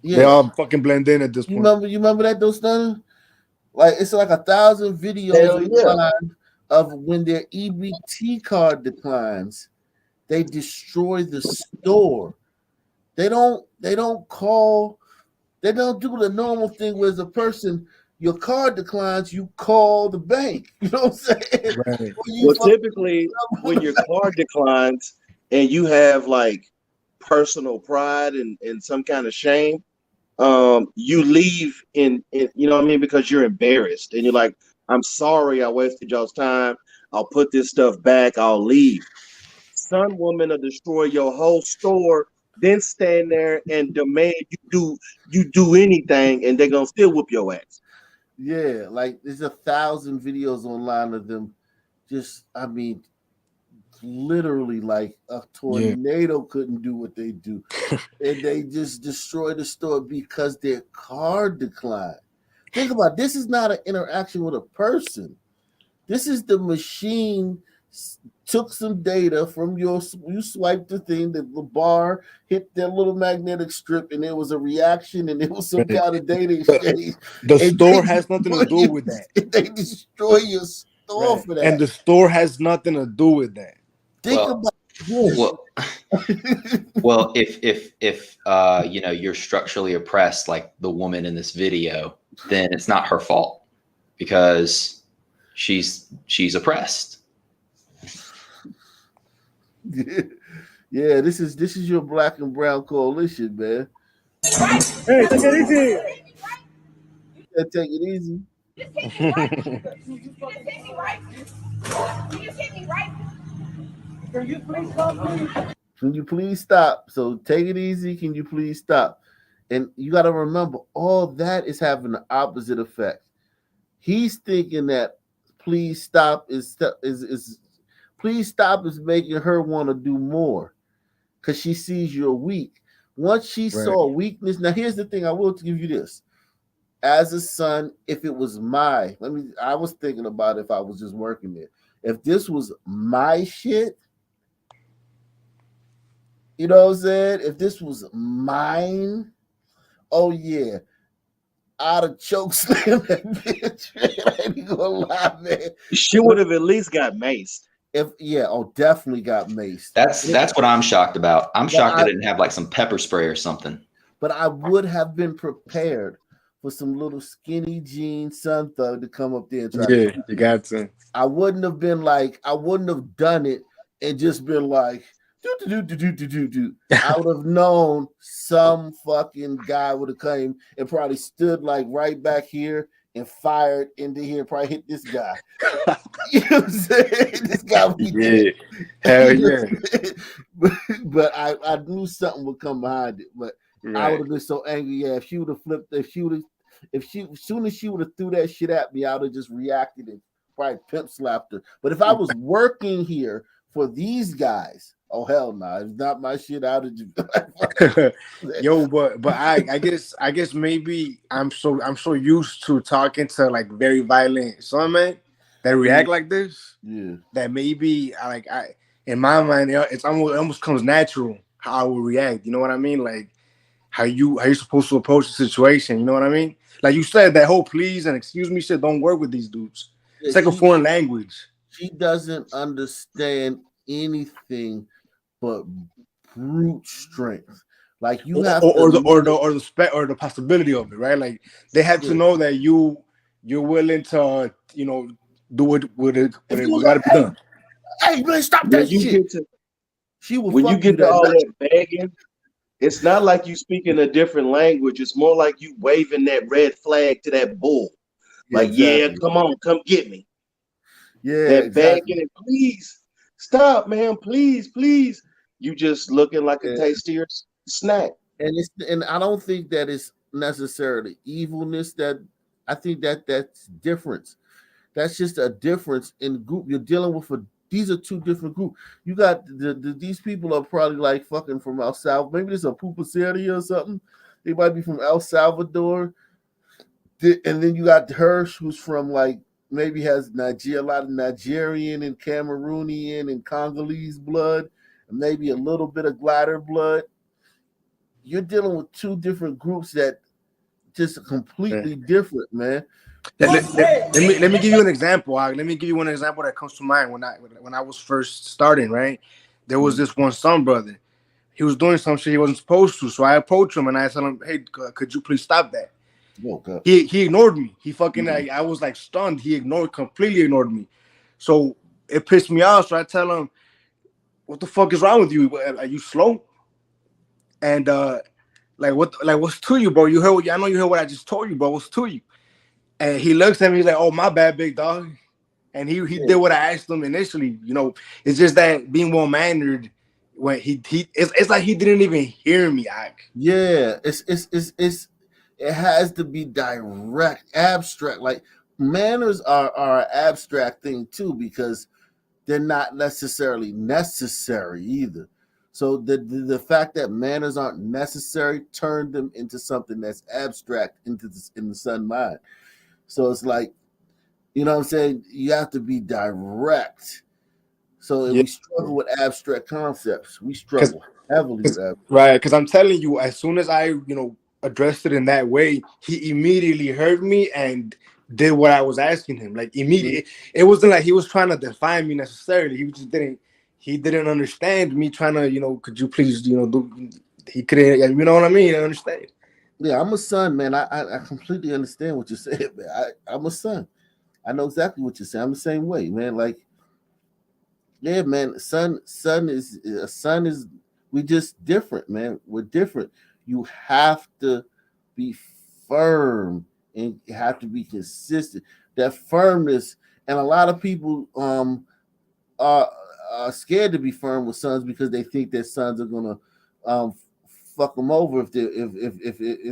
Yeah. They all fucking blend in at this point. You remember that though, Stunner? Like it's like 1,000 videos online of when their EBT card declines, they destroy the store. They don't do the normal thing where as a person, your card declines, you call the bank. You know what I'm saying? Right. Well, typically when your card declines and you have like personal pride and some kind of shame, you leave in you know what I mean, because you're embarrassed and you're like, I'm sorry I wasted y'all's time. I'll put this stuff back. I'll leave. Some woman will destroy your whole store, then stand there and demand you do anything, and they're gonna still whoop your ass. Yeah, like there's 1,000 videos online of them. Just, I mean, literally like a tornado couldn't do what they do, and they just destroy the store because their card declined. Think about it. This is not an interaction with a person. This is the machine took some data from you swiped the thing, the bar hit their little magnetic strip, and there was a reaction, and there was some kind of data exchange. The store has nothing to do with that. They destroy your store for that. And the store has nothing to do with that. Think about this. Well, if you know, you're structurally oppressed like the woman in this video, then it's not her fault because she's oppressed. Yeah, this is your black and brown coalition, man. Hey, take it easy. You gotta take it easy. You just hit me, right? You just hit me, right? Can you please stop, please? Can you please stop? So take it easy. Can you please stop? And you got to remember, all that is having the opposite effect. He's thinking that please stop is please stop is making her want to do more because she sees you're weak. Once she saw weakness, now here's the thing. I will give you this. As a son, if it was I was thinking about if I was just working there. If this was my shit, you know what I'm saying? If this was mine, oh yeah, I'd have choke slammed that bitch. I ain't gonna lie, man. She would have at least got maced. Definitely got maced. That's what I'm shocked about. I'm shocked they didn't have like some pepper spray or something. But I would have been prepared for some little skinny jean Sun Thug to come up there and try to. You got to. I wouldn't have done it and just been like, do. I would have known some fucking guy would have came and probably stood like right back here and fired into here, probably hit this guy. You know what I'm saying? This guy would be dead. Hell yeah. But I knew something would come behind it. But I would have been so angry. Yeah, if she would have flipped, as soon as she would have threw that shit at me, I would have just reacted and probably pimp slapped her. But if I was working here for these guys, oh hell no, it's not my shit. Out of Yo, but I guess maybe I'm so used to talking to like very violent man that react like this. Yeah, that maybe I in my mind it almost comes natural how I would react. You know what I mean? Like how you're supposed to approach the situation. You know what I mean? Like you said, that whole please and excuse me shit don't work with these dudes. It's like a foreign language. She doesn't understand anything but brute strength. Like you have the possibility of it, right? Like they have to know that you're willing to, do it with it gotta be done. Hey man, stop that shit. When you get to all that begging, it's not like you speaking a different language. It's more like you waving that red flag to that bull. Like, yeah, come on, come get me. Yeah, that begging and please stop, man, please. You just looking like a tastier snack. And I don't think that it's necessarily evilness that I think that's difference. That's just a difference in group. You're dealing with these are two different groups. You got these people are probably like fucking from El Salvador. Maybe there's a pupuseria or something. They might be from El Salvador. And then you got Hirsch, who's from like maybe has a lot of Nigerian and Cameroonian and Congolese blood, and maybe a little bit of glider blood. You're dealing with two different groups that just completely different, man. Let me give you an example. Let me give you one example that comes to mind when I was first starting. Right, there was this one son brother. He was doing some shit he wasn't supposed to, so I approached him and I told him, "Hey, could you please stop that?" He ignored me. He fucking I was like stunned. He completely ignored me. So it pissed me off. So I tell him, "What the fuck is wrong with you? Are you slow?" And what's to you, bro? I know you heard what I just told you, bro. What's to you? And he looks at me, he's like, "Oh, my bad, big dog." And he did what I asked him initially. You know, it's just that being well mannered when it's like he didn't even hear me. Yeah, it has to be direct, abstract. Like manners are an abstract thing too, because they're not necessarily necessary either. So the fact that manners aren't necessary turned them into something that's abstract in the sun mind. So it's like, you know what I'm saying? You have to be direct. So we struggle with abstract concepts. We struggle heavily with that. Right, because I'm telling you, as soon as I, addressed it in that way, he immediately heard me and did what I was asking him. Like immediately, it wasn't like he was trying to define me necessarily. He didn't understand me trying to, could you please, do. He couldn't, you know what I mean? I understand. Yeah, I'm a son, man. I completely understand what you're saying, man. I'm a son. I know exactly what you're saying. I'm the same way, man. Like, yeah, man. Son is we just different, man. We're different. You have to be firm and you have to be consistent. That firmness, and a lot of people are scared to be firm with sons because they think their sons are gonna fuck them over if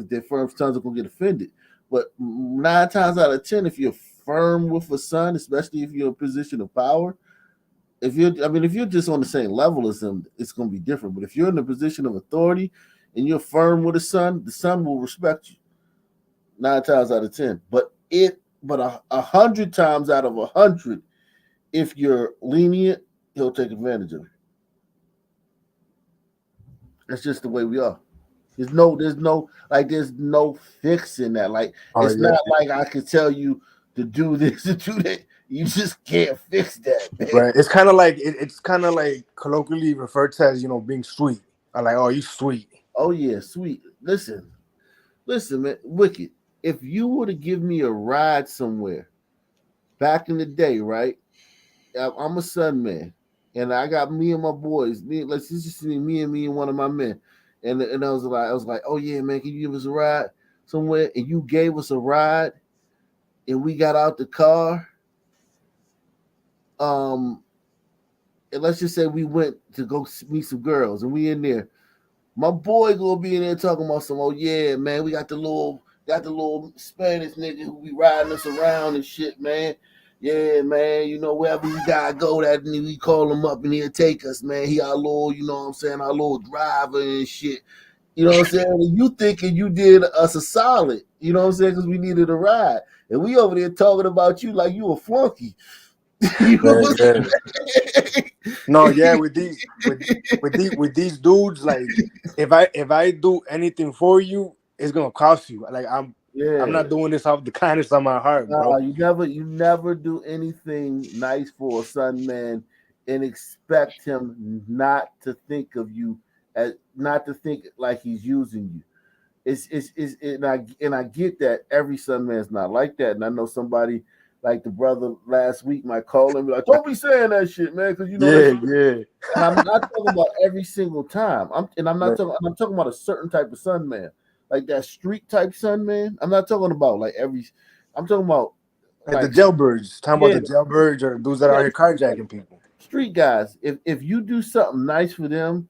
their firm sons are gonna get offended. But 9 times out of 10, if you're firm with a son, especially if you're in a position of power, if you're just on the same level as them, it's gonna be different. But if you're in a position of authority and you're firm with a son, the son will respect you 9 times out of 10. But 100 times out of 100, if you're lenient, he'll take advantage of you. That's just the way we are. There's no fixing that. Like it's not like I could tell you to do this and do that. You just can't fix that, man. Right. It's kind of like it's kind of like colloquially referred to as being sweet. I'm like, oh, you sweet. Oh yeah, sweet. Listen, man, Wicked. If you were to give me a ride somewhere back in the day, right? I'm a son man, and I got me and my boys. Let's just see me and one of my men, and I was like, oh yeah, man, can you give us a ride somewhere? And you gave us a ride, and we got out the car. And let's just say we went to go meet some girls, and we in there. My boy gonna be in there talking about some. Oh yeah, man, we got the little Spanish nigga who be riding us around and shit, man. Yeah, man, wherever we gotta go, that we call him up and he'll take us, man. He our little, our little driver and shit. You know what I'm saying? And you thinking you did us a solid, you know what I'm saying? Because we needed a ride. And we over there talking about you like you a flunky. No, yeah, with these dudes, like if I do anything for you, it's gonna cost you. Like I'm not doing this off the kindness of my heart, bro. You never do anything nice for a son, man, and expect him not to think of you not to think like he's using you. And I get that every son man's not like that, and I know somebody like the brother last week might call him and be like, don't be saying that shit, man, because yeah. And I'm not talking about every single time. I'm talking about a certain type of son man, like that street type son man. I'm not talking about I'm talking about like the jailbirds. Talking about the jailbirds or dudes that are here carjacking people. Street guys. If you do something nice for them,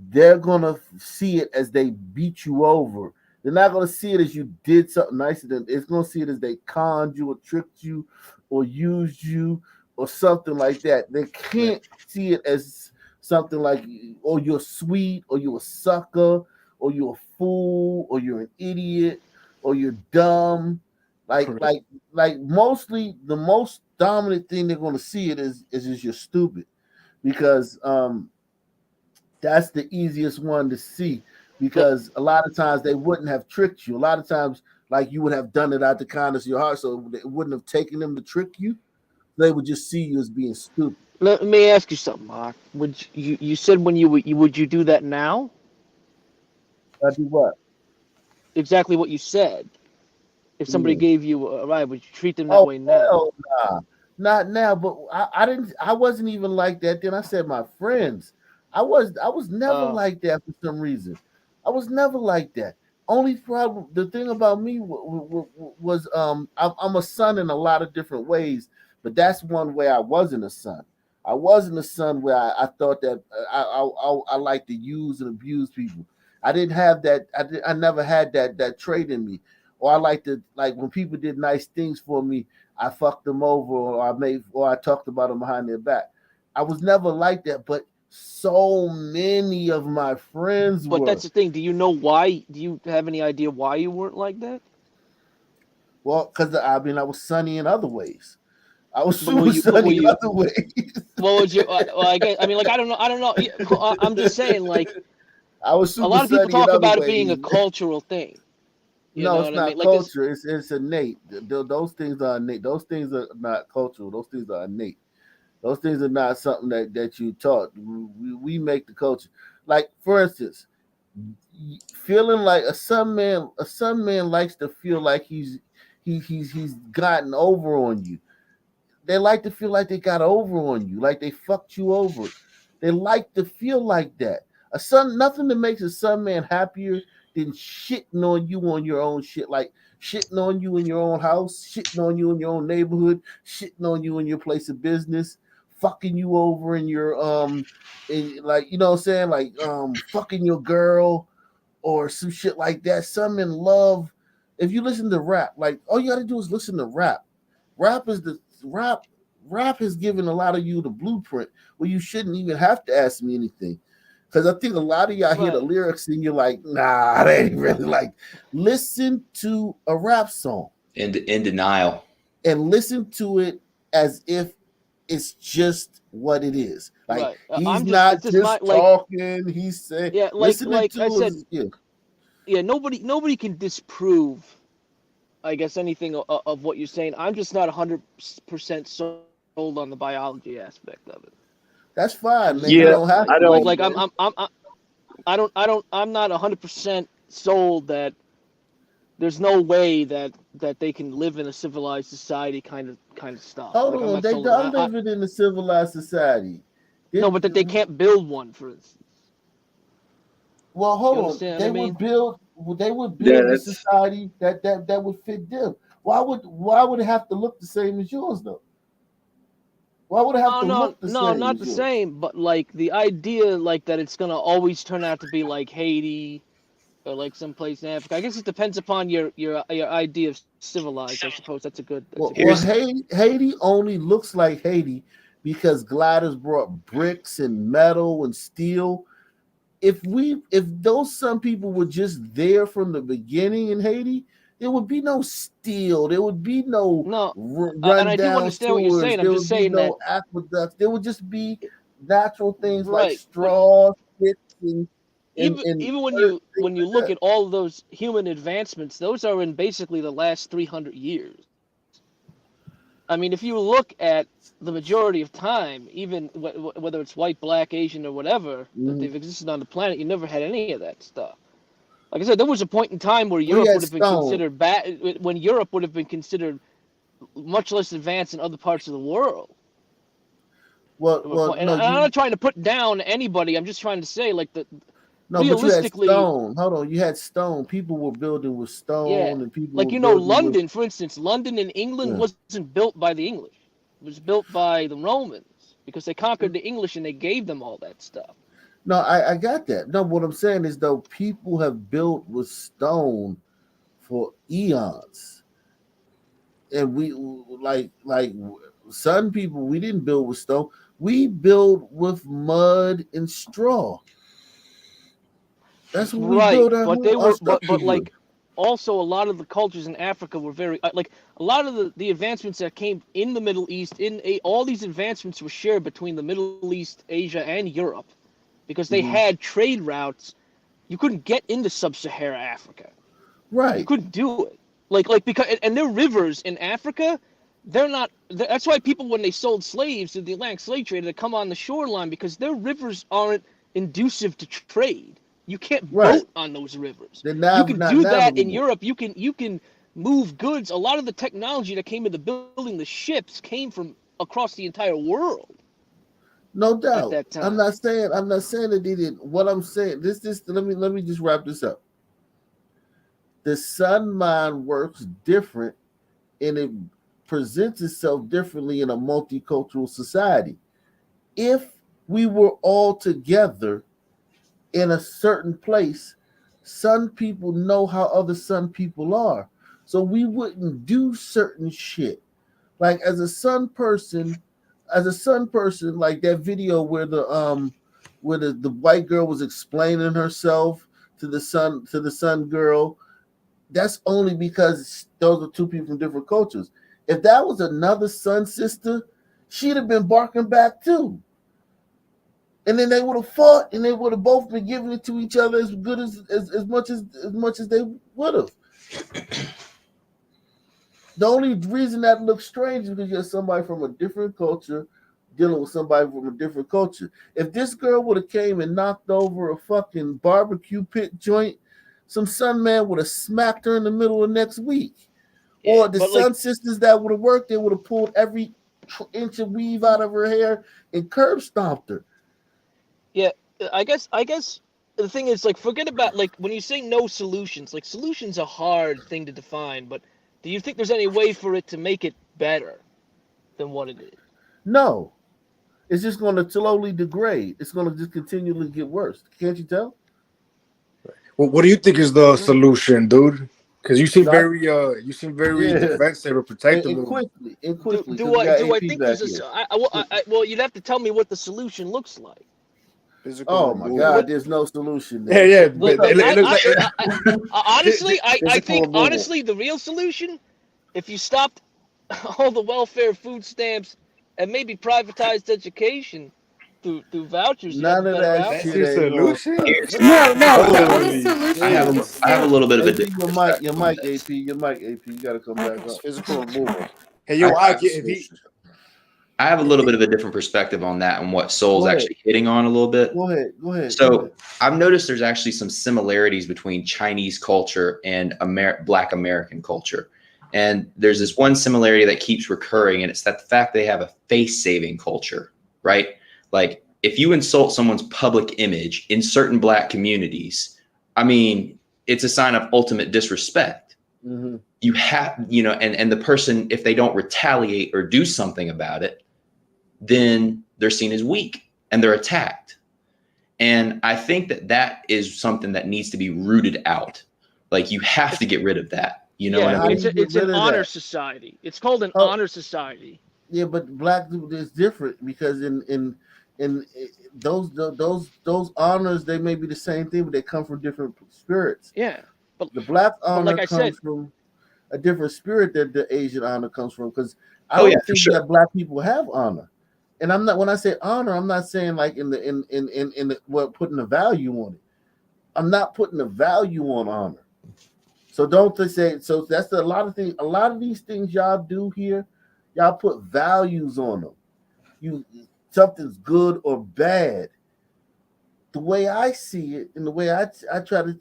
they're gonna see it as they beat you over They're not going to see it as you did something nice to them. It's going to see it as they conned you or tricked you or used you or something like that. They can't see it as something like, oh, you're sweet or you're a sucker or you're a fool or you're an idiot or you're dumb. Like mostly the most dominant thing they're going to see it is you're stupid, because that's the easiest one to see, because a lot of times they wouldn't have tricked you. A lot of times, like, you would have done it out the kindness of your heart, so it wouldn't have taken them to trick you. They would just see you as being stupid. Let me ask you something, Mark. Would you said when would you do that now? I do what? Exactly what you said. If somebody Yeah. gave you a ride, would you treat them that Oh way now? hell nah, not now. But I wasn't even like that then. I said my friends. I was never Oh. like that for some reason. I was never like that. Only problem, the thing about me was I'm a son in a lot of different ways, but that's one way I wasn't a son. I wasn't a son where I thought that I like to use and abuse people. I didn't have that. I never had that trait in me. Or I like to, like, when people did nice things for me, I fucked them over, or I talked about them behind their back. I was never like that, but so many of my friends But were. that's the thing. Do you know why? Do you have any idea why you weren't like that? Well, because I was sunny in other ways. I was But were super you? But were sunny in you? other ways. What would you? Well, I mean, like, I don't know. I don't know. I'm just saying, like, I was a super lot of people sunny in talk other about it ways. being a cultural thing. You No, know it's what I mean? not Like this. culture. It's innate. Those things are innate. Those things are not cultural. Those things are innate. Those things are not something that you taught. We make the culture. Like, for instance, feeling like a sun man likes to feel like he's gotten over on you. They like to feel like they got over on you, like they fucked you over. They like to feel like that. Nothing that makes a sun man happier than shitting on you on your own shit, like shitting on you in your own house, shitting on you in your own neighborhood, shitting on you in your place of business, fucking you over in your like, you know what I'm saying, like fucking your girl or some shit like that. Some men love, if you listen to rap, like, all you gotta do is listen to rap. Rap is the rap has given a lot of you the blueprint where you shouldn't even have to ask me anything. Because I think a lot of y'all hear the lyrics and you're like, nah, that ain't really like. Listen to a rap song. In denial. And listen to it as if it's just what it is. Like, Right. he's not just talking, he's saying, yeah, like I said, yeah, nobody can disprove, I guess, anything of what you're saying. I'm just not 100% sold on the biology aspect of it. That's fine, man. Yeah, You don't have to. I don't. Like I'm not 100% sold that there's no way that they can live in a civilized society kind of stuff. Hold like, on, they are living in a civilized society. No, but that they can't build one, for instance. Well, hold on. They would build a society that would fit them. Why would it have to look the same as yours, though? Why would it have to look the same? No, not the same. But like the idea, like that it's gonna always turn out to be like Haiti or like someplace in Africa. I guess it depends upon your idea of civilized. I suppose that's a good. Haiti only looks like Haiti because gliders brought bricks and metal and steel. If those some people were just there from the beginning in Haiti, there would be no steel. There would be no and I do understand what you're saying. I'm just saying that aqueducts. There would just be natural things like straw, sticks, and even when you look at all of those human advancements, those are in basically the last 300 years. I mean, if you look at the majority of time, even whether it's white, black, Asian, or whatever, that they've existed on the planet, you never had any of that stuff. Like I said, there was a point in time where Europe would have been considered when Europe would have been considered much less advanced than other parts of the world. I'm not trying to put down anybody. I'm just trying to say, like, realistically, but you had stone. Hold on, you had stone. People were building with stone, and people like, were you know, building London, for instance, London in England wasn't built by the English. It was built by the Romans because they conquered the English and they gave them all that stuff. No, I got that. No, what I'm saying is though people have built with stone for eons, and we like Sun people. We didn't build with stone. We build with mud and straw. That's what we Right, build but they our were, structures but with. like, also a lot of the cultures in Africa were very like a lot of the advancements that came in the Middle East all these advancements were shared between the Middle East, Asia, and Europe, because they Mhm. had trade routes. You couldn't get into sub-Saharan Africa. You Right. couldn't do it. Like because and their rivers in Africa, they're not. That's why people when they sold slaves to the Atlantic slave trade, they come on the shoreline because their rivers aren't inducive to trade. You can't Right. boat on those rivers. They're You can not do that in navigable. Europe. You can move goods. A lot of the technology that came into building the ships came from across the entire world No at doubt. that time. I'm not saying that they didn't. What I'm saying, this let me just wrap this up. The sun mind works different and it presents itself differently in a multicultural society. If we were all together in a certain place, sun people know how other sun people are. So we wouldn't do certain shit. Like as a sun person, like that video where the white girl was explaining herself to the sun girl, that's only because those are two people from different cultures. If that was another sun sister, she'd have been barking back too. And then they would have fought and they would have both been giving it to each other as good as much as they would have. The only reason that looks strange is because you're somebody from a different culture dealing with somebody from a different culture. If this girl would have came and knocked over a fucking barbecue pit joint, some sun man would have smacked her in the middle of next week. Or the but like sun sisters that would have worked, they would have pulled every inch of weave out of her hair and curb stomped her. Yeah, I guess the thing is like forget about like when you say no solutions, like solutions a hard thing to define, but do you think there's any way for it to make it better than what it is? No, it's just going to slowly degrade. It's going to just continually get worse. Can't you tell? Well, what do you think is the solution, dude? Because No, you seem very yeah, defensive or protective and of them. quickly, because Do we I got do I AP think back there's here. well you'd have to tell me what the solution looks like. Physical Oh my removal. God, there's no solution Yeah, there. yeah. Well, But honestly, I Physical think removal. the real solution, if you stopped all the welfare, food stamps, and maybe privatized education through vouchers, you'd have a None of better that that's outcome. shit your ain't gonna. solution? No, no. What is Holy solution? shit! I have a little bit of a AP, different your perspective on mic, this. AP, your mic, AP. You got to come back It's up. physical removal. Hey, I, yo, Ike, if he I have a little bit of a different perspective on that and what Soul's Go ahead. actually hitting on a little bit. Go ahead. Go ahead. Go So ahead. I've noticed there's actually some similarities between Chinese culture and Black American culture. And there's this one similarity that keeps recurring, and it's that the fact they have a face-saving culture, right? Like if you insult someone's public image in certain Black communities, I mean, it's a sign of ultimate disrespect. Mm-hmm. You have, and the person, if they don't retaliate or do something about it, then they're seen as weak and they're attacked. And I think that is something that needs to be rooted out. Like you have to get rid of that. You know what I mean? It's an honor society. It's called an honor society. Yeah, but Black is different because in those honors, they may be the same thing, but they come from different spirits. Yeah, but the Black honor like I comes said, from a different spirit that the Asian honor comes from. Because I Oh, don't yeah, for think sure. that Black people have honor. And I'm not, when I say honor, I'm not saying like in the what putting a value on it. I'm not putting a value on honor. So don't they say so? That's a lot of things. A lot of these things y'all do here, y'all put values on them. You something's good or bad. The way I see it, and the way I try to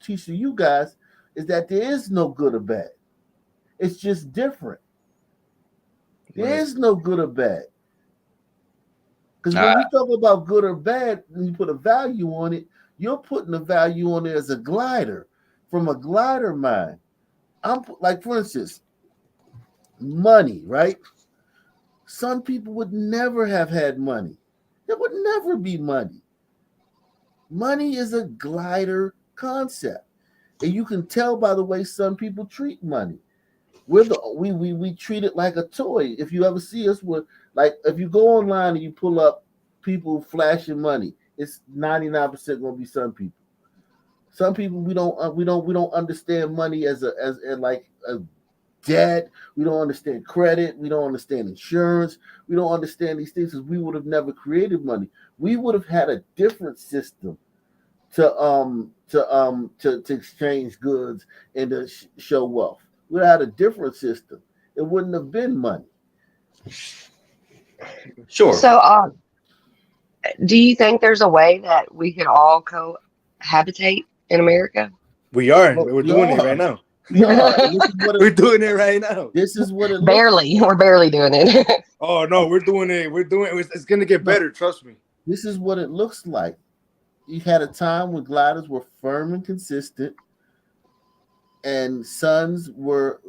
teach to you guys, is that there is no good or bad. It's just different. There is no good or bad. Because when we talk about good or bad, when you put a value on it, you're putting a value on it as a glider, from a glider mind. I'm like, for instance, money, right? Some people would never have had money. There would never be money. Money is a glider concept. And you can tell by the way some people treat money. We treat it like a toy. If you ever see us with, like, if you go online and you pull up people flashing money, it's 99% gonna be some people. Some people we don't understand money as like a debt. We don't understand credit. We don't understand insurance. We don't understand these things because we would have never created money. We would have had a different system to exchange goods and to show wealth. We had a different system. It wouldn't have been money. Sure. So, do you think there's a way that we could all cohabitate in America? We are. Well, We're we doing it are. right now. We are. And this is what We're doing it right now. This is what it Barely. We're barely doing it. Oh no, we're doing it. We're doing it. It's gonna get better. Trust me. This is what it looks like. You had a time when gliders were firm and consistent, and suns were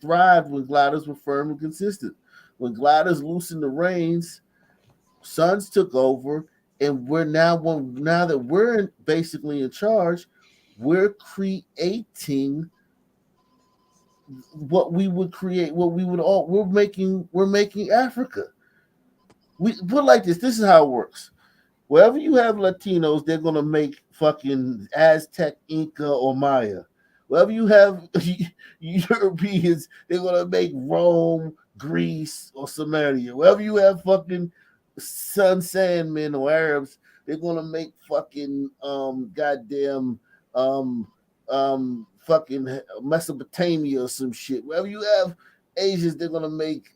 thrived when gliders were firm and consistent. When gliders loosened the reins, suns took over, and now that we're basically in charge, we're creating what we would create, what we would all we're making Africa. We put it like this. This is how it works. Wherever you have Latinos, they're gonna make fucking Aztec, Inca, or Maya. Wherever you have Europeans, they're gonna make Rome, Greece, or Samaria. Wherever you have fucking Sun Sandmen or Arabs, they're gonna make fucking goddamn fucking Mesopotamia or some shit. Wherever you have Asians, they're gonna make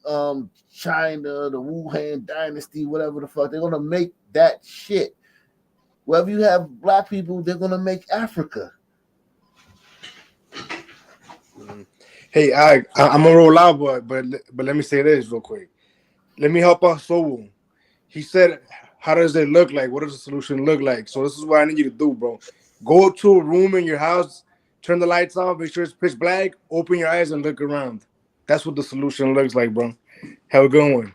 China, the Wuhan dynasty, whatever the fuck. They're gonna make that shit. Wherever you have black people, they're gonna make Africa. Hey, I'm gonna roll out, but let me say this real quick. Let me help us. So he said, "How does it look like? What does the solution look like?" So this is what I need you to do, bro. Go to a room in your house, turn the lights off, make sure it's pitch black, open your eyes and look around. That's what the solution looks like, bro. Have a good one.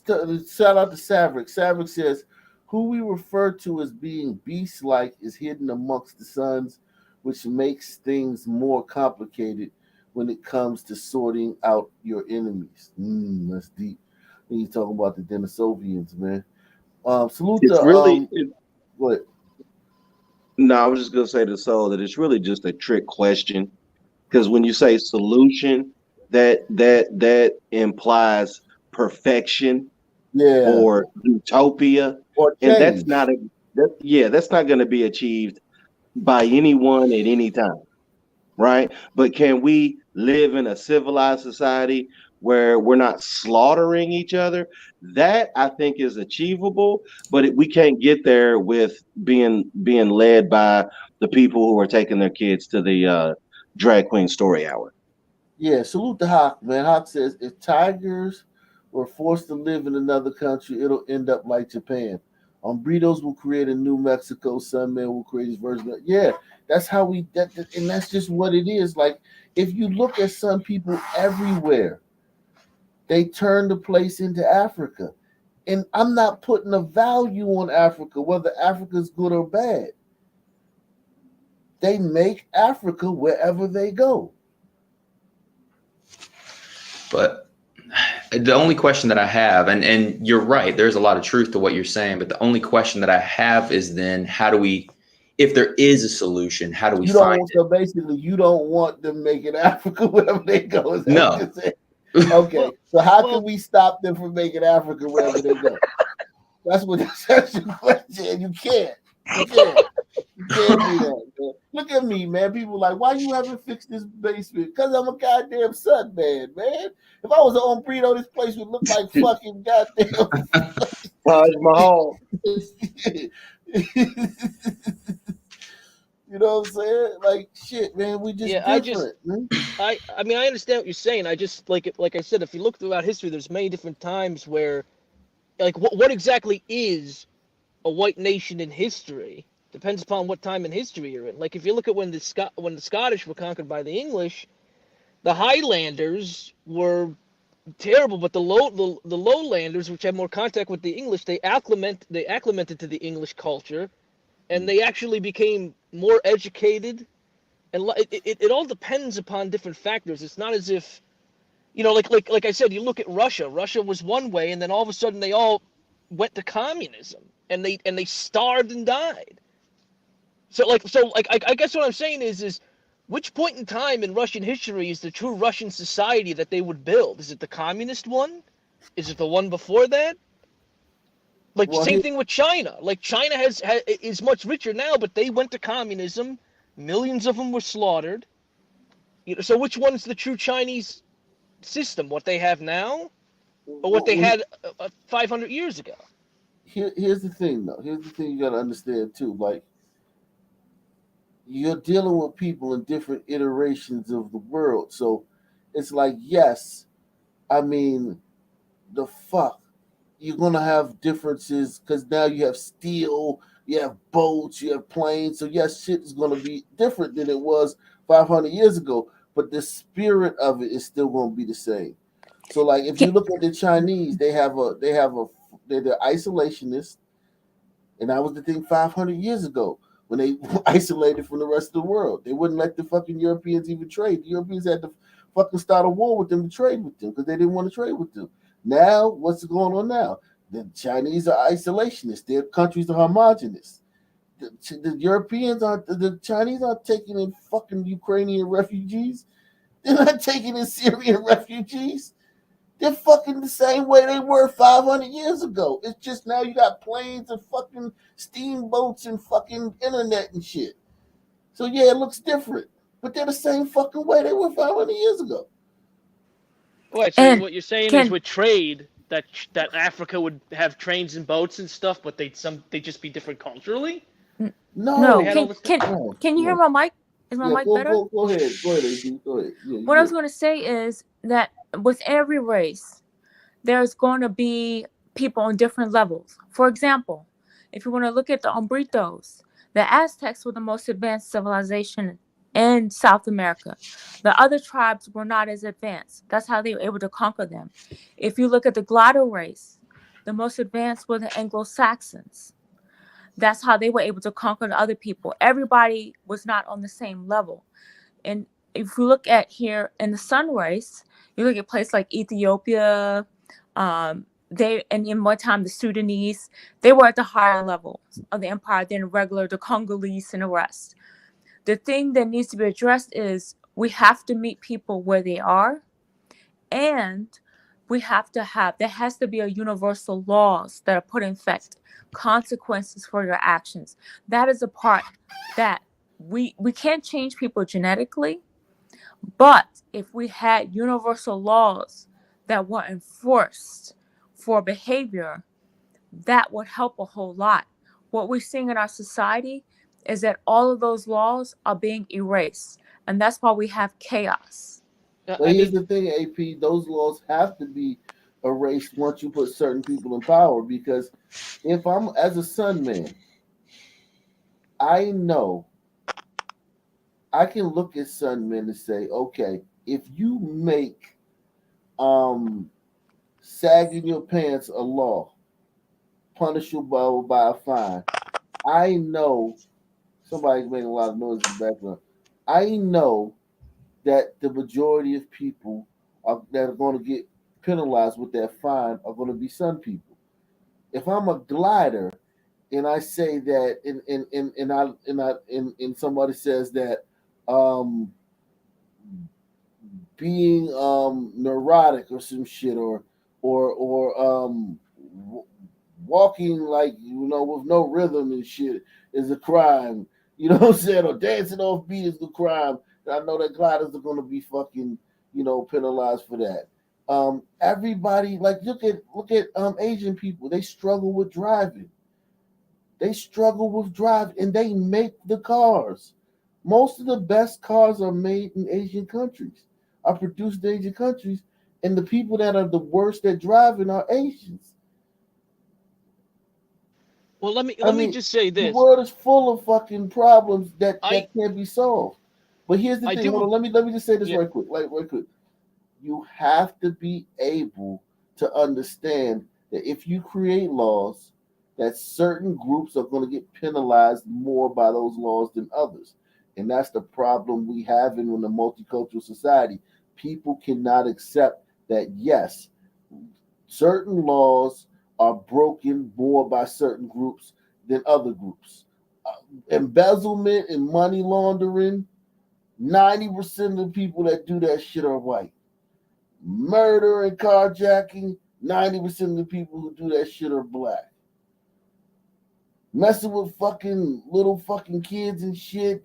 Shout out to Saverick. Saverick says, "Who we refer to as being beast-like is hidden amongst the suns, which makes things more complicated when it comes to sorting out your enemies." That's deep. When you talking about the Denisovians, man. Salute It's to really. what? No, I was just gonna say to Soul that it's really just a trick question, because when you say solution, that implies perfection, Yeah, or utopia, or and change. that's not going to be achieved by anyone at any time, right? But can we live in a civilized society where we're not slaughtering each other? That I think is achievable, but we can't get there with being led by the people who are taking their kids to the drag queen story hour. Yeah, salute to Hawk, man. Hawk says if tigers were forced to live in another country, it'll end up like Japan. Burritos will create a new Mexico. Sunman will create his version. Yeah, that's how and that's just what it is. Like, if you look at some people everywhere, they turn the place into Africa. And I'm not putting a value on Africa, whether Africa's good or bad. They make Africa wherever they go. But the only question that I have, and you're right, there's a lot of truth to what you're saying, but the only question that I have is then how do we, if there is a solution, how do we find it? So basically, you don't want them making Africa wherever they go. Is that No. what you're saying? Okay, so how can we stop them from making Africa wherever they go? That's your question. You can't. You can't do that, man. Look at me, man. People like, why you haven't fixed this basement? Because I'm a goddamn sun man, man. If I was an burrito, this place would look like fucking goddamn Taj Mahal. You know what I'm saying? Like, shit, man, we just different, man. I mean, I understand what you're saying. I just like I said, if you look throughout history, there's many different times where, like, what exactly is a white nation in history depends upon what time in history you're in. Like, if you look at when the Scottish were conquered by the English, the Highlanders were terrible, but the lowlanders, which had more contact with the English, they acclimated to the English culture, and they actually became more educated. And it all depends upon different factors. It's not as if, like I said, you look at Russia. Russia was one way, and then all of a sudden they all went to communism, and they starved and died. So I guess what I'm saying is which point in time in Russian history is the true Russian society that they would build? Is it the communist one? Is it the one before that? Like same thing with China. Like China is much richer now, but they went to communism. Millions of them were slaughtered. So which one is the true Chinese system? What they have now, or what they had 500 years ago? Here's the thing, though. Here's the thing you got to understand too. Like, you're dealing with people in different iterations of the world, so it's like, yes, I mean, the fuck, you're gonna have differences because now you have steel, you have boats, you have planes. So yes, shit is gonna be different than it was 500 years ago, but the spirit of it is still gonna be the same. So like, if you look at the Chinese, they're isolationists, and that was the thing 500 years ago when they were isolated from the rest of the world. They wouldn't let the fucking Europeans even trade. The Europeans had to fucking start a war with them to trade with them because they didn't want to trade with them. Now, what's going on now? The Chinese are isolationists. Their countries are homogenous. The Europeans aren't. The Chinese aren't taking in fucking Ukrainian refugees. They're not taking in Syrian refugees. They're fucking the same way they were 500 years ago. It's just now you got planes and fucking steamboats and fucking internet and shit. So yeah, it looks different, but they're the same fucking way they were 500 years ago. Right. So what you're saying is with trade that Africa would have trains and boats and stuff, but they'd just be different culturally. No. Can you hear my mic? Is my mic better? Go ahead. Go ahead, AD. Go ahead. Yeah, what I was going to say is that with every race, there's going to be people on different levels. For example, if you want to look at the Hombritos, the Aztecs were the most advanced civilization in South America. The other tribes were not as advanced. That's how they were able to conquer them. If you look at the Glotto race, the most advanced were the Anglo-Saxons. That's how they were able to conquer the other people. Everybody was not on the same level. And if you look at here in the Sun race, you look at places like Ethiopia, and in one time the Sudanese, they were at the higher level of the empire than the Congolese and the rest. The thing that needs to be addressed is we have to meet people where they are, and there has to be a universal laws that are put in effect, consequences for your actions. That is a part that we can't change people genetically, but if we had universal laws that were enforced for behavior, that would help a whole lot. What we're seeing in our society is that all of those laws are being erased, and that's why we have chaos. But here's the thing, AP, those laws have to be erased once you put certain people in power, because if I'm, as a Sun man, I know I can look at Sun men and say, okay, if you make sagging your pants a law, punishable by a fine, I know somebody's making a lot of noise in the background. I know that the majority of people that are going to get penalized with that fine are going to be Sun people. If I'm a glider and I say that, and somebody says that being neurotic or some shit, or walking like, with no rhythm and shit is a crime. You know what I'm saying? Or dancing off beat is a crime. I know that gliders are going to be fucking, penalized for that. Everybody, like, look at Asian people. They struggle with driving. And they make the cars. Most of the best cars are made in Asian countries, are produced in Asian countries, and the people that are the worst at driving are Asians. Well, let me just say this: the world is full of fucking problems that can't be solved. But here's the thing. Hold on, let me just say this right quick. You have to be able to understand that if you create laws that certain groups are going to get penalized more by those laws than others. And that's the problem we have in a multicultural society. People cannot accept that, yes, certain laws are broken more by certain groups than other groups. Embezzlement and money laundering, 90% of the people that do that shit are white. Murder and carjacking, 90% of the people who do that shit are black. Messing with fucking little fucking kids and shit,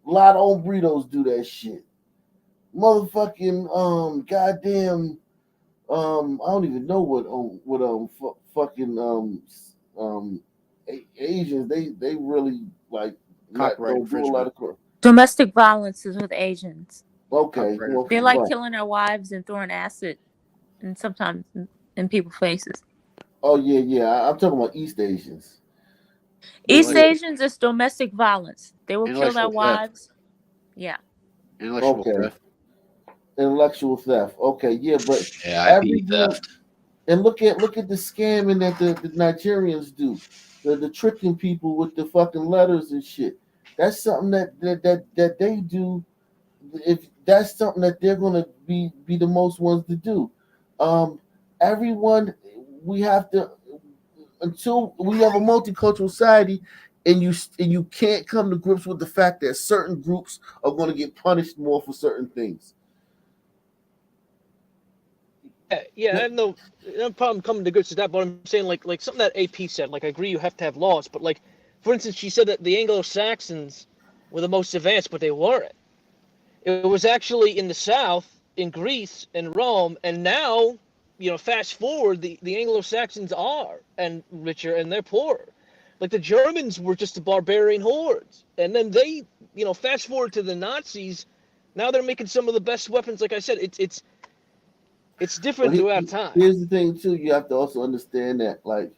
a lot of hombritos do that shit. Motherfucking goddamn I don't even know what fucking Asians they really like not Copyright don't do a lot of crap. Domestic violence is with Asians. Okay, well, They like right. killing their wives and throwing acid, and sometimes in people's faces. Oh yeah. I'm talking about East Asians. East Asians is domestic violence. They will kill their Intellectual theft. wives. Yeah. Intellectual theft. Intellectual theft. Okay, yeah, but Yeah, every IP group, theft. and look at the scamming that the Nigerians do, the tricking people with the fucking letters and shit. That's something that they do. If that's something that they're gonna be the most ones to do. Everyone, we have to, until we have a multicultural society, and you can't come to grips with the fact that certain groups are going to get punished more for certain things. Yeah, I have no problem coming to grips with that, but I'm saying like something that AP said. Like I agree, you have to have laws, but like, for instance, she said that the Anglo-Saxons were the most advanced, but they weren't. It was actually in the South, in Greece and Rome, and now, fast forward, the Anglo-Saxons are and richer and they're poorer. Like the Germans were just the barbarian hordes, and then they, fast forward to the Nazis, now they're making some of the best weapons. Like I said, it's different throughout time. Here's the thing too: you have to also understand that like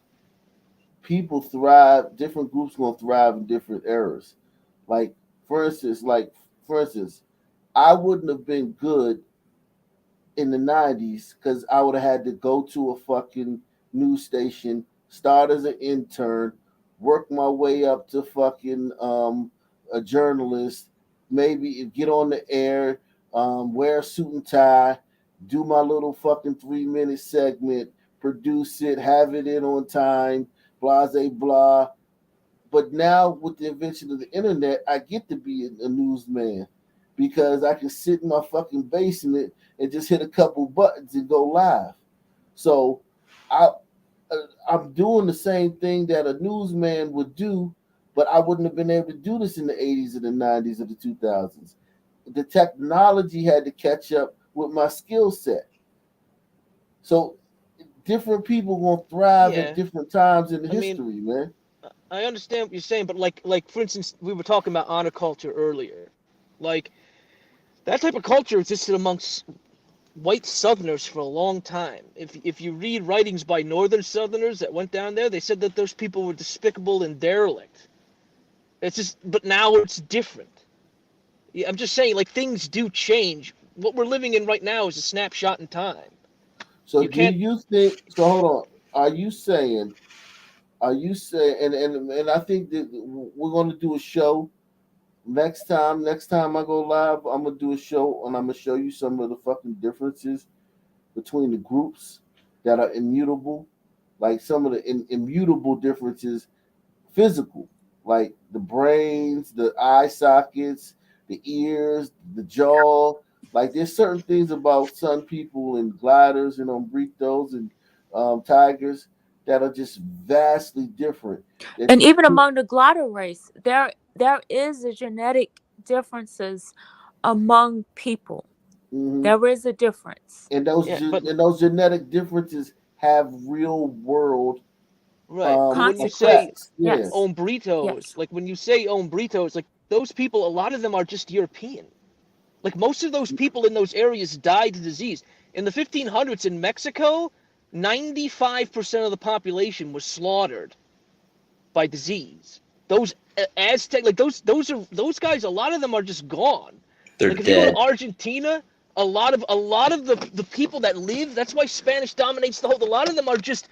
people thrive, different groups gonna thrive in different eras. Like for instance, I wouldn't have been good in the 90s because I would have had to go to a fucking news station, start as an intern, work my way up to fucking a journalist, maybe get on the air, wear a suit and tie, do my little fucking 3-minute segment, produce it, have it in on time, blah, blah, blah. But now with the invention of the internet, I get to be a newsman because I can sit in my fucking basement and just hit a couple buttons and go live. So I'm doing the same thing that a newsman would do, but I wouldn't have been able to do this in the 80s and the 90s or the 2000s. The technology had to catch up with my skill set. So different people gonna thrive at different times in the history, man. I understand what you're saying, but like for instance, we were talking about honor culture earlier. Like that type of culture existed amongst white Southerners for a long time. If you read writings by Northern Southerners that went down there, they said that those people were despicable and derelict. It's just, but now it's different. Yeah, I'm just saying, like things do change. What we're living in right now is a snapshot in time. So you think? So hold on. Are you saying? And I think that we're going to do a show next time I go live. I'm gonna do a show and I'm gonna show you some of the fucking differences between the groups that are immutable, like some of the immutable differences, physical, like the brains, the eye sockets, the ears, the jaw. Like there's certain things about sun people and gliders and umbritos and tigers that are just vastly different. And even among the glider race, there is a genetic differences among people. Mm-hmm. There is a difference. And those genetic differences have real world when you say hombritos, like when you say hombritos, like those people, a lot of them are just European. Like most of those people in those areas died of disease. In the 1500s in Mexico, 95% of the population was slaughtered by disease. Those Aztec, like those guys, a lot of them are just gone. They're like if dead. you go to Argentina, a lot of the people that live, that's why Spanish dominates the whole. A lot of them are just,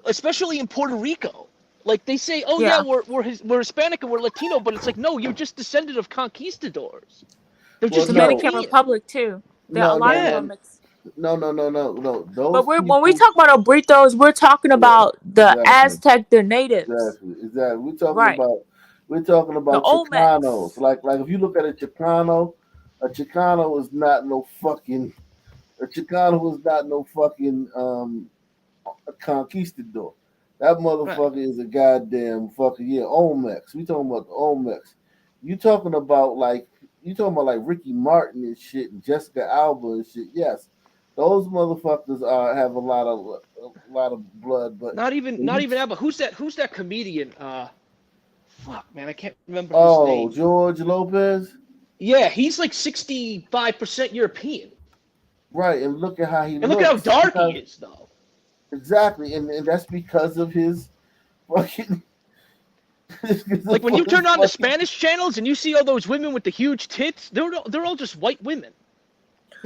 especially in Puerto Rico. Like they say, oh Yeah. yeah, we're Hispanic and we're Latino, but it's like, no, you're just descended of conquistadors. They're Well, just Dominican European. Republic too. There a no, lot no, of them are no, mixed. no. But Those when we people, talk about burritos, we're talking yeah, about the exactly. Aztec, the natives, Exactly. right? We're talking The about Chicanos. Olmecs. Like if you look at a Chicano is not no fucking a Chicano is not no fucking a conquistador. That motherfucker is a goddamn fucking Olmecs. We talking about the Olmecs. You talking about like Ricky Martin and shit and Jessica Alba and shit. Yes, those motherfuckers have a lot of blood, but Not when even you that, but who's that comedian? Fuck man, I can't remember his name. George Lopez. Yeah, he's like 65% European. Right, and look at how he And look at how looks. dark he is though. Exactly, and that's because of his fucking. Like when you turn on the Spanish channels and you see all those women with the huge tits, they're all just white women.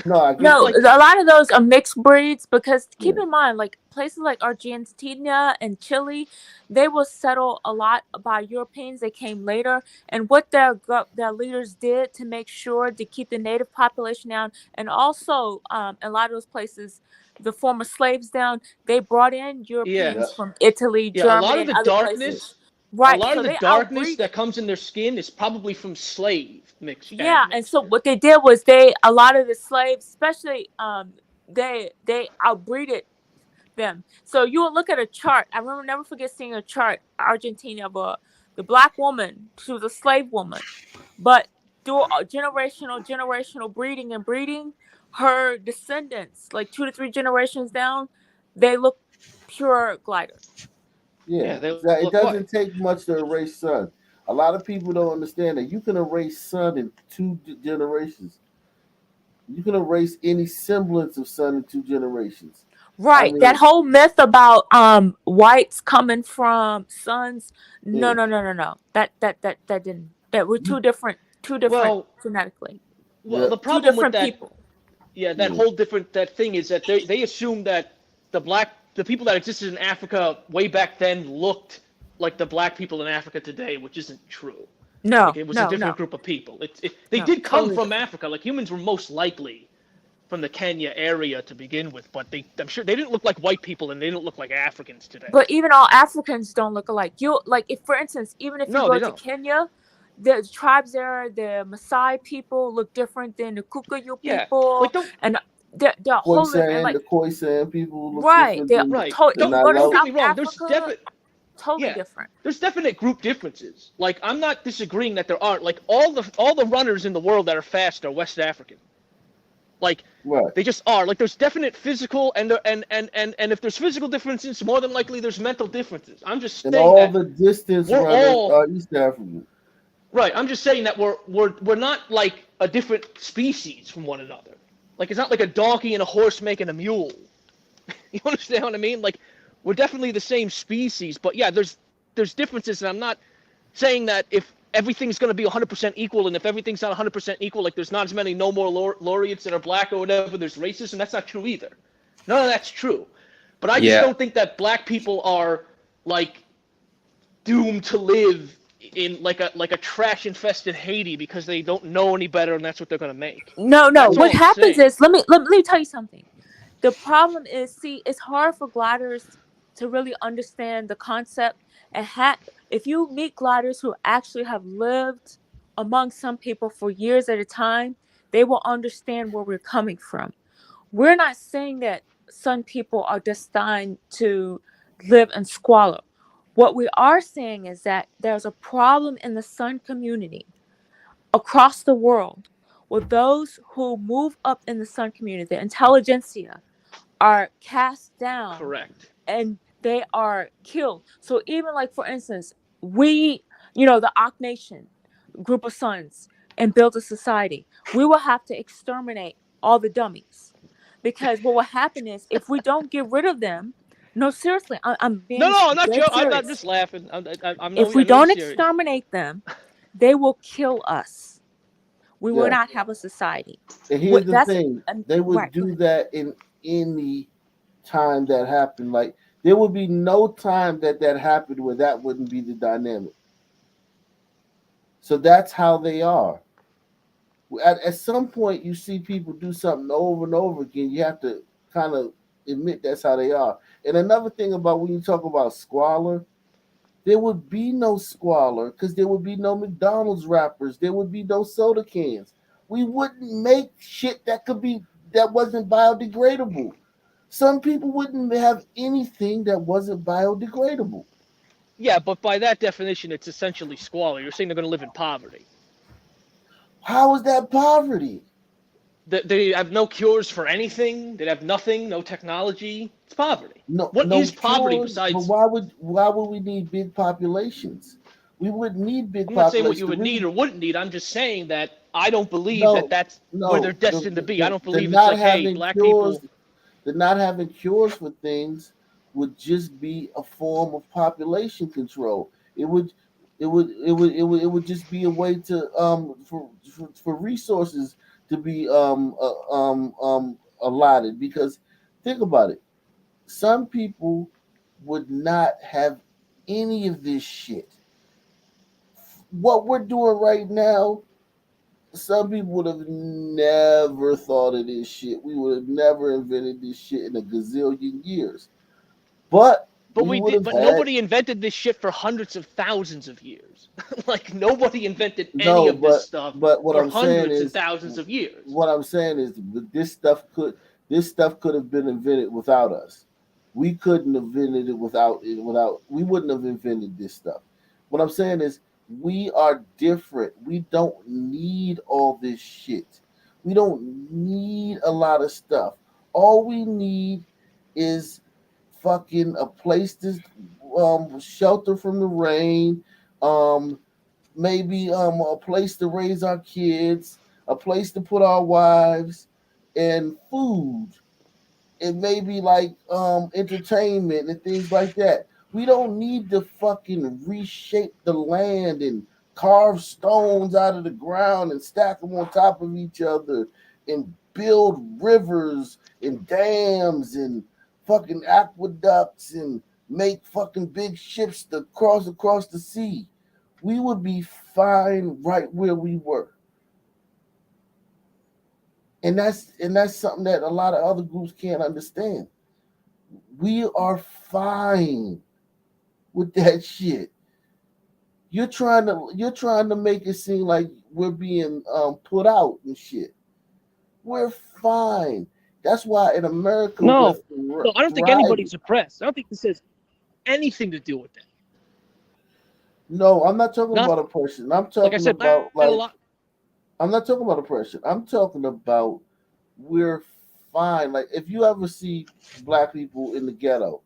No, No, like, a lot of those are mixed breeds because keep Yeah. in mind, like places like Argentina and Chile, they will settle a lot by Europeans. They came later, and what their leaders did to make sure to keep the native population down, and also a lot of those places, the former slaves down, they brought in Europeans from Italy, yeah, a lot Germany, of and the other places. darkness, Right, so they darkness outbreed. that comes in their skin is probably from slave mixed. Yeah, and so what they did was a lot of the slaves, especially they outbreeded them. So you will look at a chart. I remember never forget seeing a chart, Argentina, of the black woman. She was a slave woman, but through generational breeding and breeding, her descendants, like 2 to 3 generations down, they look pure glider. Yeah, they it look doesn't white. take much to erase sun. A lot of people don't understand that you can erase sun in 2 generations. You can erase any semblance of sun in 2 generations. I Right. That mean, whole myth about whites coming from sons. No, yeah. no, no, no, no. That didn't. That we're two different Well, genetically. well, the Two problem with different that, people. yeah, that whole different that thing is that they assume that the people that existed in Africa way back then looked like the black people in Africa today, which isn't true. No, Like, it was a no, different no. group of people. They No, did come totally from different. Africa. Like humans were most likely from the Kenya area to begin with, but I'm sure they didn't look like white people and they didn't look like Africans today. But even all Africans don't look alike. If for instance, even if you No, go they to don't. Kenya, the tribes there, the Maasai people look different than the Kikuyu Yeah, people, like and they're whole different. The Khoisan people look Right, different they're than right. the you go to Don't get South me wrong. There's Africa, totally yeah, different. there's definite group differences. Like I'm not disagreeing that there aren't. Like all the runners in the world that are fast are West African. Like they just are. Like there's definite physical and if there's physical differences, more than likely there's mental differences. I'm just and saying all that the distance we're runners all are East African. right. I'm just saying that we're not like a different species from one another. Like it's not like a donkey and a horse making a mule. You understand what I mean? Like we're definitely the same species, but yeah, there's differences, and I'm not saying that if everything's going to be 100% equal, and if everything's not 100% equal, like there's not as many no more laureates that are black or whatever, there's racism. That's not true either. None of that's true. But I just don't think that black people are like doomed to live in like a trash infested Haiti because they don't know any better and that's what they're going to make. No. That's all What I'm happens saying. is, let me tell you something. The problem is, see, it's hard for gliders to really understand the concept. And if you meet gliders who actually have lived among some people for years at a time, they will understand where we're coming from. We're not saying that some people are destined to live in squalor. What we are saying is that there's a problem in the Sun community across the world where those who move up in the Sun community, the intelligentsia, are cast down. Correct. And they are killed. So even like, for instance, we, the Ak Nation group of sons and build a society, we will have to exterminate all the dummies. Because what will happen is, if we don't get rid of them, no, seriously, I'm being No, I'm not dead joking. I'm serious. not just laughing. If we don't exterminate them, they will kill us. We will Yeah. not have a society. And here's the thing: they would right, do that in any time that happened. Like There would be no time that happened where that wouldn't be the dynamic. So that's how they are. At some point, you see people do something over and over again. You have to kind of admit that's how they are. And another thing about when you talk about squalor, there would be no squalor because there would be no McDonald's wrappers. There would be no soda cans. We wouldn't make shit that wasn't biodegradable. Some people wouldn't have anything that wasn't biodegradable. Yeah, but by that definition, it's essentially squalor. You're saying they're going to live in poverty. How is that poverty? They have no cures for anything. They have nothing, no technology. It's poverty. No, What no is poverty cures. But besides? why would we need big populations? We wouldn't need big I'm not saying what populations. you The would need reason- or wouldn't need. I'm just saying that I don't believe that no, that's where they're no, destined to be. I don't the believe it's not like, hey, having black cures, people. the not having cures for things would just be a form of population control. It would just be a way to for resources to be allotted. Because think about it, some people would not have any of this shit. What we're doing right now, some people would have never thought of this shit. We would have never invented this shit in a gazillion years. But But we we would did. have But had nobody invented this shit for hundreds of thousands of years. Like nobody invented any no, of this stuff but what for I'm saying hundreds and is thousands of years. this stuff could have been invented without us. We couldn't have invented it without we wouldn't have invented this stuff. What I'm saying is we are different. We don't need all this shit. We don't need a lot of stuff. All we need is fucking a place to shelter from the rain, um maybe a place to raise our kids, a place to put our wives, and food, and maybe like entertainment and things like that. We don't need to fucking reshape the land and carve stones out of the ground and stack them on top of each other and build rivers and dams and fucking aqueducts and make fucking big ships to cross across the sea. We would be fine right where we were. And that's something that a lot of other groups can't understand. We are fine with that shit. You're trying to make it seem like we're being put out and shit. We're fine. That's why in America we're No, I don't think thriving. anybody's oppressed. I don't think this has anything to do with that. No, I'm not talking Not about oppression. I'm like I talking said, about a like lot. I'm not talking about oppression. I'm talking about we're fine. Like if you ever see black people in the ghetto,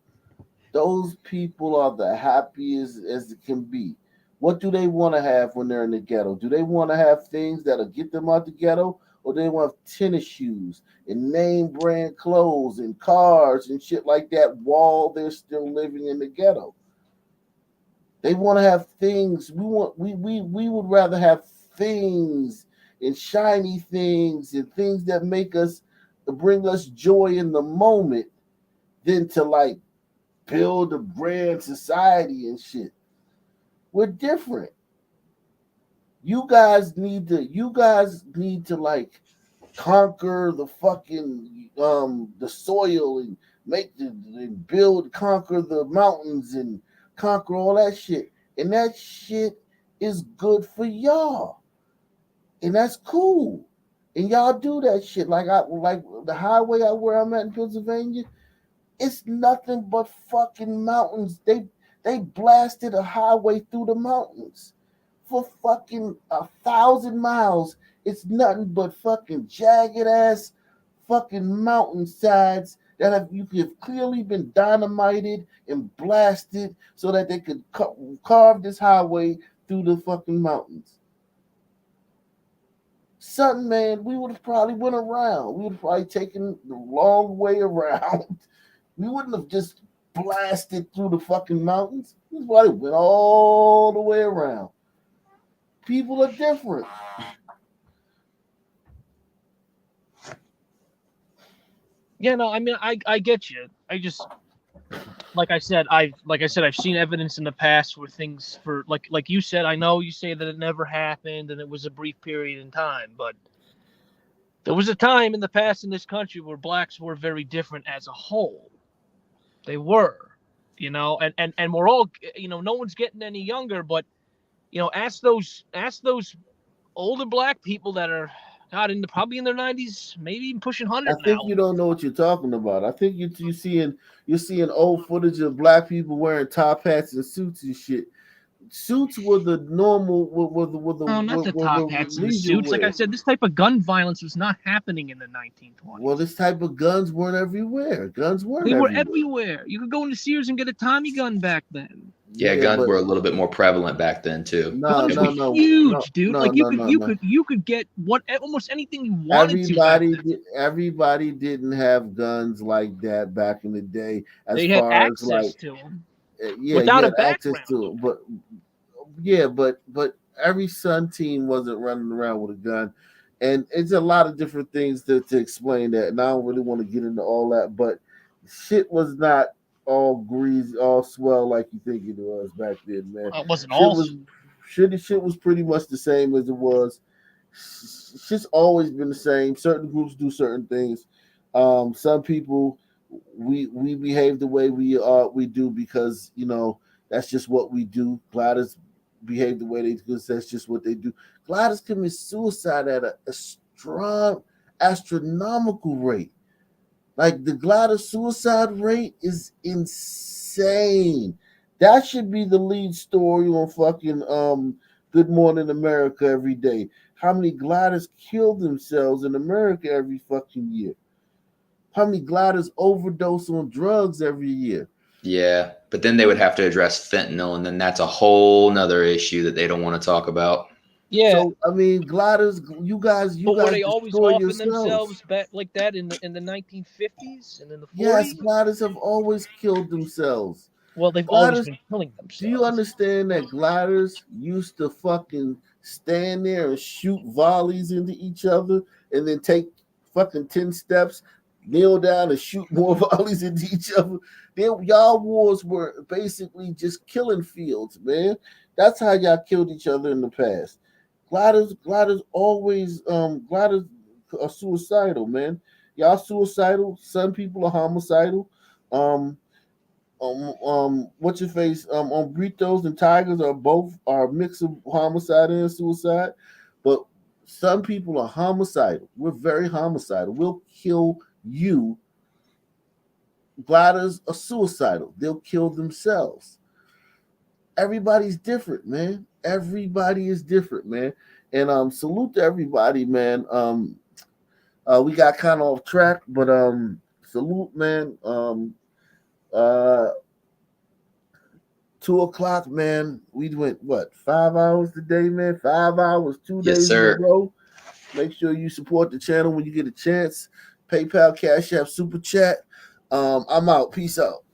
those people are the happiest as it can be. What do they want to have when they're in the ghetto? Do they want to have things that'll get them out the ghetto? Or do they want tennis shoes and name brand clothes and cars and shit like that while they're still living in the ghetto? They want to have things. We would rather have things and shiny things and things that make us bring us joy in the moment than to like build a grand society and shit. We're different. You guys need to like conquer the fucking the soil and and build conquer the mountains and conquer all that shit. And that shit is good for y'all. And that's cool. And y'all do that shit. Like the highway where I'm at in Pennsylvania, it's nothing but fucking mountains. They blasted a highway through the mountains for fucking 1,000 miles. It's nothing but fucking jagged ass fucking mountainsides that have clearly been dynamited and blasted so that they could carve this highway through the fucking mountains. Something, man, we would have probably went around. We would have probably taken the long way around. We wouldn't have just blasted through the fucking mountains. We probably went all the way around. People are different. Yeah, no, I mean, I get you. I just, like I said, I've seen evidence in the past where things for like you said. I know you say that it never happened and it was a brief period in time, but there was a time in the past in this country where blacks were very different as a whole. They were, and we're all, no one's getting any younger, but ask those older black people that are probably in their 90s, maybe even pushing 100 I think now. you don't know what you're talking about. I think you're seeing old footage of black people wearing top hats and suits and shit. Suits were the normal, No, not the top hats and the leisure suits. Like I wear. said, this type of gun violence was not happening in the 1920s. Well, this type of guns weren't everywhere. Guns weren't They were everywhere. everywhere. You could go into Sears and get a Tommy gun back then. Yeah, guns were a little bit more prevalent back then too. Guns were huge, dude. Like you could get almost anything you wanted to back then. Everybody didn't have guns like that back in the day. As They had far access as like, to them. yeah, without you a had access background. to it, but every Sun team wasn't running around with a gun, and it's a lot of different things to explain that. And I don't really want to get into all that, but shit was not all greasy, all swell like you think it was back then, man. It wasn't shit all. Shit was pretty much the same as it was. Shit's always been the same. Certain groups do certain things. Some people we behave the way we do because that's just what we do. Gliders behave the way they do because that's just what they do. Gliders commit suicide at a strong astronomical rate. Like the glider suicide rate is insane. That should be the lead story on fucking Good Morning America every day. How many gliders kill themselves in America every fucking year? How many gliders overdose on drugs every year? Yeah, but then they would have to address fentanyl, and then that's a whole nother issue that they don't want to talk about. Yeah. So I mean, gliders, you guys were they always destroy offing yourselves. themselves back like that in the 1950s and in the 40s? Yes, gliders have always killed themselves. Well, they've Gliders, always been killing themselves. Do you understand that gliders used to fucking stand there and shoot volleys into each other and then take fucking 10 steps, kneel down and shoot more volleys into each other? Y'all wars were basically just killing fields, man. That's how y'all killed each other in the past. Gliders always gliders are suicidal, man. Y'all suicidal. Some people are homicidal. What's your face? Britos and tigers are a mix of homicide and suicide, but some people are homicidal. We're very homicidal. We'll kill you. Gliders are suicidal. They'll kill themselves. Everybody's different, man. Everybody is different, man. And salute to everybody, man. We got kind of off track, but salute, man. 2 o'clock, man. We went 5 hours today, man. 5 hours, 2 days in a row. Make sure you support the channel when you get a chance. PayPal, Cash App, Super Chat. I'm out. Peace out.